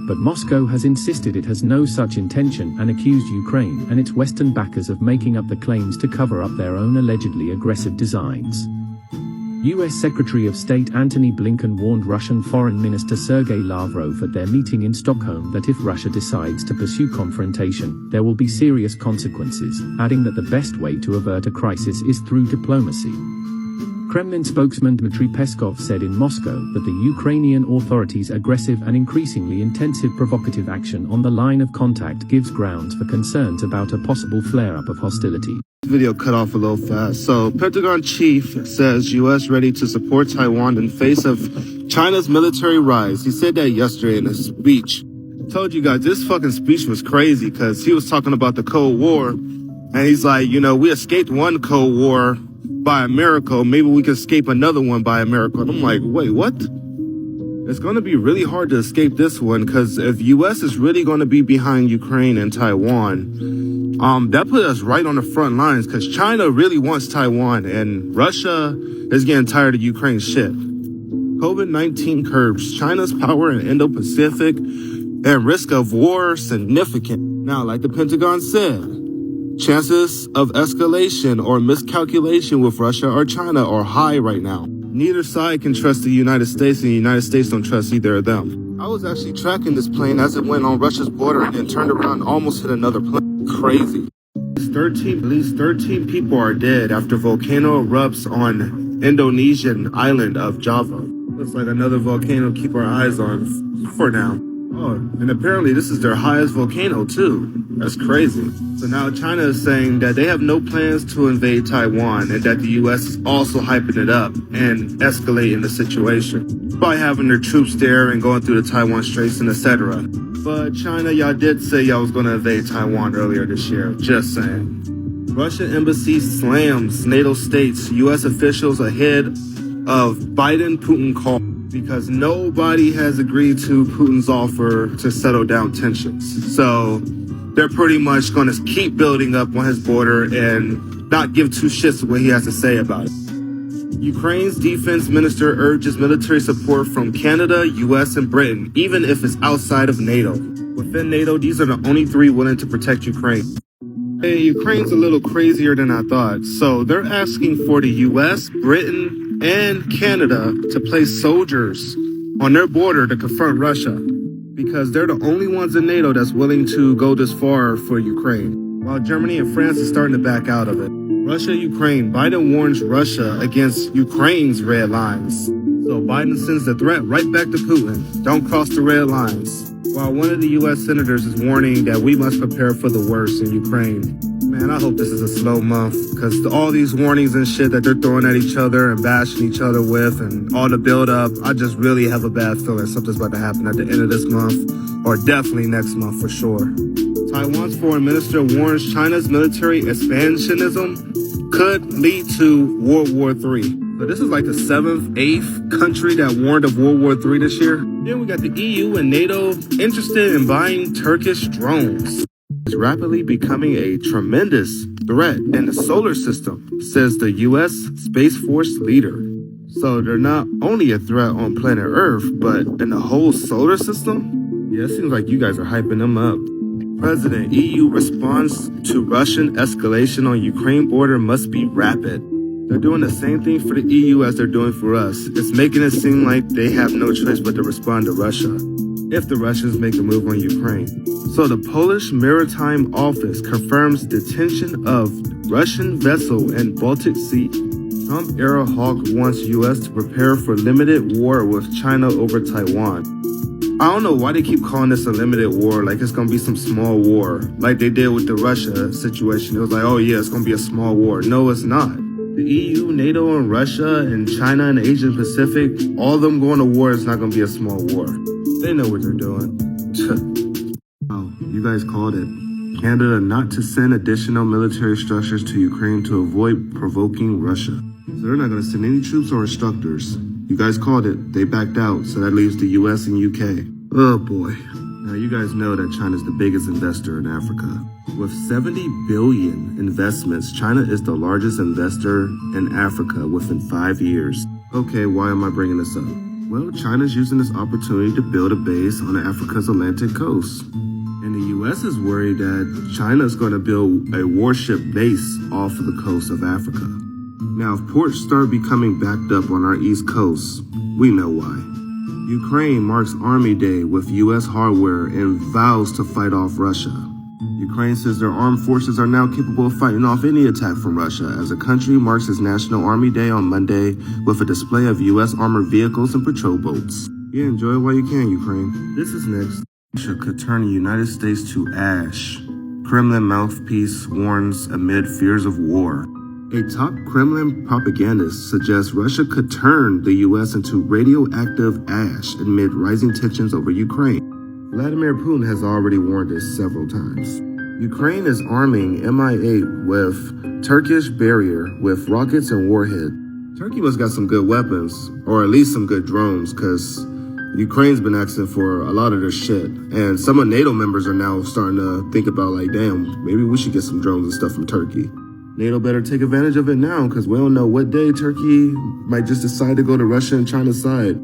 But Moscow has insisted it has no such intention and accused Ukraine and its Western backers of making up the claims to cover up their own allegedly aggressive designs. U.S. Secretary of State Antony Blinken warned Russian Foreign Minister Sergei Lavrov at their meeting in Stockholm that if Russia decides to pursue confrontation, there will be serious consequences, adding that the best way to avert a crisis is through diplomacy. Kremlin spokesman Dmitry Peskov said in Moscow that the Ukrainian authorities' aggressive and increasingly intensive provocative action on the line of contact gives grounds for concerns about a possible flare-up of hostility. Video cut off a little fast. So, Pentagon chief says U.S. ready to support Taiwan in face of China's military rise. He said that yesterday in a speech. Told you guys, this fucking speech was crazy because he was talking about the Cold War. And he's like, you know, we escaped one Cold War by a miracle. Maybe we can escape another one by a miracle. And I'm like, wait, what? It's going to be really hard to escape this one because if U.S. is really going to be behind Ukraine and Taiwan, that put us right on the front lines because China really wants Taiwan and Russia is getting tired of Ukraine's shit. COVID-19 curbs China's power in Indo-Pacific and risk of war significant. Now, like the Pentagon said, chances of escalation or miscalculation with Russia or China are high right now. Neither side can trust the United States, and the United States don't trust either of them. I was actually tracking this plane as it went on Russia's border and then turned around and almost hit another plane. Crazy. At least 13 people are dead after volcano erupts on Indonesian island of Java. Looks like another volcano to keep our eyes on for now. Oh, and apparently this is their highest volcano too. That's crazy. So now China is saying that they have no plans to invade Taiwan and that the U.S. is also hyping it up and escalating the situation by having their troops there and going through the Taiwan Straits and etc. But China, y'all did say y'all was going to invade Taiwan earlier this year. Just saying. Russian embassy slams NATO states, U.S. officials ahead of Biden-Putin call because nobody has agreed to Putin's offer to settle down tensions. So they're pretty much going to keep building up on his border and not give two shits what he has to say about it. Ukraine's defense minister urges military support from Canada, U.S., and Britain, even if it's outside of NATO. Within NATO, these are the only three willing to protect Ukraine. Hey, Ukraine's a little crazier than I thought. So they're asking for the U.S., Britain, and Canada to place soldiers on their border to confront Russia because they're the only ones in NATO that's willing to go this far for Ukraine, while Germany and France are starting to back out of it. Russia, Ukraine. Biden warns Russia against Ukraine's red lines. So Biden sends the threat right back to Putin. Don't cross the red lines. while one of the U.S. senators is warning that we must prepare for the worst in Ukraine. Man, I hope this is a slow month, because all these warnings and shit that they're throwing at each other and bashing each other with and all the build-up, I just really have a bad feeling something's about to happen at the end of this month, or definitely next month for sure. Taiwan's foreign minister warns China's military expansionism could lead to World War III. So this is like the 7th, 8th country that warned of World War III this year. Then we got the EU and NATO interested in buying Turkish drones. It's rapidly becoming a tremendous threat in the solar system, says the U.S. Space Force leader. So they're not only a threat on planet Earth, but in the whole solar system? Yeah, it seems like you guys are hyping them up. President, EU response to Russian escalation on Ukraine border must be rapid. They're doing the same thing for the EU as they're doing for us. It's making it seem like they have no choice but to respond to Russia if the Russians make a move on Ukraine. So the Polish Maritime Office confirms detention of Russian vessel in Baltic Sea. Trump-era hawk wants U.S. to prepare for limited war with China over Taiwan. I don't know why they keep calling this a limited war, like it's gonna be some small war, like they did with the Russia situation. It was like, oh yeah, it's gonna be a small war. No, it's not. The EU, NATO, and Russia, and China, and the Asian Pacific, all of them going to war is not gonna be a small war. They know what they're doing. Oh, you guys called it. Canada not to send additional military structures to Ukraine to avoid provoking Russia. So they're not gonna send any troops or instructors. You guys called it. They backed out, so that leaves the US and UK. Oh boy. Now you guys know that China's the biggest investor in Africa. With 70 billion investments, China is the largest investor in Africa within 5 years. Okay, why am I bringing this up? Well, China's using this opportunity to build a base on Africa's Atlantic coast. And the US is worried that China is going to build a warship base off of the coast of Africa. Now, if ports start becoming backed up on our east coast, we know why. Ukraine marks Army Day with U.S. hardware and vows to fight off Russia. Ukraine says their armed forces are now capable of fighting off any attack from Russia, as the country marks its National Army Day on Monday with a display of U.S. armored vehicles and patrol boats. Yeah, enjoy it while you can, Ukraine. This is next. Russia could turn the United States to ash. Kremlin mouthpiece warns amid fears of war. A top Kremlin propagandist suggests Russia could turn the U.S. into radioactive ash amid rising tensions over Ukraine. Vladimir Putin has already warned us several times. Ukraine is arming Mi-8 with Turkish barrier with rockets and warhead. Turkey must got some good weapons, or at least some good drones, because Ukraine's been asking for a lot of their shit. And some of NATO members are now starting to think about like, damn, maybe we should get some drones and stuff from Turkey. NATO better take advantage of it now, because we don't know what day Turkey might just decide to go to Russia and China's side.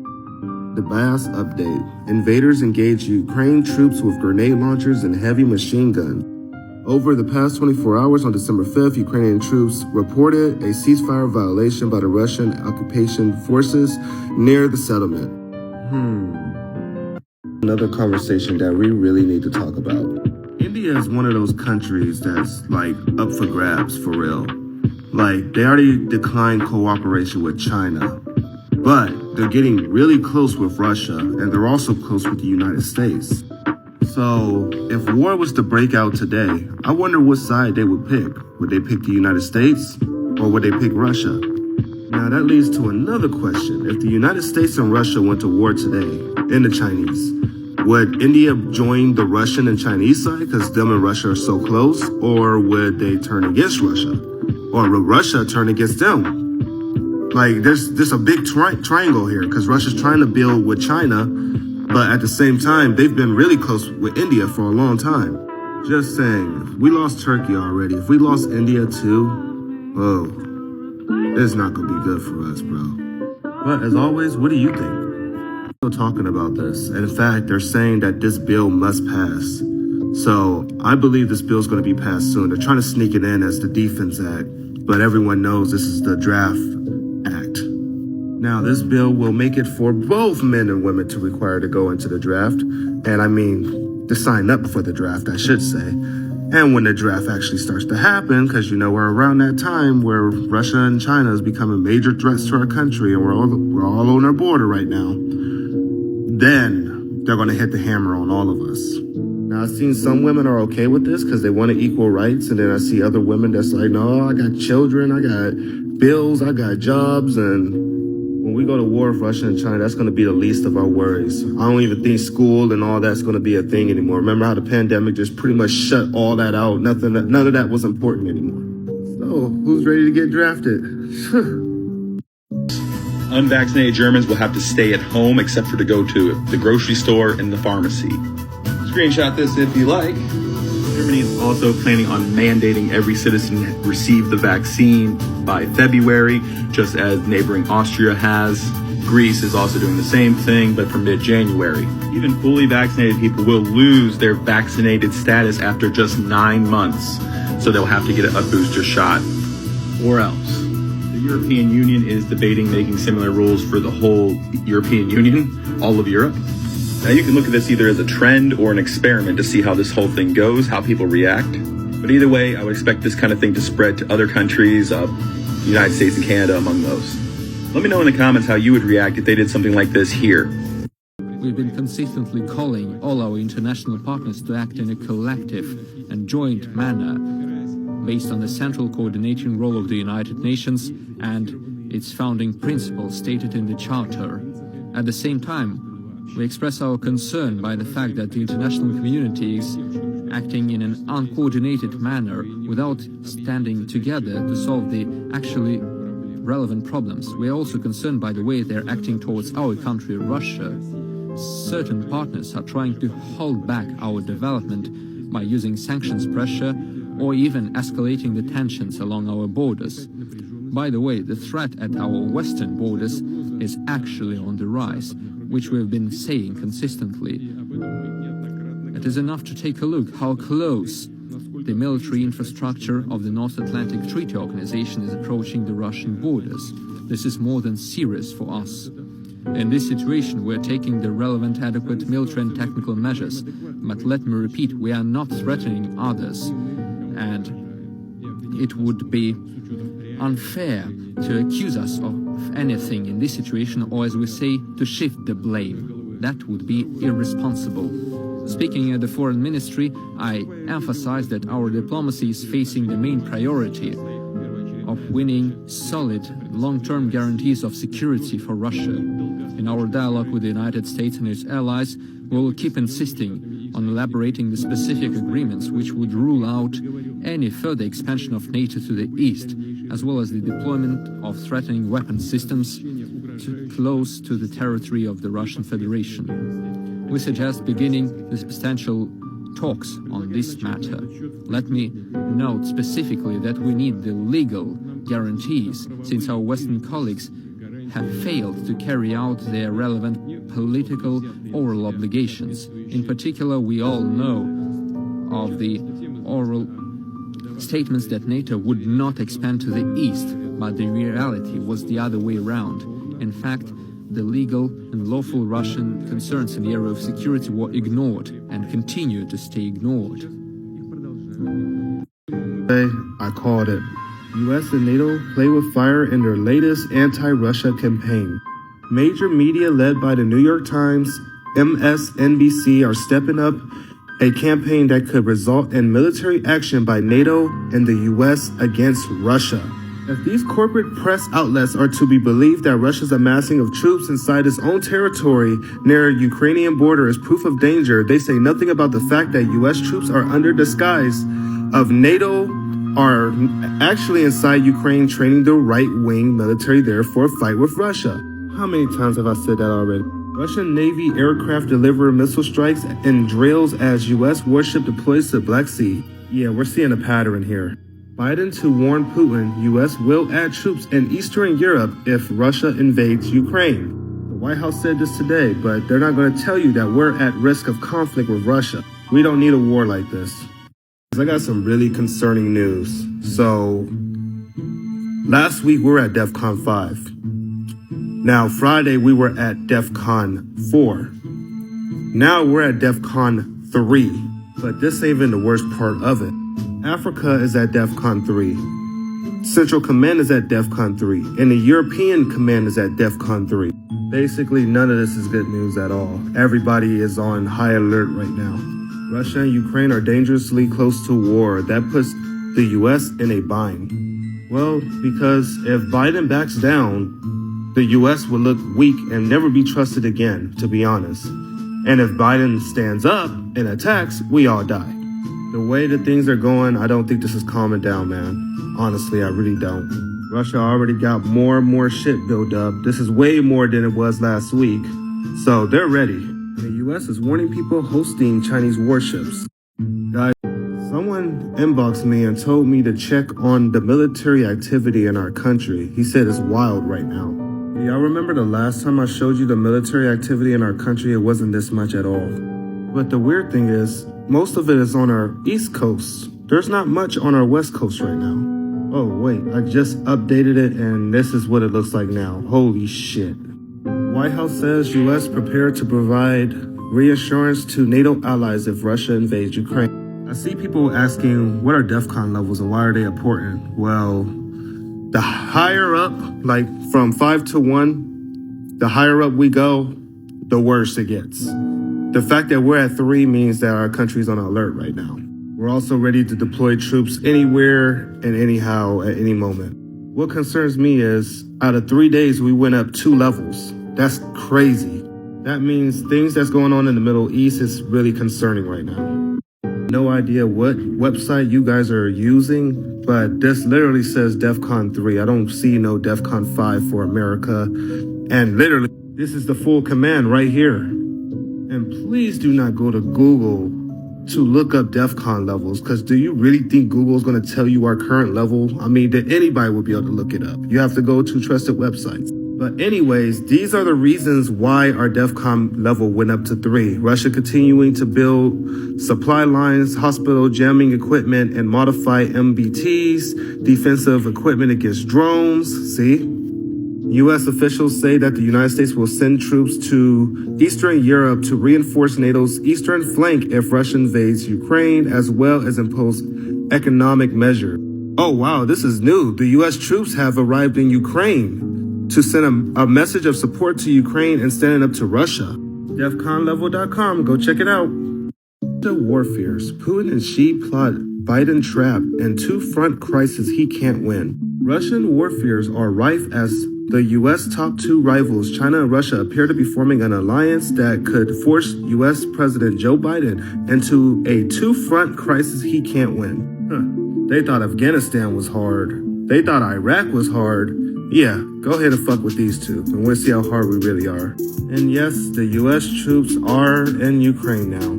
The BIAS update. Invaders engage Ukraine troops with grenade launchers and heavy machine guns. Over the past 24 hours on December 5th, Ukrainian troops reported a ceasefire violation by the Russian occupation forces near the settlement. Another conversation that we really need to talk about. India is one of those countries that's like up for grabs for real. Like they already declined cooperation with China, but they're getting really close with Russia, and they're also close with the United States. So if war was to break out today, I wonder what side they would pick. Would they pick the United States or would they pick Russia? Now that leads to another question. If the United States and Russia went to war today, and the Chinese, would India join the Russian and Chinese side because them and Russia are so close? Or would they turn against Russia? Or would Russia turn against them? Like, there's a big triangle here because Russia's trying to build with China, but at the same time, they've been really close with India for a long time. Just saying, if we lost Turkey already, if we lost India too, oh, it's not going to be good for us, bro. But as always, what do you think? Still talking about this. And in fact, they're saying that this bill must pass. So I believe this bill is going to be passed soon. They're trying to sneak it in as the Defense Act, but everyone knows this is the Draft Act. Now, this bill will make it for both men and women to require to go into the draft. And I mean, to sign up for the draft, I should say. And when the draft actually starts to happen, because you know we're around that time where Russia and China is becoming major threats to our country, and we're all on our border right now. Then they're going to hit the hammer on all of us. Now, I've seen some women are okay with this because they want equal rights, and then I see other women that's like, no, I got children, I got bills, I got jobs, and when we go to war with Russia and China, that's going to be the least of our worries. I don't even think school and all that's going to be a thing anymore. Remember how the pandemic just pretty much shut all that out? None of that was important anymore. So, who's ready to get drafted? Unvaccinated Germans will have to stay at home except for to go to the grocery store and the pharmacy. Screenshot this if you like. Germany is also planning on mandating every citizen receive the vaccine by February, just as neighboring Austria has. Greece is also doing the same thing, but from mid-January. Even fully vaccinated people will lose their vaccinated status after just 9 months, so they'll have to get a booster shot, or else. The European Union is debating making similar rules for the whole European Union, all of Europe. Now you can look at this either as a trend or an experiment to see how this whole thing goes, how people react. But either way, I would expect this kind of thing to spread to other countries, the United States and Canada among those. Let me know in the comments how you would react if they did something like this here. We've been consistently calling all our international partners to act in a collective and joint manner based on the central coordinating role of the United Nations and its founding principles stated in the Charter. At the same time, we express our concern by the fact that the international community is acting in an uncoordinated manner without standing together to solve the actually relevant problems. We are also concerned by the way they're acting towards our country, Russia. Certain partners are trying to hold back our development by using sanctions pressure or even escalating the tensions along our borders. By the way, the threat at our western borders is actually on the rise, which we've been saying consistently. It is enough to take a look how close the military infrastructure of the North Atlantic Treaty Organization is approaching the Russian borders. This is more than serious for us. In this situation, we're taking the relevant, adequate military and technical measures. But let me repeat, we are not threatening others. And it would be unfair to accuse us of anything in this situation, or as we say, to shift the blame. That would be irresponsible. Speaking at the Foreign Ministry, I emphasize that our diplomacy is facing the main priority of winning solid, long-term guarantees of security for Russia. In our dialogue with the United States and its allies, we will keep insisting on elaborating the specific agreements which would rule out any further expansion of NATO to the east, as well as the deployment of threatening weapon systems close to the territory of the Russian Federation. We suggest beginning the substantial talks on this matter. Let me note specifically that we need the legal guarantees, since our Western colleagues have failed to carry out their relevant political oral obligations. In particular, we all know of the oral statements that NATO would not expand to the east, but the reality was the other way around. In fact, the legal and lawful Russian concerns in the area of security were ignored and continue to stay ignored. I called it. US and NATO play with fire in their latest anti-Russia campaign. Major media led by the New York Times, MSNBC are stepping up a campaign that could result in military action by NATO and the US against Russia. If these corporate press outlets are to be believed that Russia's amassing of troops inside its own territory near a Ukrainian border is proof of danger, they say nothing about the fact that US troops are under disguise of NATO are actually inside Ukraine training the right-wing military there for a fight with Russia. How many times have I said that already? Russian Navy aircraft deliver missile strikes and drills as US warship deploys to the Black Sea. Yeah, we're seeing a pattern here. Biden to warn Putin, US will add troops in Eastern Europe if Russia invades Ukraine. The White House said this today, but they're not going to tell you that we're at risk of conflict with Russia. We don't need a war like this. I got some really concerning news. So, last week we were at DEFCON 5. Now, Friday we were at DEFCON 4. Now we're at DEFCON 3. But this ain't even the worst part of it. Africa is at DEFCON 3. Central Command is at DEFCON 3. And the European Command is at DEFCON 3. Basically, none of this is good news at all. Everybody is on high alert right now. Russia and Ukraine are dangerously close to war. That puts the U.S. in a bind. Well, because if Biden backs down, the U.S. will look weak and never be trusted again, to be honest. And if Biden stands up and attacks, we all die. The way that things are going, I don't think this is calming down, man. Honestly, I really don't. Russia already got more and more shit built up. This is way more than it was last week. So they're ready. The U.S. is warning people hosting Chinese warships. Guys, someone inboxed me and told me to check on the military activity in our country. He said it's wild right now. Y'all remember the last time I showed you the military activity in our country? It wasn't this much at all. But the weird thing is, most of it is on our East Coast. There's not much on our West Coast right now. Oh, wait, I just updated it and this is what it looks like now. Holy shit. White House says U.S. prepared to provide reassurance to NATO allies if Russia invades Ukraine. I see people asking, what are DEFCON levels and why are they important? Well, the higher up, like from 5 to 1, the higher up we go, the worse it gets. The fact that we're at 3 means that our country's on alert right now. We're also ready to deploy troops anywhere and anyhow at any moment. What concerns me is, out of 3 days, we went up 2 levels. That's crazy. That means things that's going on in the Middle East is really concerning right now. No idea what website you guys are using, but this literally says DEFCON 3. I don't see no DEFCON 5 for America. And literally, this is the full command right here. And please do not go to Google to look up DEFCON levels, because do you really think Google's going to tell you our current level? I mean, that anybody would be able to look it up. You have to go to trusted websites. But anyways, these are the reasons why our DEFCON level went up to 3. Russia continuing to build supply lines, hospital jamming equipment, and modify MBTs, defensive equipment against drones. See? U.S. officials say that the United States will send troops to Eastern Europe to reinforce NATO's eastern flank if Russia invades Ukraine, as well as impose economic measures. Oh, wow, this is new. The U.S. troops have arrived in Ukraine to send a message of support to Ukraine and standing up to Russia. DEFCONlevel.com, go check it out. The warfares, Putin and Xi plot Biden trap and 2-front crisis he can't win. Russian warfares are rife as the U.S. top 2 rivals, China and Russia, appear to be forming an alliance that could force U.S. President Joe Biden into a 2-front crisis he can't win. They thought Afghanistan was hard. They thought Iraq was hard. Yeah, go ahead and fuck with these two, and we'll see how hard we really are. And yes, the U.S. troops are in Ukraine now.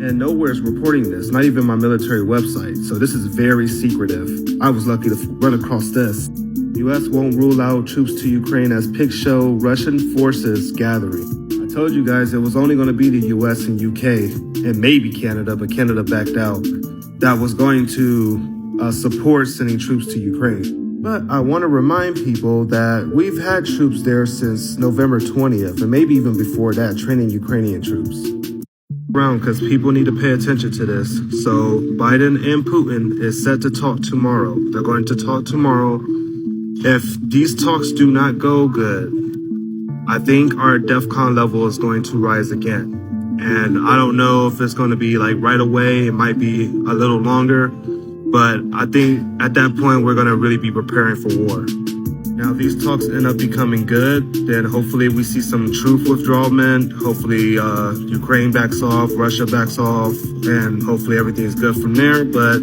And nowhere's reporting this, not even my military website, so this is very secretive. I was lucky to run across this. U.S. won't rule out troops to Ukraine as pics show Russian forces gathering. I told you guys it was only going to be the U.S. and U.K. and maybe Canada, but Canada backed out, that was going to support sending troops to Ukraine. But I want to remind people that we've had troops there since November 20th, and maybe even before that, training Ukrainian troops. Around, because people need to pay attention to this. So Biden and Putin is set to talk tomorrow. They're going to talk tomorrow. If these talks do not go good, I think our DEFCON level is going to rise again. And I don't know if it's going to be like right away. It might be a little longer. But I think at that point, we're going to really be preparing for war. Now, if these talks end up becoming good, then hopefully we see some troop withdrawal. Hopefully Ukraine backs off, Russia backs off, and hopefully everything is good from there. But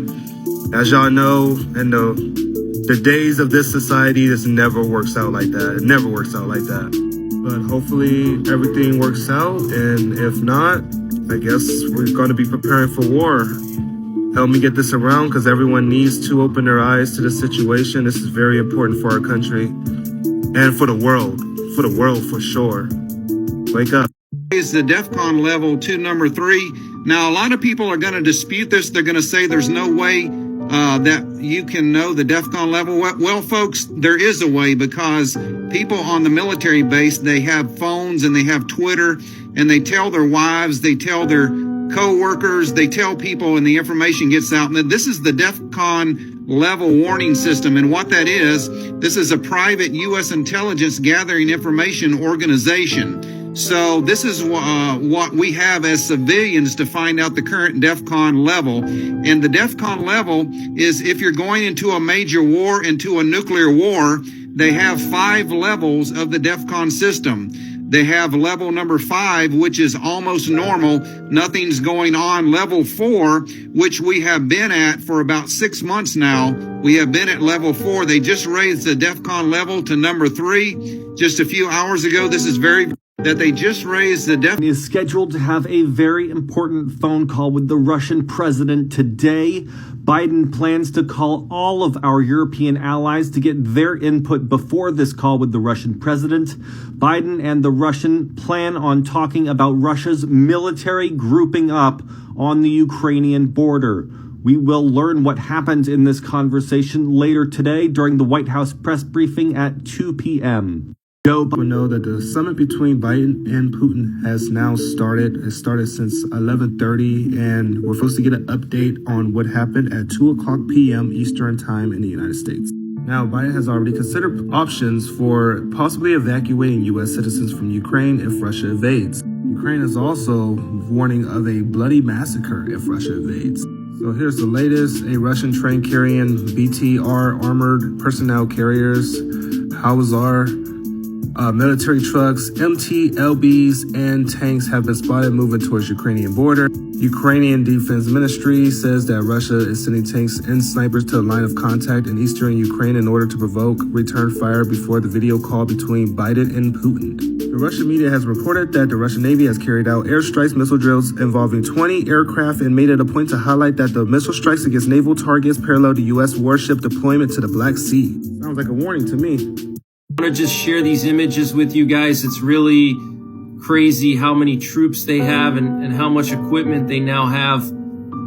as y'all know, in the days of this society, this never works out like that. It never works out like that. But hopefully everything works out. And if not, I guess we're going to be preparing for war. Help me get this around, because everyone needs to open their eyes to the situation. This is very important for our country and for the world. For the world, for sure. Wake up. Is the DEFCON level to number 3. Now, a lot of people are going to dispute this. They're going to say there's no way that you can know the DEFCON level. Well, folks, there is a way, because people on the military base, they have phones and they have Twitter, and they tell their wives, they tell their co-workers, they tell people, and the information gets out. And this is the DEFCON level warning system. And what that is, this is a private U.S. intelligence gathering information organization. So this is what we have as civilians to find out the current DEFCON level. And the DEFCON level is if you're going into a major war, into a nuclear war, they have 5 levels of the DEFCON system. They have level number 5, which is almost normal. Nothing's going on. Level 4, which we have been at for about 6 months now. We have been at level 4. They just raised the DEFCON level to number 3 just a few hours ago. This is that they just raised the DEFCON. Is scheduled to have a very important phone call with the Russian president today. Biden plans to call all of our European allies to get their input before this call with the Russian president. Biden and the Russian plan on talking about Russia's military grouping up on the Ukrainian border. We will learn what happened in this conversation later today during the White House press briefing at 2 p.m. Joe Biden know that the summit between Biden and Putin has now started. It started since 11:30, and we're supposed to get an update on what happened at 2 o'clock p.m. Eastern time in the United States. Now, Biden has already considered options for possibly evacuating U.S. citizens from Ukraine if Russia invades. Ukraine is also warning of a bloody massacre if Russia invades. So here's the latest. A Russian train carrying BTR armored personnel carriers, Howitzer, military trucks, MT-LBs, and tanks have been spotted moving towards Ukrainian border. Ukrainian Defense Ministry says that Russia is sending tanks and snipers to the line of contact in eastern Ukraine in order to provoke return fire before the video call between Biden and Putin. The Russian media has reported that the Russian Navy has carried out airstrikes missile drills involving 20 aircraft and made it a point to highlight that the missile strikes against naval targets parallel to U.S. warship deployment to the Black Sea. Sounds like a warning to me. I want to just share these images with you guys. It's really crazy how many troops they have and how much equipment they now have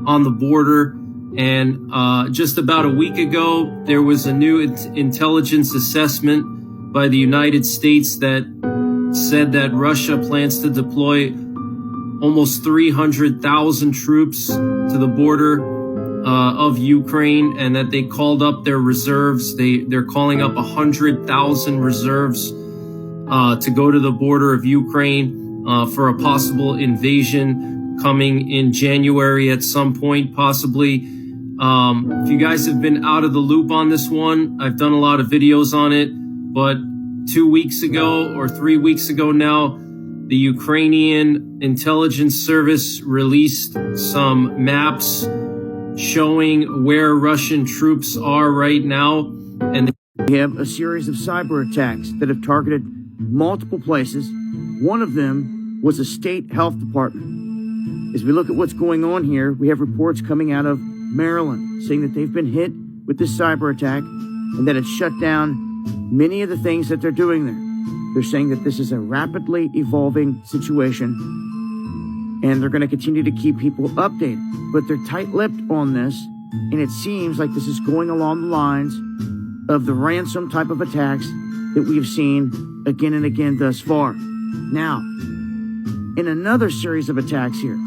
on the border. And just about a week ago, there was a new intelligence assessment by the United States that said that Russia plans to deploy almost 300,000 troops to the border of Ukraine, and that they called up their reserves. They're calling up 100,000 reserves to go to the border of Ukraine for a possible invasion coming in January at some point, possibly. If you guys have been out of the loop on this one, I've done a lot of videos on it, but 2 weeks ago or 3 weeks ago now, the Ukrainian intelligence service released some maps showing where Russian troops are right now. And we have a series of cyber attacks that have targeted multiple places. One of them was a state health department. As we look at what's going on here, we have reports coming out of Maryland saying that they've been hit with this cyber attack and that it's shut down many of the things that they're doing there. They're saying that this is a rapidly evolving situation, and they're going to continue to keep people updated. But they're tight-lipped on this, and it seems like this is going along the lines of the ransom type of attacks that we have seen again and again thus far. Now, in another series of attacks here,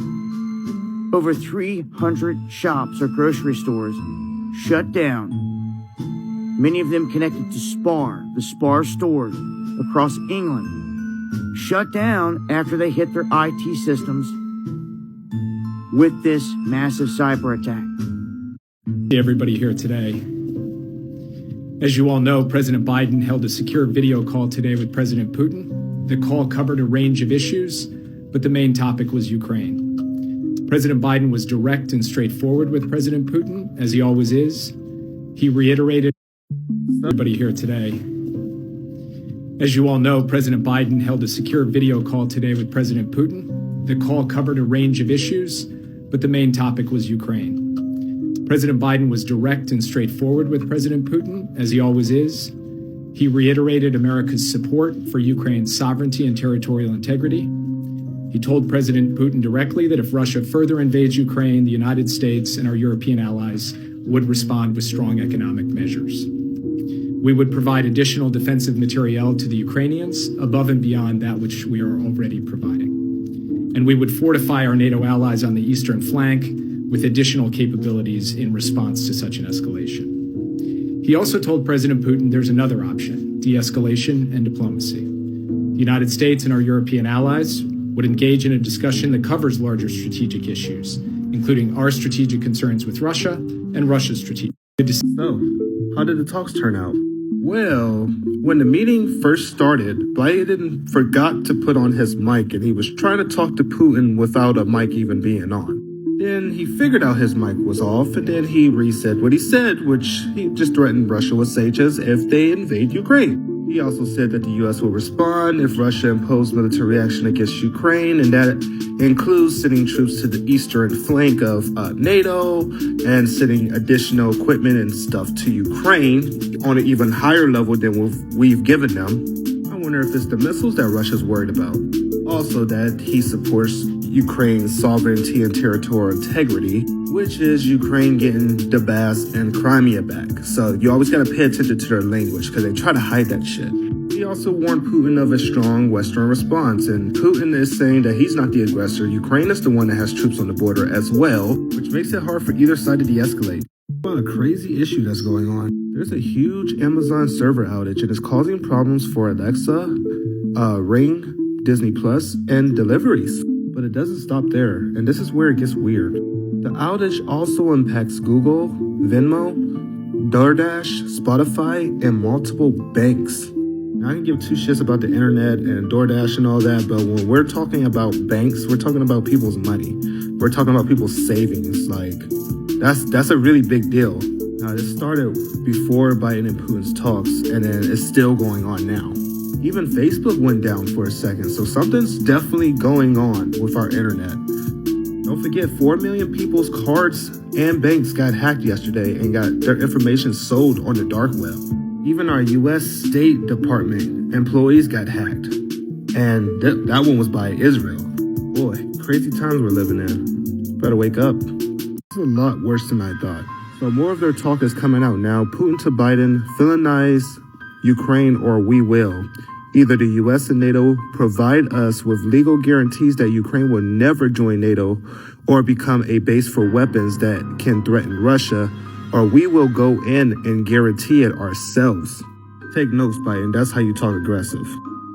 over 300 shops or grocery stores shut down, many of them connected to Spar, the Spar stores across England, shut down after they hit their IT systems with this massive cyber attack. Everybody here today. As you all know, President Biden held a secure video call today with President Putin. The call covered a range of issues, but the main topic was Ukraine. President Biden was direct and straightforward with President Putin, as he always is. He reiterated everybody here today. As you all know, President Biden held a secure video call today with President Putin. The call covered a range of issues, but the main topic was Ukraine. President Biden was direct and straightforward with President Putin, as he always is. He reiterated America's support for Ukraine's sovereignty and territorial integrity. He told President Putin directly that if Russia further invades Ukraine, the United States and our European allies would respond with strong economic measures. We would provide additional defensive materiel to the Ukrainians above and beyond that which we are already providing. And we would fortify our NATO allies on the eastern flank with additional capabilities in response to such an escalation. He also told President Putin there's another option: de-escalation and diplomacy. The United States and our European allies would engage in a discussion that covers larger strategic issues, including our strategic concerns with Russia and Russia's strategic. So, how did the talks turn out? Well, when the meeting first started, Biden forgot to put on his mic and he was trying to talk to Putin without a mic even being on. Then he figured out his mic was off and then he resaid what he said, which he just threatened Russia with sanctions if they invade Ukraine. He also said that the U.S. will respond if Russia imposed military action against Ukraine, and that includes sending troops to the eastern flank of NATO and sending additional equipment and stuff to Ukraine on an even higher level than we've given them. I wonder if it's the missiles that Russia's worried about. Also that he supports Ukraine's sovereignty and territorial integrity, which is Ukraine getting Donbass and Crimea back. So you always got to pay attention to their language because they try to hide that shit. He also warned Putin of a strong Western response, and Putin is saying that he's not the aggressor. Ukraine is the one that has troops on the border as well, which makes it hard for either side to de-escalate. What a crazy issue that's going on. There's a huge Amazon server outage and it's causing problems for Alexa, Ring, Disney Plus, and deliveries. But it doesn't stop there, and this is where it gets weird. The outage also impacts Google, Venmo, DoorDash, Spotify, and multiple banks. Now, I can give two shits about the internet and DoorDash and all that, but when we're talking about banks, we're talking about people's money. We're talking about people's savings. Like, that's a really big deal. Now, this started before Biden and Putin's talks, and then it's still going on now. Even Facebook went down for a second, so something's definitely going on with our internet. Don't forget, 4 million people's cards and banks got hacked yesterday and got their information sold on the dark web. Even our U.S. State Department employees got hacked, and that one was by Israel. Boy, crazy times we're living in. Better wake up. It's a lot worse than I thought. So more of their talk is coming out now. Putin to Biden, villainize Ukraine or we will. Either the U.S. and NATO provide us with legal guarantees that Ukraine will never join NATO or become a base for weapons that can threaten Russia, or we will go in and guarantee it ourselves. Take notes, Biden. That's how you talk aggressive.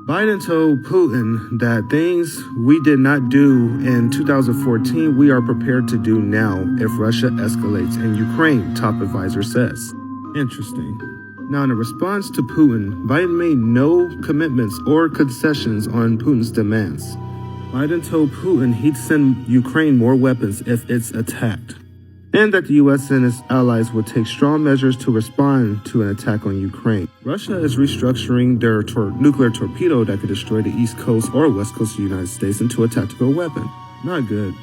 Biden told Putin that things we did not do in 2014, we are prepared to do now if Russia escalates in Ukraine, top advisor says. Interesting. Now, in a response to Putin, Biden made no commitments or concessions on Putin's demands. Biden told Putin he'd send Ukraine more weapons if it's attacked, and that the U.S. and its allies would take strong measures to respond to an attack on Ukraine. Russia is restructuring their nuclear torpedo that could destroy the East Coast or West Coast of the United States into a tactical weapon. Not good.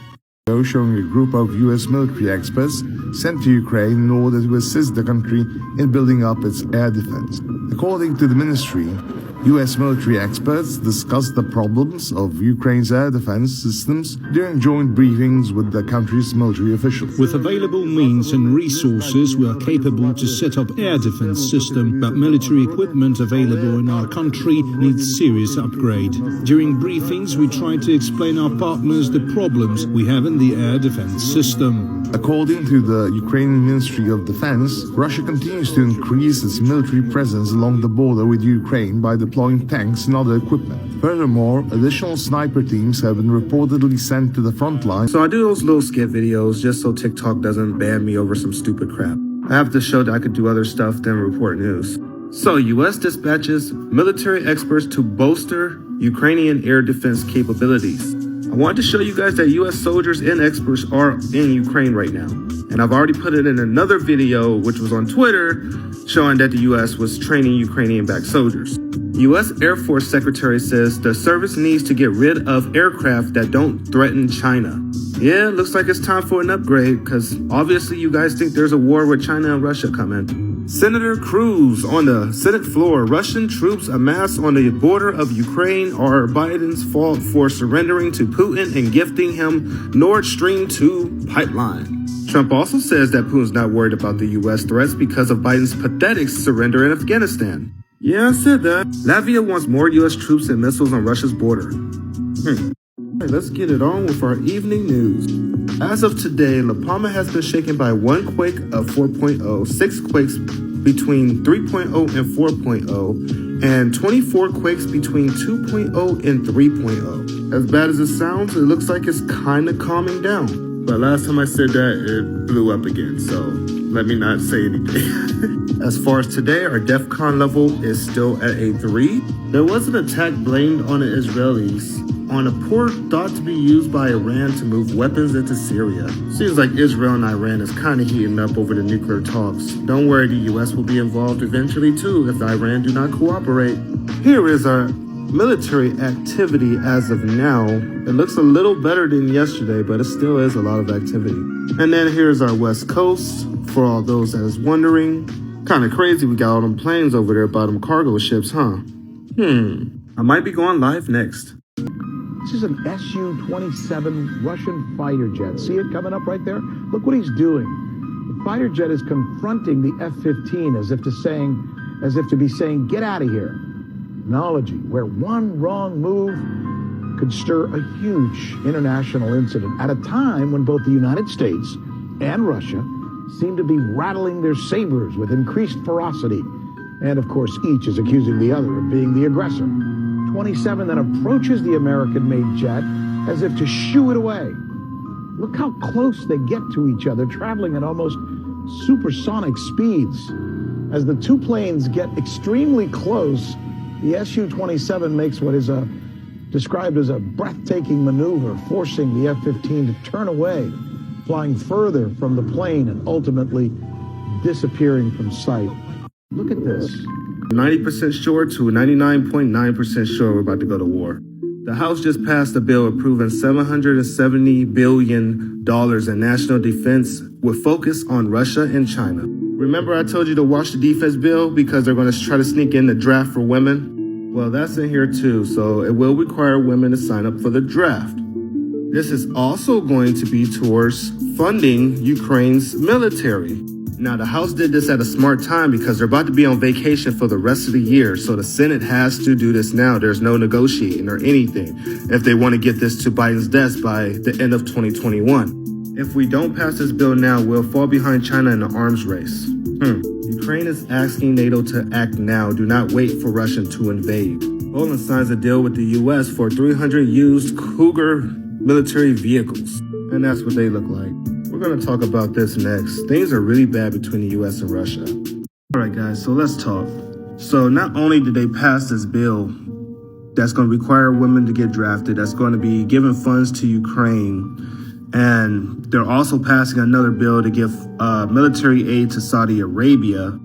Showing a group of U.S. military experts sent to Ukraine in order to assist the country in building up its air defense. According to the ministry, U.S. military experts discussed the problems of Ukraine's air defense systems during joint briefings with the country's military officials. With available means and resources, we are capable to set up air defense system, but military equipment available in our country needs serious upgrade. During briefings, we try to explain our partners the problems we have in the air defense system. According to the Ukrainian Ministry of Defense, Russia continues to increase its military presence along the border with Ukraine by deploying tanks and other equipment. Furthermore, additional sniper teams have been reportedly sent to the front line. So I do those little skit videos just so TikTok doesn't ban me over some stupid crap. I have to show that I could do other stuff than report news. So U.S. dispatches military experts to bolster Ukrainian air defense capabilities. I wanted to show you guys that U.S. soldiers and experts are in Ukraine right now. And I've already put it in another video, which was on Twitter, showing that the U.S. was training Ukrainian-backed soldiers. U.S. Air Force Secretary says the service needs to get rid of aircraft that don't threaten China. Yeah, looks like it's time for an upgrade, because obviously you guys think there's a war with China and Russia coming. Senator Cruz on the Senate floor. Russian troops amassed on the border of Ukraine are Biden's fault for surrendering to Putin and gifting him Nord Stream 2 pipeline. Trump also says that Putin's not worried about the U.S. threats because of Biden's pathetic surrender in Afghanistan. Yeah, I said that. Latvia wants more U.S. troops and missiles on Russia's border. Right, let's get it on with our evening news. As of today, La Palma has been shaken by one quake of 4.0, 6 quakes between 3.0 and 4.0, and 24 quakes between 2.0 and 3.0. As bad as it sounds, it looks like it's kind of calming down. But last time I said that, it blew up again, so let me not say anything. As far as today, our DEFCON level is still at a 3. There was an attack blamed on the Israelis on a port thought to be used by Iran to move weapons into Syria. Seems like Israel and Iran is kind of heating up over the nuclear talks. Don't worry, the US will be involved eventually too if Iran do not cooperate. Here is our military activity as of now. It looks a little better than yesterday, but it still is a lot of activity. And then here's our West Coast, for all those that is wondering. Kind of crazy we got all them planes over there by them cargo ships, huh? I might be going live next. This is an Su-27 Russian fighter jet. See it coming up right there? Look what he's doing. The fighter jet is confronting the F-15 as if to be saying, get out of here. Technology, where one wrong move could stir a huge international incident at a time when both the United States and Russia seem to be rattling their sabers with increased ferocity. And of course, each is accusing the other of being the aggressor. 27 then approaches the American-made jet as if to shoo it away. Look how close they get to each other, traveling at almost supersonic speeds. As the two planes get extremely close, the Su-27 makes what is described as a breathtaking maneuver, forcing the F-15 to turn away, flying further from the plane and ultimately disappearing from sight. Look at this. 90% sure to 99.9% sure we're about to go to war. The House just passed a bill approving $770 billion in national defense with focus on Russia and China. Remember I told you to watch the defense bill because they're going to try to sneak in the draft for women? Well, that's in here too, so it will require women to sign up for the draft. This is also going to be towards funding Ukraine's military. Now, the House did this at a smart time because they're about to be on vacation for the rest of the year, so the Senate has to do this now. There's no negotiating or anything if they want to get this to Biden's desk by the end of 2021. If we don't pass this bill now, we'll fall behind China in the arms race. Ukraine is asking NATO to act now. Do not wait for Russia to invade. Poland signs a deal with the U.S. for 300 used Cougar military vehicles, and that's what they look like. We're going to talk about this next. Things are really bad between the U.S. and Russia. All right, guys, so let's talk. So not only did they pass this bill that's going to require women to get drafted, that's going to be giving funds to Ukraine, and they're also passing another bill to give military aid to Saudi Arabia.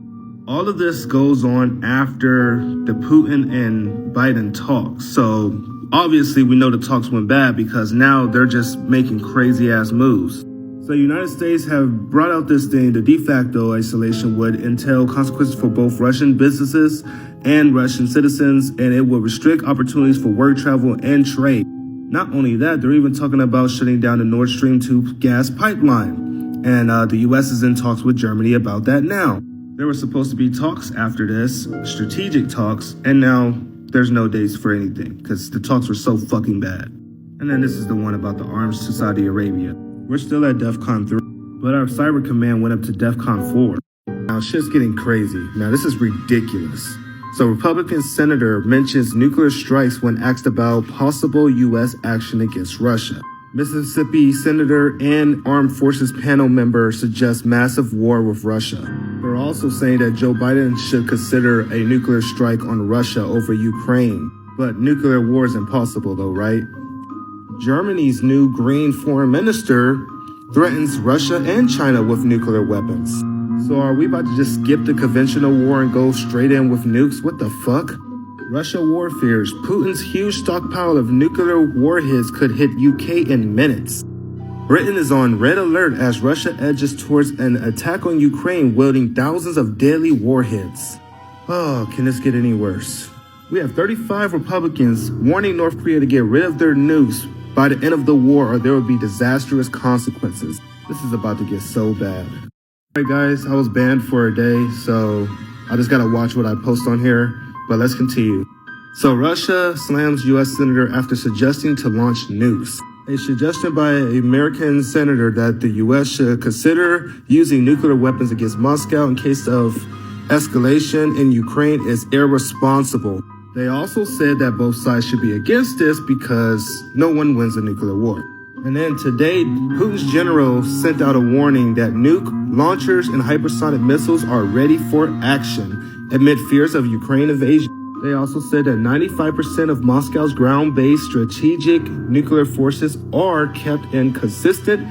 All of this goes on after the Putin and Biden talks. So obviously we know the talks went bad because now they're just making crazy ass moves. So the United States have brought out this thing, the de facto isolation would entail consequences for both Russian businesses and Russian citizens, and it will restrict opportunities for work travel and trade. Not only that, they're even talking about shutting down the Nord Stream 2 gas pipeline. And the U.S. is in talks with Germany about that now. There were supposed to be talks after this, strategic talks, and now there's no dates for anything because the talks were so fucking bad. And then this is the one about the arms to Saudi Arabia. We're still at DEFCON 3, but our cyber command went up to DEFCON 4. Now shit's getting crazy. Now this is ridiculous. So Republican senator mentions nuclear strikes when asked about possible U.S. action against Russia. Mississippi senator and armed forces panel member suggests massive war with Russia. They're also saying that Joe Biden should consider a nuclear strike on Russia over Ukraine. But nuclear war is impossible though, right? Germany's new green foreign minister threatens Russia and China with nuclear weapons. So are we about to just skip the conventional war and go straight in with nukes? What the fuck? Russia war fears Putin's huge stockpile of nuclear warheads could hit UK in minutes. Britain is on red alert as Russia edges towards an attack on Ukraine wielding thousands of deadly warheads. Oh, can this get any worse? We have 35 Republicans warning North Korea to get rid of their nukes by the end of the war or there will be disastrous consequences. This is about to get so bad. Alright guys, I was banned for a day, so I just gotta watch what I post on here, but let's continue. So Russia slams US senator after suggesting to launch nukes. A suggestion by an American senator that the US should consider using nuclear weapons against Moscow in case of escalation in Ukraine is irresponsible. They also said that both sides should be against this because no one wins a nuclear war. And then today, Putin's general sent out a warning that nuke launchers and hypersonic missiles are ready for action amid fears of Ukraine invasion. They also said that 95% of Moscow's ground-based strategic nuclear forces are kept in consistent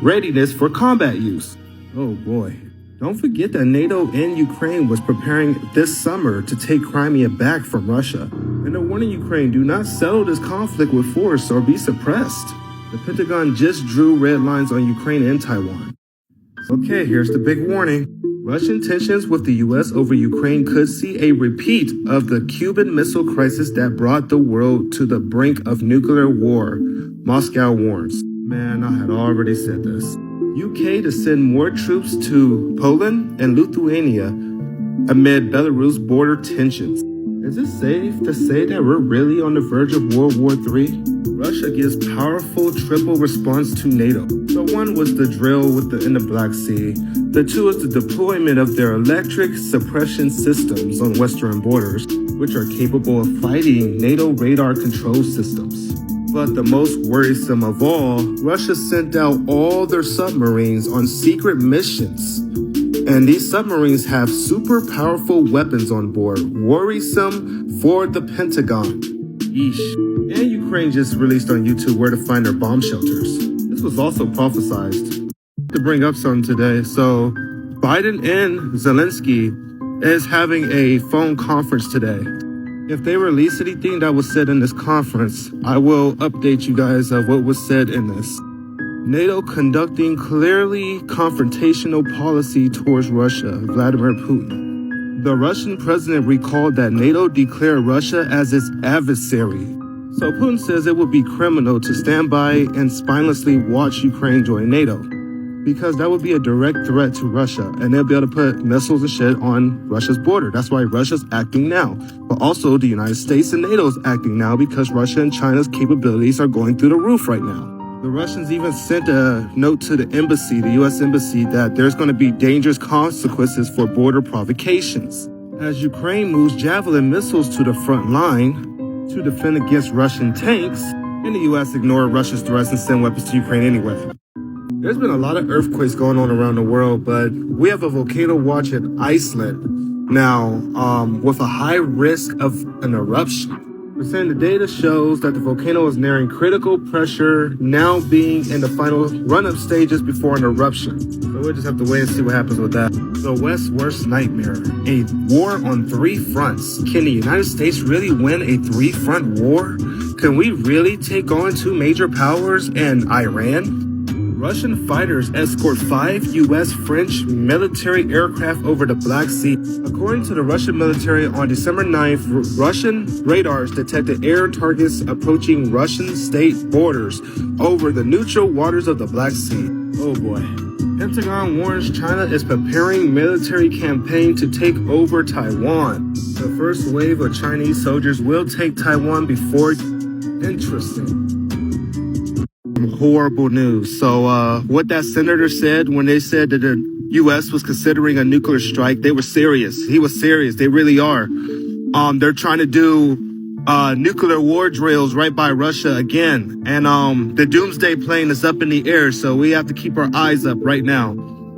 readiness for combat use. Oh boy. Don't forget that NATO and Ukraine was preparing this summer to take Crimea back from Russia. And they're warning Ukraine, do not settle this conflict with force or be suppressed. The Pentagon just drew red lines on Ukraine and Taiwan. Okay, here's the big warning. Russian tensions with the U.S. over Ukraine could see a repeat of the Cuban Missile Crisis that brought the world to the brink of nuclear war, Moscow warns. Man, I had already said this. UK to send more troops to Poland and Lithuania amid Belarus border tensions. Is it safe to say that we're really on the verge of World War III? Russia gives powerful triple response to NATO. So one was the drill in the Black Sea. The two is the deployment of their electric suppression systems on western borders, which are capable of fighting NATO radar control systems. But the most worrisome of all, Russia sent out all their submarines on secret missions. And these submarines have super powerful weapons on board, worrisome for the Pentagon. Yeesh. And Ukraine just released on YouTube where to find their bomb shelters. This was also prophesized. To bring up something today, so Biden and Zelensky is having a phone conference today. If they release anything that was said in this conference, I will update you guys of what was said in this. NATO conducting clearly confrontational policy towards Russia, Vladimir Putin. The Russian president recalled that NATO declared Russia as its adversary. So Putin says it would be criminal to stand by and spinelessly watch Ukraine join NATO, because that would be a direct threat to Russia, and they'll be able to put missiles and shit on Russia's border. That's why Russia's acting now. But also the United States and NATO is acting now because Russia and China's capabilities are going through the roof right now. The Russians even sent a note to the embassy, the U.S. embassy, that there's going to be dangerous consequences for border provocations. As Ukraine moves Javelin missiles to the front line to defend against Russian tanks, and the U.S. ignored Russia's threats and sent weapons to Ukraine anyway. There's been a lot of earthquakes going on around the world, but we have a volcano watch in Iceland now with a high risk of an eruption. We're saying the data shows that the volcano is nearing critical pressure, now being in the final run-up stages before an eruption. So we'll just have to wait and see what happens with that. The West's worst nightmare, a war on three fronts. Can the United States really win a three-front war? Can we really take on two major powers and Iran? Russian fighters escort 5 U.S. French military aircraft over the Black Sea. According to the Russian military, on December 9th, Russian radars detected air targets approaching Russian state borders over the neutral waters of the Black Sea. Oh boy. Pentagon warns China is preparing military campaign to take over Taiwan. The first wave of Chinese soldiers will take Taiwan before... Interesting. Horrible news. So what that senator said when they said that the U.S. was considering a nuclear strike, they were serious. He was serious. They really are. They're trying to do nuclear war drills right by Russia again. And the doomsday plane is up in the air, so we have to keep our eyes up right now.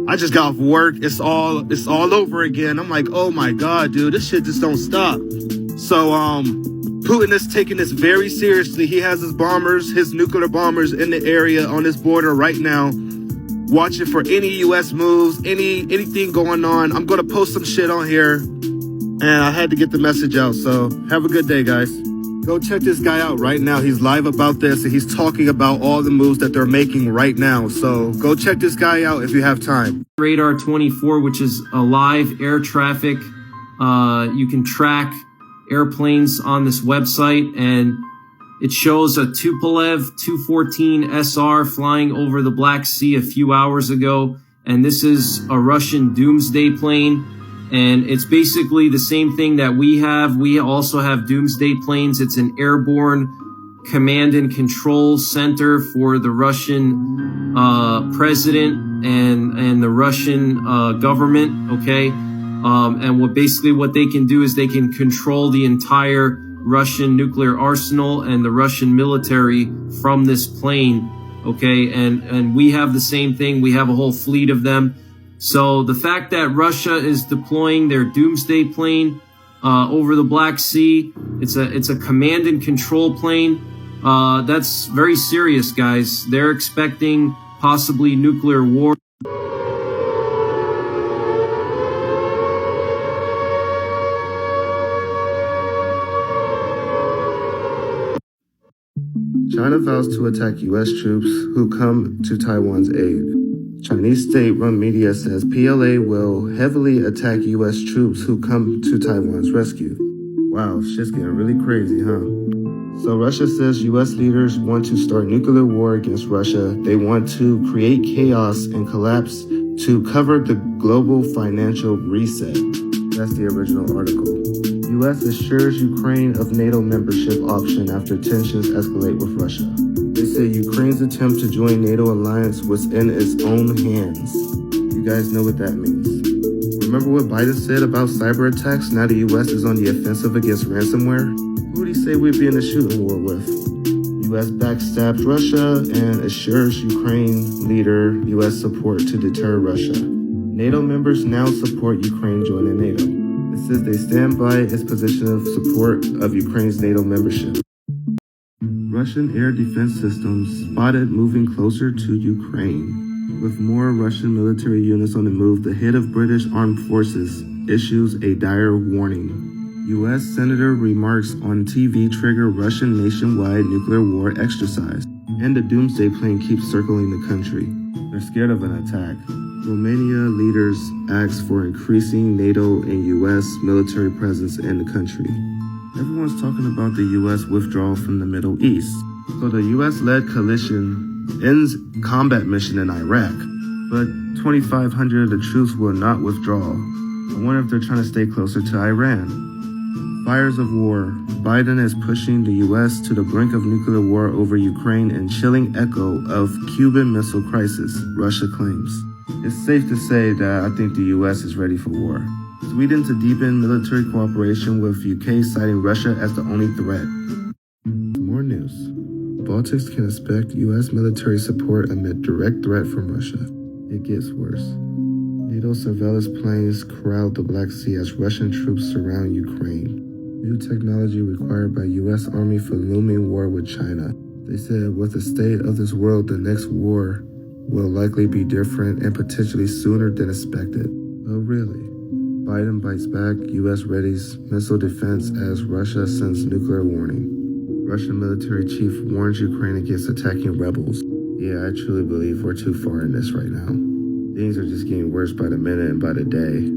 I just got off work. It's all over again. I'm like, oh my God, dude, this shit just don't stop. So Putin is taking this very seriously. He has his bombers, his nuclear bombers in the area on his border right now, watching for any U.S. moves, anything going on. I'm going to post some shit on here, and I had to get the message out. So have a good day, guys. Go check this guy out right now. He's live about this, and he's talking about all the moves that they're making right now. So go check this guy out if you have time. Radar 24, which is a live air traffic. You can track airplanes on this website, and it shows a Tupolev Tu-14 SR flying over the Black Sea a few hours ago, and this is a Russian doomsday plane, and it's basically the same thing that we have. We also have doomsday planes. It's an airborne command and control center for the Russian president and the Russian government, okay? And what they can do is they can control the entire Russian nuclear arsenal and the Russian military from this plane. Okay. And we have the same thing. We have a whole fleet of them. So the fact that Russia is deploying their doomsday plane over the Black Sea, it's a command and control plane. That's very serious, guys. They're expecting possibly nuclear war. China vows to attack U.S. troops who come to Taiwan's aid. Chinese state-run media says PLA will heavily attack U.S. troops who come to Taiwan's rescue. Wow, shit's getting really crazy, huh? So Russia says U.S. leaders want to start nuclear war against Russia. They want to create chaos and collapse to cover the global financial reset. That's the original article. U.S. assures Ukraine of NATO membership option after tensions escalate with Russia. They say Ukraine's attempt to join NATO alliance was in its own hands. You guys know what that means. Remember what Biden said about cyber attacks? Now the U.S. is on the offensive against ransomware? Who would he say we'd be in a shooting war with? U.S. backstabs Russia and assures Ukraine leader U.S. support to deter Russia. NATO members now support Ukraine joining NATO. It says they stand by its position of support of Ukraine's NATO membership. Russian air defense systems spotted moving closer to Ukraine. With more Russian military units on the move, the head of British Armed Forces issues a dire warning. U.S. Senator remarks on TV trigger Russian nationwide nuclear war exercise. And the doomsday plane keeps circling the country. They're scared of an attack. Romania leaders ask for increasing NATO and U.S. military presence in the country. Everyone's talking about the U.S. withdrawal from the Middle East. So the U.S.-led coalition ends combat mission in Iraq, but 2,500 of the troops will not withdraw. I wonder if they're trying to stay closer to Iran. Fires of war. Biden is pushing the U.S. to the brink of nuclear war over Ukraine and chilling echo of Cuban Missile Crisis, Russia claims. It's safe to say that I think the U.S. is ready for war. Sweden to deepen military cooperation with UK, citing Russia as the only threat. More news. Baltics can expect U.S. military support amid direct threat from Russia. It gets worse. NATO surveillance planes crowd the Black Sea as Russian troops surround Ukraine. New technology required by U.S. Army for looming war with China. They said with the state of this world, the next war will likely be different and potentially sooner than expected. Oh, really? Biden bites back, U.S. readies missile defense as Russia sends nuclear warning. Russian military chief warns Ukraine against attacking rebels. Yeah, I truly believe we're too far in this right now. Things are just getting worse by the minute and by the day.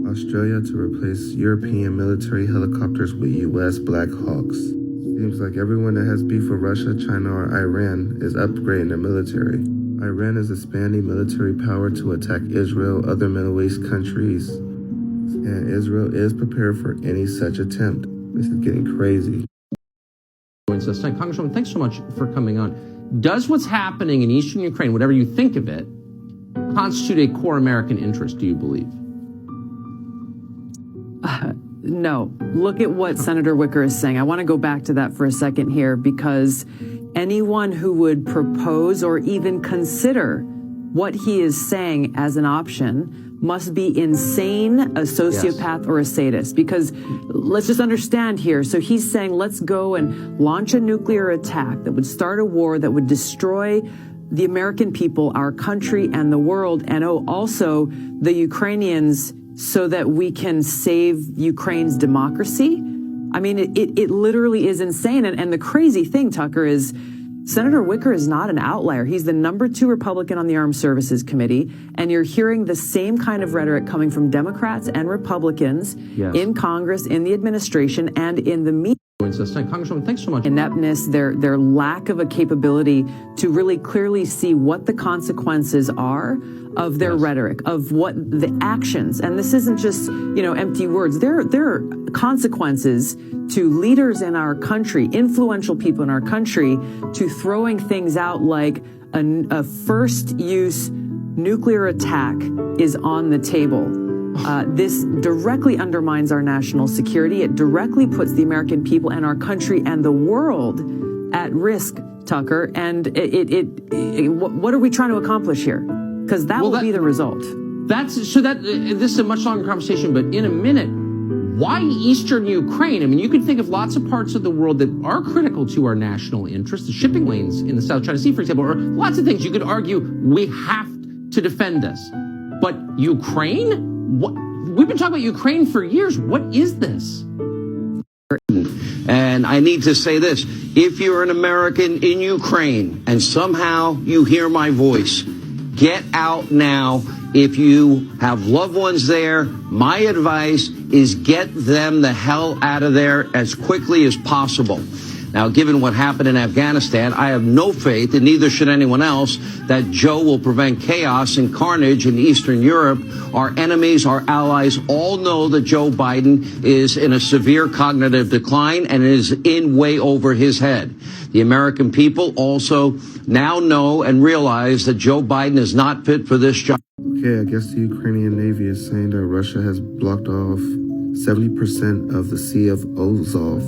Australia to replace European military helicopters with U.S. Black Hawks. Seems like everyone that has beef with Russia, China, or Iran is upgrading their military. Iran is expanding military power to attack Israel, other Middle East countries, and Israel is prepared for any such attempt. This is getting crazy. Congresswoman, thanks so much for coming on. Does what's happening in eastern Ukraine, whatever you think of it, constitute a core American interest, do you believe? No. Look at what Senator Wicker is saying. I want to go back to that for a second here, because anyone who would propose or even consider what he is saying as an option must be insane, a sociopath, or a sadist. Because let's just understand here. So he's saying, let's go and launch a nuclear attack that would start a war that would destroy the American people, our country, and the world, and also the Ukrainians, so that we can save Ukraine's democracy. I mean, it literally is insane. And the crazy thing, Tucker, is Senator Wicker is not an outlier. He's the #2 Republican on the Armed Services Committee, and you're hearing the same kind of rhetoric coming from Democrats and Republicans in Congress, in the administration, and in the media. Congresswoman, thanks so much. Ineptness, their lack of a capability to really clearly see what the consequences are of their rhetoric, of what the actions, and this isn't just, empty words. There are consequences to leaders in our country, influential people in our country, to throwing things out like a first-use nuclear attack is on the table. This directly undermines our national security. It directly puts the American people and our country and the world at risk, Tucker. And what are we trying to accomplish here? Because that will be the result. This is a much longer conversation, but in a minute, why Eastern Ukraine? I mean, you could think of lots of parts of the world that are critical to our national interests, the shipping lanes in the South China Sea, for example, or lots of things you could argue we have to defend us. But Ukraine? What? We've been talking about Ukraine for years. What is this? And I need to say this. If you're an American in Ukraine and somehow you hear my voice, get out now. If you have loved ones there, my advice is get them the hell out of there as quickly as possible. Now, given what happened in Afghanistan, I have no faith, and neither should anyone else, that Joe will prevent chaos and carnage in Eastern Europe. Our enemies, our allies, all know that Joe Biden is in a severe cognitive decline and is in way over his head. The American people also now know and realize that Joe Biden is not fit for this job. Okay, I guess the Ukrainian Navy is saying that Russia has blocked off 70% of the Sea of Azov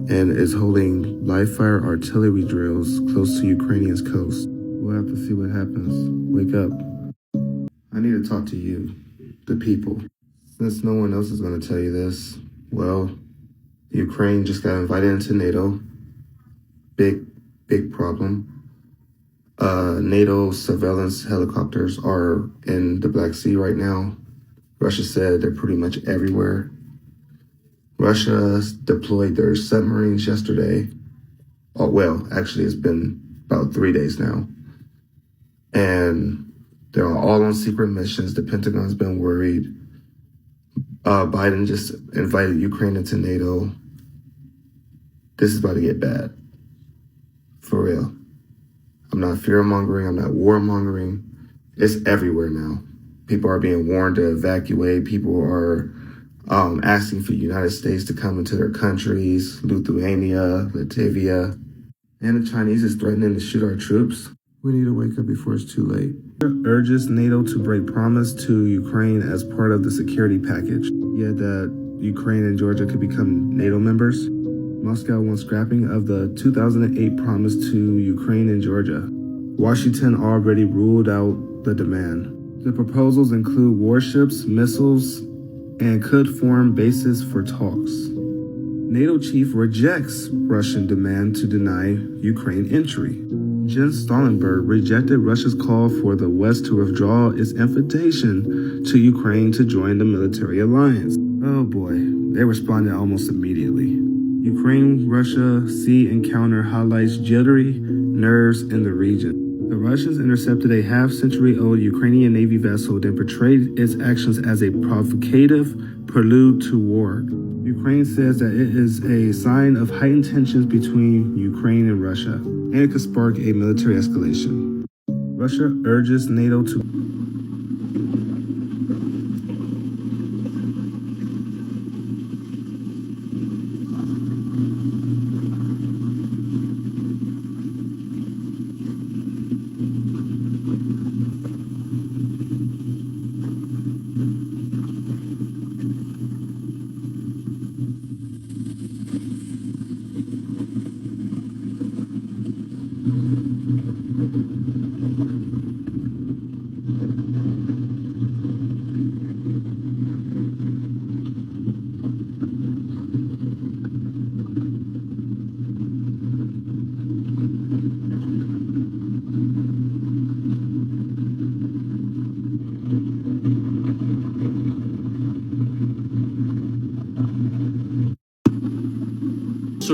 and is holding live-fire artillery drills close to Ukrainian's coast. We'll have to see what happens. Wake up. I need to talk to you, the people. Since no one else is going to tell you this, well, Ukraine just got invited into NATO. Big problem. NATO surveillance helicopters are in the Black Sea right now. Russia said they're pretty much everywhere. Russia deployed their submarines yesterday. Oh, well, actually, it's been about 3 days now. And they're all on secret missions. The Pentagon's been worried. Biden just invited Ukraine into NATO. This is about to get bad. For real. I'm not fear-mongering. I'm not war-mongering. It's everywhere now. People are being warned to evacuate. People are asking for the United States to come into their countries, Lithuania, Latvia. And the Chinese is threatening to shoot our troops. We need to wake up before it's too late. Urges NATO to break promise to Ukraine as part of the security package. Yet that Ukraine and Georgia could become NATO members. Moscow wants scrapping of the 2008 promise to Ukraine and Georgia. Washington already ruled out the demand. The proposals include warships, missiles, and could form bases for talks. NATO chief rejects Russian demand to deny Ukraine entry. Jens Stoltenberg rejected Russia's call for the West to withdraw its invitation to Ukraine to join the military alliance. Oh boy, they responded almost immediately. Ukraine-Russia sea encounter highlights jittery nerves in the region. The Russians intercepted a half-century-old Ukrainian Navy vessel, then portrayed its actions as a provocative prelude to war. Ukraine says that it is a sign of heightened tensions between Ukraine and Russia, and it could spark a military escalation. Russia urges NATO to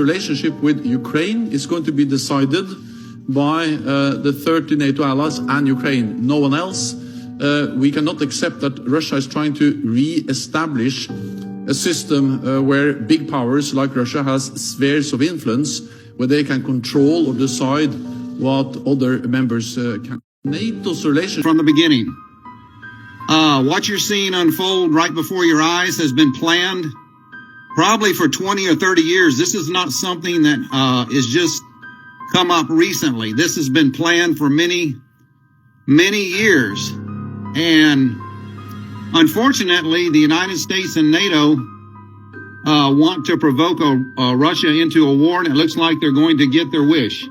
relationship with Ukraine is going to be decided by the 30 NATO allies and Ukraine, no one else. We cannot accept that Russia is trying to re-establish a system where big powers like Russia has spheres of influence, where they can control or decide what other members can. NATO's relationship from the beginning. What you're seeing unfold right before your eyes has been planned probably for 20 or 30 years. This is not something that is just come up recently. This has been planned for many, many years. And Unfortunately, the United States and NATO want to provoke Russia into a war, and it looks like they're going to get their wish.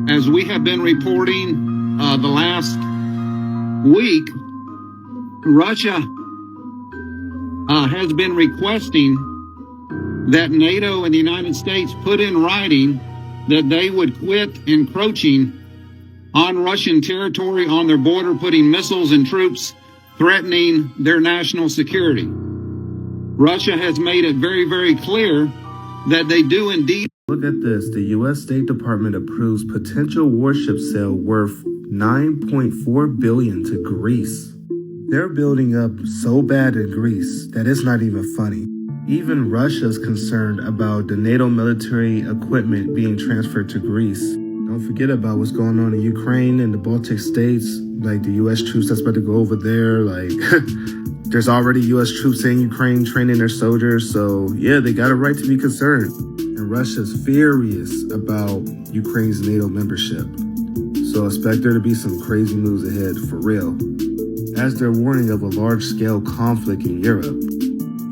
As we have been reporting the last week, Russia has been requesting that NATO and the United States put in writing that they would quit encroaching on Russian territory on their border, putting missiles and troops threatening their national security. Russia has made it very, very clear that they do indeed. Look at this. The U.S. State Department approves potential warship sale worth $9.4 billion to Greece. They're building up so bad in Greece that it's not even funny. Even Russia's concerned about the NATO military equipment being transferred to Greece. Don't forget about what's going on in Ukraine and the Baltic states, like the U.S. troops that's about to go over there. Like, there's already U.S. troops in Ukraine training their soldiers. So, yeah, they got a right to be concerned. And Russia's furious about Ukraine's NATO membership. So expect there to be some crazy moves ahead, for real. As they're warning of a large-scale conflict in Europe,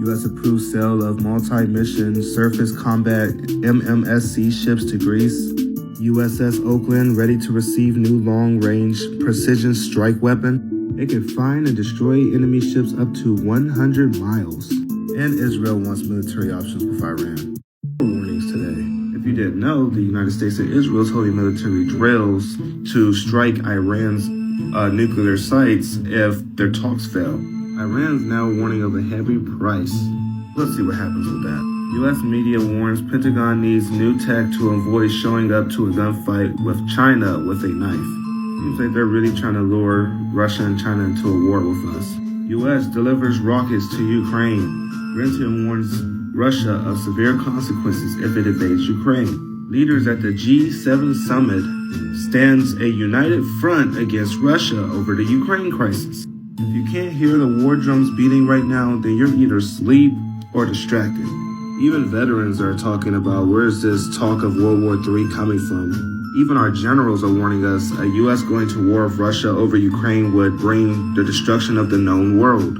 U.S. approved sale of multi-mission surface combat MMSC ships to Greece. USS Oakland ready to receive new long-range precision strike weapon. It can find and destroy enemy ships up to 100 miles. And Israel wants military options with Iran. Warnings today. If you didn't know, the United States and Israel is holding military drills to strike Iran's nuclear sites if their talks fail. Iran's now warning of a heavy price. Let's see what happens with that. U.S. media warns Pentagon needs new tech to avoid showing up to a gunfight with China with a knife. Seems like they're really trying to lure Russia and China into a war with us. U.S. delivers rockets to Ukraine. Renton warns Russia of severe consequences if it invades Ukraine. Leaders at the G7 summit stands a united front against Russia over the Ukraine crisis. If you can't hear the war drums beating right now, then you're either asleep or distracted. Even veterans are talking about where's this talk of World War III coming from. Even our generals are warning us a U.S. going to war with Russia over Ukraine would bring the destruction of the known world.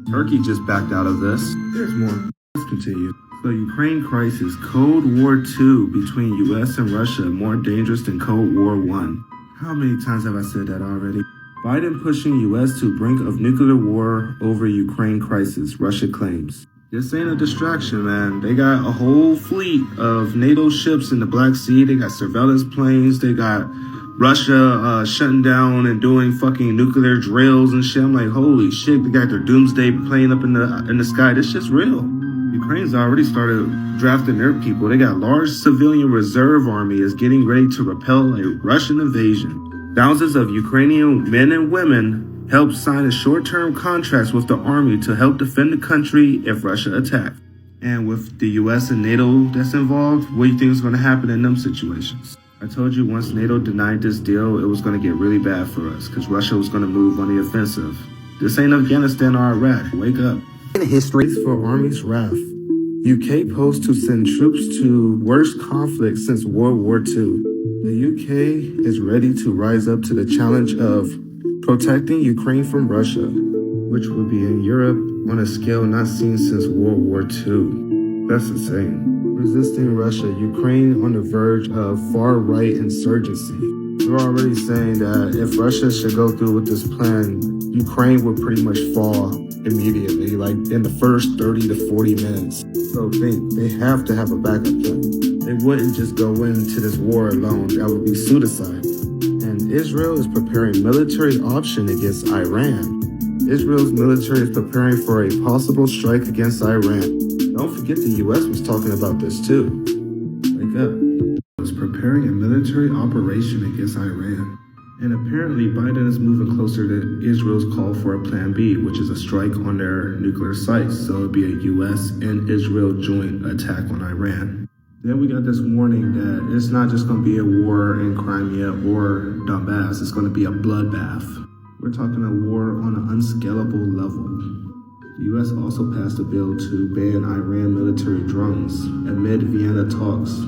Turkey just backed out of this. There's more. Let's continue. The Ukraine crisis, Cold War II between U.S. and Russia more dangerous than Cold War I. How many times have I said that already? Biden pushing U.S. to brink of nuclear war over Ukraine crisis, Russia claims. This ain't a distraction, man. They got a whole fleet of NATO ships in the Black Sea. They got surveillance planes. They got Russia shutting down and doing fucking nuclear drills and shit. I'm like, holy shit, they got their doomsday plane up in the sky. This shit's real. Ukraine's already started drafting their people. They got large civilian reserve army is getting ready to repel a Russian invasion. Thousands of Ukrainian men and women helped sign a short-term contracts with the army to help defend the country if Russia attacked. And with the U.S. and NATO that's involved, what do you think is going to happen in them situations? I told you once NATO denied this deal, it was going to get really bad for us because Russia was going to move on the offensive. This ain't Afghanistan or Iraq. Wake up. In history for Army's wrath. UK posts to send troops to worst conflict since World War II. The UK is ready to rise up to the challenge of protecting Ukraine from Russia, which will be in Europe on a scale not seen since World War II. That's insane. Resisting Russia, Ukraine on the verge of far-right insurgency. They're already saying that if Russia should go through with this plan, Ukraine would pretty much fall immediately, like in the first 30 to 40 minutes. So they have to have a backup plan. They wouldn't just go into this war alone. That would be suicide. And Israel is preparing military option against Iran. Israel's military is preparing for a possible strike against Iran. Don't forget the U.S. was talking about this too. Wake up. Was preparing a military operation against Iran. And apparently Biden is moving closer to Israel's call for a plan B, which is a strike on their nuclear sites. So it'll be a U.S. and Israel joint attack on Iran. Then we got this warning that it's not just going to be a war in Crimea or Donbass. It's going to be a bloodbath. We're talking a war on an unscalable level. The U.S. also passed a bill to ban Iran military drones amid Vienna talks.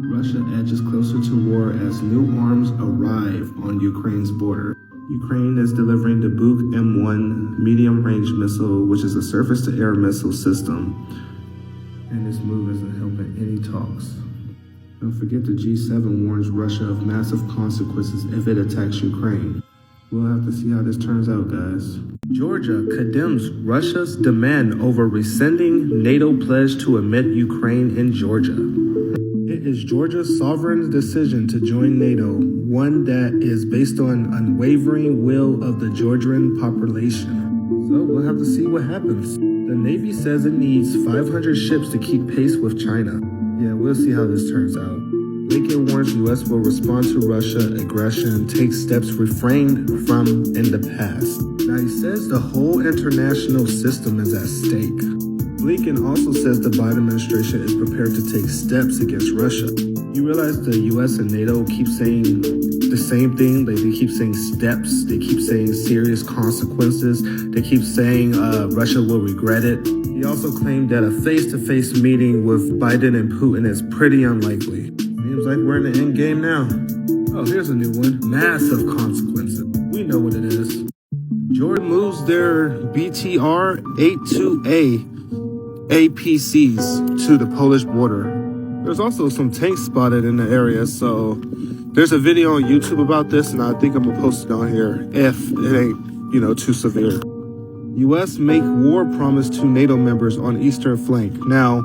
Russia edges closer to war as new arms arrive on Ukraine's border. Ukraine is delivering the Buk M1 medium-range missile, which is a surface-to-air missile system. And this move isn't helping any talks. Don't forget the G7 warns Russia of massive consequences if it attacks Ukraine. We'll have to see how this turns out, guys. Georgia condemns Russia's demand over rescinding NATO pledge to admit Ukraine in Georgia. It is Georgia's sovereign decision to join NATO, one that is based on unwavering will of the Georgian population. So we'll have to see what happens. The Navy says it needs 500 ships to keep pace with China. Yeah, we'll see how this turns out. Blinken warns U.S. will respond to Russia aggression and take steps refrained from in the past. Now he says the whole international system is at stake. Blinken also says the Biden administration is prepared to take steps against Russia. You realize the U.S. and NATO keep saying the same thing? They keep saying steps. They keep saying serious consequences. They keep saying Russia will regret it. He also claimed that a face-to-face meeting with Biden and Putin is pretty unlikely. Seems like we're in the end game now. Oh, here's a new one. Massive consequences. We know what it is. Jordan moves their BTR-82A APCs to the Polish border. There's also some tanks spotted in the area, so there's a video on YouTube about this, and I think I'm gonna post it on here if it ain't, too severe. U.S. make war promise to NATO members on eastern flank. Now,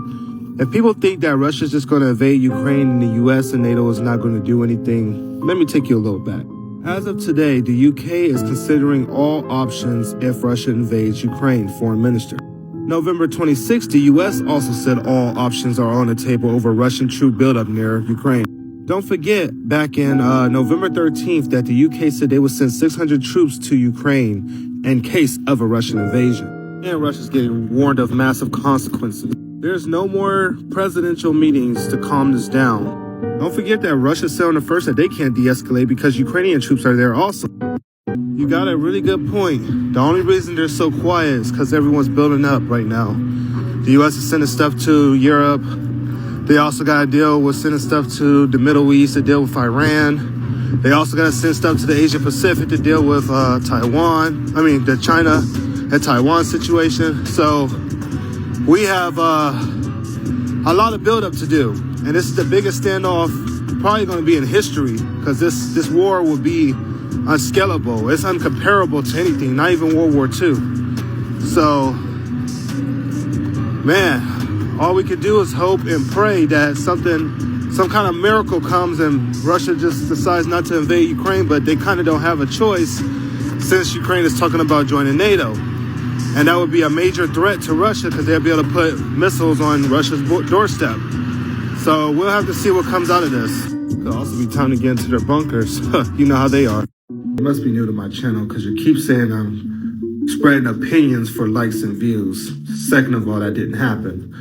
if people think that Russia's just going to invade Ukraine and the U.S. and NATO is not going to do anything, let me take you a little back. As of today, the UK is considering all options if Russia invades Ukraine, Foreign Minister. November 26th, the U.S. also said all options are on the table over Russian troop buildup near Ukraine. Don't forget, back in November 13th, that the UK said they would send 600 troops to Ukraine in case of a Russian invasion. And Russia's getting warned of massive consequences. There's no more presidential meetings to calm this down. Don't forget that Russia said on the first that they can't de-escalate because Ukrainian troops are there also. You got a really good point. The only reason they're so quiet is because everyone's building up right now. The U.S. is sending stuff to Europe. They also got to deal with sending stuff to the Middle East to deal with Iran. They also got to send stuff to the Asia Pacific to deal with the China and Taiwan situation. So we have a lot of buildup to do. And this is the biggest standoff probably going to be in history, because this war will be unscalable. It's uncomparable to anything, not even World War II. So, man, all we could do is hope and pray that some kind of miracle comes and Russia just decides not to invade Ukraine, but they kind of don't have a choice since Ukraine is talking about joining NATO. And that would be a major threat to Russia because they'll be able to put missiles on Russia's doorstep. So we'll have to see what comes out of this. It'll also be time to get into their bunkers. You know how they are. You must be new to my channel because you keep saying I'm spreading opinions for likes and views. Second of all, that didn't happen.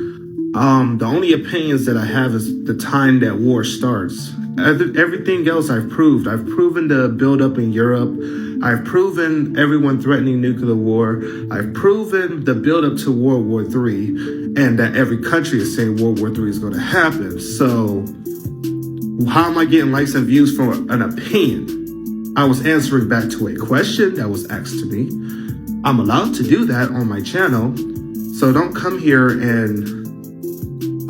The only opinions that I have is the time that war starts. Everything else I've proved. I've proven the buildup in Europe. I've proven everyone threatening nuclear war. I've proven the buildup to World War III, and that every country is saying World War III is going to happen. So how am I getting likes and views for an opinion? I was answering back to a question that was asked to me. I'm allowed to do that on my channel. So don't come here and,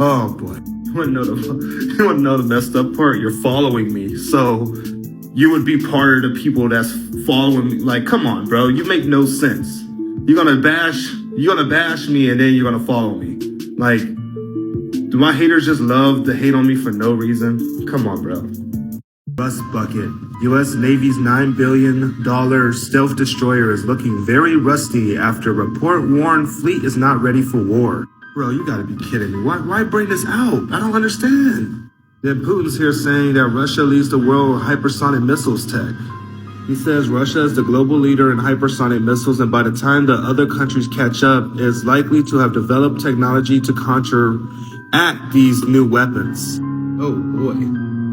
oh boy, you want to know the messed up part? You're following me. So you would be part of the people that's following me. Like, come on, bro. You make no sense. You're gonna bash me and then you're gonna follow me. Like, do my haters just love to hate on me for no reason? Come on, bro. Bus bucket. U.S. Navy's $9 billion stealth destroyer is looking very rusty after report warned fleet is not ready for war. Bro, you gotta be kidding me. Why bring this out? I don't understand. Then Putin's here saying that Russia leads the world with hypersonic missiles tech. He says Russia is the global leader in hypersonic missiles, and by the time the other countries catch up, is likely to have developed technology to counteract these new weapons. Oh boy.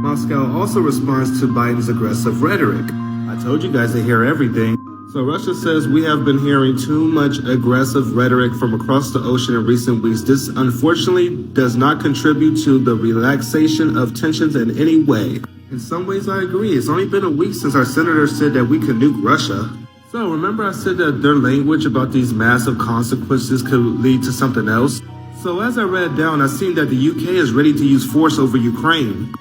Moscow also responds to Biden's aggressive rhetoric. I told you guys to hear everything. So Russia says we have been hearing too much aggressive rhetoric from across the ocean in recent weeks. This unfortunately does not contribute to the relaxation of tensions in any way. In some ways, I agree. It's only been a week since our senator said that we could nuke Russia. So remember I said that their language about these massive consequences could lead to something else? So as I read down, I seen that the UK is ready to use force over Ukraine.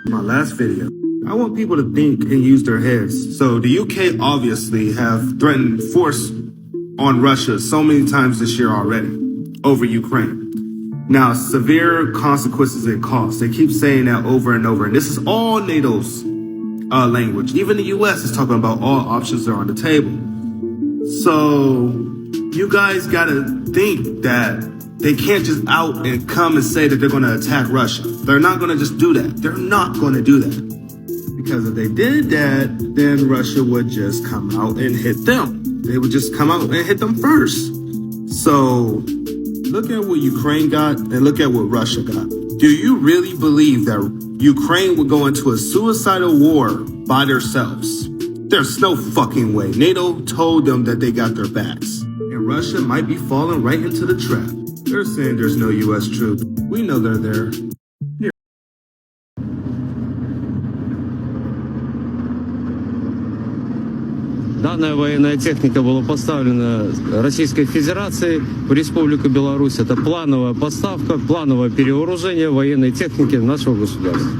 My last video. I want people to think and use their heads. So the UK obviously have threatened force on Russia so many times this year already over Ukraine. Now, severe consequences and costs. They keep saying that over and over. And this is all NATO's language. Even the US is talking about all options are on the table. So you guys gotta think that they can't just out and come and say that they're gonna attack Russia. They're not gonna just do that. They're not gonna do that. Because if they did that, then Russia would just come out and hit them. They would just come out and hit them first. So look at what Ukraine got and look at what Russia got. Do you really believe that Ukraine would go into a suicidal war by themselves? There's no fucking way. NATO told them that they got their backs. And Russia might be falling right into the trap. They're saying there's no US troops. We know they're there. Данная военная техника была поставлена Российской Федерацией в Республику Беларусь. Это плановая поставка, плановое перевооружение военной техники нашего государства.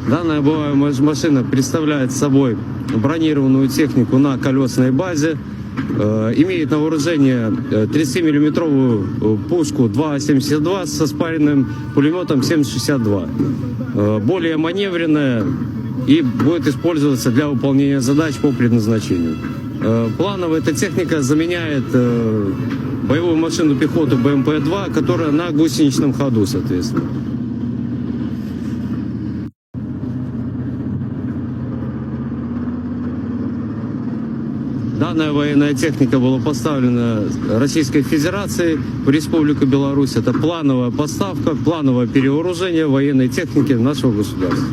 Данная боевая машина представляет собой бронированную технику на колесной базе, имеет на вооружение 30-миллиметровую пушку 2,72 со спаренным пулеметом 7,62. Более маневренная и будет использоваться для выполнения задач по предназначению. Планово эта техника заменяет боевую машину пехоты БМП-2, которая на гусеничном ходу, соответственно. Данная военная техника была поставлена Российской Федерацией в Республику Беларусь. Это плановая поставка, плановое перевооружение военной техники нашего государства.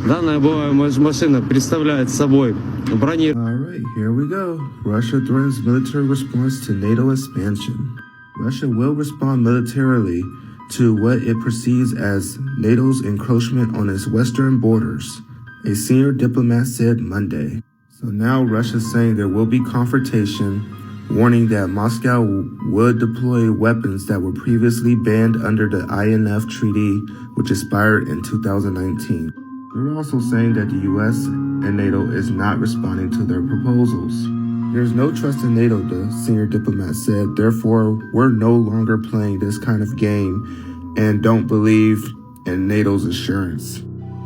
Данная боевая машина представляет собой бронированную... Alright, here we go. Russia threatens military response to NATO expansion. Russia will respond militarily to what it perceives as NATO's encroachment on its western borders, a senior diplomat said Monday. So now Russia's saying there will be confrontation, warning that Moscow would deploy weapons that were previously banned under the INF Treaty, which expired in 2019. They're also saying that the US and NATO is not responding to their proposals. There's no trust in NATO, the senior diplomat said. Therefore, we're no longer playing this kind of game and don't believe in NATO's assurance.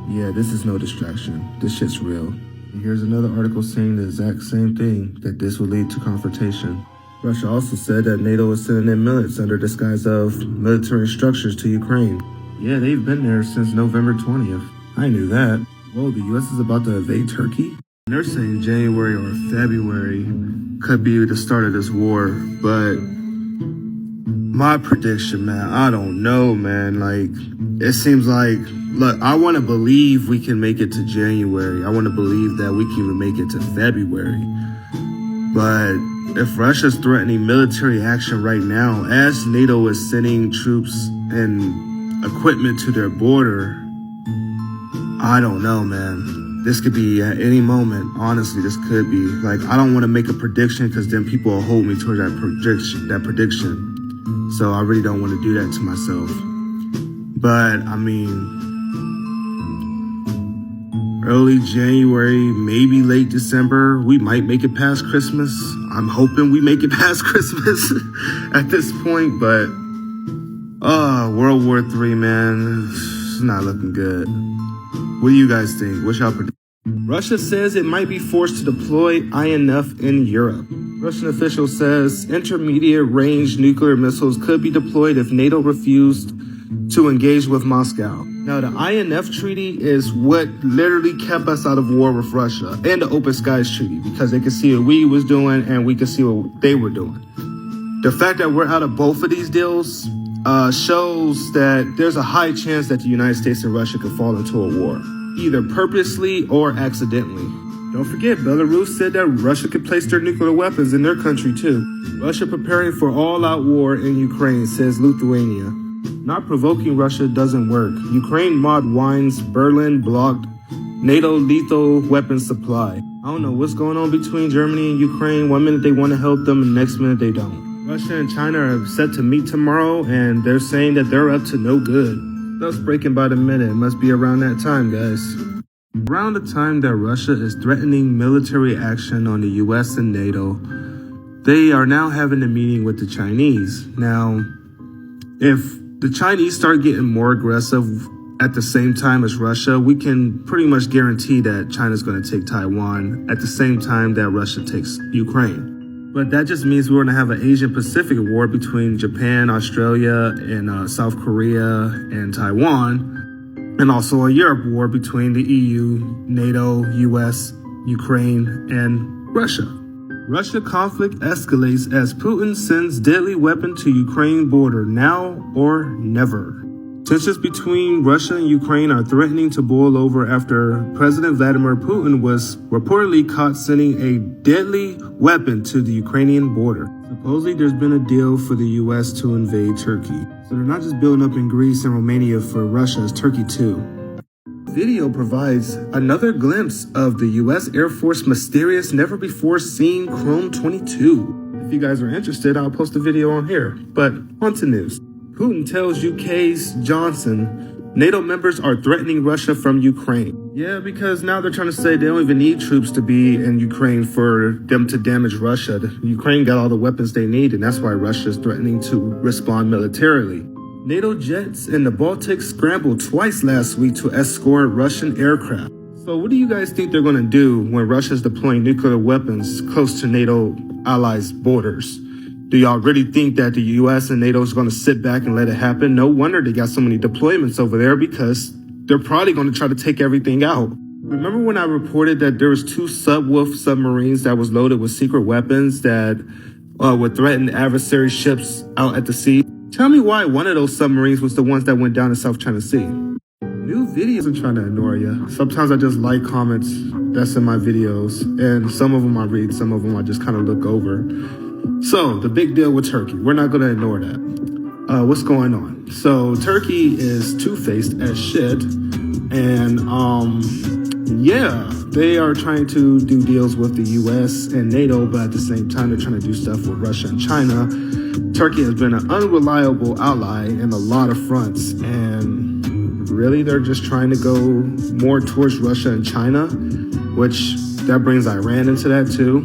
Yeah, this is no distraction. This shit's real. And here's another article saying the exact same thing, that this will lead to confrontation. Russia also said that NATO is sending in millets under disguise of military structures to Ukraine. Yeah, they've been there since November 20th. I knew that. Whoa, the US is about to invade Turkey? They're saying January or February could be the start of this war, but my prediction, man, I don't know, man. Like, it seems like, look, I want to believe we can make it to January. I want to believe that we can even make it to February. But if Russia's threatening military action right now, as NATO is sending troops and equipment to their border, I don't know, man. This could be at any moment. Honestly, this could be. Like, I don't want to make a prediction because then people will hold me towards that prediction. So I really don't want to do that to myself. But, I mean, early January, maybe late December, we might make it past Christmas. I'm hoping we make it past Christmas at this point, but World War III, man, it's not looking good. What do you guys think? What's y'all prediction? Russia says it might be forced to deploy INF in Europe. Russian official says intermediate range nuclear missiles could be deployed if NATO refused to engage with Moscow. Now, the INF Treaty is what literally kept us out of war with Russia, and the Open Skies Treaty, because they could see what we was doing and we could see what they were doing. The fact that we're out of both of these deals shows that there's a high chance that the United States and Russia could fall into a war, either purposely or accidentally. Don't forget, Belarus said that Russia could place their nuclear weapons in their country too. Russia preparing for all-out war in Ukraine, says Lithuania. Not provoking Russia doesn't work. Ukraine mod whines Berlin blocked NATO lethal weapons supply. I don't know what's going on between Germany and Ukraine. One minute they want to help them, and the next minute they don't. Russia and China are set to meet tomorrow, and they're saying that they're up to no good. Stuff's breaking by the minute. It must be around that time, guys. Around the time that Russia is threatening military action on the US and NATO, they are now having a meeting with the Chinese. Now, if the Chinese start getting more aggressive at the same time as Russia, we can pretty much guarantee that China's going to take Taiwan at the same time that Russia takes Ukraine. But that just means we're going to have an Asian Pacific war between Japan, Australia, and South Korea and Taiwan, and also a Europe war between the EU, NATO, US, Ukraine, and Russia. Russia conflict escalates as Putin sends deadly weapon to Ukraine border, now or never. Tensions between Russia and Ukraine are threatening to boil over after President Vladimir Putin was reportedly caught sending a deadly weapon to the Ukrainian border. Supposedly there's been a deal for the US to invade Turkey. So they're not just building up in Greece and Romania for Russia, it's Turkey too. Video provides another glimpse of the US Air Force mysterious, never before seen Chrome 22. If you guys are interested, I'll post a video on here. But on to news. Putin tells UK's Johnson NATO members are threatening Russia from Ukraine. Yeah, because now they're trying to say they don't even need troops to be in Ukraine for them to damage Russia. Ukraine got all the weapons they need, and that's why Russia is threatening to respond militarily. NATO jets in the Baltic scrambled twice last week to escort Russian aircraft. So what do you guys think they're going to do when Russia's deploying nuclear weapons close to NATO allies' borders? Do y'all really think that the US and NATO is going to sit back and let it happen? No wonder they got so many deployments over there, because they're probably going to try to take everything out. Remember when I reported that there was 2 Subwolf submarines that was loaded with secret weapons that would threaten adversary ships out at the sea? Tell me why one of those submarines was the ones that went down in South China Sea. New videos, I'm trying to ignore you. Sometimes I just like comments that's in my videos, and some of them I read, some of them I just kind of look over. So, the big deal with Turkey. We're not going to ignore that. What's going on? So, Turkey is two-faced as shit. And, yeah, they are trying to do deals with the US and NATO, but at the same time, they're trying to do stuff with Russia and China. Turkey has been an unreliable ally in a lot of fronts. And really, they're just trying to go more towards Russia and China, which that brings Iran into that too.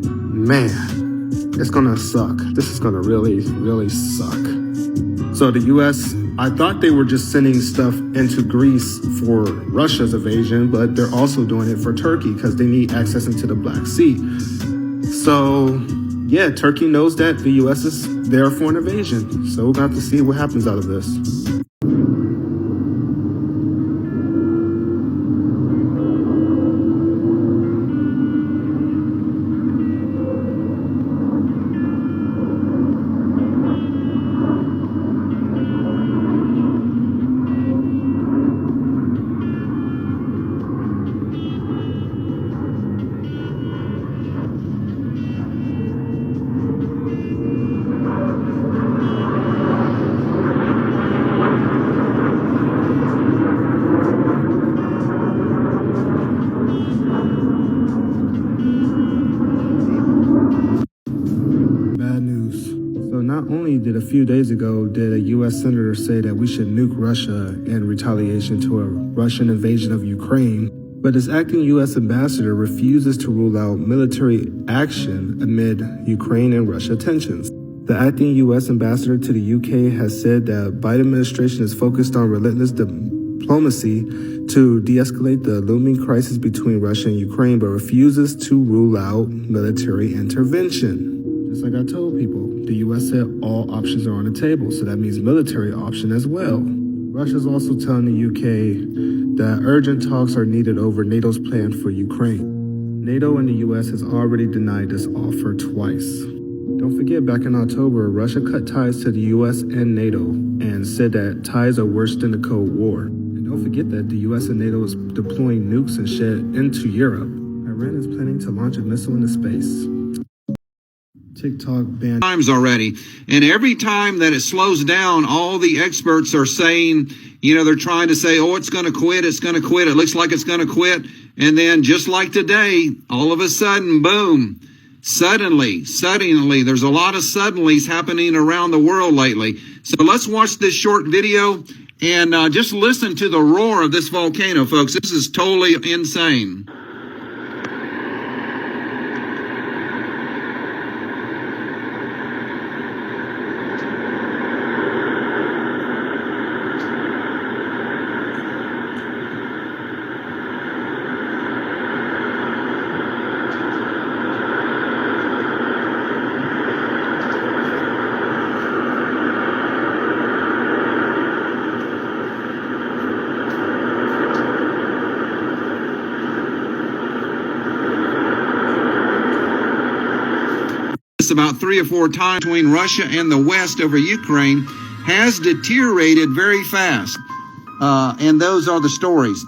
Man. It's gonna suck. This is gonna really, really suck. So the US, I thought they were just sending stuff into Greece for Russia's invasion, but they're also doing it for Turkey because they need access into the Black Sea. So, yeah, Turkey knows that the US is there for an invasion. So we'll have to see what happens out of this. Did a few days ago, did a U.S. senator say that we should nuke Russia in retaliation to a Russian invasion of Ukraine, but his acting U.S. ambassador refuses to rule out military action amid Ukraine and Russia tensions. The acting U.S. ambassador to the U.K. has said that Biden administration is focused on relentless diplomacy to de-escalate the looming crisis between Russia and Ukraine, but refuses to rule out military intervention. Just like I told people, the U.S. said all options are on the table, so that means military option as well. Russia's also telling the U.K. that urgent talks are needed over NATO's plan for Ukraine. NATO and the U.S. has already denied this offer twice. Don't forget, back in October, Russia cut ties to the U.S. and NATO and said that ties are worse than the Cold War. And don't forget that the U.S. and NATO is deploying nukes and shit into Europe. Iran is planning to launch a missile into space. TikTok ban times already, and every time that it slows down, all the experts are saying You know, they're trying to say, oh, it's going to quit. It's going to quit. It looks like it's going to quit. And then just like today, all of a sudden, boom, suddenly, there's a lot of suddenlies happening around the world lately. So let's watch this short video and just listen to the roar of this volcano, folks. This is totally insane. About 3 or 4 times between Russia and the West over Ukraine has deteriorated very fast. And those are the stories.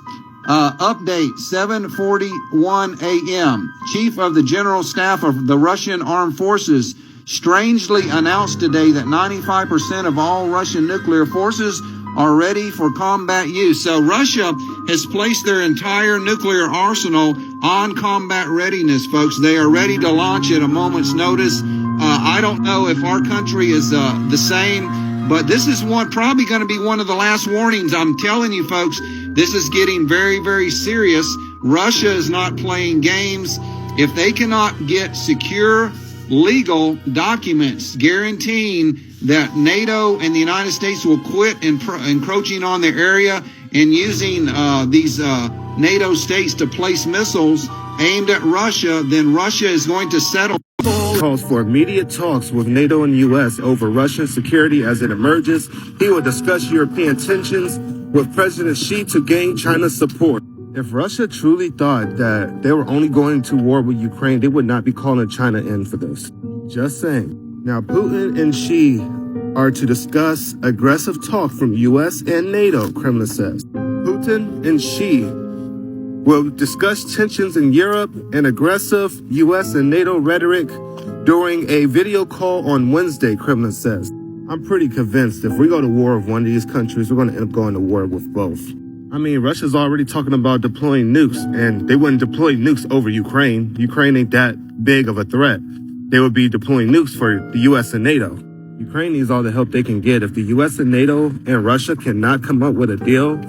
Update 7:41 a.m. Chief of the General Staff of the Russian Armed Forces strangely announced today that 95% of all Russian nuclear forces are ready for combat use. So Russia has placed their entire nuclear arsenal on combat readiness, folks. They are ready to launch at a moment's notice. I don't know if our country is the same, but this is probably going to be one of the last warnings. I'm telling you, folks, this is getting very, very serious. Russia is not playing games. If they cannot get secure, legal documents guaranteeing that NATO and the United States will quit encroaching on their area and using these NATO states to place missiles aimed at Russia, then Russia is going to settle. Calls for immediate talks with NATO and U.S. over Russian security as it emerges. He will discuss European tensions with President Xi to gain China's support. If Russia truly thought that they were only going to war with Ukraine, they would not be calling China in for this. Just saying. Now, Putin and Xi are to discuss aggressive talk from U.S. and NATO, Kremlin says. Putin and Xi will discuss tensions in Europe and aggressive U.S. and NATO rhetoric during a video call on Wednesday, Kremlin says. I'm pretty convinced if we go to war with one of these countries, we're going to end up going to war with both. I mean, Russia's already talking about deploying nukes, and they wouldn't deploy nukes over Ukraine. Ukraine ain't that big of a threat. They would be deploying nukes for the U.S. and NATO. Ukraine needs all the help they can get. If the U.S. and NATO and Russia cannot come up with a deal,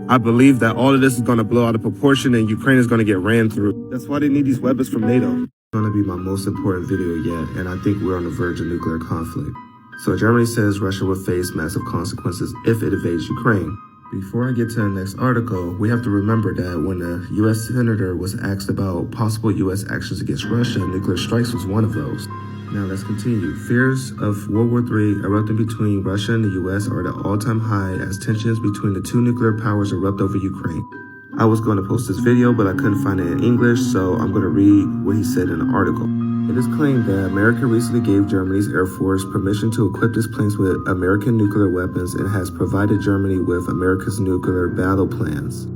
I believe that all of this is going to blow out of proportion and Ukraine is going to get ran through. That's why they need these weapons from NATO. It's going to be my most important video yet, and I think we're on the verge of nuclear conflict. So Germany says Russia will face massive consequences if it invades Ukraine. Before I get to the next article, we have to remember that when a U.S. senator was asked about possible U.S. actions against Russia, nuclear strikes was one of those. Now let's continue. Fears of World War III erupting between Russia and the U.S. are at an all-time high as tensions between the two nuclear powers erupt over Ukraine. I was going to post this video, but I couldn't find it in English, so I'm going to read what he said in the article. It is claimed that America recently gave Germany's Air Force permission to equip its planes with American nuclear weapons and has provided Germany with America's nuclear battle plans.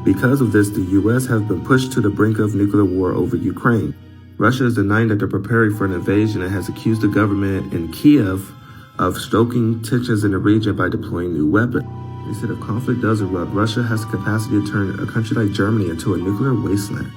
Because of this, the U.S. has been pushed to the brink of nuclear war over Ukraine. Russia is denying that they're preparing for an invasion and has accused the government in Kiev of stoking tensions in the region by deploying new weapons. They said if conflict does erupt, Russia has the capacity to turn a country like Germany into a nuclear wasteland.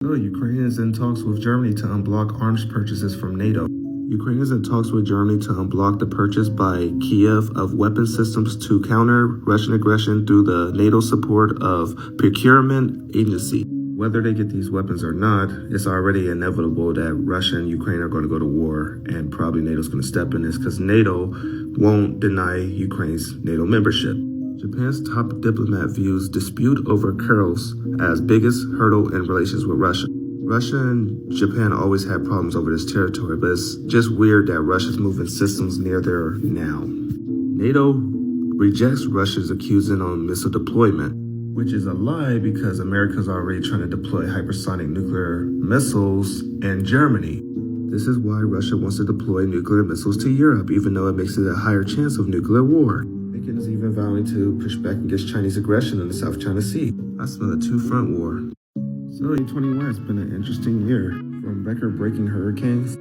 So Ukraine is in talks with Germany to unblock arms purchases from NATO. Ukraine is in talks with Germany to unblock the purchase by Kiev of weapon systems to counter Russian aggression through the NATO support of procurement agency. Whether they get these weapons or not, it's already inevitable that Russia and Ukraine are going to go to war, and probably NATO's going to step in this because NATO won't deny Ukraine's NATO membership. Japan's top diplomat views dispute over Kurils as biggest hurdle in relations with Russia. Russia and Japan always had problems over this territory, but it's just weird that Russia's moving systems near there now. NATO rejects Russia's accusing on missile deployment, which is a lie because America's already trying to deploy hypersonic nuclear missiles in Germany. This is why Russia wants to deploy nuclear missiles to Europe, even though it makes it a higher chance of nuclear war. Lincoln is even vowing to push back against Chinese aggression in the South China Sea. I smell a two-front war. So 2021 has been an interesting year, from record-breaking hurricanes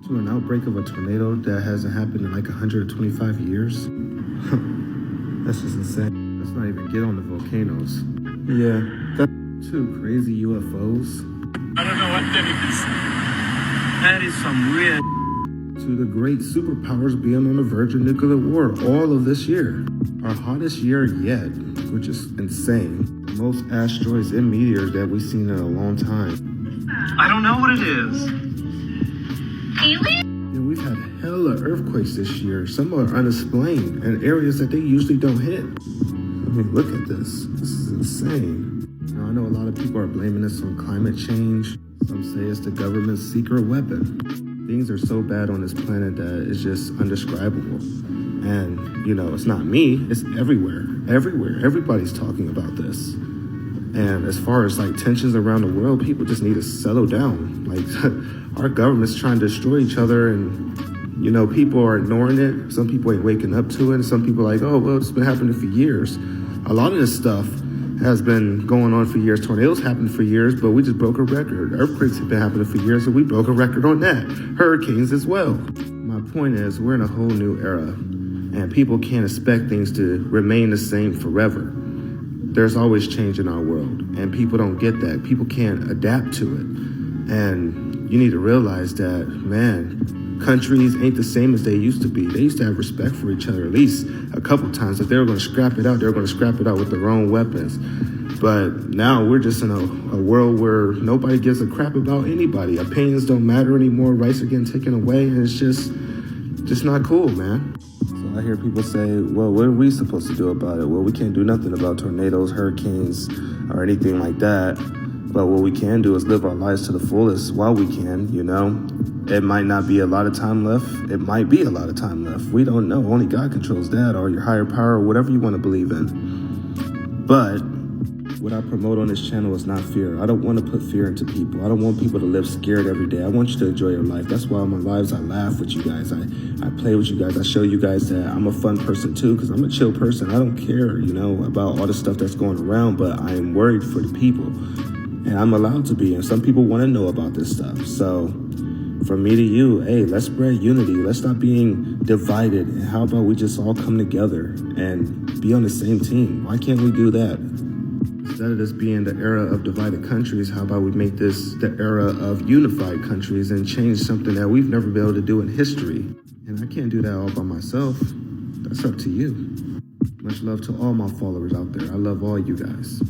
to an outbreak of a tornado that hasn't happened in like 125 years. That's just insane. Let's not even get on the volcanoes. Yeah, that's two crazy UFOs. I don't know what that is. That is some weird. To the great superpowers being on the verge of nuclear war all of this year. Our hottest year yet, which is insane. Most asteroids and meteors that we've seen in a long time. I don't know what it is. Yeah, we've had hella earthquakes this year. Some are unexplained in areas that they usually don't hit. I mean, look at this. This is insane. Now, I know a lot of people are blaming this on climate change. Some say it's the government's secret weapon. Things are so bad on this planet that it's just undescribable. And, you know, it's not me, it's everywhere. Everywhere. Everybody's talking about this. And as far as like tensions around the world, people just need to settle down. Like our government's trying to destroy each other and, you know, people are ignoring it. Some people ain't waking up to it. And some people are like, oh, well, it's been happening for years. A lot of this stuff has been going on for years. Tornadoes happened for years, but we just broke a record. Earthquakes have been happening for years, and we broke a record on that. Hurricanes as well. My point is, we're in a whole new era, and people can't expect things to remain the same forever. There's always change in our world, and people don't get that. People can't adapt to it. And you need to realize that, man, countries ain't the same as they used to be. They used to have respect for each other at least a couple times. If they were going to scrap it out, they were going to scrap it out with their own weapons. But now we're just in a world where nobody gives a crap about anybody. Opinions don't matter anymore. Rights are getting taken away, and it's just not cool, man. So I hear people say, well, what are we supposed to do about it? Well, we can't do nothing about tornadoes, hurricanes, or anything like that. But what we can do is live our lives to the fullest while we can, you know. It might not be a lot of time left. It might be a lot of time left. We don't know. Only God controls that, or your higher power, or whatever you want to believe in. But what I promote on this channel is not fear. I don't want to put fear into people. I don't want people to live scared every day. I want you to enjoy your life. That's why on my lives I laugh with you guys. I play with you guys. I show you guys that I'm a fun person too, because I'm a chill person. I don't care, you know, about all the stuff that's going around, but I am worried for the people. And I'm allowed to be, and some people want to know about this stuff. So from me to you, hey, let's spread unity. Let's stop being divided. And how about we just all come together and be on the same team? Why can't we do that? Instead of this being the era of divided countries, how about we make this the era of unified countries and change something that we've never been able to do in history? And I can't do that all by myself. That's up to you. Much love to all my followers out there. I love all you guys.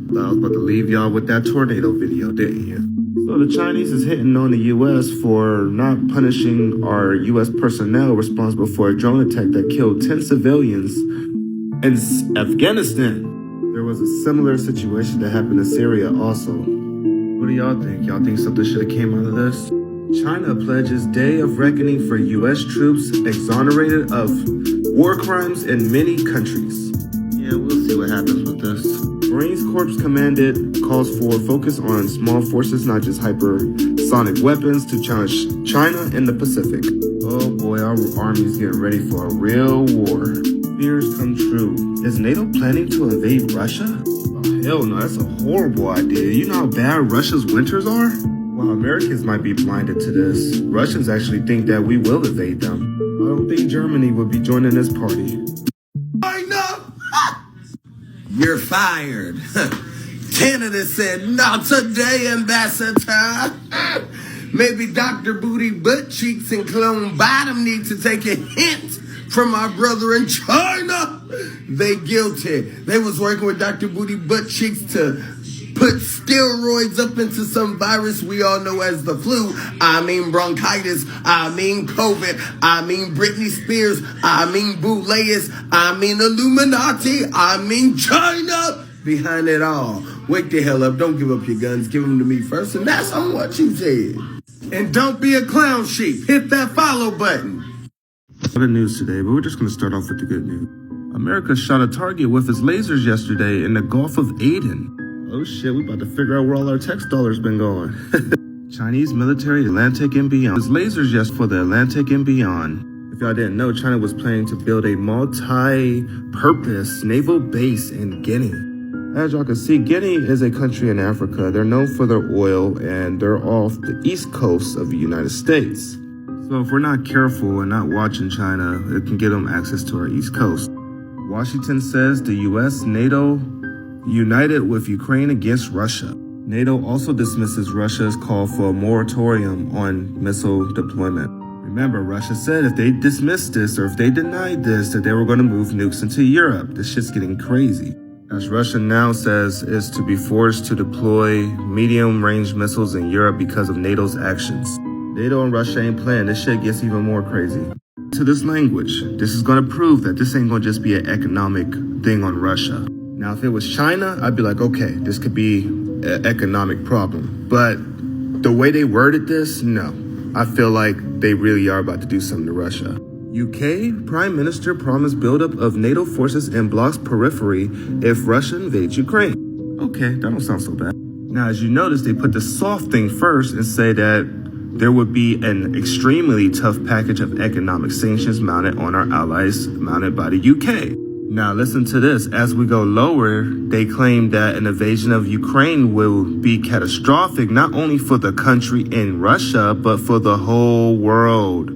I was about to leave y'all with that tornado video, didn't you? So the Chinese is hitting on the U.S. for not punishing our U.S. personnel responsible for a drone attack that killed 10 civilians in Afghanistan. There was a similar situation that happened in Syria also. What do y'all think? Y'all think something should have came out of this? China pledges day of reckoning for U.S. troops exonerated of war crimes in many countries. Yeah, we'll see what happens with this. Marines Corps Commanded calls for focus on small forces, not just hypersonic weapons, to challenge China in the Pacific. Oh boy, our army's getting ready for a real war. Fears come true. Is NATO planning to invade Russia? Oh, hell no, that's a horrible idea. You know how bad Russia's winters are? While Americans might be blinded to this, Russians actually think that we will invade them. I don't think Germany would be joining this party. You're fired. Canada said, not today, Ambassador. Maybe Dr. Booty Butt Cheeks and Clone Bottom need to take a hint from our brother in China. They guilty. They was working with Dr. Booty Butt Cheeks to put steroids up into some virus we all know as the flu. I mean bronchitis. I mean COVID. I mean Britney Spears. I mean Boulez. I mean Illuminati. I mean China behind it all. Wake the hell up. Don't give up your guns. Give them to me first. And that's on what you said. And don't be a clown sheep. Hit that follow button. A lot of news today, but we're just going to start off with the good news. America shot a target with its lasers yesterday in the Gulf of Aden. Oh shit, we about to figure out where all our tax dollars been going. Chinese military Atlantic and beyond. Its lasers just for the Atlantic and beyond. If y'all didn't know, China was planning to build a multi-purpose naval base in Guinea. As y'all can see, Guinea is a country in Africa. They're known for their oil, and they're off the east coast of the United States. So if we're not careful and not watching China, it can get them access to our east coast. Washington says the U.S., NATO, united with Ukraine against Russia. NATO also dismisses Russia's call for a moratorium on missile deployment. Remember, Russia said if they dismissed this or if they denied this, that they were going to move nukes into Europe. This shit's getting crazy. As Russia now says is to be forced to deploy medium-range missiles in Europe because of NATO's actions. NATO and Russia ain't playing. This shit gets even more crazy. To this language, this is going to prove that this ain't going to just be an economic thing on Russia. Now, if it was China, I'd be like, okay, this could be an economic problem. But the way they worded this, no. I feel like they really are about to do something to Russia. UK Prime Minister promised buildup of NATO forces in bloc's periphery if Russia invades Ukraine. Okay, that don't sound so bad. Now, as you notice, they put the soft thing first and say that there would be an extremely tough package of economic sanctions mounted on our allies, mounted by the UK. Now listen to this. As we go lower, they claim that an invasion of Ukraine will be catastrophic, not only for the country in Russia, but for the whole world.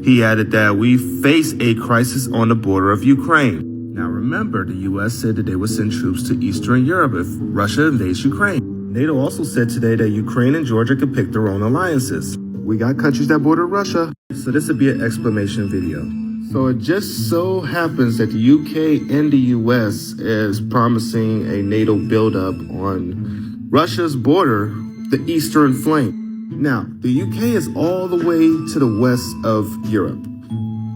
He added that we face a crisis on the border of Ukraine. Now remember, the US said that they would send troops to Eastern Europe if Russia invades Ukraine. NATO also said today that Ukraine and Georgia could pick their own alliances. We got countries that border Russia. So this would be an explanation video. So it just so happens that the UK and the US is promising a NATO buildup on Russia's border, the eastern flank. Now, the UK is all the way to the west of Europe.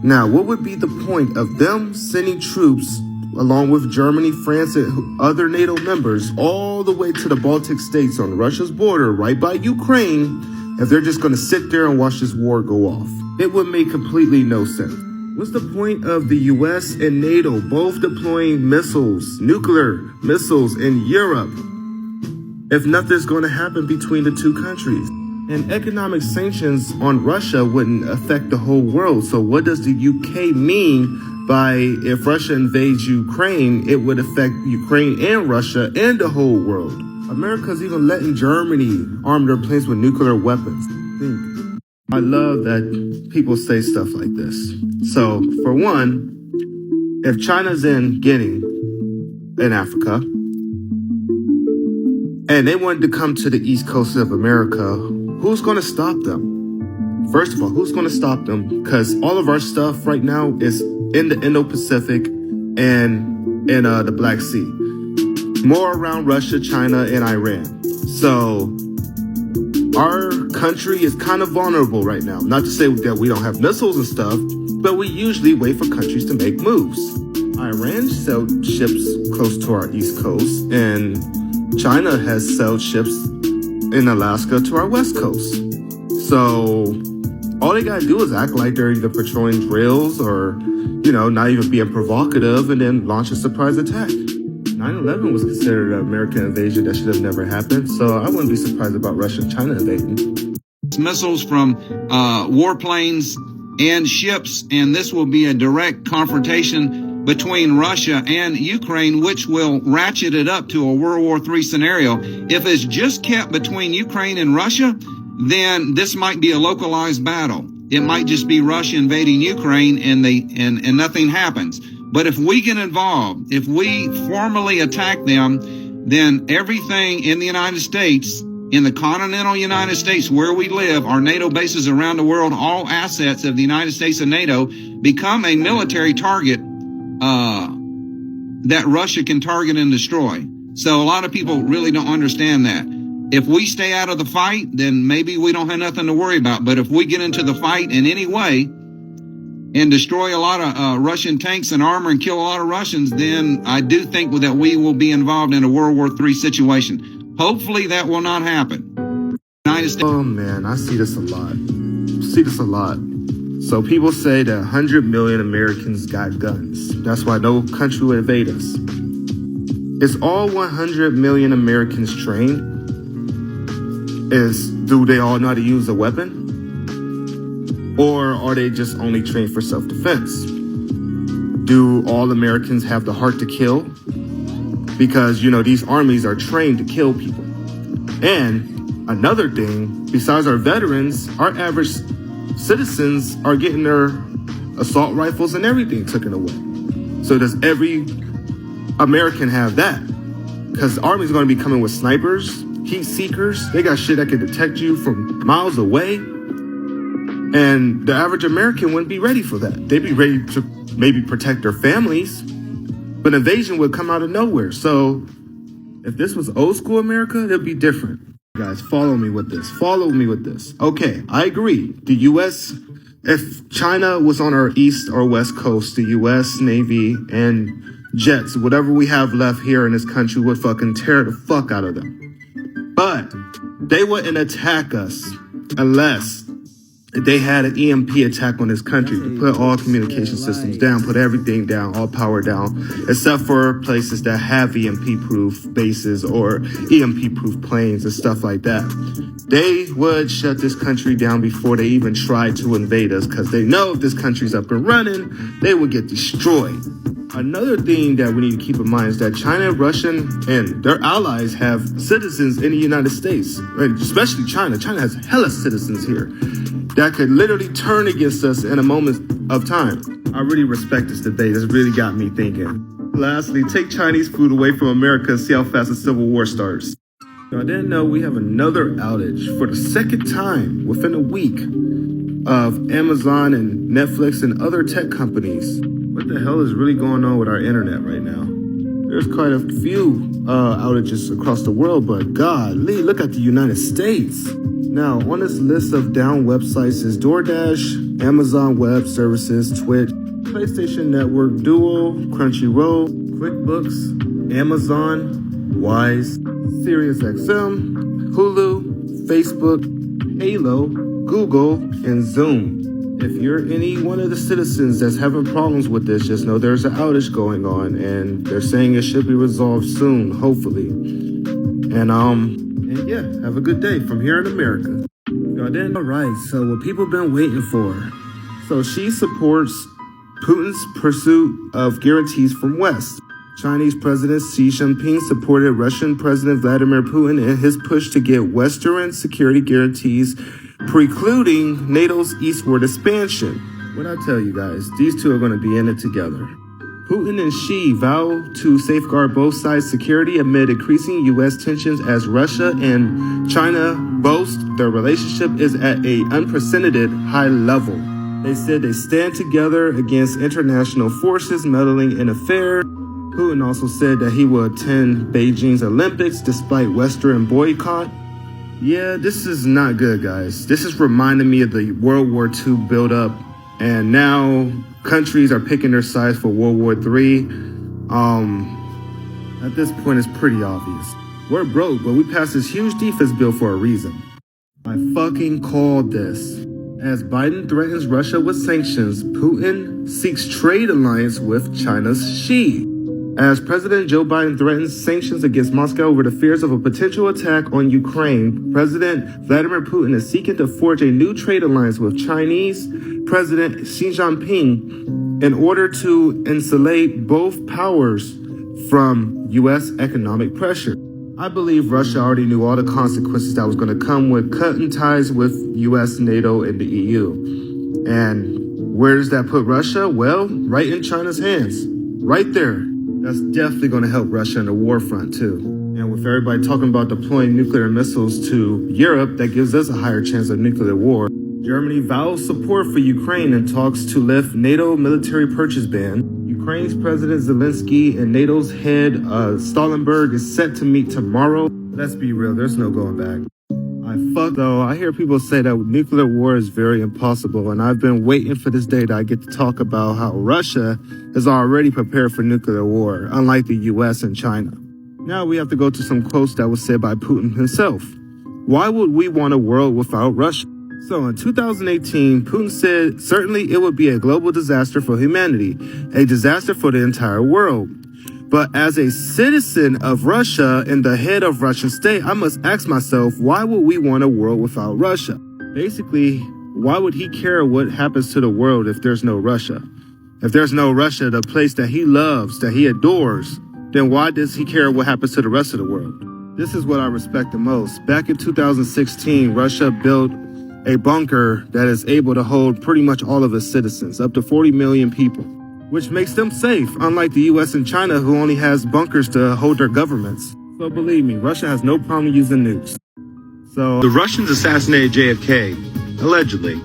Now, what would be the point of them sending troops along with Germany, France, and other NATO members all the way to the Baltic states on Russia's border right by Ukraine if they're just going to sit there and watch this war go off? It would make completely no sense. What's the point of the US and NATO both deploying missiles, nuclear missiles in Europe, if nothing's going to happen between the two countries? And economic sanctions on Russia wouldn't affect the whole world. So what does the UK mean by if Russia invades Ukraine, it would affect Ukraine and Russia and the whole world? America's even letting Germany arm their planes with nuclear weapons. I love that people say stuff like this. So, for one, if China's in Guinea, in Africa, and they wanted to come to the east coast of America, who's going to stop them? First of all, who's going to stop them? Because all of our stuff right now is in the Indo-Pacific and in the Black Sea. More around Russia, China, and Iran. So our country is kind of vulnerable right now. Not to say that we don't have missiles and stuff, but we usually wait for countries to make moves. Iran sailed ships close to our east coast, and China has sailed ships in Alaska to our west coast. So all they gotta do is act like they're either patrolling drills or, not even being provocative and then launch a surprise attack. 9/11 was considered an American invasion that should have never happened, so I wouldn't be surprised about Russia and China invading. Missiles from warplanes and ships, and this will be a direct confrontation between Russia and Ukraine, which will ratchet it up to a World War III scenario. If it's just kept between Ukraine and Russia, then this might be a localized battle. It might just be Russia invading Ukraine and nothing happens. But if we get involved, if we formally attack them, then everything in the United States, in the continental United States where we live, our NATO bases around the world, all assets of the United States and NATO become a military target that Russia can target and destroy. So a lot of people really don't understand that. If we stay out of the fight, then maybe we don't have nothing to worry about. But if we get into the fight in any way and destroy a lot of Russian tanks and armor and kill a lot of Russians, then I do think that we will be involved in a World War III situation. Hopefully that will not happen. United States. Oh man, I see this a lot. So people say that 100 million Americans got guns. That's why no country would invade us. Is all 100 million Americans trained? Do they all know how to use a weapon? Or are they just only trained for self-defense? Do all Americans have the heart to kill? Because, these armies are trained to kill people. And another thing, besides our veterans, our average citizens are getting their assault rifles and everything taken away. So does every American have that? Because the Army's going to be coming with snipers, heat seekers. They got shit that can detect you from miles away. And the average American wouldn't be ready for that. They'd be ready to maybe protect their families, but invasion would come out of nowhere. So if this was old school America, it'd be different. Guys, follow me with this. Follow me with this. Okay, I agree. The U.S., if China was on our east or west coast, the U.S. Navy and jets, whatever we have left here in this country, would fucking tear the fuck out of them. But they wouldn't attack us unless they had an EMP attack on this country to put all communication systems down, put everything down, all power down, except for places that have EMP-proof bases or EMP-proof planes and stuff like that. They would shut this country down before they even try to invade us, because they know if this country's up and running, they would get destroyed. Another thing that we need to keep in mind is that China, Russia, and their allies have citizens in the United States, and especially China. China has hella citizens here that could literally turn against us in a moment of time. I really respect this debate. It's really got me thinking. Lastly, take Chinese food away from America and see how fast a civil war starts. I didn't know we have another outage for the second time within a week of Amazon and Netflix and other tech companies. What the hell is really going on with our internet right now? There's quite a few outages across the world, but golly, look at the United States. Now, on this list of down websites is DoorDash, Amazon Web Services, Twitch, PlayStation Network, Duo, Crunchyroll, QuickBooks, Amazon, Wise, SiriusXM, Hulu, Facebook, Halo, Google, and Zoom. If you're any one of the citizens that's having problems with this, just know there's an outage going on, and they're saying it should be resolved soon, hopefully. And yeah, have a good day from here in America. All right, so what people been waiting for. So Xi supports Putin's pursuit of guarantees from West. Chinese President Xi Jinping supported Russian President Vladimir Putin in his push to get Western security guarantees precluding NATO's eastward expansion. What I tell you guys, these two are going to be in it together. Putin and Xi vow to safeguard both sides' security amid increasing U.S. tensions as Russia and China boast their relationship is at an unprecedented high level. They said they stand together against international forces meddling in affairs. Putin also said that he will attend Beijing's Olympics despite Western boycott. Yeah, this is not good, guys. This is reminding me of the World War II buildup, and now countries are picking their sides for World War III. At this point, it's pretty obvious. We're broke, but we passed this huge defense bill for a reason. I fucking called this. As Biden threatens Russia with sanctions, Putin seeks trade alliance with China's Xi. As President Joe Biden threatens sanctions against Moscow over the fears of a potential attack on Ukraine, President Vladimir Putin is seeking to forge a new trade alliance with Chinese President Xi Jinping in order to insulate both powers from U.S. economic pressure. I believe Russia already knew all the consequences that was going to come with cutting ties with U.S., NATO, and the EU. And where does that put Russia? Well, right in China's hands. Right there. That's definitely going to help Russia in the war front, too. And with everybody talking about deploying nuclear missiles to Europe, that gives us a higher chance of nuclear war. Germany vows support for Ukraine and talks to lift NATO military purchase ban. Ukraine's President Zelensky and NATO's head Stoltenberg is set to meet tomorrow. Let's be real, there's no going back. I hear people say that nuclear war is very impossible, and I've been waiting for this day that I get to talk about how Russia is already prepared for nuclear war, unlike the US and China. Now we have to go to some quotes that was said by Putin himself. Why would we want a world without Russia? So in 2018, Putin said, certainly it would be a global disaster for humanity, a disaster for the entire world. But as a citizen of Russia and the head of Russian state, I must ask myself, why would we want a world without Russia? Basically, why would he care what happens to the world if there's no Russia? If there's no Russia, the place that he loves, that he adores, then why does he care what happens to the rest of the world? This is what I respect the most. Back in 2016, Russia built a bunker that is able to hold pretty much all of its citizens, up to 40 million people. which makes them safe, unlike the US and China, who only has bunkers to hold their governments. So believe me, Russia has no problem using nukes. So the Russians assassinated JFK, allegedly.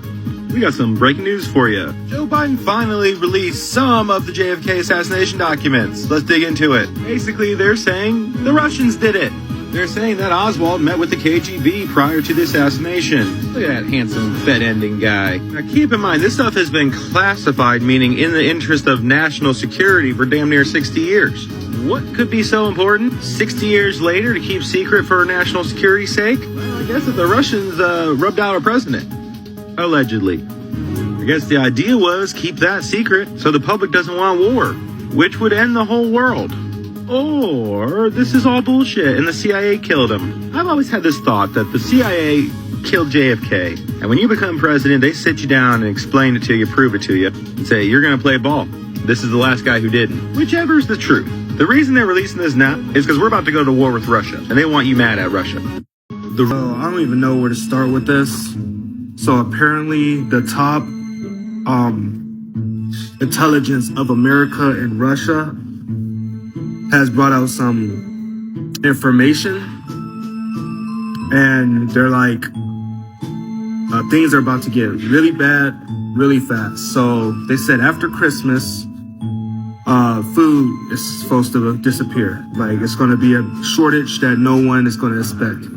We got some breaking news for you. Joe Biden finally released some of the JFK assassination documents. Let's dig into it. Basically, they're saying the Russians did it. They're saying that Oswald met with the KGB prior to the assassination. Look at that handsome, fed-ending guy. Now, keep in mind, this stuff has been classified, meaning in the interest of national security, for damn near 60 years. What could be so important 60 years later to keep secret for national security's sake? Well, I guess if the Russians rubbed out a president. Allegedly. I guess the idea was keep that secret so the public doesn't want war, which would end the whole world. Or this is all bullshit and the CIA killed him. I've always had this thought that the CIA killed JFK, and when you become president, they sit you down and explain it to you, prove it to you, and say, you're gonna play ball. This is the last guy who didn't. Whichever's the truth. The reason they're releasing this now is because we're about to go to war with Russia, and they want you mad at Russia. I don't even know where to start with this. So apparently the top intelligence of America and Russia has brought out some information, and they're like, things are about to get really bad really fast. So they said after Christmas, food is supposed to disappear. Like, it's going to be a shortage that no one is going to expect.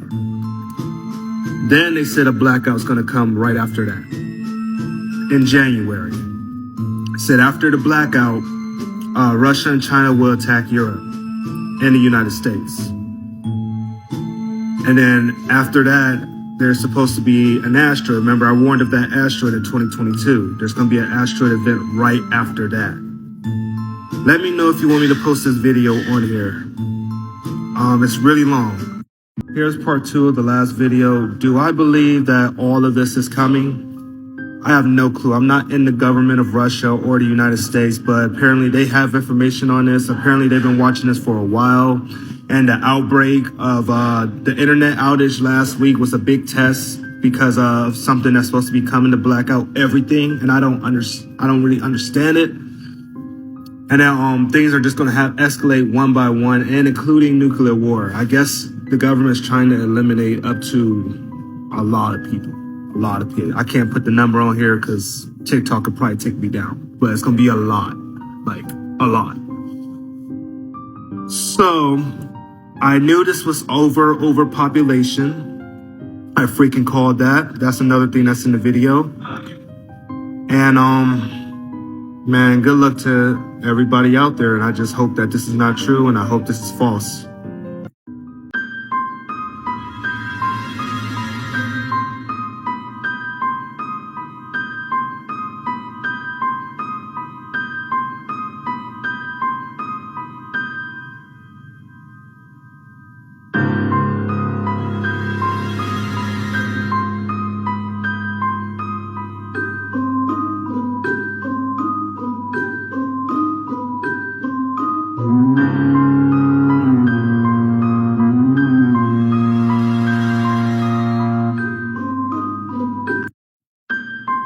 Then they said a blackout's going to come right after that in January. Said after the blackout, Russia and China will attack Europe and the United States. And then after that, there's supposed to be an asteroid. Remember, I warned of that asteroid in 2022. There's going to be an asteroid event right after that. Let me know if you want me to post this video on here. It's really long. Here's part 2 of the last video. Do I believe that all of this is coming? I have no clue. I'm not in the government of Russia or the United States, but apparently they have information on this. Apparently they've been watching this for a while. And the outbreak of the internet outage last week was a big test because of something that's supposed to be coming to black out everything. And I don't really understand it. And now things are just going to escalate one by one, and including nuclear war. I guess the government's trying to eliminate up to a lot of people. A lot of people. I can't put the number on here because TikTok could probably take me down. But it's going to be a lot. Like, a lot. So, I knew this was overpopulation. I freaking called that. That's another thing that's in the video. And, man, good luck to everybody out there. And I just hope that this is not true, and I hope this is false.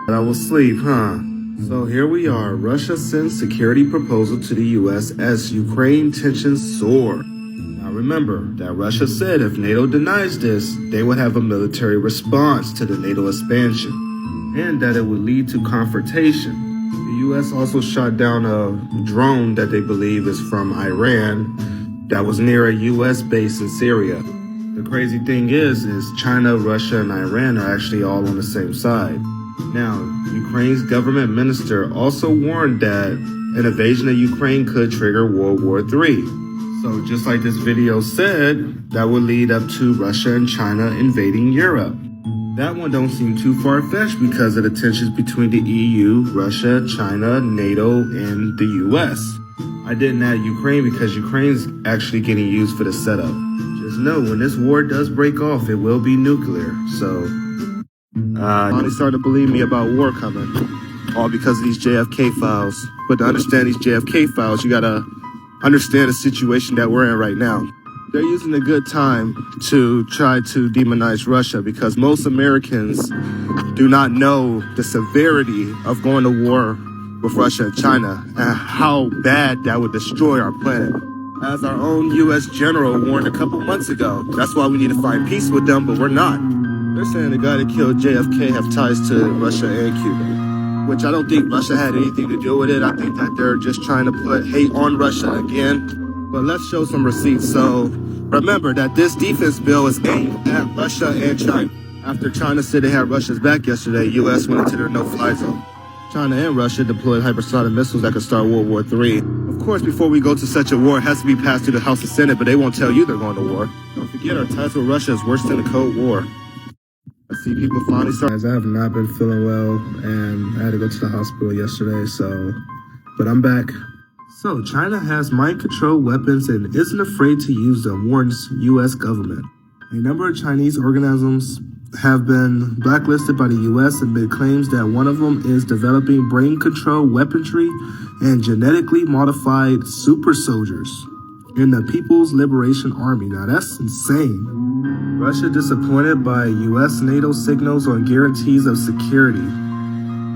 I will sleep, huh? So here we are. Russia sends security proposal to the U.S. as Ukraine tensions soar. Now remember that Russia said if NATO denies this, they would have a military response to the NATO expansion, and that it would lead to confrontation. The U.S. also shot down a drone that they believe is from Iran that was near a U.S. base in Syria. The crazy thing is China, Russia, and Iran are actually all on the same side. Now, Ukraine's government minister also warned that an invasion of Ukraine could trigger World War III. So just like this video said, that would lead up to Russia and China invading Europe. That one don't seem too far-fetched because of the tensions between the EU, Russia, China, NATO, and the US. I didn't add Ukraine because Ukraine's actually getting used for the setup. Just know, when this war does break off, it will be nuclear, so... They started to believe me about war coming, all because of these JFK files. But to understand these JFK files, you gotta understand the situation that we're in right now. They're using a good time to try to demonize Russia because most Americans do not know the severity of going to war with Russia and China, and how bad that would destroy our planet. As our own U.S. general warned a couple months ago, that's why we need to find peace with them, but we're not. They're saying the guy that killed JFK have ties to Russia and Cuba, which I don't think Russia had anything to do with it. I think that they're just trying to put hate on Russia again. But let's show some receipts. So remember that this defense bill is aimed at Russia and China. After China said they had Russia's back yesterday, U.S. went into their no-fly zone. China and Russia deployed hypersonic missiles that could start World War III. Of course, before we go to such a war, it has to be passed through the House and Senate, but they won't tell you they're going to war. Don't forget, our ties with Russia is worse than the Cold War. I see people finally starting. I have not been feeling well, and I had to go to the hospital yesterday, but I'm back. So, China has mind control weapons and isn't afraid to use them, warns U.S. government. A number of Chinese organisms have been blacklisted by the U.S. amid claims that one of them is developing brain control weaponry and genetically modified super soldiers in the People's Liberation Army. Now that's insane. Russia disappointed by U.S. NATO signals on guarantees of security.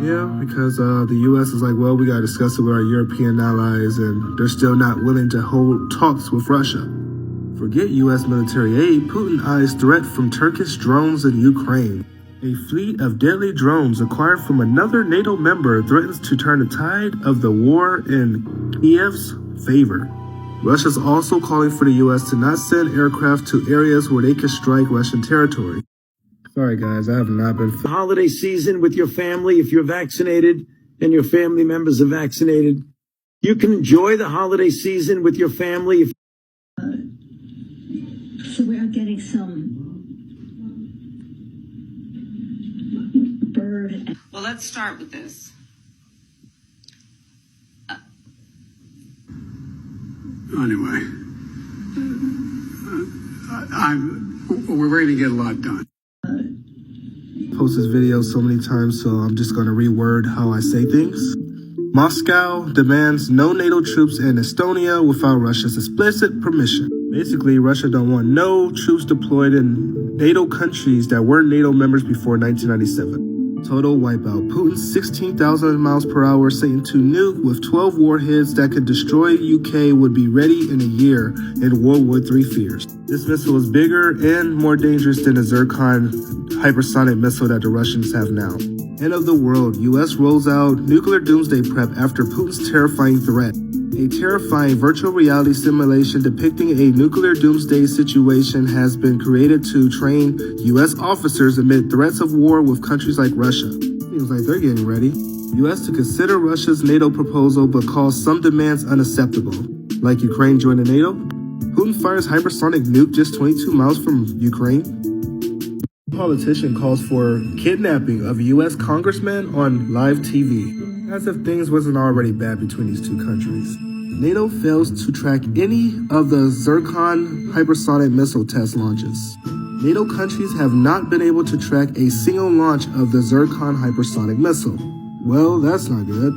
Yeah, because the U.S. is like, well, we got to discuss it with our European allies, and they're still not willing to hold talks with Russia. Forget U.S. military aid, Putin eyes threat from Turkish drones in Ukraine. A fleet of deadly drones acquired from another NATO member threatens to turn the tide of the war in Kiev's favor. Russia's also calling for the U.S. to not send aircraft to areas where they can strike Russian territory. Sorry guys, I have not been... Holiday season with your family, if you're vaccinated and your family members are vaccinated. You can enjoy the holiday season with your family if... So we are getting some bird. Well, let's start with this. Anyway, we're ready to get a lot done. Post this video so many times, so I'm just going to reword how I say things. Moscow demands no NATO troops in Estonia without Russia's explicit permission. Basically, Russia don't want no troops deployed in NATO countries that weren't NATO members before 1997. Total wipeout. Putin's 16,000 miles per hour Satan II nuke with 12 warheads that could destroy UK would be ready in a year in World War III fears. This missile is bigger and more dangerous than the Zircon hypersonic missile that the Russians have now. End of the world. U.S. rolls out nuclear doomsday prep after Putin's terrifying threat. A terrifying virtual reality simulation depicting a nuclear doomsday situation has been created to train U.S. officers amid threats of war with countries like Russia. Seems like they're getting ready. U.S. to consider Russia's NATO proposal but calls some demands unacceptable, like Ukraine joining NATO. Putin fires hypersonic nuke just 22 miles from Ukraine. Politician calls for kidnapping of U.S. congressman on live TV, as if things wasn't already bad between these two countries. NATO fails to track any of the Zircon hypersonic missile test launches. NATO countries have not been able to track a single launch of the Zircon hypersonic missile. Well, that's not good.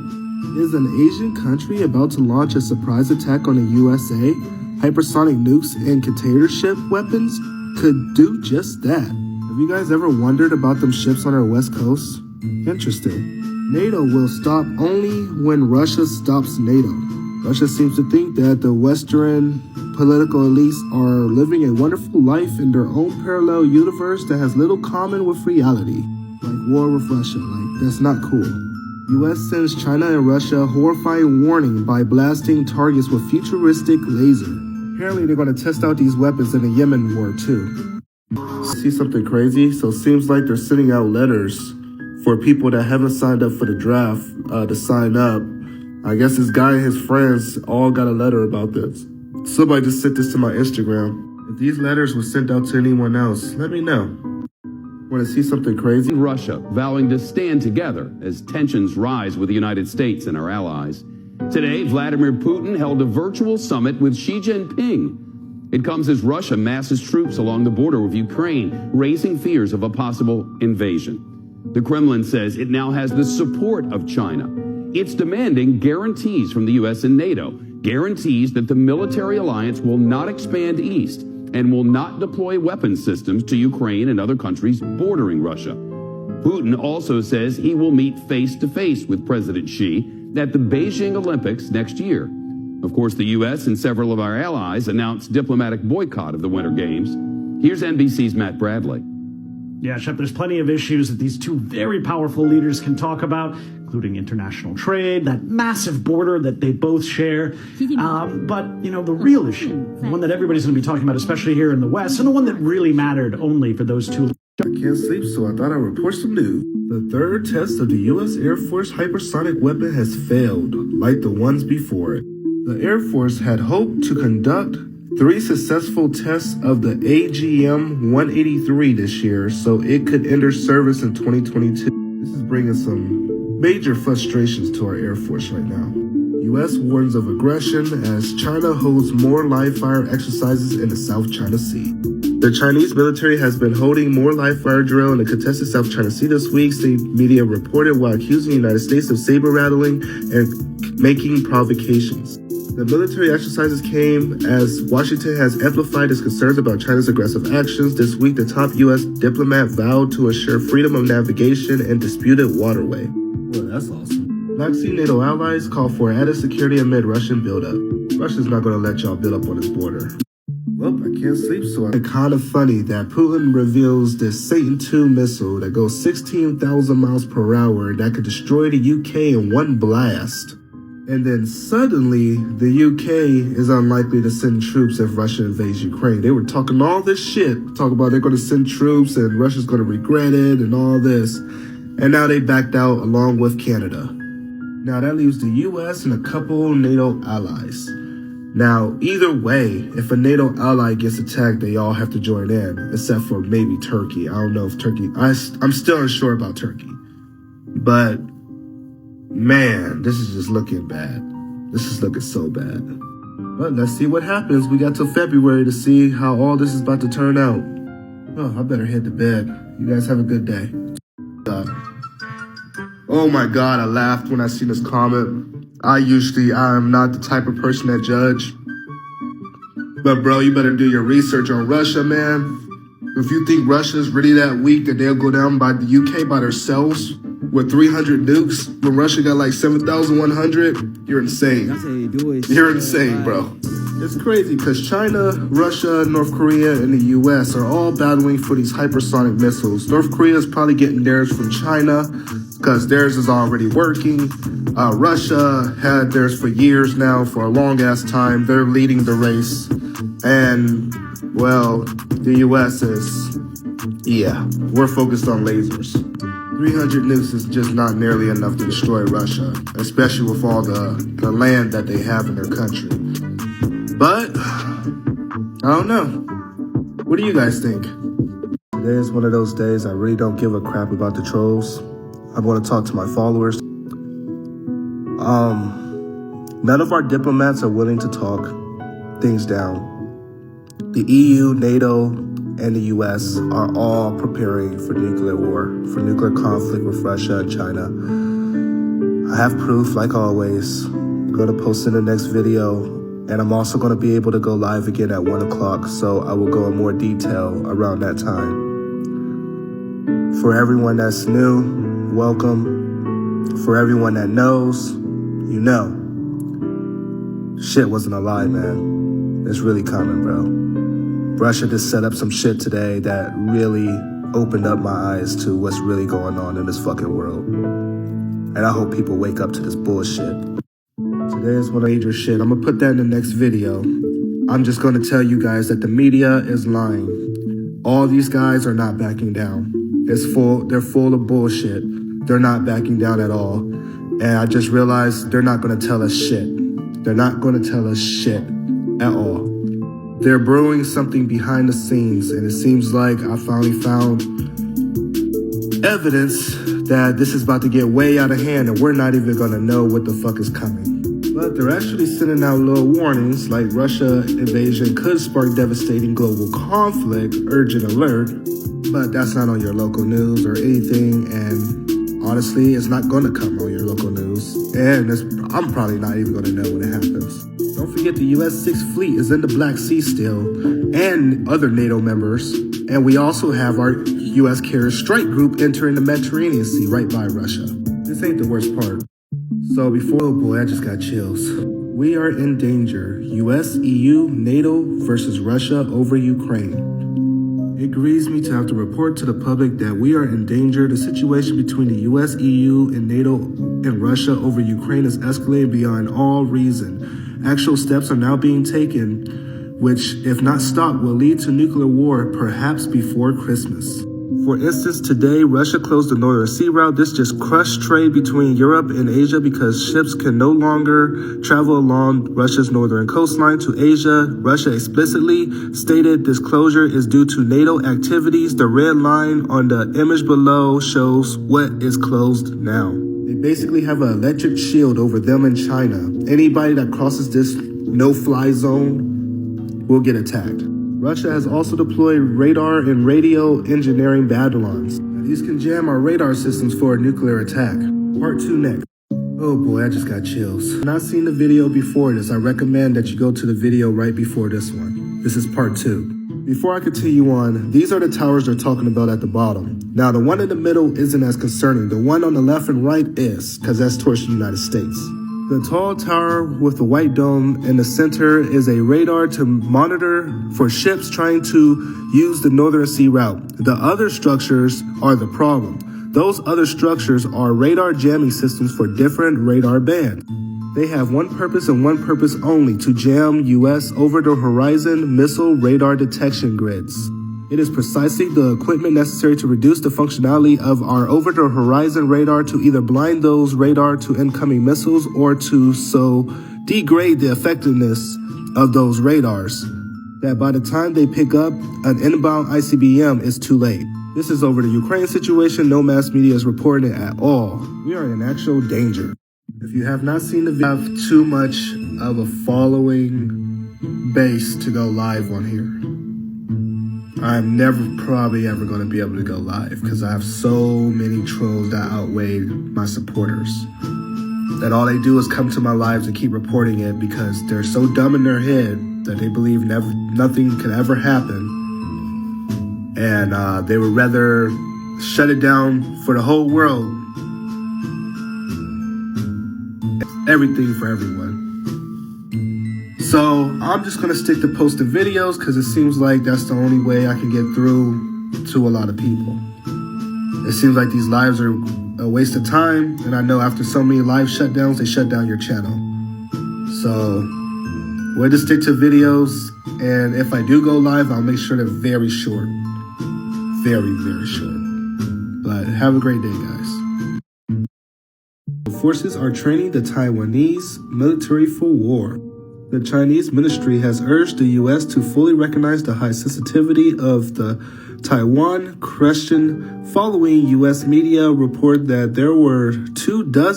Is an Asian country about to launch a surprise attack on the USA? Hypersonic nukes and container ship weapons could do just that. Have you guys ever wondered about them ships on our west coast? Interesting. NATO will stop only when Russia stops NATO. Russia seems to think that the Western political elites are living a wonderful life in their own parallel universe that has little common with reality. Like war with Russia, like that's not cool. U.S. sends China and Russia a horrifying warning by blasting targets with futuristic laser. Apparently they're going to test out these weapons in the Yemen war too. See something crazy? So it seems like they're sending out letters for people that haven't signed up for the draft to sign up. I guess this guy and his friends all got a letter about this. Somebody just sent this to my Instagram. If these letters were sent out to anyone else, let me know. Want to see something crazy? Russia vowing to stand together as tensions rise with the United States and our allies. Today, Vladimir Putin held a virtual summit with Xi Jinping. It comes as Russia masses troops along the border with Ukraine, raising fears of a possible invasion. The Kremlin says it now has the support of China. It's demanding guarantees from the U.S. and NATO, guarantees that the military alliance will not expand east and will not deploy weapon systems to Ukraine and other countries bordering Russia. Putin also says he will meet face-to-face with President Xi at the Beijing Olympics next year. Of course, the U.S. and several of our allies announced diplomatic boycott of the Winter Games. Here's NBC's Matt Bradley. Yeah, Shep, there's plenty of issues that these two very powerful leaders can talk about, including international trade, that massive border that they both share. But, you know, the real issue, the one that everybody's going to be talking about, especially here in the West, and the one that really mattered only for those two. I can't sleep, so I thought I'd report some news. The third test of the U.S. Air Force hypersonic weapon has failed, like the ones before it. The Air Force had hoped to conduct 3 successful tests of the AGM-183 this year, so it could enter service in 2022. This is bringing some major frustrations to our Air Force right now. U.S. warns of aggression as China holds more live-fire exercises in the South China Sea. The Chinese military has been holding more live-fire drill in the contested South China Sea this week, state media reported, while accusing the United States of saber-rattling and making provocations. The military exercises came as Washington has amplified its concerns about China's aggressive actions. This week, the top U.S. diplomat vowed to assure freedom of navigation in disputed waterway. Well, that's awesome. Black Sea NATO allies call for added security amid Russian buildup. Russia's not going to let y'all build up on its border. Well, I can't sleep, so it's kind of funny that Putin reveals this Satan II missile that goes 16,000 miles per hour that could destroy the UK in one blast. And then suddenly, the UK is unlikely to send troops if Russia invades Ukraine. They were talking all this shit, talking about they're going to send troops and Russia's going to regret it and all this. And now they backed out along with Canada. Now that leaves the US and a couple NATO allies. Now, either way, if a NATO ally gets attacked, they all have to join in, except for maybe Turkey. I don't know if Turkey... I'm still unsure about Turkey. But... man, this is just looking bad. This is looking so bad. But let's see what happens. We got till February to see how all this is about to turn out. Oh, I better head to bed. You guys have a good day. Oh my God, I laughed when I seen this comment. I am not the type of person that judge. But bro, you better do your research on Russia, man. If you think Russia's really that weak that they'll go down by the UK by themselves with 300 nukes when Russia got like 7,100, you're insane. You're insane, bro. It's crazy because China, Russia, North Korea, and the US are all battling for these hypersonic missiles. North Korea is probably getting theirs from China because theirs is already working. Russia had theirs for years now, for a long ass time. They're leading the race. And, well, the US is, yeah, we're focused on lasers. 300 nukes is just not nearly enough to destroy Russia, especially with all the land that they have in their country. But, I don't know. What do you guys think? Today is one of those days I really don't give a crap about the trolls. I want to talk to my followers. None of our diplomats are willing to talk things down. The EU, NATO, and the US are all preparing for nuclear war, for nuclear conflict with Russia and China. I have proof, like always. I'm going to post in the next video, and I'm also going to be able to go live again at 1 o'clock, so I will go in more detail around that time. For everyone that's new, welcome. For everyone that knows, you know. Shit wasn't a lie, man. It's really coming, bro. Russia just set up some shit today that really opened up my eyes to what's really going on in this fucking world. And I hope people wake up to this bullshit. Today is one major shit. I'm gonna put that in the next video. I'm just gonna tell you guys that the media is lying. All these guys are not backing down. They're full of bullshit. They're not backing down at all. And I just realized they're not gonna tell us shit. They're not gonna tell us shit at all. They're brewing something behind the scenes, and it seems like I finally found evidence that this is about to get way out of hand, and we're not even gonna know what the fuck is coming. But they're actually sending out little warnings, like Russia invasion could spark devastating global conflict, urgent alert, but that's not on your local news or anything, and honestly, it's not gonna come on your local news, and I'm probably not even gonna know when it happens. Don't forget the U.S. 6th Fleet is in the Black Sea still, and other NATO members. And we also have our U.S. carrier strike group entering the Mediterranean Sea right by Russia. This ain't the worst part. So oh boy, I just got chills. We are in danger. US, EU, NATO versus Russia over Ukraine. It grieves me to have to report to the public that we are in danger. The situation between the US, EU, and NATO and Russia over Ukraine is escalating beyond all reason. Actual steps are now being taken, which, if not stopped, will lead to nuclear war, perhaps before Christmas. For instance, today, Russia closed the Northern Sea Route. This just crushed trade between Europe and Asia because ships can no longer travel along Russia's northern coastline to Asia. Russia explicitly stated this closure is due to NATO activities. The red line on the image below shows what is closed now. They basically have an electric shield over them in China. Anybody that crosses this no-fly zone will get attacked. Russia has also deployed radar and radio engineering Babylons. These can jam our radar systems for a nuclear attack. Part 2 next. Oh boy, I just got chills. If you've not seen the video before this, I recommend that you go to the video right before this one. This is part 2. Before I continue on, these are the towers they're talking about at the bottom. Now, the one in the middle isn't as concerning. The one on the left and right is, because that's towards the United States. The tall tower with the white dome in the center is a radar to monitor for ships trying to use the Northern Sea Route. The other structures are the problem. Those other structures are radar jamming systems for different radar bands. They have one purpose and one purpose only: to jam U.S. over-the-horizon missile radar detection grids. It is precisely the equipment necessary to reduce the functionality of our over-the-horizon radar to either blind those radar to incoming missiles or to so degrade the effectiveness of those radars that by the time they pick up an inbound ICBM, it's too late. This is over the Ukraine situation. No mass media is reporting it at all. We are in actual danger. If you have not seen the video, have too much of a following base to go live on here. I'm never probably ever going to be able to go live because I have so many trolls that outweigh my supporters. That all they do is come to my lives and keep reporting it because they're so dumb in their head that they believe nothing can ever happen. And they would rather shut it down for the whole world. Everything for everyone. So I'm just going to stick to posting videos because it seems like that's the only way I can get through to a lot of people. It seems like these lives are a waste of time. And I know after so many live shutdowns, they shut down your channel. So we'll just stick to videos. And if I do go live, I'll make sure they're very short. Very, very short. But have a great day, guys. The forces are training the Taiwanese military for war. The Chinese ministry has urged the U.S. to fully recognize the high sensitivity of the Taiwan question following U.S. media report that there were 24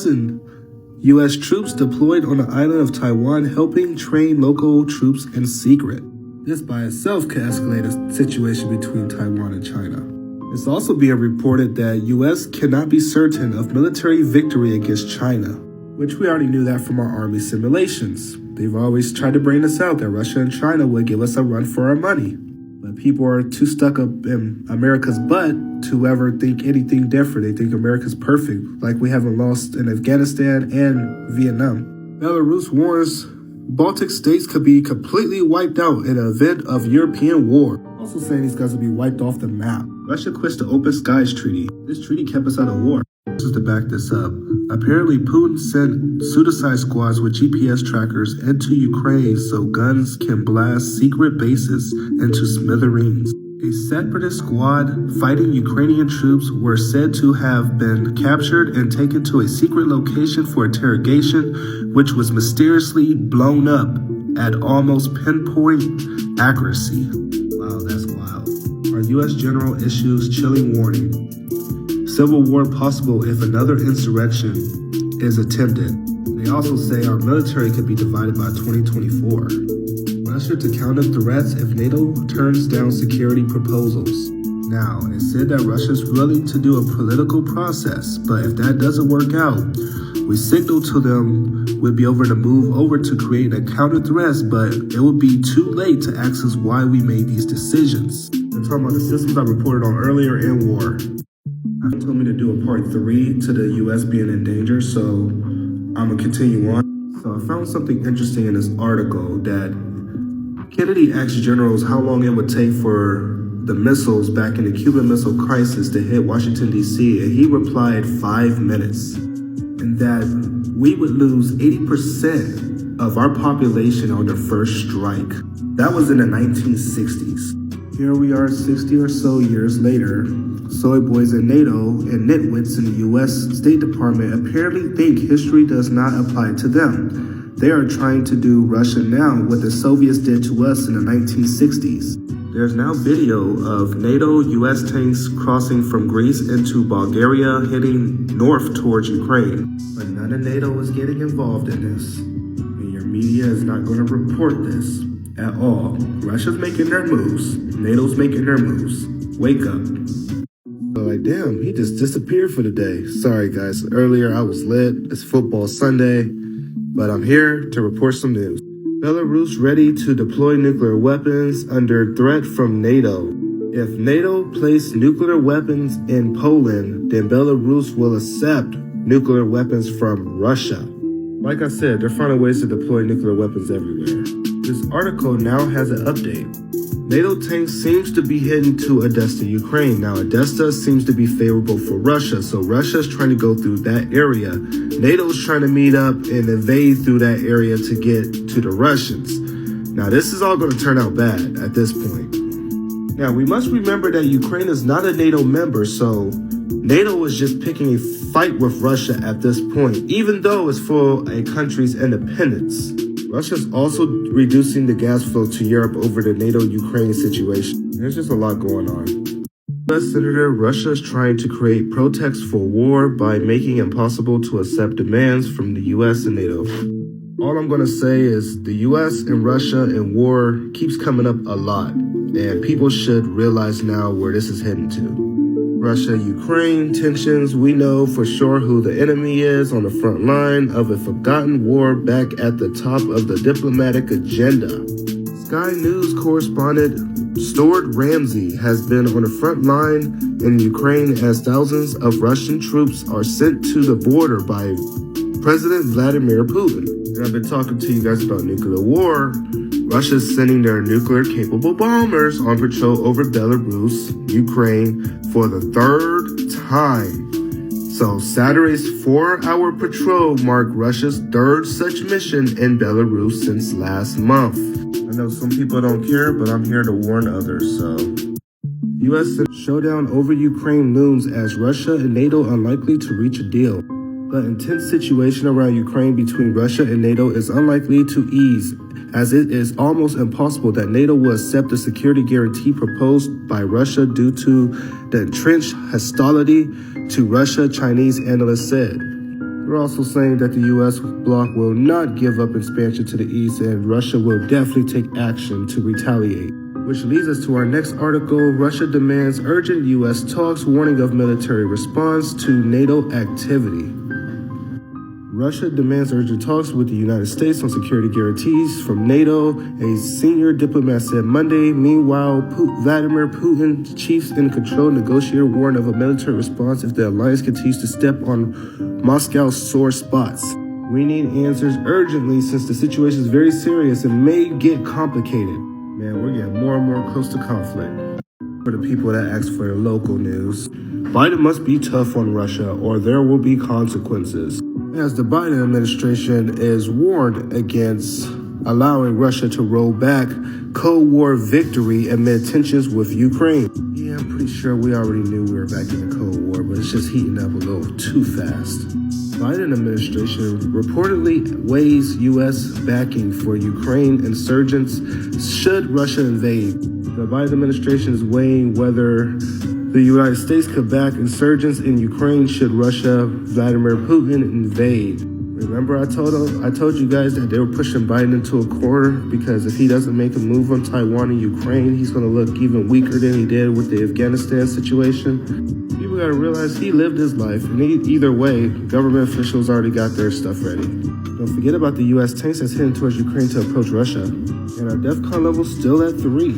U.S. troops deployed on the island of Taiwan helping train local troops in secret. This by itself could escalate a situation between Taiwan and China. It's also being reported that U.S. cannot be certain of military victory against China, which we already knew that from our army simulations. They've always tried to bring us out that Russia and China would give us a run for our money. But people are too stuck up in America's butt to ever think anything different. They think America's perfect, like we haven't lost in Afghanistan and Vietnam. Belarus warns Baltic states could be completely wiped out in an event of European war. Also saying these guys will be wiped off the map. Russia quits the Open Skies Treaty. This treaty kept us out of war. Just to back this up, apparently Putin sent suicide squads with GPS trackers into Ukraine so guns can blast secret bases into smithereens. A separatist squad fighting Ukrainian troops were said to have been captured and taken to a secret location for interrogation, which was mysteriously blown up at almost pinpoint accuracy. Wow, that's wild. Our U.S. general issues chilling warning. Civil war possible if another insurrection is attempted. They also say our military could be divided by 2024. Russia to counter threats if NATO turns down security proposals. Now, it's said that Russia's willing to do a political process, but if that doesn't work out, we signal to them we'd be over to move over to create a counter threats, but it would be too late to ask us why we made these decisions. They're talking about the systems I reported on earlier in war. They told me to do a part 3 to the U.S. being in danger, so I'm gonna continue on. So I found something interesting in this article that Kennedy asked generals how long it would take for the missiles back in the Cuban Missile Crisis to hit Washington, D.C., and he replied 5 minutes. And that we would lose 80% of our population on the first strike. That was in the 1960s. Here we are 60 or so years later. Soy boys in NATO and nitwits in the U.S. State Department apparently think history does not apply to them. They are trying to do Russia now what the Soviets did to us in the 1960s. There's now video of NATO U.S. tanks crossing from Greece into Bulgaria, heading north towards Ukraine. But none of NATO is getting involved in this. And your media is not going to report this at all. Russia's making their moves. NATO's making their moves. Wake up. So like, damn, he just disappeared for the day. Sorry, guys. Earlier I was lit. It's football Sunday. But I'm here to report some news. Belarus ready to deploy nuclear weapons under threat from NATO. If NATO placed nuclear weapons in Poland, then Belarus will accept nuclear weapons from Russia. Like I said, they're finding ways to deploy nuclear weapons everywhere. This article now has an update. NATO tanks seems to be heading to Odessa, Ukraine. Now, Odessa seems to be favorable for Russia, so Russia's trying to go through that area. NATO's trying to meet up and invade through that area to get to the Russians. Now, this is all going to turn out bad at this point. Now, we must remember that Ukraine is not a NATO member, so NATO is just picking a fight with Russia at this point, even though it's for a country's independence. Russia's also reducing the gas flow to Europe over the NATO-Ukraine situation. There's just a lot going on. U.S. Senator, Russia is trying to create pretext for war by making it impossible to accept demands from the U.S. and NATO. All I'm going to say is the U.S. and Russia and war keeps coming up a lot, and people should realize now where this is heading to. Russia-Ukraine tensions, we know for sure who the enemy is on the front line of a forgotten war back at the top of the diplomatic agenda. Sky News correspondent Stuart Ramsey has been on the front line in Ukraine as thousands of Russian troops are sent to the border by President Vladimir Putin. And I've been talking to you guys about nuclear war. Russia's sending their nuclear-capable bombers on patrol over Belarus, Ukraine, for the third time. So Saturday's 4-hour patrol marked Russia's third such mission in Belarus since last month. I know some people don't care, but I'm here to warn others, so. U.S. showdown over Ukraine looms as Russia and NATO unlikely to reach a deal. The intense situation around Ukraine between Russia and NATO is unlikely to ease, as it is almost impossible that NATO will accept the security guarantee proposed by Russia due to the entrenched hostility to Russia, Chinese analysts said. They're also saying that the U.S. bloc will not give up expansion to the east, and Russia will definitely take action to retaliate. Which leads us to our next article. Russia demands urgent U.S. talks, warning of military response to NATO activity. Russia demands urgent talks with the United States on security guarantees from NATO, a senior diplomat said Monday. Meanwhile, Vladimir Putin, chiefs in control negotiator, warned of a military response if the alliance continues to step on Moscow's sore spots. We need answers urgently since the situation is very serious and may get complicated. Man, we're getting more and more close to conflict. For the people that ask for the local news, Biden must be tough on Russia or there will be consequences. As the Biden administration is warned against allowing Russia to roll back Cold War victory amid tensions with Ukraine. Yeah, I'm pretty sure we already knew we were back in the Cold War, but it's just heating up a little too fast. Biden administration reportedly weighs U.S. backing for Ukraine insurgents should Russia invade. The Biden administration is weighing whether the United States could back insurgents in Ukraine should Russia, Vladimir Putin invade. Remember I told you guys that they were pushing Biden into a corner because if he doesn't make a move on Taiwan and Ukraine, he's going to look even weaker than he did with the Afghanistan situation. People got to realize he lived his life, and either way, government officials already got their stuff ready. Don't forget about the U.S. tanks that's heading towards Ukraine to approach Russia, and our DEFCON level still at 3.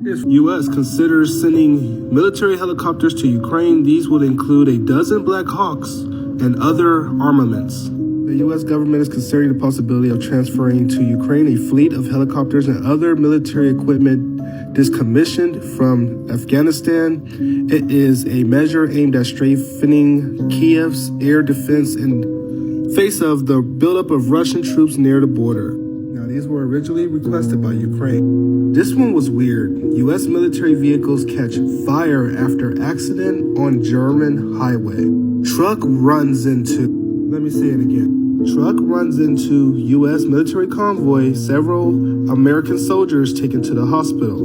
If U.S. considers sending military helicopters to Ukraine, these would include a dozen Black Hawks and other armaments. The U.S. government is considering the possibility of transferring to Ukraine a fleet of helicopters and other military equipment decommissioned from Afghanistan. It is a measure aimed at strengthening Kiev's air defense in face of the buildup of Russian troops near the border. Now, these were originally requested by Ukraine. This one was weird. U.S. military vehicles catch fire after accident on German highway. Truck runs into, let me say it again. Truck runs into U.S. military convoy, several American soldiers taken to the hospital.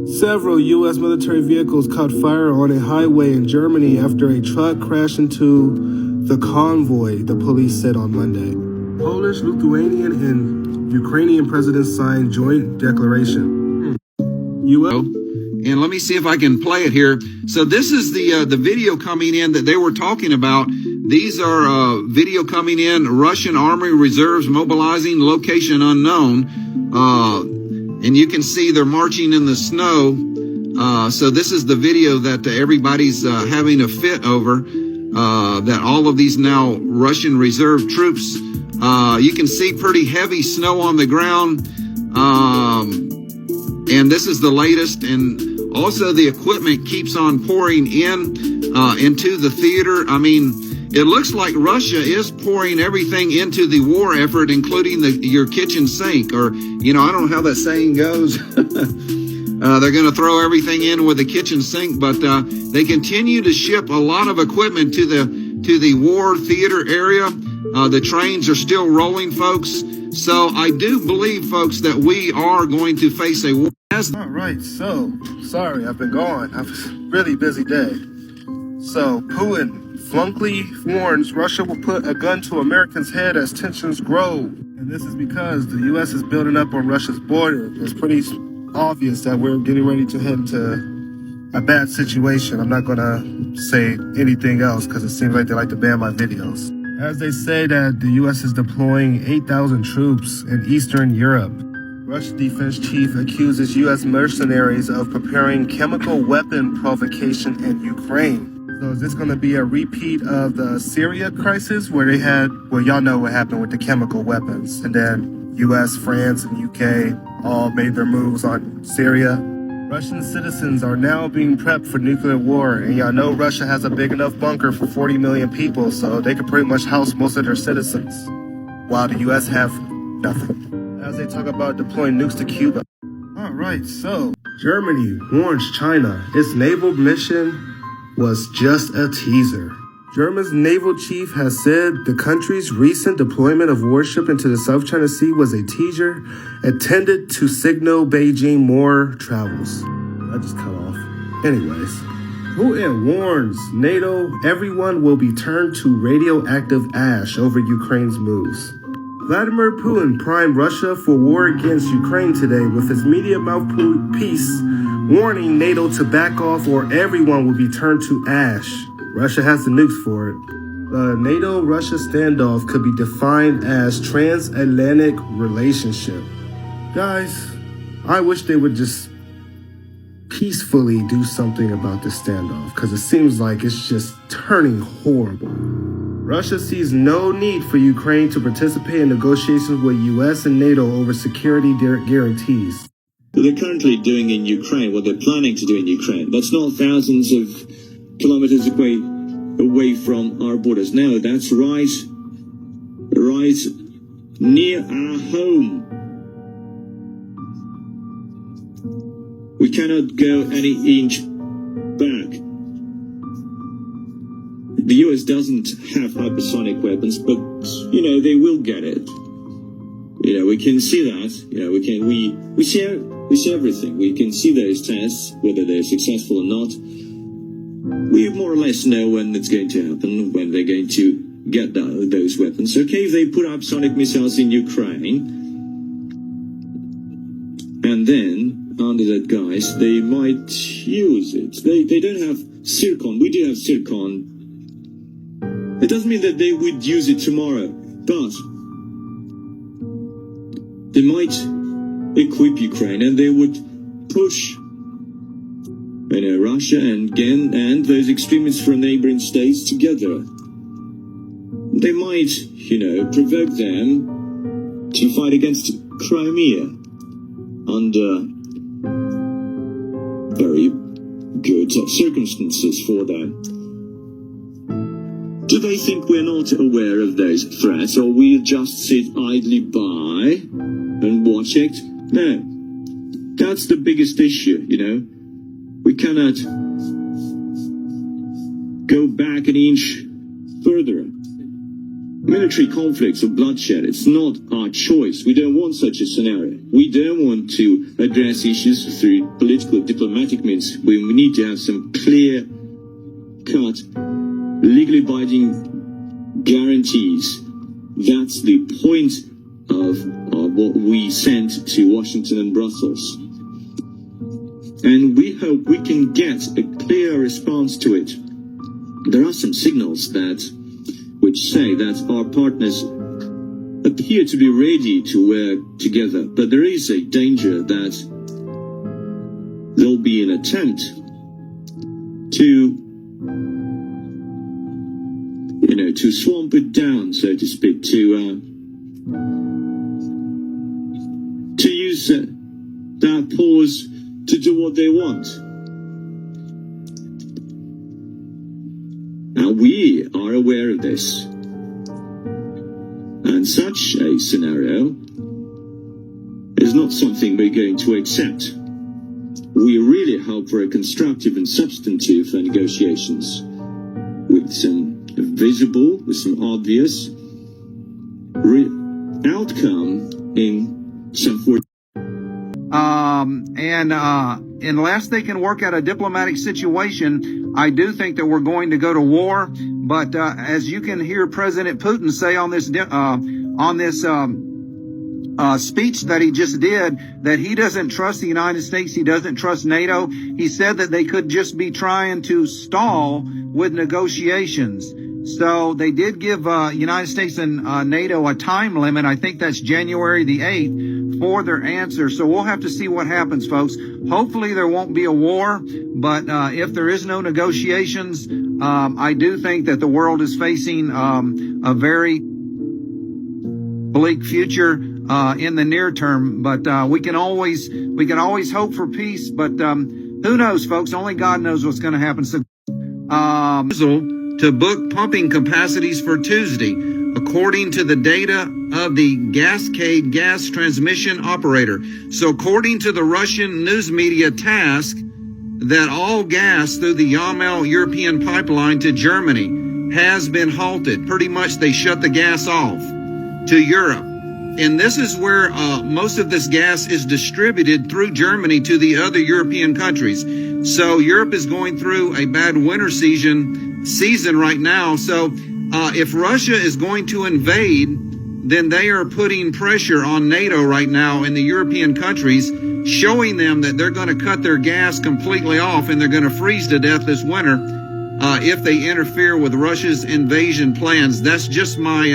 Several U.S. military vehicles caught fire on a highway in Germany after a truck crashed into the convoy, the police said on Monday. Polish, Lithuanian, and Ukrainian presidents signed joint declaration. U.S. And let me see if I can play it here. So this is the video coming in that they were talking about. These are video coming in. Russian Army reserves mobilizing, location unknown. And you can see they're marching in the snow. So this is the video that everybody's having a fit over. That all of these now Russian reserve troops. You can see pretty heavy snow on the ground. And this is the latest. And also the equipment keeps on pouring into the theater. I mean, it looks like Russia is pouring everything into the war effort, including your kitchen sink, or, I don't know how that saying goes. They're going to throw everything in with the kitchen sink, but they continue to ship a lot of equipment to the war theater area. The trains are still rolling, folks. So I do believe, folks, that we are going to face a war. All right, so sorry I've been gone. I've a really busy day. So Putin flunkly warns Russia will put a gun to Americans' head as tensions grow. And this is because the U.S. is building up on Russia's border. It's pretty obvious that we're getting ready to head into a bad situation. I'm not going to say anything else because it seems like they like to ban my videos. As they say that the U.S. is deploying 8,000 troops in Eastern Europe. Russian defense chief accuses U.S. mercenaries of preparing chemical weapon provocation in Ukraine. So is this going to be a repeat of the Syria crisis where they had, well, y'all know what happened with the chemical weapons. And then U.S., France, and U.K. all made their moves on Syria. Russian citizens are now being prepped for nuclear war. And y'all know Russia has a big enough bunker for 40 million people, so they could pretty much house most of their citizens, while the U.S. have nothing. As they talk about deploying nukes to Cuba. All right, so Germany warns China its naval mission was just a teaser. Germany's naval chief has said the country's recent deployment of warship into the South China Sea was a teaser intended to signal Beijing more travels. I just cut off. Anyways, Putin warns NATO everyone will be turned to radioactive ash over Ukraine's moves. Vladimir Putin primed Russia for war against Ukraine today with his media mouthpiece warning NATO to back off or everyone will be turned to ash. Russia has the nukes for it. The NATO-Russia standoff could be defined as transatlantic relationship. Guys, I wish they would just peacefully do something about this standoff because it seems like it's just turning horrible. Russia sees no need for Ukraine to participate in negotiations with U.S. and NATO over security guarantees. They're currently doing in Ukraine what they're planning to do in Ukraine. That's not thousands of kilometers away from our borders. No, that's right near our home. We cannot go any inch back. The US doesn't have hypersonic weapons, but, they will get it. We can see that. We see everything. We can see those tests, whether they're successful or not. We more or less know when it's going to happen, when they're going to get those weapons. Okay, if they put up sonic missiles in Ukraine, and then, under that guise, they might use it. They don't have Zircon. We do have Zircon. It doesn't mean that they would use it tomorrow, but they might equip Ukraine and they would push Russia and those extremists from neighboring states together. they might, provoke them to fight against Crimea under very good circumstances for them. Do they think we're not aware of those threats, or we'll just sit idly by and watch it? No. That's the biggest issue, We cannot go back an inch further. Military conflicts or bloodshed, it's not our choice. We don't want such a scenario. We don't want to address issues through political, diplomatic means. We need to have some clear-cut, legally binding guarantees. That's the point of what we sent to Washington and Brussels. And we hope we can get a clear response to it. There are some signals which say that our partners appear to be ready to work together, but there is a danger that there'll be an attempt to swamp it down, so to speak, to use that pause to do what they want. Now, we are aware of this, and such a scenario is not something we're going to accept. We really hope for a constructive and substantive negotiations with some visible, with some obvious outcome in some form. Unless they can work out a diplomatic situation, I do think that we're going to go to war. But as you can hear President Putin say on this speech that he just did, that he doesn't trust the United States, he doesn't trust NATO. He said that they could just be trying to stall with negotiations. So they did give United States and NATO a time limit. I think that's January the 8th for their answer. So we'll have to see what happens, folks. Hopefully there won't be a war, but if there is no negotiations, I do think that the world is facing a very bleak future in the near term. But we can always hope for peace. But who knows, folks? Only God knows what's going to happen. So, to book pumping capacities for Tuesday, according to the data of the Gascade gas transmission operator. So according to the Russian news media TASS, that all gas through the Yamal European pipeline to Germany has been halted. Pretty much they shut the gas off to Europe. And this is where most of this gas is distributed through Germany to the other European countries. So Europe is going through a bad winter season right now. So if Russia is going to invade, then they are putting pressure on NATO right now in the European countries, showing them that they're going to cut their gas completely off and they're going to freeze to death this winter if they interfere with Russia's invasion plans. That's just my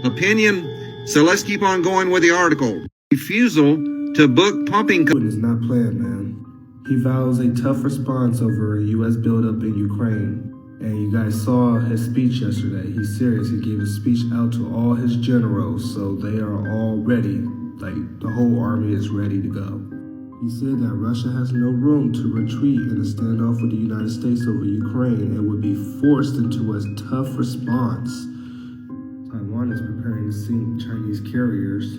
opinion. So let's keep on going with the article. Refusal to book pumping. It is not planned, man. He vows a tough response over a U.S. buildup in Ukraine. And you guys saw his speech yesterday. He's serious. He gave a speech out to all his generals, so they are all ready. Like, the whole army is ready to go. He said that Russia has no room to retreat in a standoff with the United States over Ukraine and would be forced into a tough response. Taiwan is preparing to sink Chinese carriers.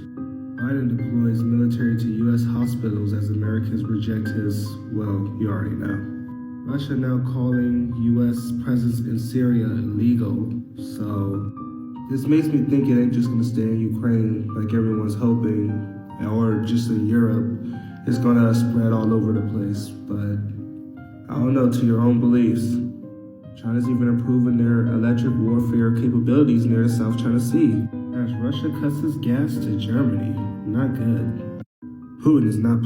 Biden deploys military to U.S. hospitals as Americans reject his, well, you already know. Russia now calling U.S. presence in Syria illegal. So this makes me think it ain't just going to stay in Ukraine like everyone's hoping, or just in Europe. It's going to spread all over the place. But I don't know, to your own beliefs. China's even improving their electric warfare capabilities near the South China Sea. As Russia cuts its gas to Germany. Not good. Putin is not...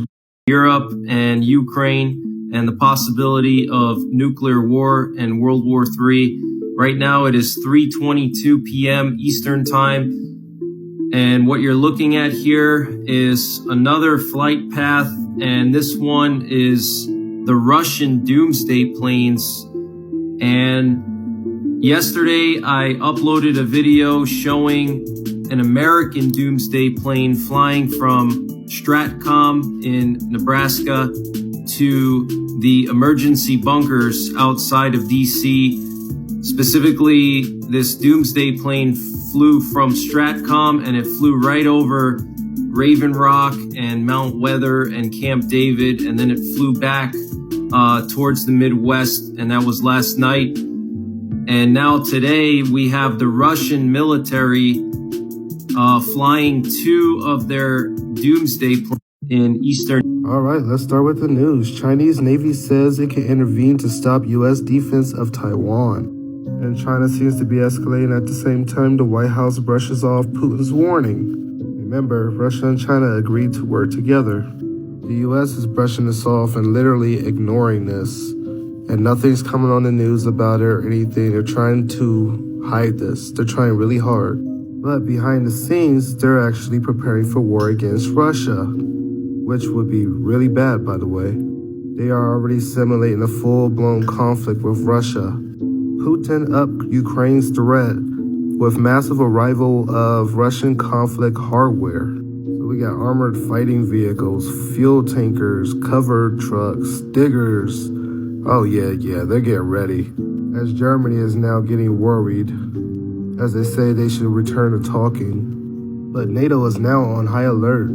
Europe and Ukraine and the possibility of nuclear war and World War III. Right now it is 3:22 p.m. Eastern Time. And what you're looking at here is another flight path. And this one is the Russian doomsday planes. And Yesterday, I uploaded a video showing an American doomsday plane flying from Stratcom in Nebraska to the emergency bunkers outside of DC. Specifically, this doomsday plane flew from Stratcom and it flew right over Raven Rock and Mount Weather and Camp David, and then it flew back towards the Midwest, and that was last night. And now today we have the Russian military flying 2 of their doomsday planes in eastern. All right, let's start with the news. Chinese Navy says it can intervene to stop U.S. defense of Taiwan. And China seems to be escalating at the same time the White House brushes off Putin's warning. Remember, Russia and China agreed to work together. The U.S. is brushing this off and literally ignoring this. And nothing's coming on the news about it or anything. They're trying to hide this. They're trying really hard. But behind the scenes, they're actually preparing for war against Russia, which would be really bad, by the way. They are already simulating a full-blown conflict with Russia. Putin upped Ukraine's threat with massive arrival of Russian conflict hardware. So we got armored fighting vehicles, fuel tankers, covered trucks, diggers. Oh yeah, they're getting ready. As Germany is now getting worried, as they say they should return to talking. But NATO is now on high alert.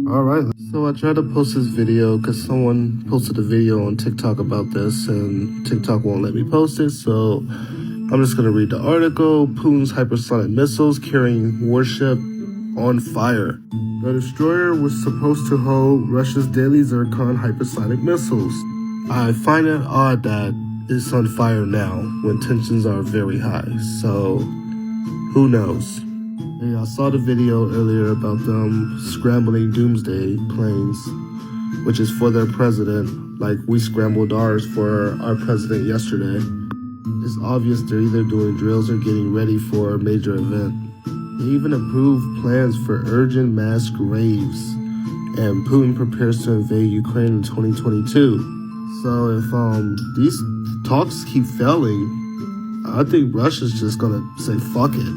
Alright, so I tried to post this video because someone posted a video on TikTok about this and TikTok won't let me post it, so I'm just going to read the article. Putin's hypersonic missiles carrying warship on fire. The destroyer was supposed to hold Russia's daily Zircon hypersonic missiles. I find it odd that it's on fire now when tensions are very high, so who knows? Yeah, I saw the video earlier about them scrambling doomsday planes, which is for their president, like we scrambled ours for our president yesterday. It's obvious they're either doing drills or getting ready for a major event. They even approved plans for urgent mass graves, and Putin prepares to invade Ukraine in 2022. So if these talks keep failing, I think Russia's just gonna say fuck it.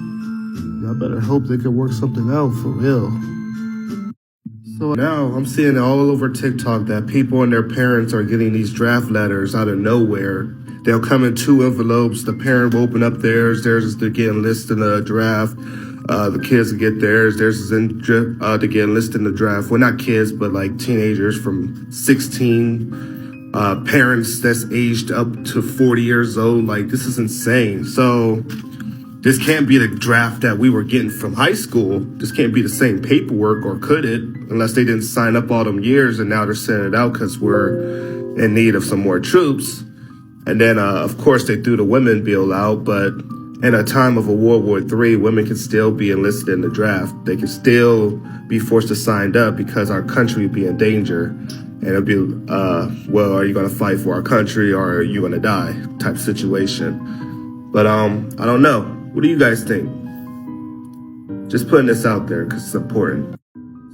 I better hope they can work something out for real. So now I'm seeing all over TikTok that people and their parents are getting these draft letters out of nowhere. They'll come in 2 envelopes. The parent will open up theirs. Theirs is to get enlisted in the draft. The kids will get theirs. Theirs is to get enlisted in the draft. Well, not kids, but like teenagers from 16. Parents that's aged up to 40 years old. Like, this is insane. So this can't be the draft that we were getting from high school. This can't be the same paperwork, or could it? Unless they didn't sign up all them years and now they're sending it out because we're in need of some more troops. And then, of course, they threw the women bill out, but in a time of a World War III, women can still be enlisted in the draft. They can still be forced to sign up because our country would be in danger. And it'll be, well, are you going to fight for our country or are you going to die type situation. But I don't know. What do you guys think? Just putting this out there because it's important.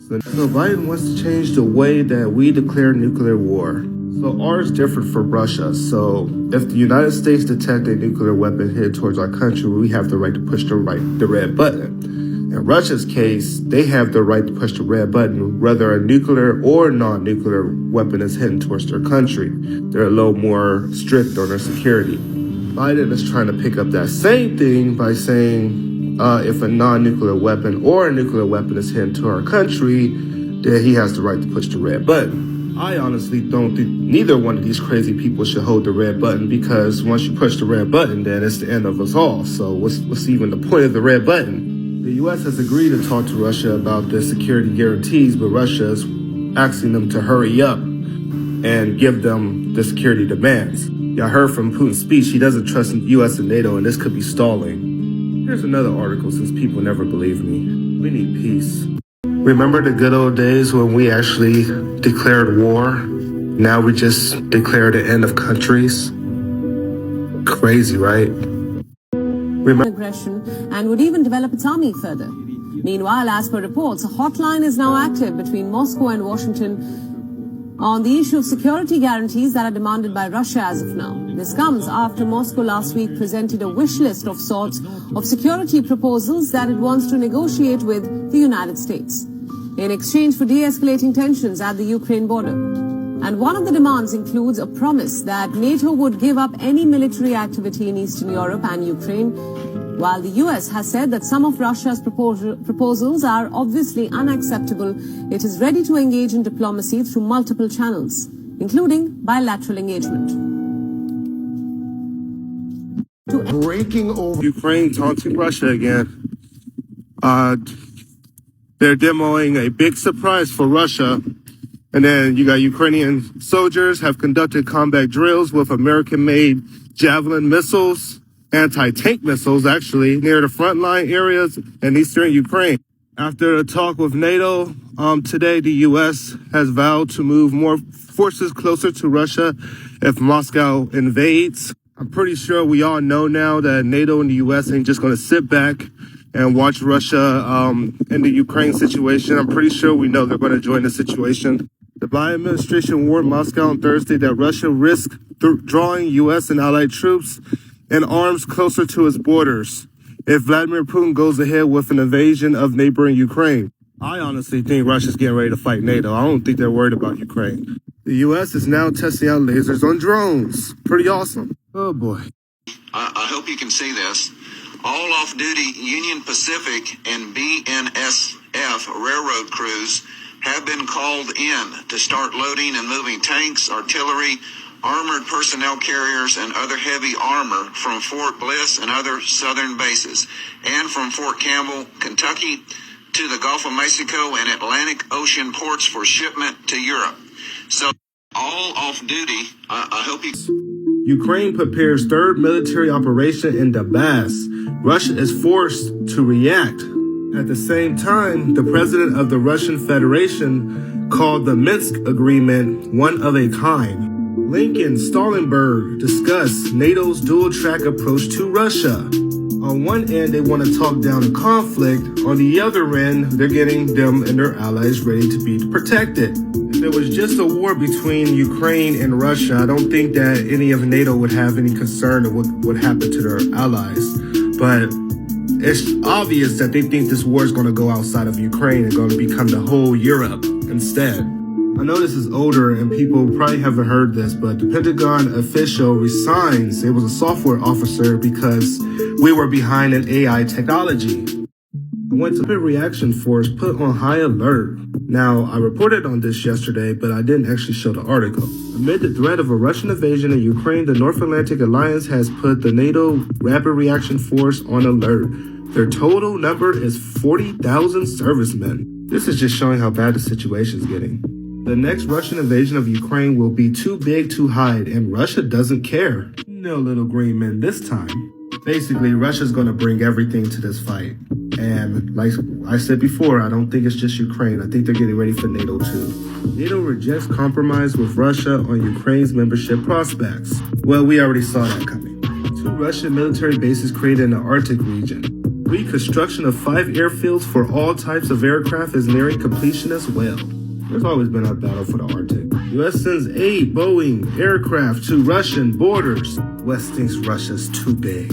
So Biden wants to change the way that we declare nuclear war. So ours different from Russia. So if the United States detect a nuclear weapon headed towards our country, we have the right to push the red button. In Russia's case, they have the right to push the red button, whether a nuclear or non-nuclear weapon is heading towards their country. They're a little more strict on their security. Biden is trying to pick up that same thing by saying if a non-nuclear weapon or a nuclear weapon is heading to our country, then he has the right to push the red button. I honestly don't think neither one of these crazy people should hold the red button, because once you push the red button, then it's the end of us all. So what's even the point of the red button? The U.S. has agreed to talk to Russia about the security guarantees, but Russia is asking them to hurry up and give them the security demands. Y'all heard from Putin's speech, he doesn't trust the U.S. and NATO, and this could be stalling. Here's another article, since people never believe me. We need peace. Remember the good old days when we actually declared war? Now we just declare the end of countries? Crazy, right? Aggression and would even develop its army further. Meanwhile, as per reports, a hotline is now active between Moscow and Washington on the issue of security guarantees that are demanded by Russia as of now. This comes after Moscow last week presented a wish list of sorts of security proposals that it wants to negotiate with the United States in exchange for de-escalating tensions at the Ukraine border. And one of the demands includes a promise that NATO would give up any military activity in Eastern Europe and Ukraine, while the US has said that some of Russia's proposals are obviously unacceptable. It is ready to engage in diplomacy through multiple channels, including bilateral engagement. Breaking over Ukraine taunting Russia again. They're demoing a big surprise for Russia. And then you got Ukrainian soldiers have conducted combat drills with American-made Javelin missiles, anti-tank missiles, actually, near the frontline areas in eastern Ukraine. After a talk with NATO, today the U.S. has vowed to move more forces closer to Russia if Moscow invades. I'm pretty sure we all know now that NATO and the U.S. ain't just going to sit back and watch Russia in the Ukraine situation. I'm pretty sure we know they're going to join the situation. The Biden administration warned Moscow on Thursday that Russia risks drawing U.S. and allied troops and arms closer to its borders if Vladimir Putin goes ahead with an invasion of neighboring Ukraine. I honestly think Russia's getting ready to fight NATO. I don't think they're worried about Ukraine. The U.S. is now testing out lasers on drones. Pretty awesome. Oh, boy. I hope you can see this. All off-duty Union Pacific and BNSF railroad crews have been called in to start loading and moving tanks, artillery, armored personnel carriers, and other heavy armor from Fort Bliss and other southern bases, and from Fort Campbell, Kentucky, to the Gulf of Mexico and Atlantic Ocean ports for shipment to Europe. So, all off-duty, I hope you... Ukraine prepares third military operation in Donbass. Russia is forced to react. At the same time, the president of the Russian Federation called the Minsk Agreement one of a kind. Lincoln Stoltenberg discussed NATO's dual-track approach to Russia. On one end, they want to talk down a conflict. On the other end, they're getting them and their allies ready to be protected. If there was just a war between Ukraine and Russia, I don't think that any of NATO would have any concern of what would happen to their allies. But it's obvious that they think this war is going to go outside of Ukraine and going to become the whole Europe instead. I know this is older and people probably haven't heard this, but the Pentagon official resigns. It was a software officer because we were behind in AI technology. I went to the reaction force put on high alert. Now, I reported on this yesterday, but I didn't actually show the article. Amid the threat of a Russian invasion in Ukraine, the North Atlantic Alliance has put the NATO Rapid Reaction Force on alert. Their total number is 40,000 servicemen. This is just showing how bad the situation is getting. The next Russian invasion of Ukraine will be too big to hide, and Russia doesn't care. No little green men this time. Basically, Russia's going to bring everything to this fight. And like I said before, I don't think it's just Ukraine. I think they're getting ready for NATO too. NATO rejects compromise with Russia on Ukraine's membership prospects. Well, we already saw that coming. 2 Russian military bases created in the Arctic region. Reconstruction of 5 airfields for all types of aircraft is nearing completion as well. There's always been a battle for the Arctic. U.S. sends 8 Boeing aircraft to Russian borders. West thinks Russia's too big.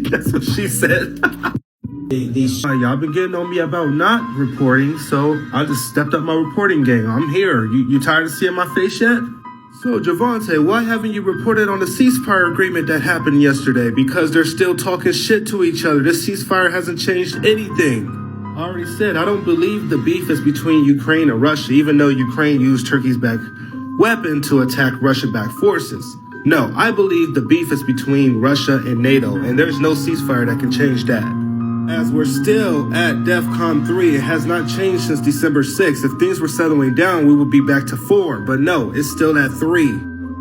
That's what she said. Y'all been getting on me about not reporting, so I just stepped up my reporting game. I'm here. You tired of seeing my face yet? So, Javante, why haven't you reported on the ceasefire agreement that happened yesterday? Because they're still talking shit to each other. This ceasefire hasn't changed anything. I already said I don't believe the beef is between Ukraine and Russia, even though Ukraine used Turkey's backed weapon to attack Russia-backed forces. No, I believe the beef is between Russia and NATO, and there's no ceasefire that can change that. As we're still at DEFCON 3, it has not changed since December 6th. If things were settling down, we would be back to 4. But no, it's still at 3.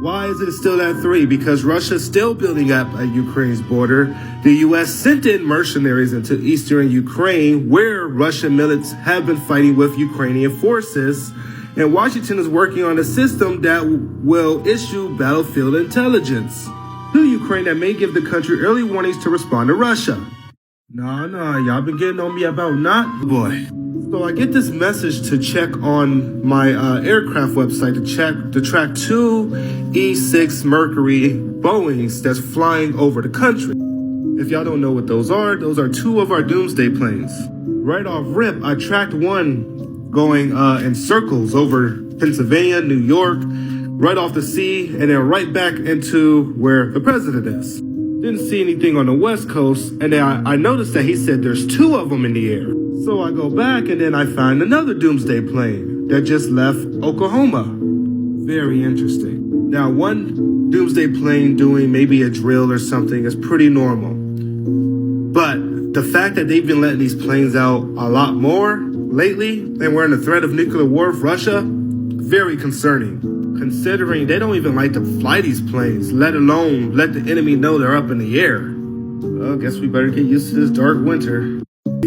Why is it still at 3? Because Russia's still building up at Ukraine's border. The U.S. sent in mercenaries into eastern Ukraine, where Russian milits have been fighting with Ukrainian forces. And Washington is working on a system that will issue battlefield intelligence to Ukraine that may give the country early warnings to respond to Russia. Nah, y'all been getting on me about not. Boy, So I get this message to check on my aircraft website to track two E-6 Mercury Boeings that's flying over the country. If y'all don't know what those are two of our Doomsday planes. Right off rip, I tracked one going in circles over Pennsylvania, New York, right off the sea, and then right back into where the president is. Didn't see anything on the West Coast, and then I noticed that he said there's two of them in the air. So I go back, and then I find another Doomsday plane that just left Oklahoma. Very interesting. Now, one Doomsday plane doing maybe a drill or something is pretty normal. But the fact that they've been letting these planes out a lot more lately, and we're in the threat of nuclear war with Russia, very concerning. Considering they don't even like to fly these planes, let alone let the enemy know they're up in the air. Well, I guess we better get used to this dark winter.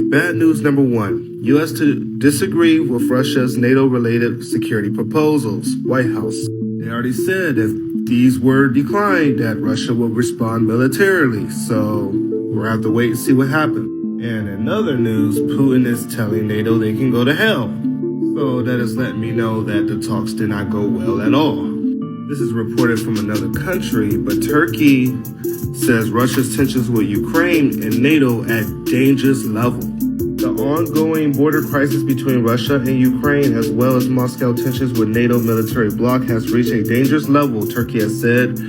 Bad news number one. U.S. to disagree with Russia's NATO-related security proposals. White House. They already said if these were declined that Russia will respond militarily. So we'll have to wait and see what happens. And in other news, Putin is telling NATO they can go to hell. So that is letting me know that the talks did not go well at all. This is reported from another country, but Turkey says Russia's tensions with Ukraine and NATO at dangerous level. The ongoing border crisis between Russia and Ukraine, as well as Moscow tensions with NATO military bloc, has reached a dangerous level, Turkey has said.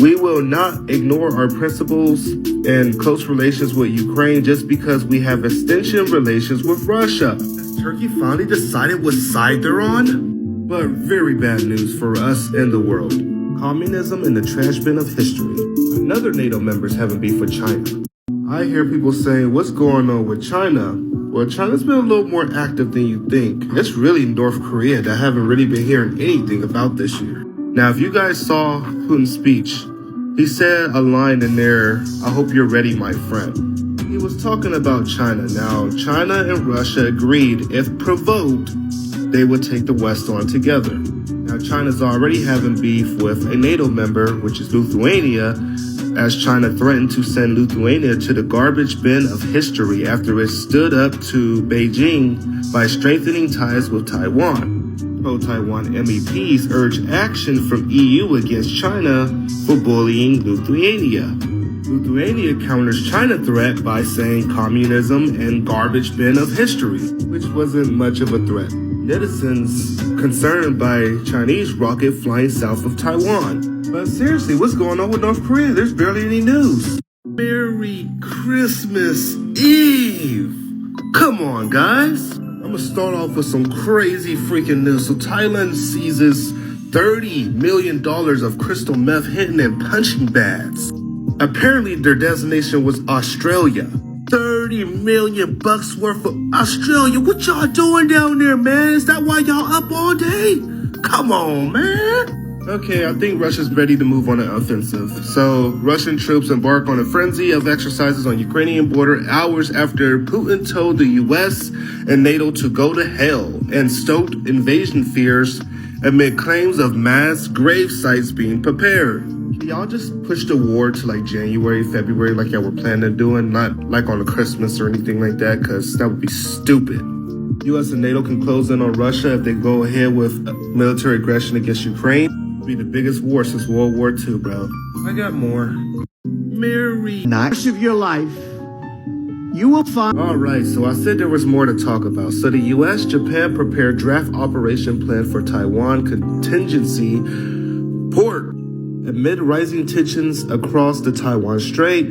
We will not ignore our principles and close relations with Ukraine just because we have extension relations with Russia. Turkey finally decided what side they're on? But very bad news for us and the world. Communism in the trash bin of history. Another NATO member's having beef with China. I hear people saying, what's going on with China? Well, China's been a little more active than you think. It's really North Korea that haven't really been hearing anything about this year. Now, if you guys saw Putin's speech, he said a line in there, I hope you're ready, my friend. He was talking about China. Now, China and Russia agreed, if provoked, they would take the West on together. Now, China's already having beef with a NATO member, which is Lithuania, as China threatened to send Lithuania to the garbage bin of history after it stood up to Beijing by strengthening ties with Taiwan. Pro-Taiwan MEPs urge action from EU against China for bullying Lithuania. Lithuania counters China threat by saying communism and garbage bin of history, which wasn't much of a threat. Netizens concerned by Chinese rocket flying south of Taiwan. But seriously, what's going on with North Korea? There's barely any news. Merry Christmas Eve! Come on, guys. I'm gonna start off with some crazy freaking news. So Thailand seizes $30 million of crystal meth hidden in punching bags. Apparently their destination was Australia. 30 million bucks worth of Australia. What y'all doing down there, man? Is that why y'all up all day? Come on, man. Okay, I think Russia's ready to move on an offensive. So Russian troops embark on a frenzy of exercises on Ukrainian border hours after Putin told the US and NATO to go to hell and stoked invasion fears amid claims of mass grave sites being prepared. Y'all just push the war to like January, February, like y'all were planning on doing, not like on a Christmas or anything like that, because that would be stupid. US and NATO can close in on Russia if they go ahead with military aggression against Ukraine. It'll be the biggest war since World War II, bro. I got more. Merry Night of your life, you will find. All right, so I said there was more to talk about. So the US, Japan prepared draft operation plan for Taiwan contingency port. Amid rising tensions across the Taiwan Strait,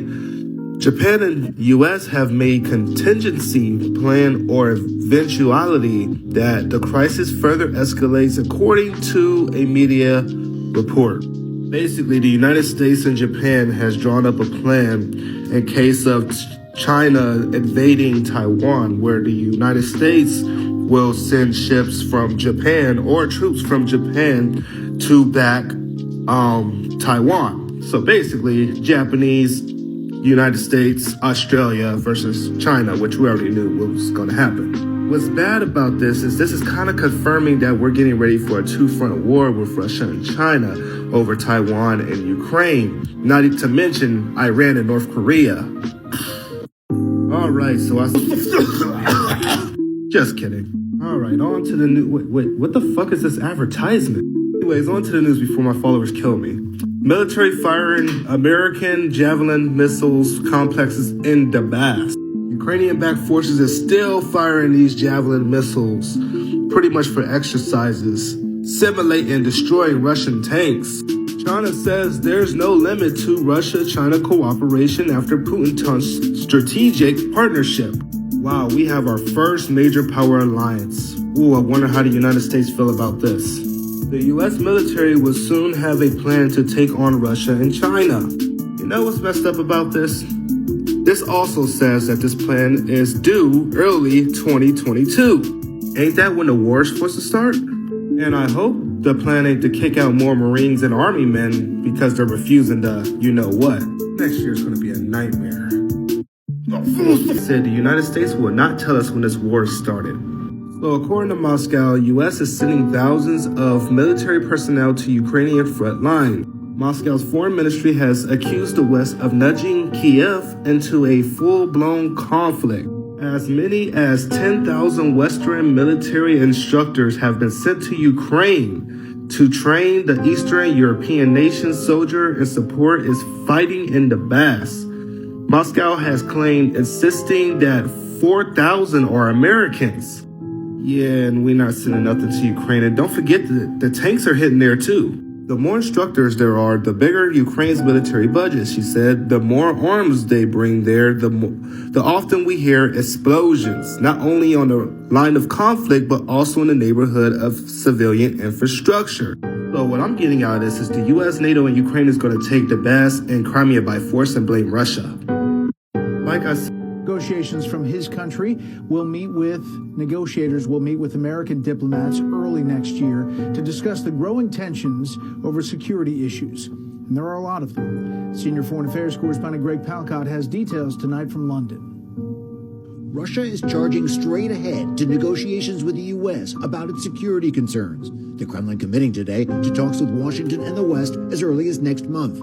Japan and U.S. have made contingency plan or eventuality that the crisis further escalates, according to a media report. Basically, the United States and Japan has drawn up a plan in case of China invading Taiwan, where the United States will send ships from Japan or troops from Japan to back Taiwan. So basically, Japanese, United States, Australia versus China, which we already knew what was going to happen. What's bad about this is kind of confirming that we're getting ready for a two-front war with Russia and China over Taiwan and Ukraine, not to mention Iran and North Korea. All right, so Just kidding. All right, on to the news. Wait, what the fuck is this advertisement? Anyways, on to the news before my followers kill me. Military firing American Javelin missiles complexes in Donbass. Ukrainian-backed forces are still firing these Javelin missiles, pretty much for exercises, simulating destroying Russian tanks. China says there's no limit to Russia-China cooperation after Putin taunts strategic partnership. Wow, we have our first major power alliance. Ooh, I wonder how the United States feel about this. The U.S. military will soon have a plan to take on Russia and China. You know what's messed up about this? This also says that this plan is due early 2022. Ain't that when the war is supposed to start? And I hope the plan ain't to kick out more Marines and Army men because they're refusing to, you know what. Next year's gonna be a nightmare. Said the United States will not tell us when this war started. So according to Moscow, U.S. is sending thousands of military personnel to Ukrainian front line. Moscow's foreign ministry has accused the West of nudging Kiev into a full-blown conflict. As many as 10,000 Western military instructors have been sent to Ukraine to train the Eastern European nation's soldier and support is fighting in Donbass. Moscow has claimed, insisting that 4,000 are Americans. Yeah, and we're not sending nothing to Ukraine. And don't forget the tanks are hitting there too. The more instructors there are, the bigger Ukraine's military budget, she said. The more arms they bring there, the often we hear explosions, not only on the line of conflict, but also in the neighborhood of civilian infrastructure. So what I'm getting out of this is the U.S., NATO, and Ukraine is going to take Donbass and Crimea by force and blame Russia. Like I said, Negotiations from his country negotiators will meet with American diplomats early next year to discuss the growing tensions over security issues. And there are a lot of them. Senior Foreign Affairs correspondent Greg Palcott has details tonight from London. Russia is charging straight ahead to negotiations with the U.S. about its security concerns. The Kremlin committing today to talks with Washington and the West as early as next month.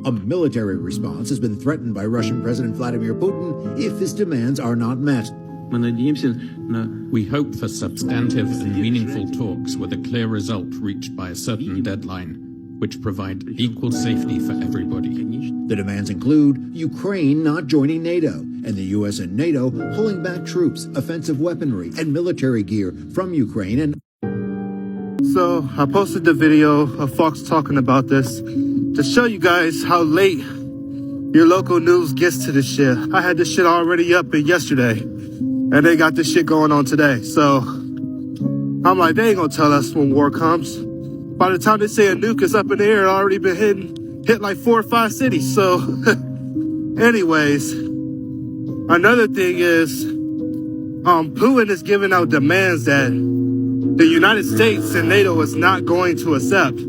A military response has been threatened by Russian President Vladimir Putin if his demands are not met. We hope for substantive and meaningful talks with a clear result reached by a certain deadline, which provide equal safety for everybody. The demands include Ukraine not joining NATO, and the U.S. and NATO pulling back troops, offensive weaponry, and military gear from Ukraine. And so I posted the video of Fox talking about this to show you guys how late your local news gets to this shit. I had this shit already up yesterday, and they got this shit going on today. So I'm like, they ain't gonna tell us when war comes. By the time they say a nuke is up in the air, it already been hit like 4 or 5 cities. So anyways, another thing is Putin is giving out demands that the United States and NATO is not going to accept,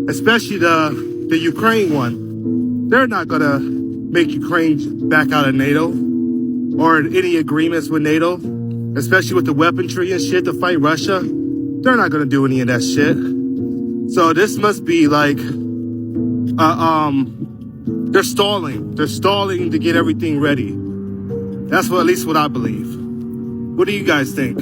especially the Ukraine one. They're not going to make Ukraine back out of NATO or any agreements with NATO, especially with the weaponry and shit to fight Russia. They're not going to do any of that shit. So this must be like, they're stalling. They're stalling to get everything ready. That's at least what I believe. What do you guys think?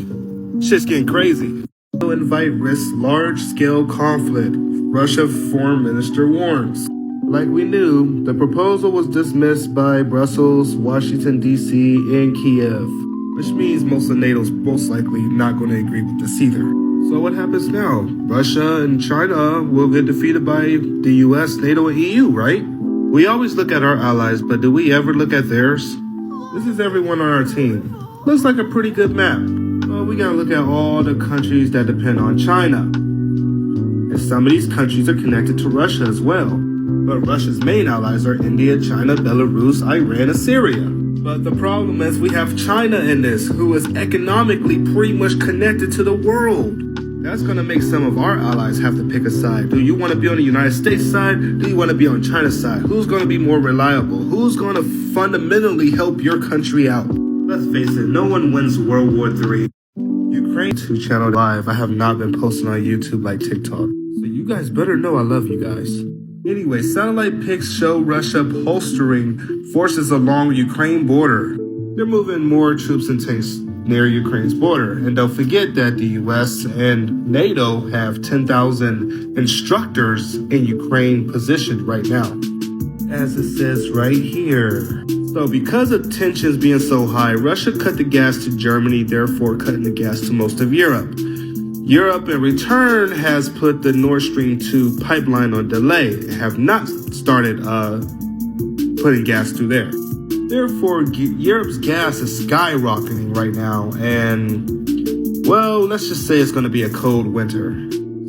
Shit's getting crazy. Invite risks large-scale conflict, Russia foreign minister warns. Like we knew, the proposal was dismissed by Brussels, Washington, D.C., and Kiev, which means most of NATO's most likely not going to agree with this either. So what happens now? Russia and China will get defeated by the U.S., NATO, and EU, right? We always look at our allies, but do we ever look at theirs? This is everyone on our team. Looks like a pretty good map. Well, we gotta look at all the countries that depend on China. And some of these countries are connected to Russia as well. But Russia's main allies are India, China, Belarus, Iran, and Syria. But the problem is we have China in this, who is economically pretty much connected to the world. That's gonna make some of our allies have to pick a side. Do you wanna be on the United States side? Do you wanna be on China's side? Who's gonna be more reliable? Who's gonna fundamentally help your country out? Let's face it, no one wins World War III. Ukraine 2 channel live. I have not been posting on YouTube like TikTok. So you guys better know I love you guys. Anyway, satellite pics show Russia bolstering forces along Ukraine border. They're moving more troops and tanks near Ukraine's border. And don't forget that the US and NATO have 10,000 instructors in Ukraine positioned right now, as it says right here. So because of tensions being so high, Russia cut the gas to Germany, therefore cutting the gas to most of Europe. Europe, in return, has put the Nord Stream 2 pipeline on delay and have not started putting gas through there. Therefore, Europe's gas is skyrocketing right now, and, well, let's just say it's going to be a cold winter.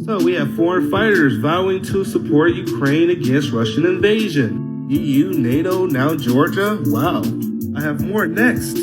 So we have foreign fighters vowing to support Ukraine against Russian invasion. EU, NATO, now Georgia. Wow. I have more next.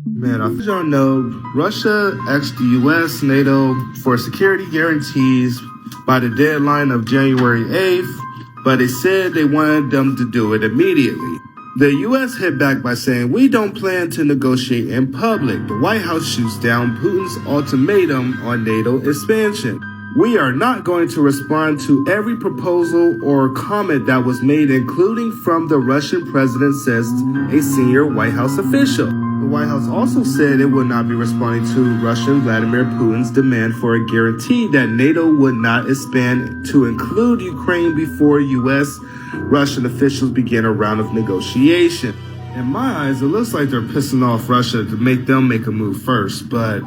Man, as y'all know, Russia asked the US, NATO for security guarantees by the deadline of January 8th, but they said they wanted them to do it immediately. The US hit back by saying, we don't plan to negotiate in public. The White House shoots down Putin's ultimatum on NATO expansion. We are not going to respond to every proposal or comment that was made, including from the Russian president, says a senior White House official. The White House also said it would not be responding to Russian Vladimir Putin's demand for a guarantee that NATO would not expand to include Ukraine before U.S. Russian officials begin a round of negotiation. In my eyes, it looks like they're pissing off Russia to make them make a move first, but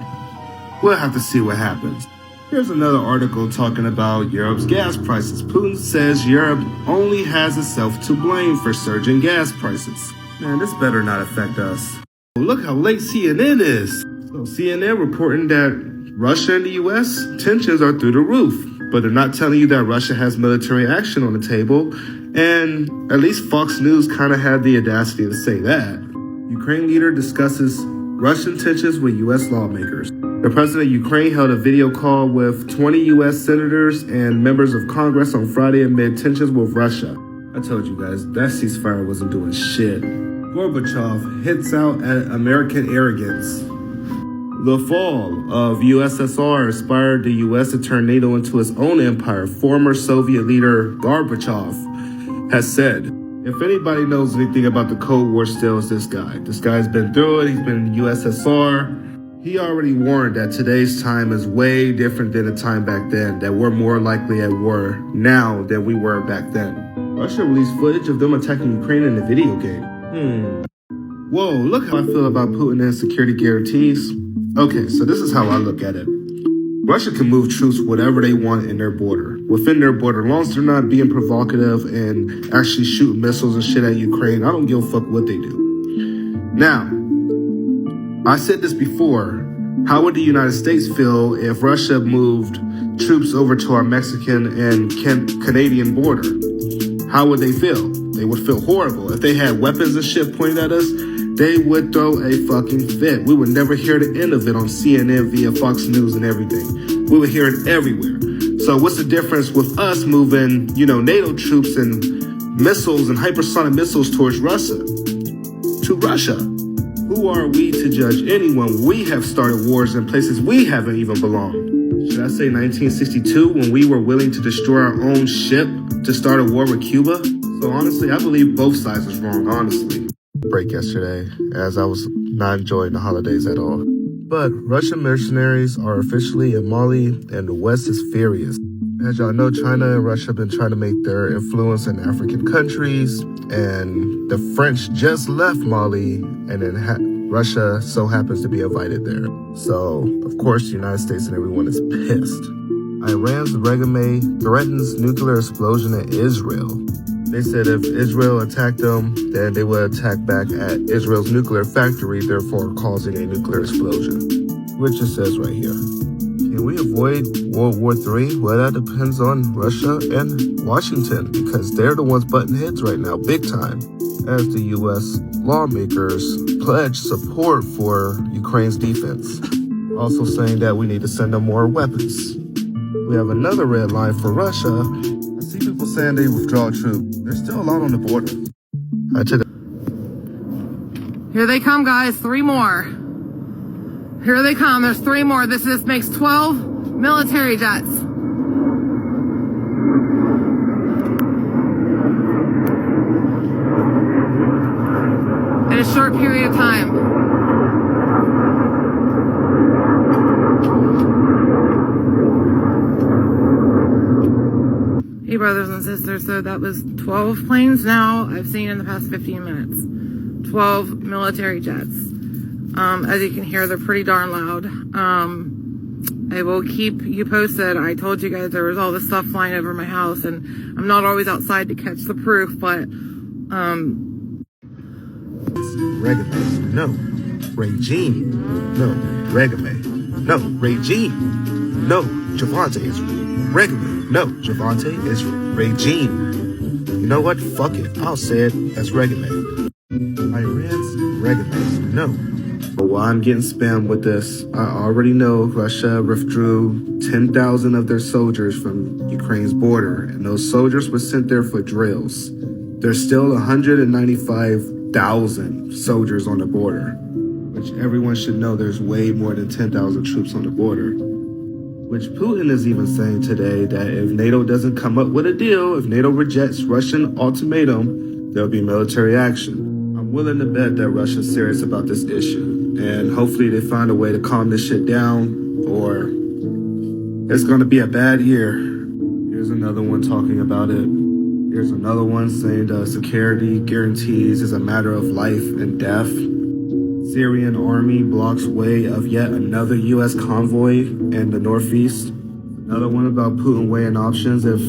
we'll have to see what happens. Here's another article talking about Europe's gas prices. Putin says Europe only has itself to blame for surging gas prices. Man, this better not affect us. Look how late CNN is. So CNN reporting that Russia and the US tensions are through the roof, but they're not telling you that Russia has military action on the table. And at least Fox News kind of had the audacity to say that. Ukraine leader discusses Russian tensions with US lawmakers. The president of Ukraine held a video call with 20 U.S. senators and members of Congress on Friday amid tensions with Russia. I told you guys, that ceasefire wasn't doing shit. Gorbachev hits out at American arrogance. The fall of USSR inspired the U.S. to turn NATO into its own empire. Former Soviet leader Gorbachev has said, if anybody knows anything about the Cold War still, it's this guy. This guy's been through it. He's been in the USSR. He already warned that today's time is way different than the time back then, that we're more likely at war now than we were back then. Russia released footage of them attacking Ukraine in a video game. Whoa, look how I feel about Putin and security guarantees. Okay, so this is how I look at it. Russia can move troops whatever they want in their border, within their border, as long as they're not being provocative and actually shooting missiles and shit at Ukraine. I don't give a fuck what they do. Now, I said this before. How would the United States feel if Russia moved troops over to our Mexican and Canadian border? How would they feel? They would feel horrible. If they had weapons and shit pointed at us, they would throw a fucking fit. We would never hear the end of it on CNN via Fox News and everything. We would hear it everywhere. So what's the difference with us moving, NATO troops and missiles and hypersonic missiles towards Russia? To Russia. Who are we to judge anyone? We have started wars in places we haven't even belonged. Should I say 1962 when we were willing to destroy our own ship to start a war with Cuba? So honestly, I believe both sides was wrong, honestly. Break yesterday, as I was not enjoying the holidays at all. But Russian mercenaries are officially in Mali, and the West is furious. As y'all know, China and Russia have been trying to make their influence in African countries, and the French just left Mali, and then Russia so happens to be invited there. So, of course, the United States and everyone is pissed. Iran's Regime threatens nuclear explosion in Israel. They said if Israel attacked them, then they would attack back at Israel's nuclear factory, therefore causing a nuclear explosion. Which it says right here. Can we avoid World War III? Well, that depends on Russia and Washington, because they're the ones butting heads right now, big time, as the U.S. lawmakers pledge support for Ukraine's defense. Also saying that we need to send them more weapons. We have another red line for Russia. I see people saying they withdraw troops. There's still a lot on the border. Here they come, guys. 3 more. Here they come. There's 3 more. This makes 12 military jets. In a short period of time. Hey, brothers and sisters, so that was 12 planes now I've seen in the past 15 minutes. 12 military jets. As you can hear, they're pretty darn loud. I will keep you posted. I told you guys there was all this stuff flying over my house, and I'm not always outside to catch the proof, but, Regime. No. Regime. No. Regime. No. Regime. No. Javante is Regime. No. Javante is regime. You know what? Fuck it. I'll say it as Regime. Iran's Regime. No. But while I'm getting spammed with this, I already know Russia withdrew 10,000 of their soldiers from Ukraine's border, and those soldiers were sent there for drills. There's still 195,000 soldiers on the border, which everyone should know there's way more than 10,000 troops on the border. Which Putin is even saying today that if NATO doesn't come up with a deal, if NATO rejects Russian ultimatum, there'll be military action. I'm willing to bet that Russia's serious about this issue, and hopefully they find a way to calm this shit down, or it's gonna be a bad year. Here's another one talking about it. Here's another one saying the security guarantees is a matter of life and death. Syrian army blocks way of yet another U.S. convoy in the northeast. Another one about Putin weighing options if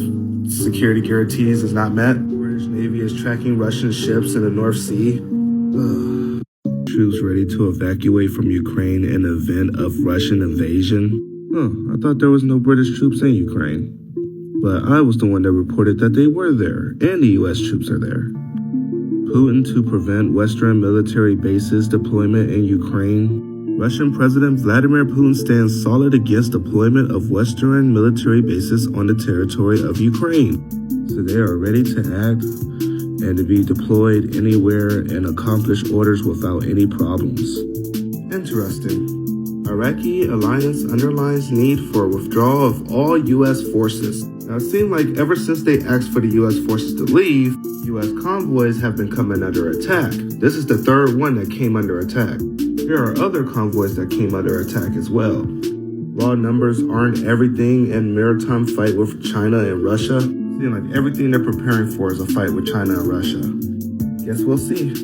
security guarantees is not met. British Navy is tracking Russian ships in the North Sea. Troops ready to evacuate from Ukraine in the event of Russian invasion. I thought there was no British troops in Ukraine. But I was the one that reported that they were there, and the U.S. troops are there. Putin to prevent Western military bases deployment in Ukraine. Russian President Vladimir Putin stands solid against deployment of Western military bases on the territory of Ukraine. So they are ready to act and to be deployed anywhere and accomplish orders without any problems. Interesting. Iraqi alliance underlines need for withdrawal of all U.S. forces. Now, it seemed like ever since they asked for the U.S. forces to leave, U.S. convoys have been coming under attack. This is the third one that came under attack. There are other convoys that came under attack as well. Raw numbers aren't everything in maritime fight with China and Russia. Seems like everything they're preparing for is a fight with China and Russia. Guess we'll see.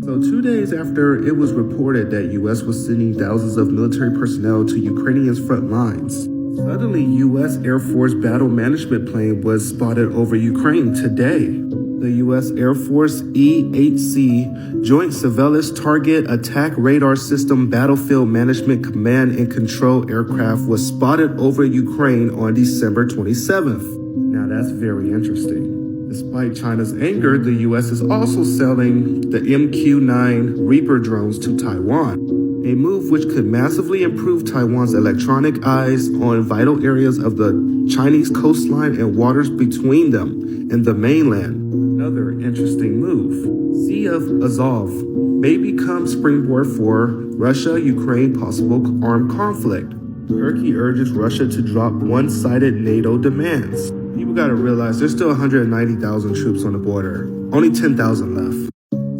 So 2 days after it was reported that U.S. was sending thousands of military personnel to Ukrainians' front lines, suddenly U.S. Air Force battle management plane was spotted over Ukraine today. The U.S. Air Force E-8C Joint Surveillance Target Attack Radar System Battlefield Management Command and Control aircraft was spotted over Ukraine on December 27th. Now that's very interesting. Despite China's anger, the U.S. is also selling the MQ-9 Reaper drones to Taiwan, a move which could massively improve Taiwan's electronic eyes on vital areas of the Chinese coastline and waters between them and the mainland. Another interesting move. Sea of Azov may become springboard for Russia-Ukraine possible armed conflict. Turkey urges Russia to drop one-sided NATO demands. People gotta realize there's still 190,000 troops on the border. Only 10,000 left.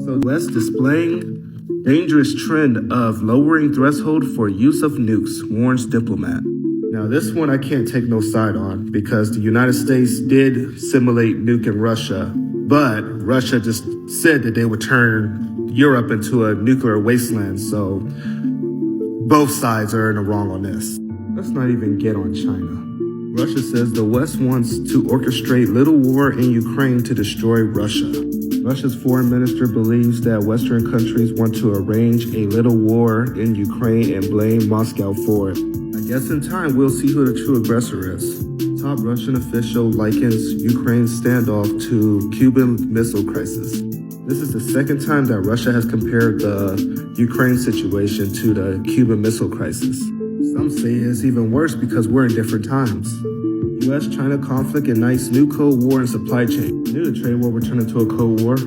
So West displaying dangerous trend of lowering threshold for use of nukes, warns diplomat. Now this one I can't take no side on because the United States did simulate nuking Russia, but Russia just said that they would turn Europe into a nuclear wasteland, so both sides are in the wrong on this. Let's not even get on China. Russia says the West wants to orchestrate little war in Ukraine to destroy Russia. Russia's foreign minister believes that Western countries want to arrange a little war in Ukraine and blame Moscow for it. I guess in time we'll see who the true aggressor is. Top Russian official likens Ukraine's standoff to Cuban Missile Crisis. This is the second time that Russia has compared the Ukraine situation to the Cuban Missile Crisis. Some say it's even worse because we're in different times. U.S.-China conflict ignites new Cold War and supply chain. I knew the trade war would turn into a Cold War.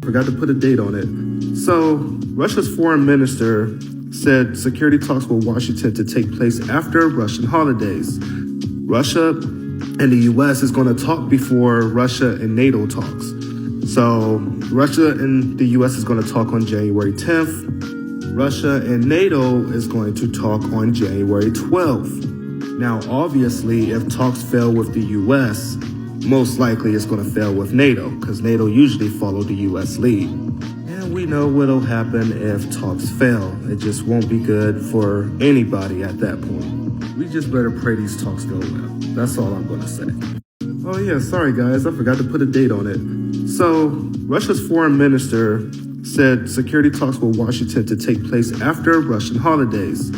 Forgot to put a date on it. So, Russia's foreign minister said security talks with Washington to take place after Russian holidays. Russia and the U.S. is going to talk before Russia and NATO talks. So, Russia and the U.S. is going to talk on January 10th. Russia and NATO is going to talk on January 12th. Now, obviously, if talks fail with the U.S., most likely it's going to fail with NATO, because NATO usually follow the U.S. lead. And we know what'll happen if talks fail. It just won't be good for anybody at that point. We just better pray these talks go well. That's all I'm going to say. Oh yeah, sorry guys, I forgot to put a date on it. So, Russia's foreign minister said security talks with Washington to take place after Russian holidays.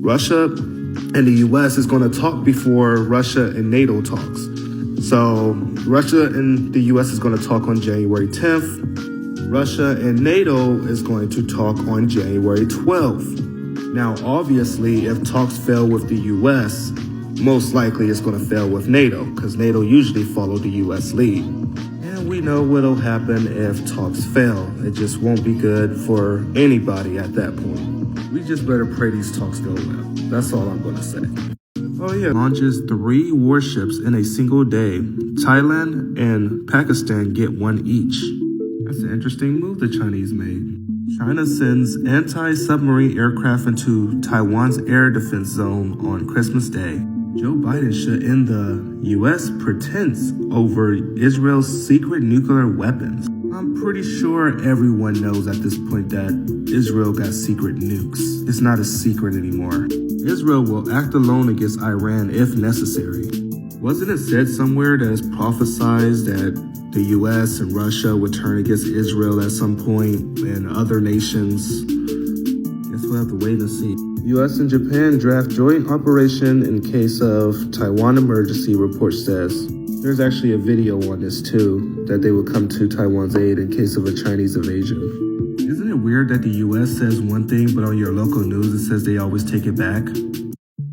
Russia and the U.S. is going to talk before Russia and NATO talks. So, Russia and the U.S. is going to talk on January 10th. Russia and NATO is going to talk on January 12th. Now, obviously, if talks fail with the U.S., most likely it's going to fail with NATO, because NATO usually follow the U.S. lead. And we know what'll happen if talks fail. It just won't be good for anybody at that point. We just better pray these talks go well. That's all I'm going to say. Oh yeah, launches 3 warships in a single day. Thailand and Pakistan get one each. That's an interesting move the Chinese made. China sends anti-submarine aircraft into Taiwan's air defense zone on Christmas Day. Joe Biden should end the U.S. pretense over Israel's secret nuclear weapons. I'm pretty sure everyone knows at this point that Israel got secret nukes. It's not a secret anymore. Israel will act alone against Iran if necessary. Wasn't it said somewhere that it's prophesized that the U.S. and Russia would turn against Israel at some point and other nations? Guess we'll have to wait and see. U.S. and Japan draft joint operation in case of Taiwan emergency, report says. There's actually a video on this too, that they would come to Taiwan's aid in case of a Chinese invasion. Isn't it weird that the U.S. says one thing, but on your local news it says they always take it back?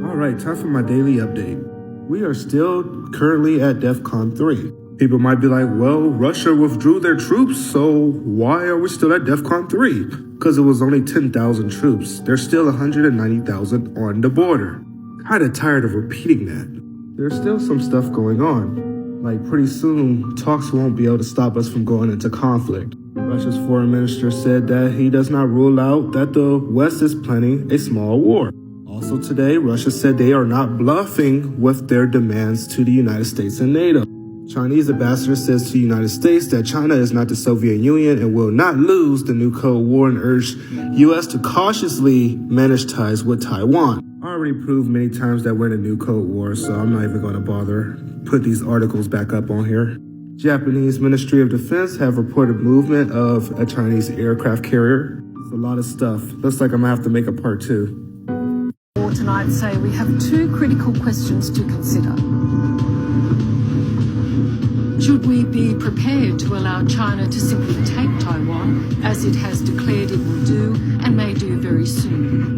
Alright, time for my daily update. We are still currently at DEFCON 3. People might be like, well, Russia withdrew their troops, so why are we still at DEFCON 3? Because it was only 10,000 troops. There's still 190,000 on the border. Kinda tired of repeating that. There's still some stuff going on. Like pretty soon, talks won't be able to stop us from going into conflict. Russia's foreign minister said that he does not rule out that the West is planning a small war. Also today, Russia said they are not bluffing with their demands to the United States and NATO. Chinese ambassador says to the United States that China is not the Soviet Union and will not lose the new Cold War, and urged U.S. to cautiously manage ties with Taiwan. I already proved many times that we're in a new Cold War, so I'm not even going to bother put these articles back up on here. Japanese Ministry of Defense have reported movement of a Chinese aircraft carrier. It's a lot of stuff. Looks like I'm going to have to make a part 2. Tonight say we have 2 critical questions to consider. Should we be prepared to allow China to simply take Taiwan, as it has declared it will do and may do very soon?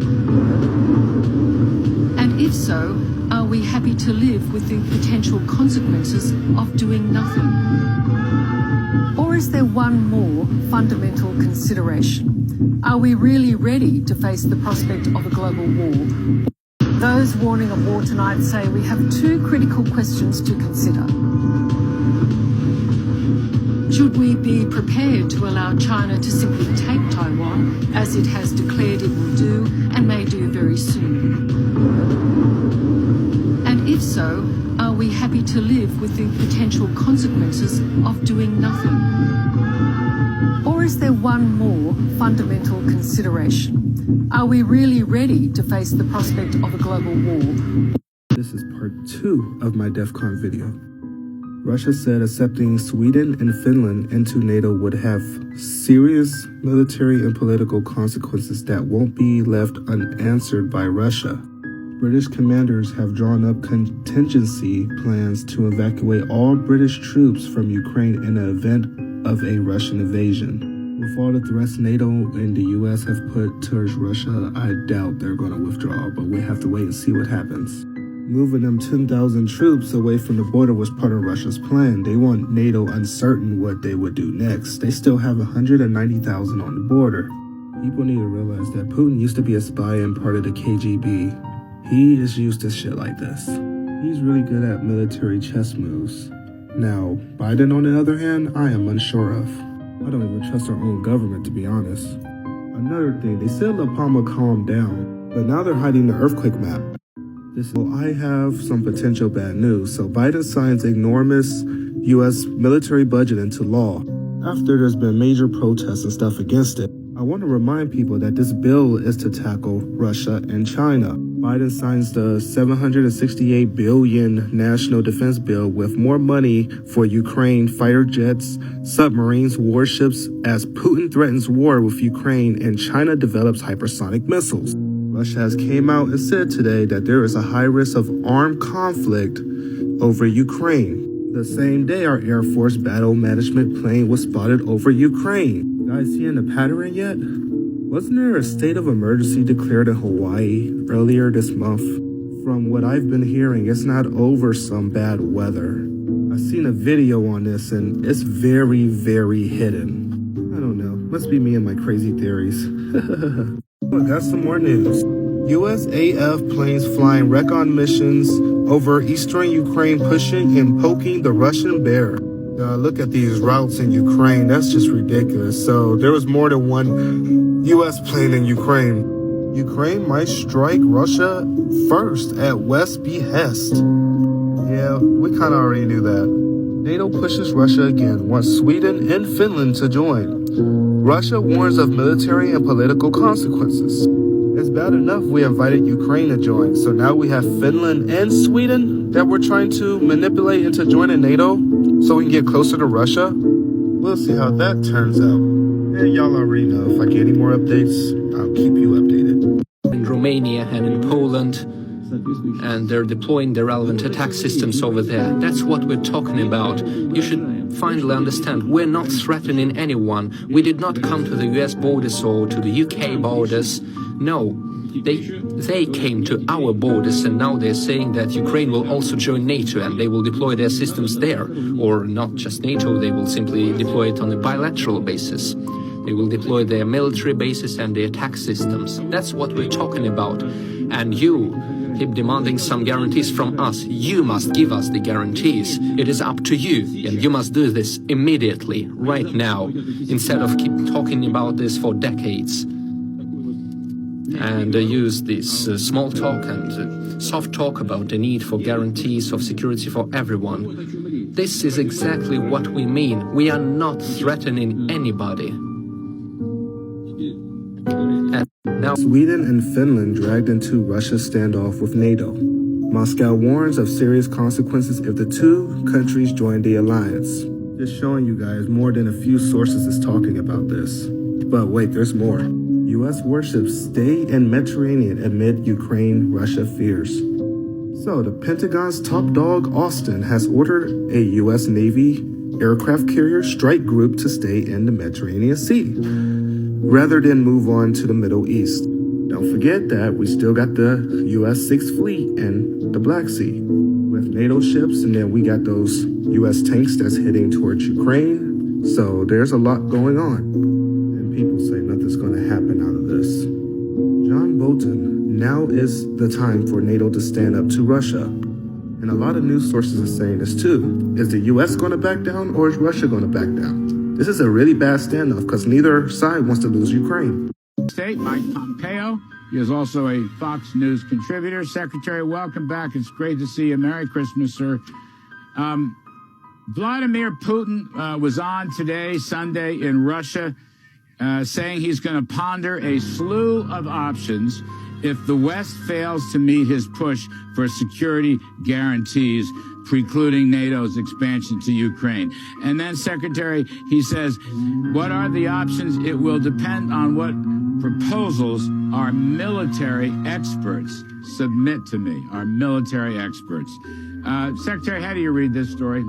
And if so, are we happy to live with the potential consequences of doing nothing? Or is there one more fundamental consideration? Are we really ready to face the prospect of a global war? Those warning of war tonight say we have 2 critical questions to consider. Should we be prepared to allow China to simply take Taiwan, as it has declared it will do and may do very soon? And if so, are we happy to live with the potential consequences of doing nothing? Or is there one more fundamental consideration? Are we really ready to face the prospect of a global war? This is part 2 of my DEFCON video. Russia said accepting Sweden and Finland into NATO would have serious military and political consequences that won't be left unanswered by Russia. British commanders have drawn up contingency plans to evacuate all British troops from Ukraine in the event of a Russian invasion. With all the threats NATO and the US have put towards Russia, I doubt they're going to withdraw, but we have to wait and see what happens. Moving them 10,000 troops away from the border was part of Russia's plan. They want NATO uncertain what they would do next. They still have 190,000 on the border. People need to realize that Putin used to be a spy and part of the KGB. He is used to shit like this. He's really good at military chess moves. Now, Biden on the other hand, I am unsure of. I don't even trust our own government, to be honest. Another thing, they said La Palma calmed down, but now they're hiding the earthquake map. I have some potential bad news. So Biden signs enormous U.S. military budget into law after there's been major protests and stuff against it. I want to remind people that this bill is to tackle Russia and China. Biden signs the $768 billion national defense bill with more money for Ukraine fighter jets, submarines, warships as Putin threatens war with Ukraine and China develops hypersonic missiles. Russia has came out and said today that there is a high risk of armed conflict over Ukraine. The same day, our Air Force battle management plane was spotted over Ukraine. You guys seeing the pattern yet? Wasn't there a state of emergency declared in Hawaii earlier this month? From what I've been hearing, it's not over some bad weather. I've seen a video on this and it's very, very hidden. I don't know. Must be me and my crazy theories. I got some more news. USAF planes flying recon missions over eastern Ukraine, pushing and poking the Russian bear. Look at these routes in Ukraine. That's just ridiculous. So there was more than one U.S. plane in Ukraine. Ukraine might strike Russia first at West's behest. Yeah, we kind of already knew that. NATO pushes Russia again, wants Sweden and Finland to join. Russia warns of military and political consequences. It's bad enough we invited Ukraine to join, so now we have Finland and Sweden that we're trying to manipulate into joining NATO so we can get closer to Russia. We'll see how that turns out. And y'all already know, if I get any more updates, I'll keep you updated. In Romania and in Poland, and they're deploying the relevant attack systems over there. That's what we're talking about. You should finally understand, we're not threatening anyone. We did not come to the US borders or to the UK borders. No, they came to our borders, and now they're saying that Ukraine will also join NATO and they will deploy their systems there. Or not just NATO, they will simply deploy it on a bilateral basis. They will deploy their military bases and their attack systems. That's what we're talking about. And you keep demanding some guarantees from us. You must give us the guarantees. It is up to you, and you must do this immediately, right now, instead of keep talking about this for decades. And use this small talk and soft talk about the need for guarantees of security for everyone. This is exactly what we mean. We are not threatening anybody. And now Sweden and Finland dragged into Russia's standoff with NATO. Moscow warns of serious consequences if the two countries join the alliance. Just showing you guys more than a few sources is talking about this. But wait, there's more. U.S. warships stay in Mediterranean amid Ukraine-Russia fears. So the Pentagon's top dog, Austin, has ordered a U.S. Navy aircraft carrier strike group to stay in the Mediterranean Sea, rather than move on to the Middle East. Don't forget that we still got the U.S. 6th Fleet in the Black Sea with NATO ships, and then we got those U.S. tanks that's heading towards Ukraine. So there's a lot going on. People say nothing's going to happen out of this. John Bolton, now is the time for NATO to stand up to Russia. And a lot of news sources are saying this too. Is the U.S. going to back down, or is Russia going to back down? This is a really bad standoff because neither side wants to lose Ukraine. State Mike Pompeo. He is also a Fox News contributor. Secretary, welcome back. It's great to see you. Merry Christmas, sir. Vladimir Putin was on today, Sunday, in Russia, saying he's going to ponder a slew of options if the West fails to meet his push for security guarantees, precluding NATO's expansion to Ukraine. And then, Secretary, he says, what are the options? It will depend on what proposals our military experts submit to me, our military experts. Secretary, how do you read this story?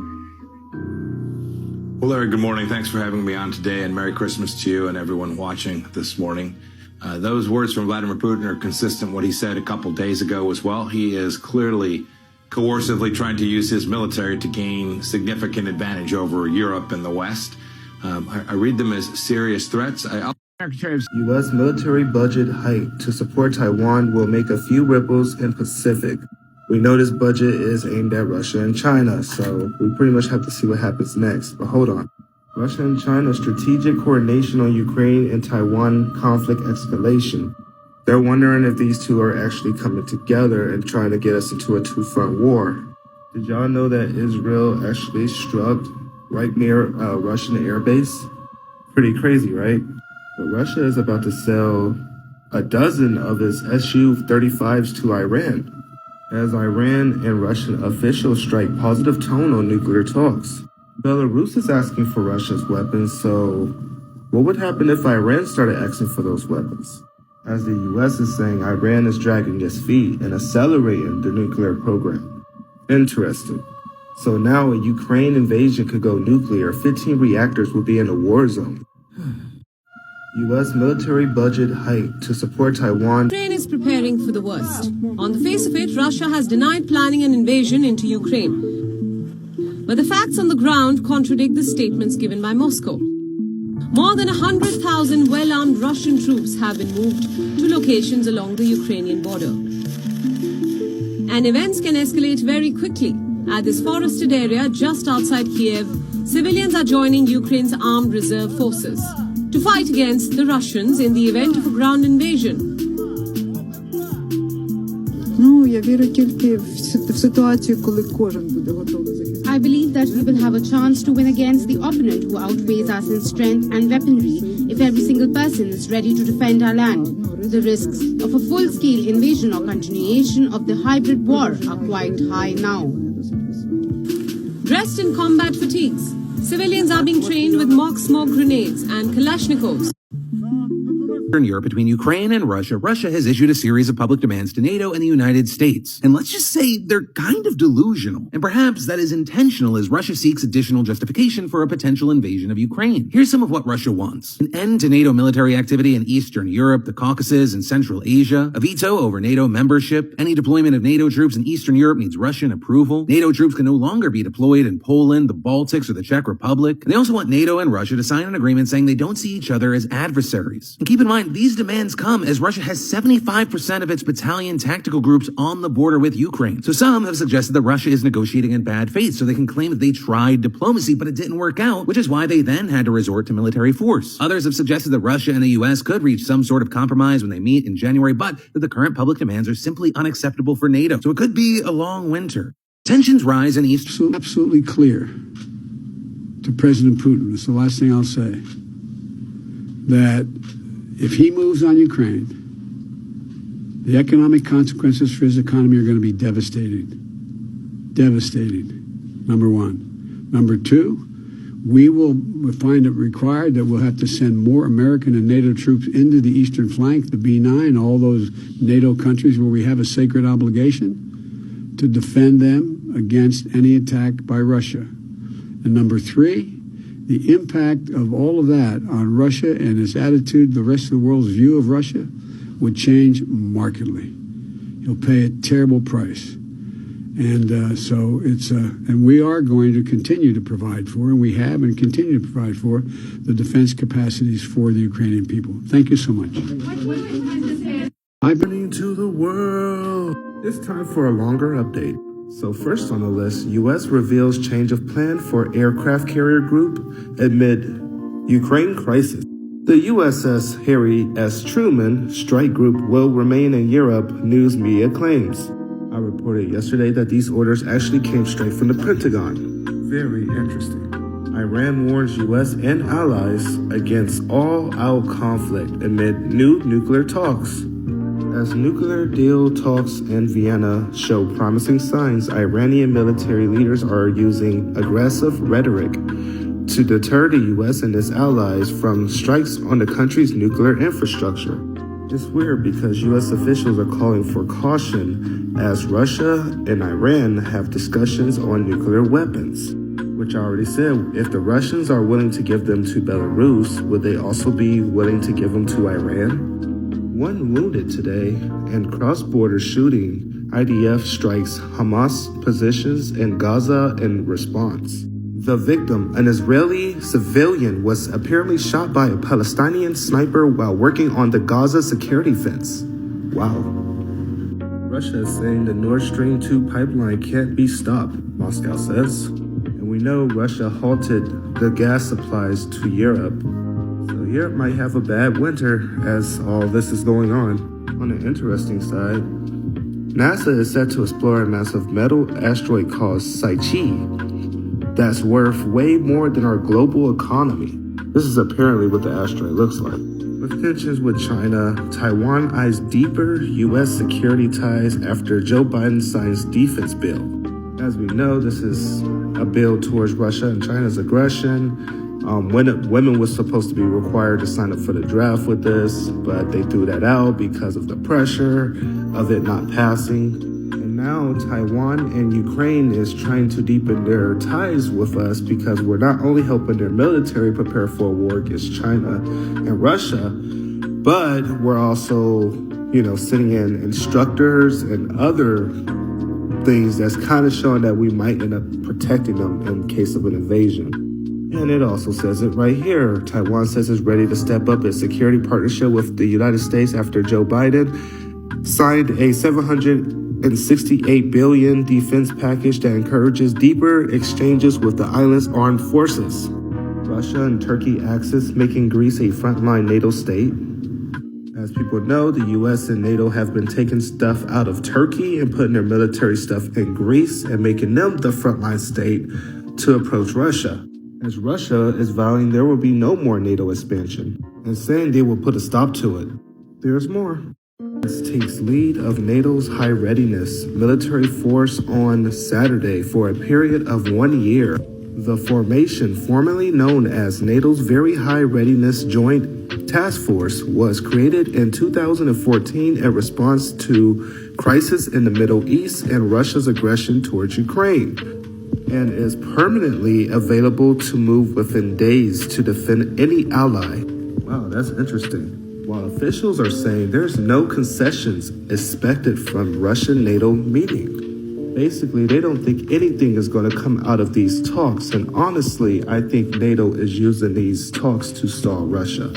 Well, Larry, good morning. Thanks for having me on today, and Merry Christmas to you and everyone watching this morning. Those words from Vladimir Putin are consistent with what he said a couple days ago as well. He is clearly coercively trying to use his military to gain significant advantage over Europe and the West. I read them as serious threats. U.S. military budget hike to support Taiwan will make a few ripples in Pacific. We know this budget is aimed at Russia and China, so we pretty much have to see what happens next. But hold on. Russia and China strategic coordination on Ukraine and Taiwan conflict escalation. They're wondering if these two are actually coming together and trying to get us into a two-front war. Did y'all know that Israel actually struck right near a Russian airbase? Pretty crazy, right? But Russia is about to sell a dozen of its Su-35s to Iran, as Iran and Russian officials strike positive tone on nuclear talks. Belarus is asking for Russia's weapons, so what would happen if Iran started asking for those weapons? As the US is saying Iran is dragging its feet and accelerating the nuclear program. Interesting. So now a Ukraine invasion could go nuclear, 15 reactors will be in a war zone. U.S. military budget hike to support Taiwan. Ukraine is preparing for the worst. On the face of it, Russia has denied planning an invasion into Ukraine. But the facts on the ground contradict the statements given by Moscow. More than 100,000 well-armed Russian troops have been moved to locations along the Ukrainian border. And events can escalate very quickly. At this forested area just outside Kiev, civilians are joining Ukraine's armed reserve forces to fight against the Russians in the event of a ground invasion. I believe that we will have a chance to win against the opponent who outweighs us in strength and weaponry if every single person is ready to defend our land. The risks of a full-scale invasion or continuation of the hybrid war are quite high now. Dressed in combat fatigues, civilians are being trained with mock smoke grenades and Kalashnikovs. In Europe between Ukraine and Russia, Russia has issued a series of public demands to NATO and the United States. And let's just say they're kind of delusional. And perhaps that is intentional as Russia seeks additional justification for a potential invasion of Ukraine. Here's some of what Russia wants. An end to NATO military activity in Eastern Europe, the Caucasus, and Central Asia. A veto over NATO membership. Any deployment of NATO troops in Eastern Europe needs Russian approval. NATO troops can no longer be deployed in Poland, the Baltics, or the Czech Republic. And they also want NATO and Russia to sign an agreement saying they don't see each other as adversaries. And keep in mind, these demands come as Russia has 75% of its battalion tactical groups on the border with Ukraine. So some have suggested that Russia is negotiating in bad faith so they can claim that they tried diplomacy, but it didn't work out, which is why they then had to resort to military force. Others have suggested that Russia and the US could reach some sort of compromise when they meet in January, but that the current public demands are simply unacceptable for NATO. So it could be a long winter. Tensions rise in East. Absolutely clear to President Putin, it's the last thing I'll say, that if he moves on Ukraine, the economic consequences for his economy are going to be devastating. Devastating, number one. Number two, we will find it required that we'll have to send more American and NATO troops into the eastern flank, the B9, all those NATO countries where we have a sacred obligation to defend them against any attack by Russia. And number three, the impact of all of that on Russia and its attitude, the rest of the world's view of Russia, would change markedly. He'll pay a terrible price. And so it's, and we are going to continue to provide for, and we have and continue to provide for, the defense capacities for the Ukrainian people. Thank you so much. I've been into the world. It's time for a longer update. So first on the list, U.S. reveals change of plan for aircraft carrier group amid Ukraine crisis. The USS Harry S. Truman strike group will remain in Europe, news media claims. I reported yesterday that these orders actually came straight from the Pentagon. Very interesting. Iran warns U.S. and allies against all-out conflict amid new nuclear talks. As nuclear deal talks in Vienna show promising signs, Iranian military leaders are using aggressive rhetoric to deter the U.S. and its allies from strikes on the country's nuclear infrastructure. It's weird because U.S. officials are calling for caution as Russia and Iran have discussions on nuclear weapons. Which I already said, if the Russians are willing to give them to Belarus, would they also be willing to give them to Iran? One wounded today in cross-border shooting. IDF strikes Hamas positions in Gaza in response. The victim, an Israeli civilian, was apparently shot by a Palestinian sniper while working on the Gaza security fence. Wow. Russia is saying the Nord Stream 2 pipeline can't be stopped, Moscow says. And we know Russia halted the gas supplies to Europe. So Europe might have a bad winter as all this is going on. On the interesting side, NASA is set to explore a massive metal asteroid called Psyche that's worth way more than our global economy. This is apparently what the asteroid looks like. With tensions with China, Taiwan eyes deeper U.S. security ties after Joe Biden signs defense bill. As we know, this is a bill towards Russia and China's aggression. Women was supposed to be required to sign up for the draft with this, but they threw that out because of the pressure of it not passing. And now Taiwan and Ukraine is trying to deepen their ties with us because we're not only helping their military prepare for a war against China and Russia, but we're also, sending in instructors and other things that's kind of showing that we might end up protecting them in case of an invasion. And it also says it right here. Taiwan says it's ready to step up its security partnership with the United States after Joe Biden signed a $768 billion defense package that encourages deeper exchanges with the island's armed forces. Russia and Turkey axis making Greece a frontline NATO state. As people know, the U.S. and NATO have been taking stuff out of Turkey and putting their military stuff in Greece and making them the frontline state to approach Russia. As Russia is vowing there will be no more NATO expansion and saying they will put a stop to it. There's more. This takes lead of NATO's high readiness military force on Saturday for a period of 1 year. The formation, formerly known as NATO's Very High Readiness Joint Task Force, was created in 2014 in response to crisis in the Middle East and Russia's aggression towards Ukraine, and is permanently available to move within days to defend any ally. Wow, that's interesting. While officials are saying there's no concessions expected from Russia-NATO meeting. Basically, they don't think anything is going to come out of these talks, and honestly, I think NATO is using these talks to stall Russia.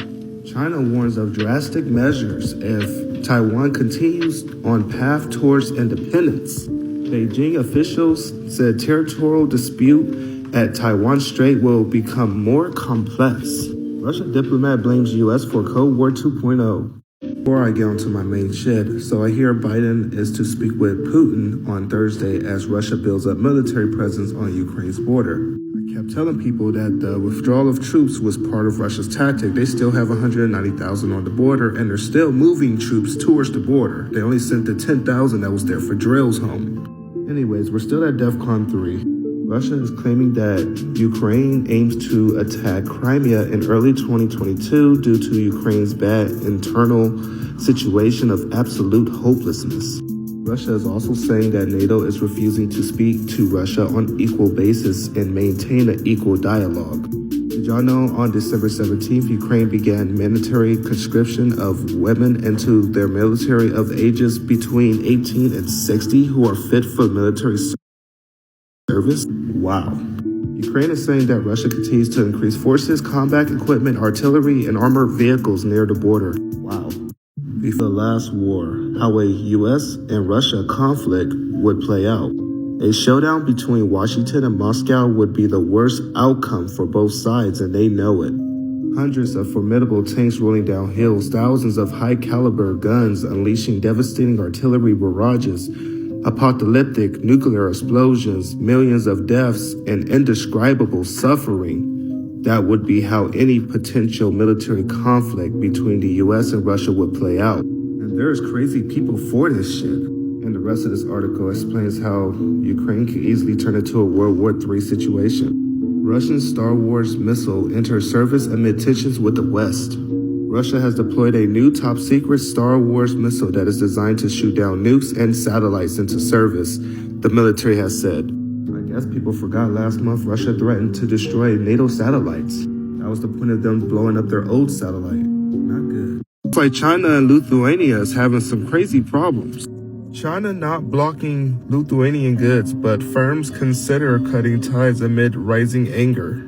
China warns of drastic measures if Taiwan continues on path towards independence. Beijing officials said territorial dispute at Taiwan Strait will become more complex. Russian diplomat blames U.S. for Cold War 2.0. Before I get onto my main shit, so I hear Biden is to speak with Putin on Thursday as Russia builds up military presence on Ukraine's border. I kept telling people that the withdrawal of troops was part of Russia's tactic. They still have 190,000 on the border, and they're still moving troops towards the border. They only sent the 10,000 that was there for drills home. Anyways, we're still at DEFCON 3. Russia is claiming that Ukraine aims to attack Crimea in early 2022 due to Ukraine's bad internal situation of absolute hopelessness. Russia is also saying that NATO is refusing to speak to Russia on equal basis and maintain an equal dialogue. Did y'all know on December 17th, Ukraine began mandatory conscription of women into their military of ages between 18 and 60 who are fit for military service? Wow. Ukraine is saying that Russia continues to increase forces, combat equipment, artillery, and armored vehicles near the border. Wow. Before the last war, how a U.S. and Russia conflict would play out. A showdown between Washington and Moscow would be the worst outcome for both sides, and they know it. Hundreds of formidable tanks rolling down hills, thousands of high-caliber guns unleashing devastating artillery barrages, apocalyptic nuclear explosions, millions of deaths, and indescribable suffering. That would be how any potential military conflict between the U.S. and Russia would play out. And there's crazy people for this shit. And the rest of this article explains how Ukraine could easily turn into a World War III situation. Russian Star Wars missile enters service amid tensions with the West. Russia has deployed a new top-secret Star Wars missile that is designed to shoot down nukes and satellites into service, the military has said. I guess people forgot last month Russia threatened to destroy NATO satellites. That was the point of them blowing up their old satellite. Not good. It's like China and Lithuania is having some crazy problems. China not blocking Lithuanian goods, but firms consider cutting ties amid rising anger.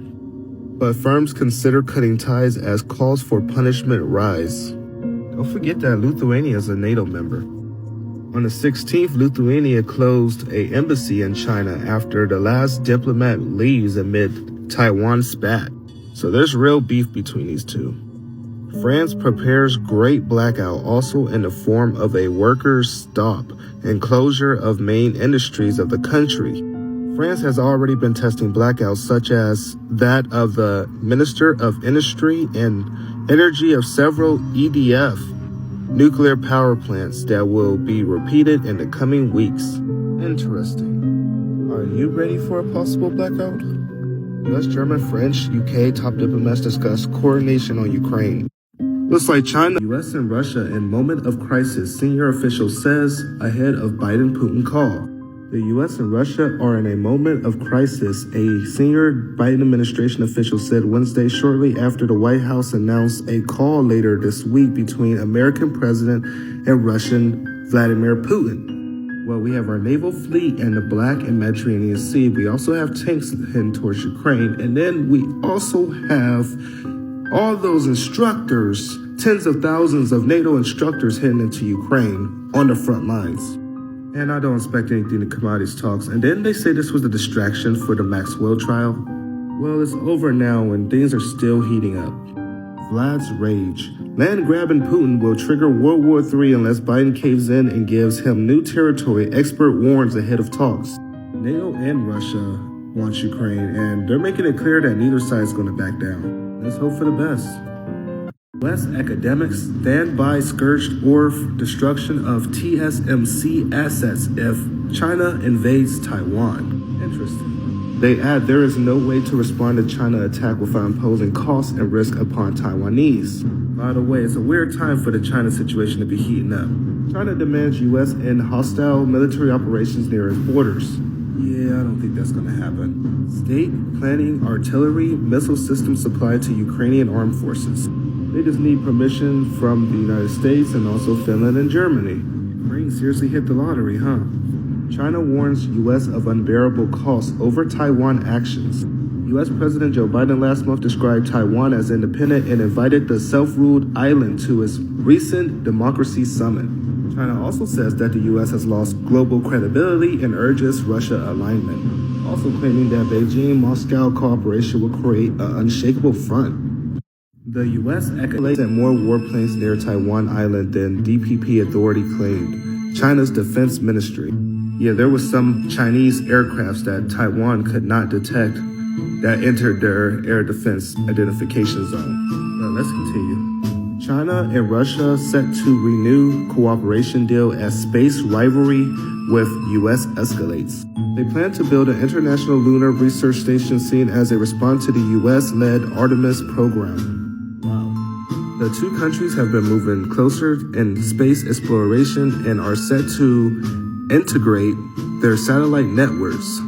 But firms consider cutting ties as calls for punishment rise. Don't forget that Lithuania is a NATO member. On the 16th, Lithuania closed an embassy in China after the last diplomat leaves amid Taiwan spat. So there's real beef between these two. France prepares great blackout, also in the form of a workers' stop and closure of main industries of the country. France has already been testing blackouts such as that of the Minister of Industry and Energy of several EDF nuclear power plants that will be repeated in the coming weeks. Interesting. Are you ready for a possible blackout? US, German, French, UK top diplomats discuss coordination on Ukraine. Looks like China, US, and Russia in moment of crisis, senior official says ahead of Biden-Putin call. The US and Russia are in a moment of crisis, a senior Biden administration official said Wednesday shortly after the White House announced a call later this week between American President and Russian Vladimir Putin. Well, we have our naval fleet in the Black and Mediterranean Sea. We also have tanks heading towards Ukraine. And then we also have all those instructors, tens of thousands of NATO instructors heading into Ukraine on the front lines. And I don't expect anything to come out of these talks. And then they say this was a distraction for the Maxwell trial. Well, it's over now and things are still heating up. Vlad's rage. Land grabbing Putin will trigger World War III unless Biden caves in and gives him new territory, expert warns ahead of talks. NATO and Russia want Ukraine, and they're making it clear that neither side is going to back down. Let's hope for the best. U.S. academics stand by scourged or destruction of TSMC assets if China invades Taiwan. Interesting. They add there is no way to respond to China attack without imposing costs and risk upon Taiwanese. By the way, it's a weird time for the China situation to be heating up. China demands U.S. end hostile military operations near its borders. Yeah, I don't think that's going to happen. State planning artillery missile system supplied to Ukrainian armed forces. They just need permission from the United States and also Finland and Germany. Ukraine seriously hit the lottery, huh? China warns U.S. of unbearable costs over Taiwan actions. U.S. President Joe Biden last month described Taiwan as independent and invited the self-ruled island to its recent democracy summit. China also says that the U.S. has lost global credibility and urges Russia alignment, also claiming that Beijing-Moscow cooperation will create an unshakable front. The U.S. sent more warplanes near Taiwan Island than DPP authority claimed, China's defense ministry. Yeah, there was some Chinese aircrafts that Taiwan could not detect that entered their air defense identification zone. Now, let's continue. China and Russia set to renew cooperation deal as space rivalry with U.S. escalates. They plan to build an international lunar research station seen as a response to the U.S.-led Artemis program. The two countries have been moving closer in space exploration and are set to integrate their satellite networks.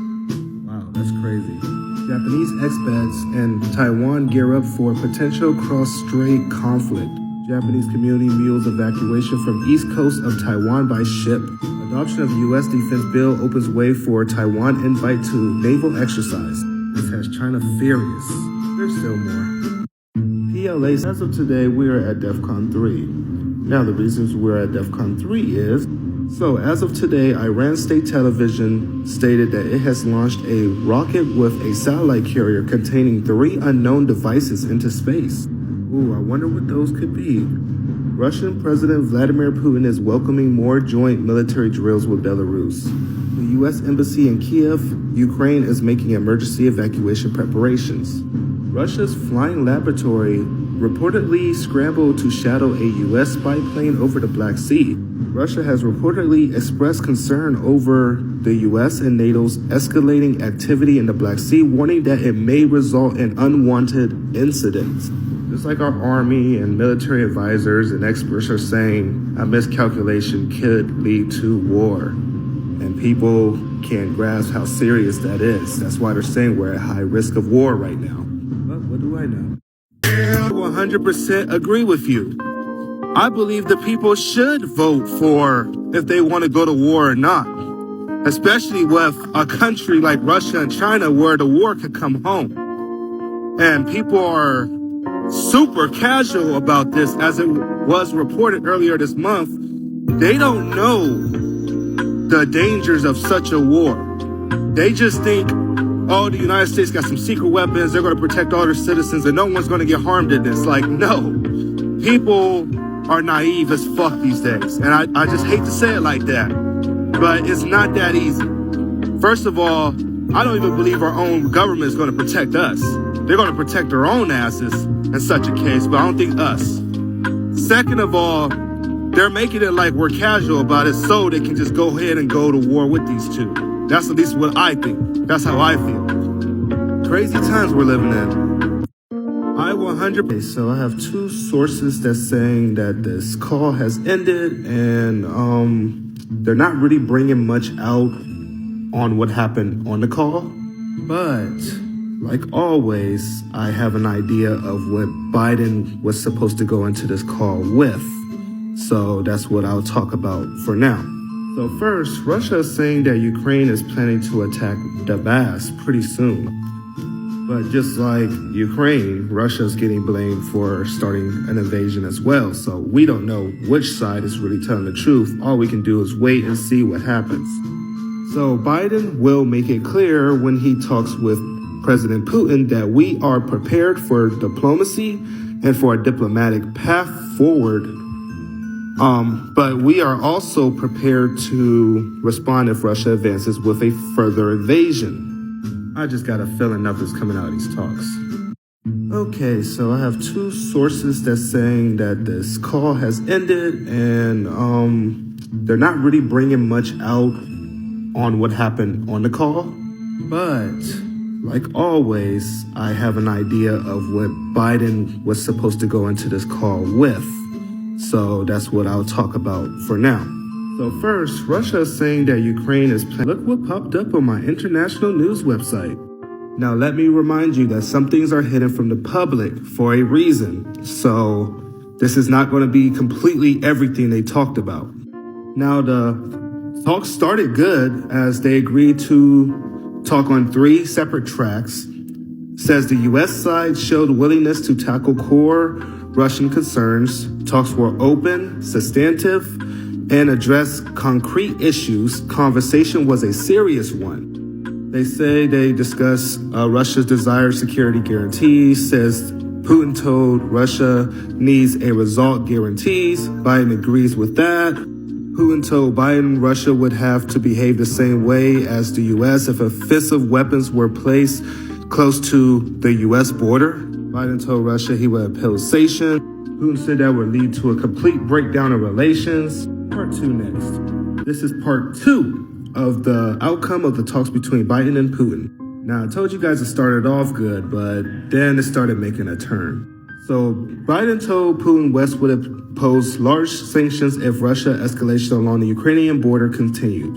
Wow, that's crazy. Japanese expats and Taiwan gear up for potential cross-strait conflict. Japanese community mules evacuation from east coast of Taiwan by ship. Adoption of U.S. defense bill opens way for Taiwan invite to naval exercise. This has China furious. There's still more. PLA, as of today, we are at DEFCON 3. Now, the reasons we're at DEFCON 3 is, so as of today, Iran State Television stated that it has launched a rocket with a satellite carrier containing 3 unknown devices into space. Ooh, I wonder what those could be. Russian President Vladimir Putin is welcoming more joint military drills with Belarus. The U.S. Embassy in Kiev, Ukraine is making emergency evacuation preparations. Russia's flying laboratory reportedly scrambled to shadow a U.S. spy plane over the Black Sea. Russia has reportedly expressed concern over the U.S. and NATO's escalating activity in the Black Sea, warning that it may result in unwanted incidents. Just like our army and military advisors and experts are saying, a miscalculation could lead to war. And people can't grasp how serious that is. That's why they're saying we're at high risk of war right now. But what do I know? I 100% agree with you. I believe the people should vote for if they want to go to war or not. Especially with a country like Russia and China where the war could come home. And people are super casual about this, as it was reported earlier this month. They don't know the dangers of such a war. They just think, oh, the United States got some secret weapons, they're going to protect all their citizens and no one's going to get harmed in this. Like, no. people are naive as fuck these days. And I just hate to say it like that, but it's not that easy. First of all, I don't even believe our own government is going to protect us. They're going to protect their own asses in such a case, but I don't think us. Second of all, they're making it like we're casual about it so they can just go ahead and go to war with these two. That's at least what I think. That's how I feel. Crazy times we're living in. I 100%. So I have two sources that's saying that this call has ended and they're not really bringing much out on what happened on the call. But like always, I have an idea of what Biden was supposed to go into this call with. So that's what I'll talk about for now. So first, Russia is saying that Ukraine is planning to attack Donbass pretty soon. But just like Ukraine, Russia's getting blamed for starting an invasion as well. So we don't know which side is really telling the truth. All we can do is wait and see what happens. So Biden will make it clear when he talks with President Putin that we are prepared for diplomacy and for a diplomatic path forward. But we are also prepared to respond if Russia advances with a further invasion. I just got a feeling nothing's coming out of these talks. Okay, so I have two sources that's saying that this call has ended and they're not really bringing much out on what happened on the call. But like always, I have an idea of what Biden was supposed to go into this call with. So that's what I'll talk about for now. So first, Russia is saying that Ukraine is planning. Look what popped up on my international news website. Now let me remind you that some things are hidden from the public for a reason. So this is not going to be completely everything they talked about. Now the talks started good as they agreed to talk on 3 separate tracks. Says the U.S. side showed willingness to tackle core Russian concerns. Talks were open, substantive, and addressed concrete issues. Conversation was a serious one. They say they discuss Russia's desired security guarantees. Says Putin told Russia needs a result guarantees. Biden agrees with that. Putin told Biden Russia would have to behave the same way as the U.S. if offensive weapons were placed close to the U.S. border. Biden told Russia he would uphold sanctions. Putin said that would lead to a complete breakdown of relations. Part 2 next. This is part 2 of the outcome of the talks between Biden and Putin. Now, I told you guys it started off good, but then it started making a turn. So Biden told Putin West would impose large sanctions if Russia escalation along the Ukrainian border continued.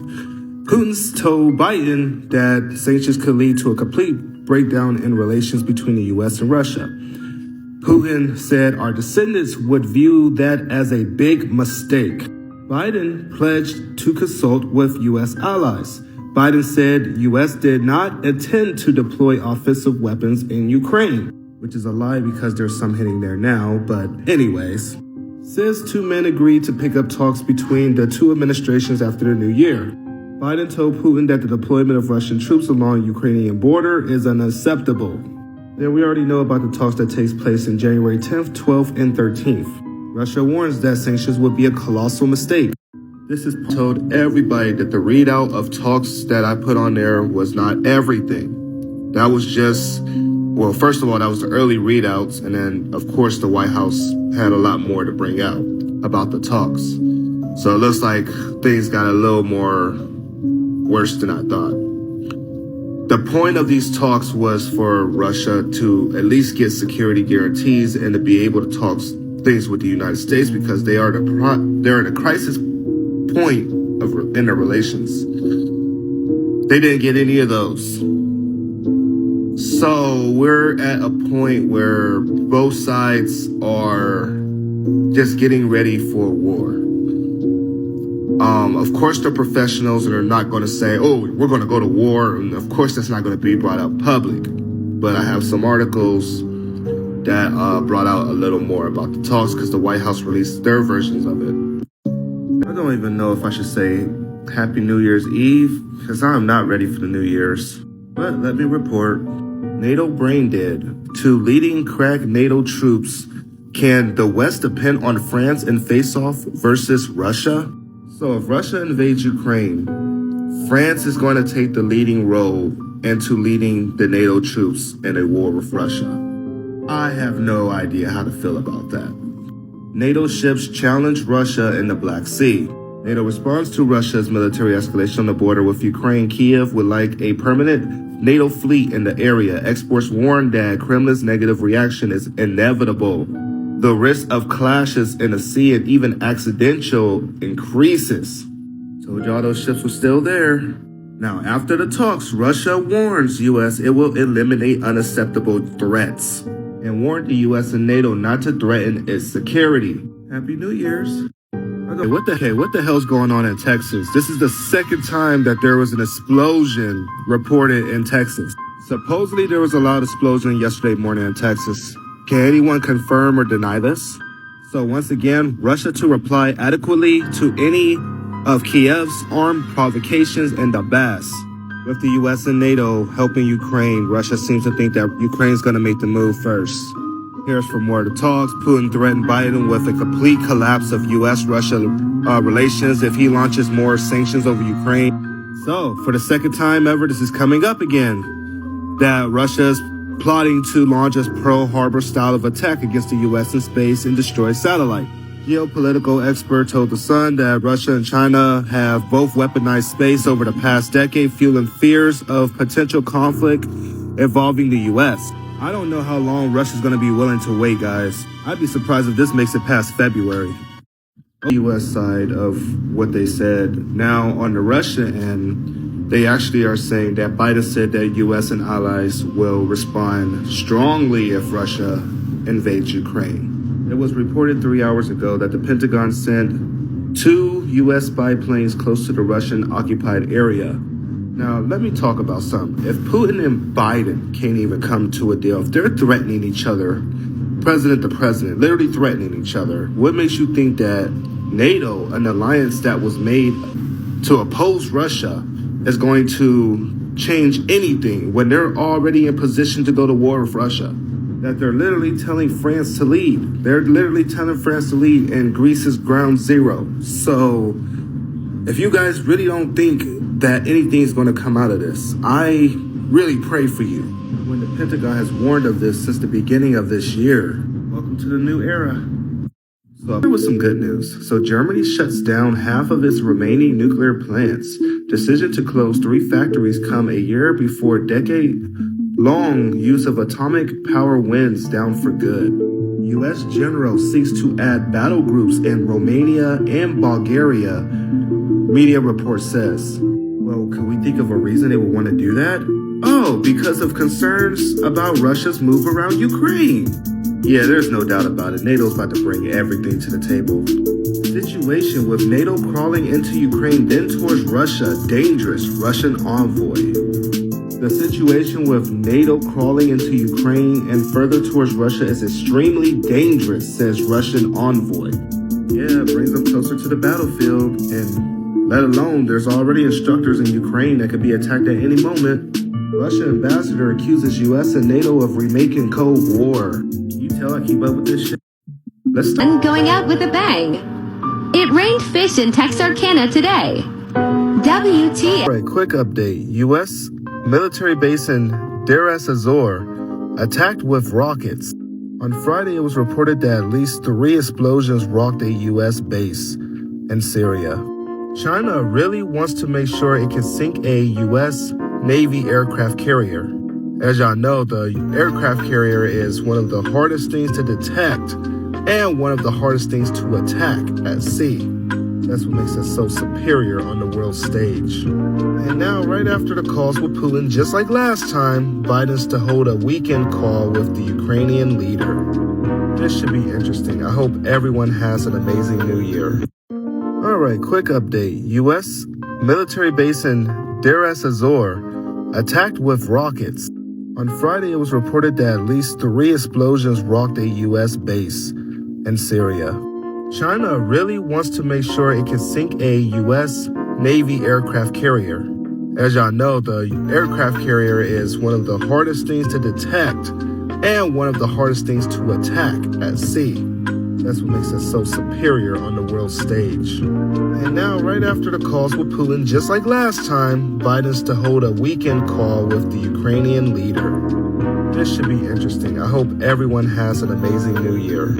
Putin told Biden that sanctions could lead to a complete breakdown in relations between the U.S. and Russia. Putin said our descendants would view that as a big mistake. Biden pledged to consult with U.S. allies. Biden said U.S. did not intend to deploy offensive weapons in Ukraine, which is a lie because there's some hitting there now, but anyways. Says 2 men agreed to pick up talks between the 2 administrations after the new year. Biden told Putin that the deployment of Russian troops along the Ukrainian border is unacceptable. Then we already know about the talks that takes place in January 10th, 12th, and 13th. Russia warns that sanctions would be a colossal mistake. This is told everybody that the readout of talks that I put on there was not everything. That was just, well, first of all, that was the early readouts. And then, of course, the White House had a lot more to bring out about the talks. So it looks like things got a little more worse than I thought. The point of these talks was for Russia to at least get security guarantees and to be able to talk things with the United States because they're at a crisis point in their relations. They didn't get any of those. So we're at a point where both sides are just getting ready for war. Of course, they're professionals and are not going to say, oh, we're going to go to war. And of course, that's not going to be brought out public. But I have some articles that brought out a little more about the talks because the White House released their versions of it. I don't even know if I should say Happy New Year's Eve because I'm not ready for the New Year's. But let me report, NATO brain dead. 2 leading crack NATO troops Can the West depend on France in face-off versus Russia? So if Russia invades Ukraine, France is going to take the leading role into leading the NATO troops in a war with Russia. I have no idea how to feel about that. NATO ships challenge Russia in the Black Sea. NATO responds to Russia's military escalation on the border with Ukraine. Kiev would like a permanent NATO fleet in the area. Experts warn that Kremlin's negative reaction is inevitable. The risk of clashes in the sea and even accidental increases. Told y'all those ships were still there. Now, after the talks, Russia warns U.S. it will eliminate unacceptable threats and warned the U.S. and NATO not to threaten its security. Happy New Year's. Okay, what the hell's going on in Texas? This is the second time that there was an explosion reported in Texas. Supposedly there was a loud explosion yesterday morning in Texas. Can anyone confirm or deny this? So once again, Russia to reply adequately to any of Kiev's armed provocations in Donbass. With the U.S. and NATO helping Ukraine, Russia seems to think that Ukraine's going to make the move first. Here's for more of the talks. Putin threatened Biden with a complete collapse of U.S.-Russia relations if he launches more sanctions over Ukraine. So, for the second time ever, this is coming up again, that Russia's plotting to launch a Pearl Harbor style of attack against the U.S. in space and destroy satellite. Geopolitical expert told The Sun that Russia and China have both weaponized space over the past decade, fueling fears of potential conflict involving the U.S. I don't know how long Russia's going to be willing to wait, guys. I'd be surprised if this makes it past February. The U.S. side of what they said. Now, on the Russian end, they actually are saying that Biden said that U.S. and allies will respond strongly if Russia invades Ukraine. It was reported 3 hours ago that the Pentagon sent 2 U.S. spy planes close to the Russian-occupied area. Now, let me talk about something. If Putin and Biden can't even come to a deal, if they're threatening each other, president to president, literally threatening each other, what makes you think that NATO, an alliance that was made to oppose Russia, is going to change anything when they're already in position to go to war with Russia? That they're literally telling France to lead. They're literally telling France to lead, and Greece is ground zero. So if you guys really don't think that anything's going to come out of this, I really pray for you. When the Pentagon has warned of this since the beginning of this year, welcome to the new era. So there was some good news. So Germany shuts down half of its remaining nuclear plants. Decision to close 3 factories come a year before decade-long use of atomic power winds down for good. U.S. general seeks to add battle groups in Romania and Bulgaria, media report says. Well, can we think of a reason they would want to do that? Oh, because of concerns about Russia's move around Ukraine. Yeah, there's no doubt about it. NATO's about to bring everything to the table. Situation with NATO crawling into Ukraine, then towards Russia, dangerous Russian envoy. The situation with NATO crawling into Ukraine and further towards Russia is extremely dangerous, says Russian envoy. Yeah, it brings them closer to the battlefield, and let alone there's already instructors in Ukraine that could be attacked at any moment. Russian ambassador accuses U.S. and NATO of remaking Cold War. You tell I keep up with this shit? Let's start. And going out with a bang. It rained fish in Texarkana today. WTF. All right, quick update. U.S. military base in Deir ez-Zor attacked with rockets. On Friday, it was reported that at least 3 explosions rocked a U.S. base in Syria. China really wants to make sure it can sink a U.S. Navy aircraft carrier. As y'all know, the aircraft carrier is one of the hardest things to detect and one of the hardest things to attack at sea. That's what makes it so superior on the world stage. And now, right after the calls with Putin, just like last time, Biden's to hold a weekend call with the Ukrainian leader. This should be interesting. I hope everyone has an amazing new year. All right, quick update. U.S. military base in Deir ez-Zor attacked with rockets. On Friday, it was reported that at least 3 explosions rocked a U.S. base in Syria. China really wants to make sure it can sink a U.S. Navy aircraft carrier. As y'all know, the aircraft carrier is one of the hardest things to detect and one of the hardest things to attack at sea. That's what makes us so superior on the world stage. And now, right after the calls with Putin, just like last time, Biden's to hold a weekend call with the Ukrainian leader. This should be interesting. I hope everyone has an amazing new year.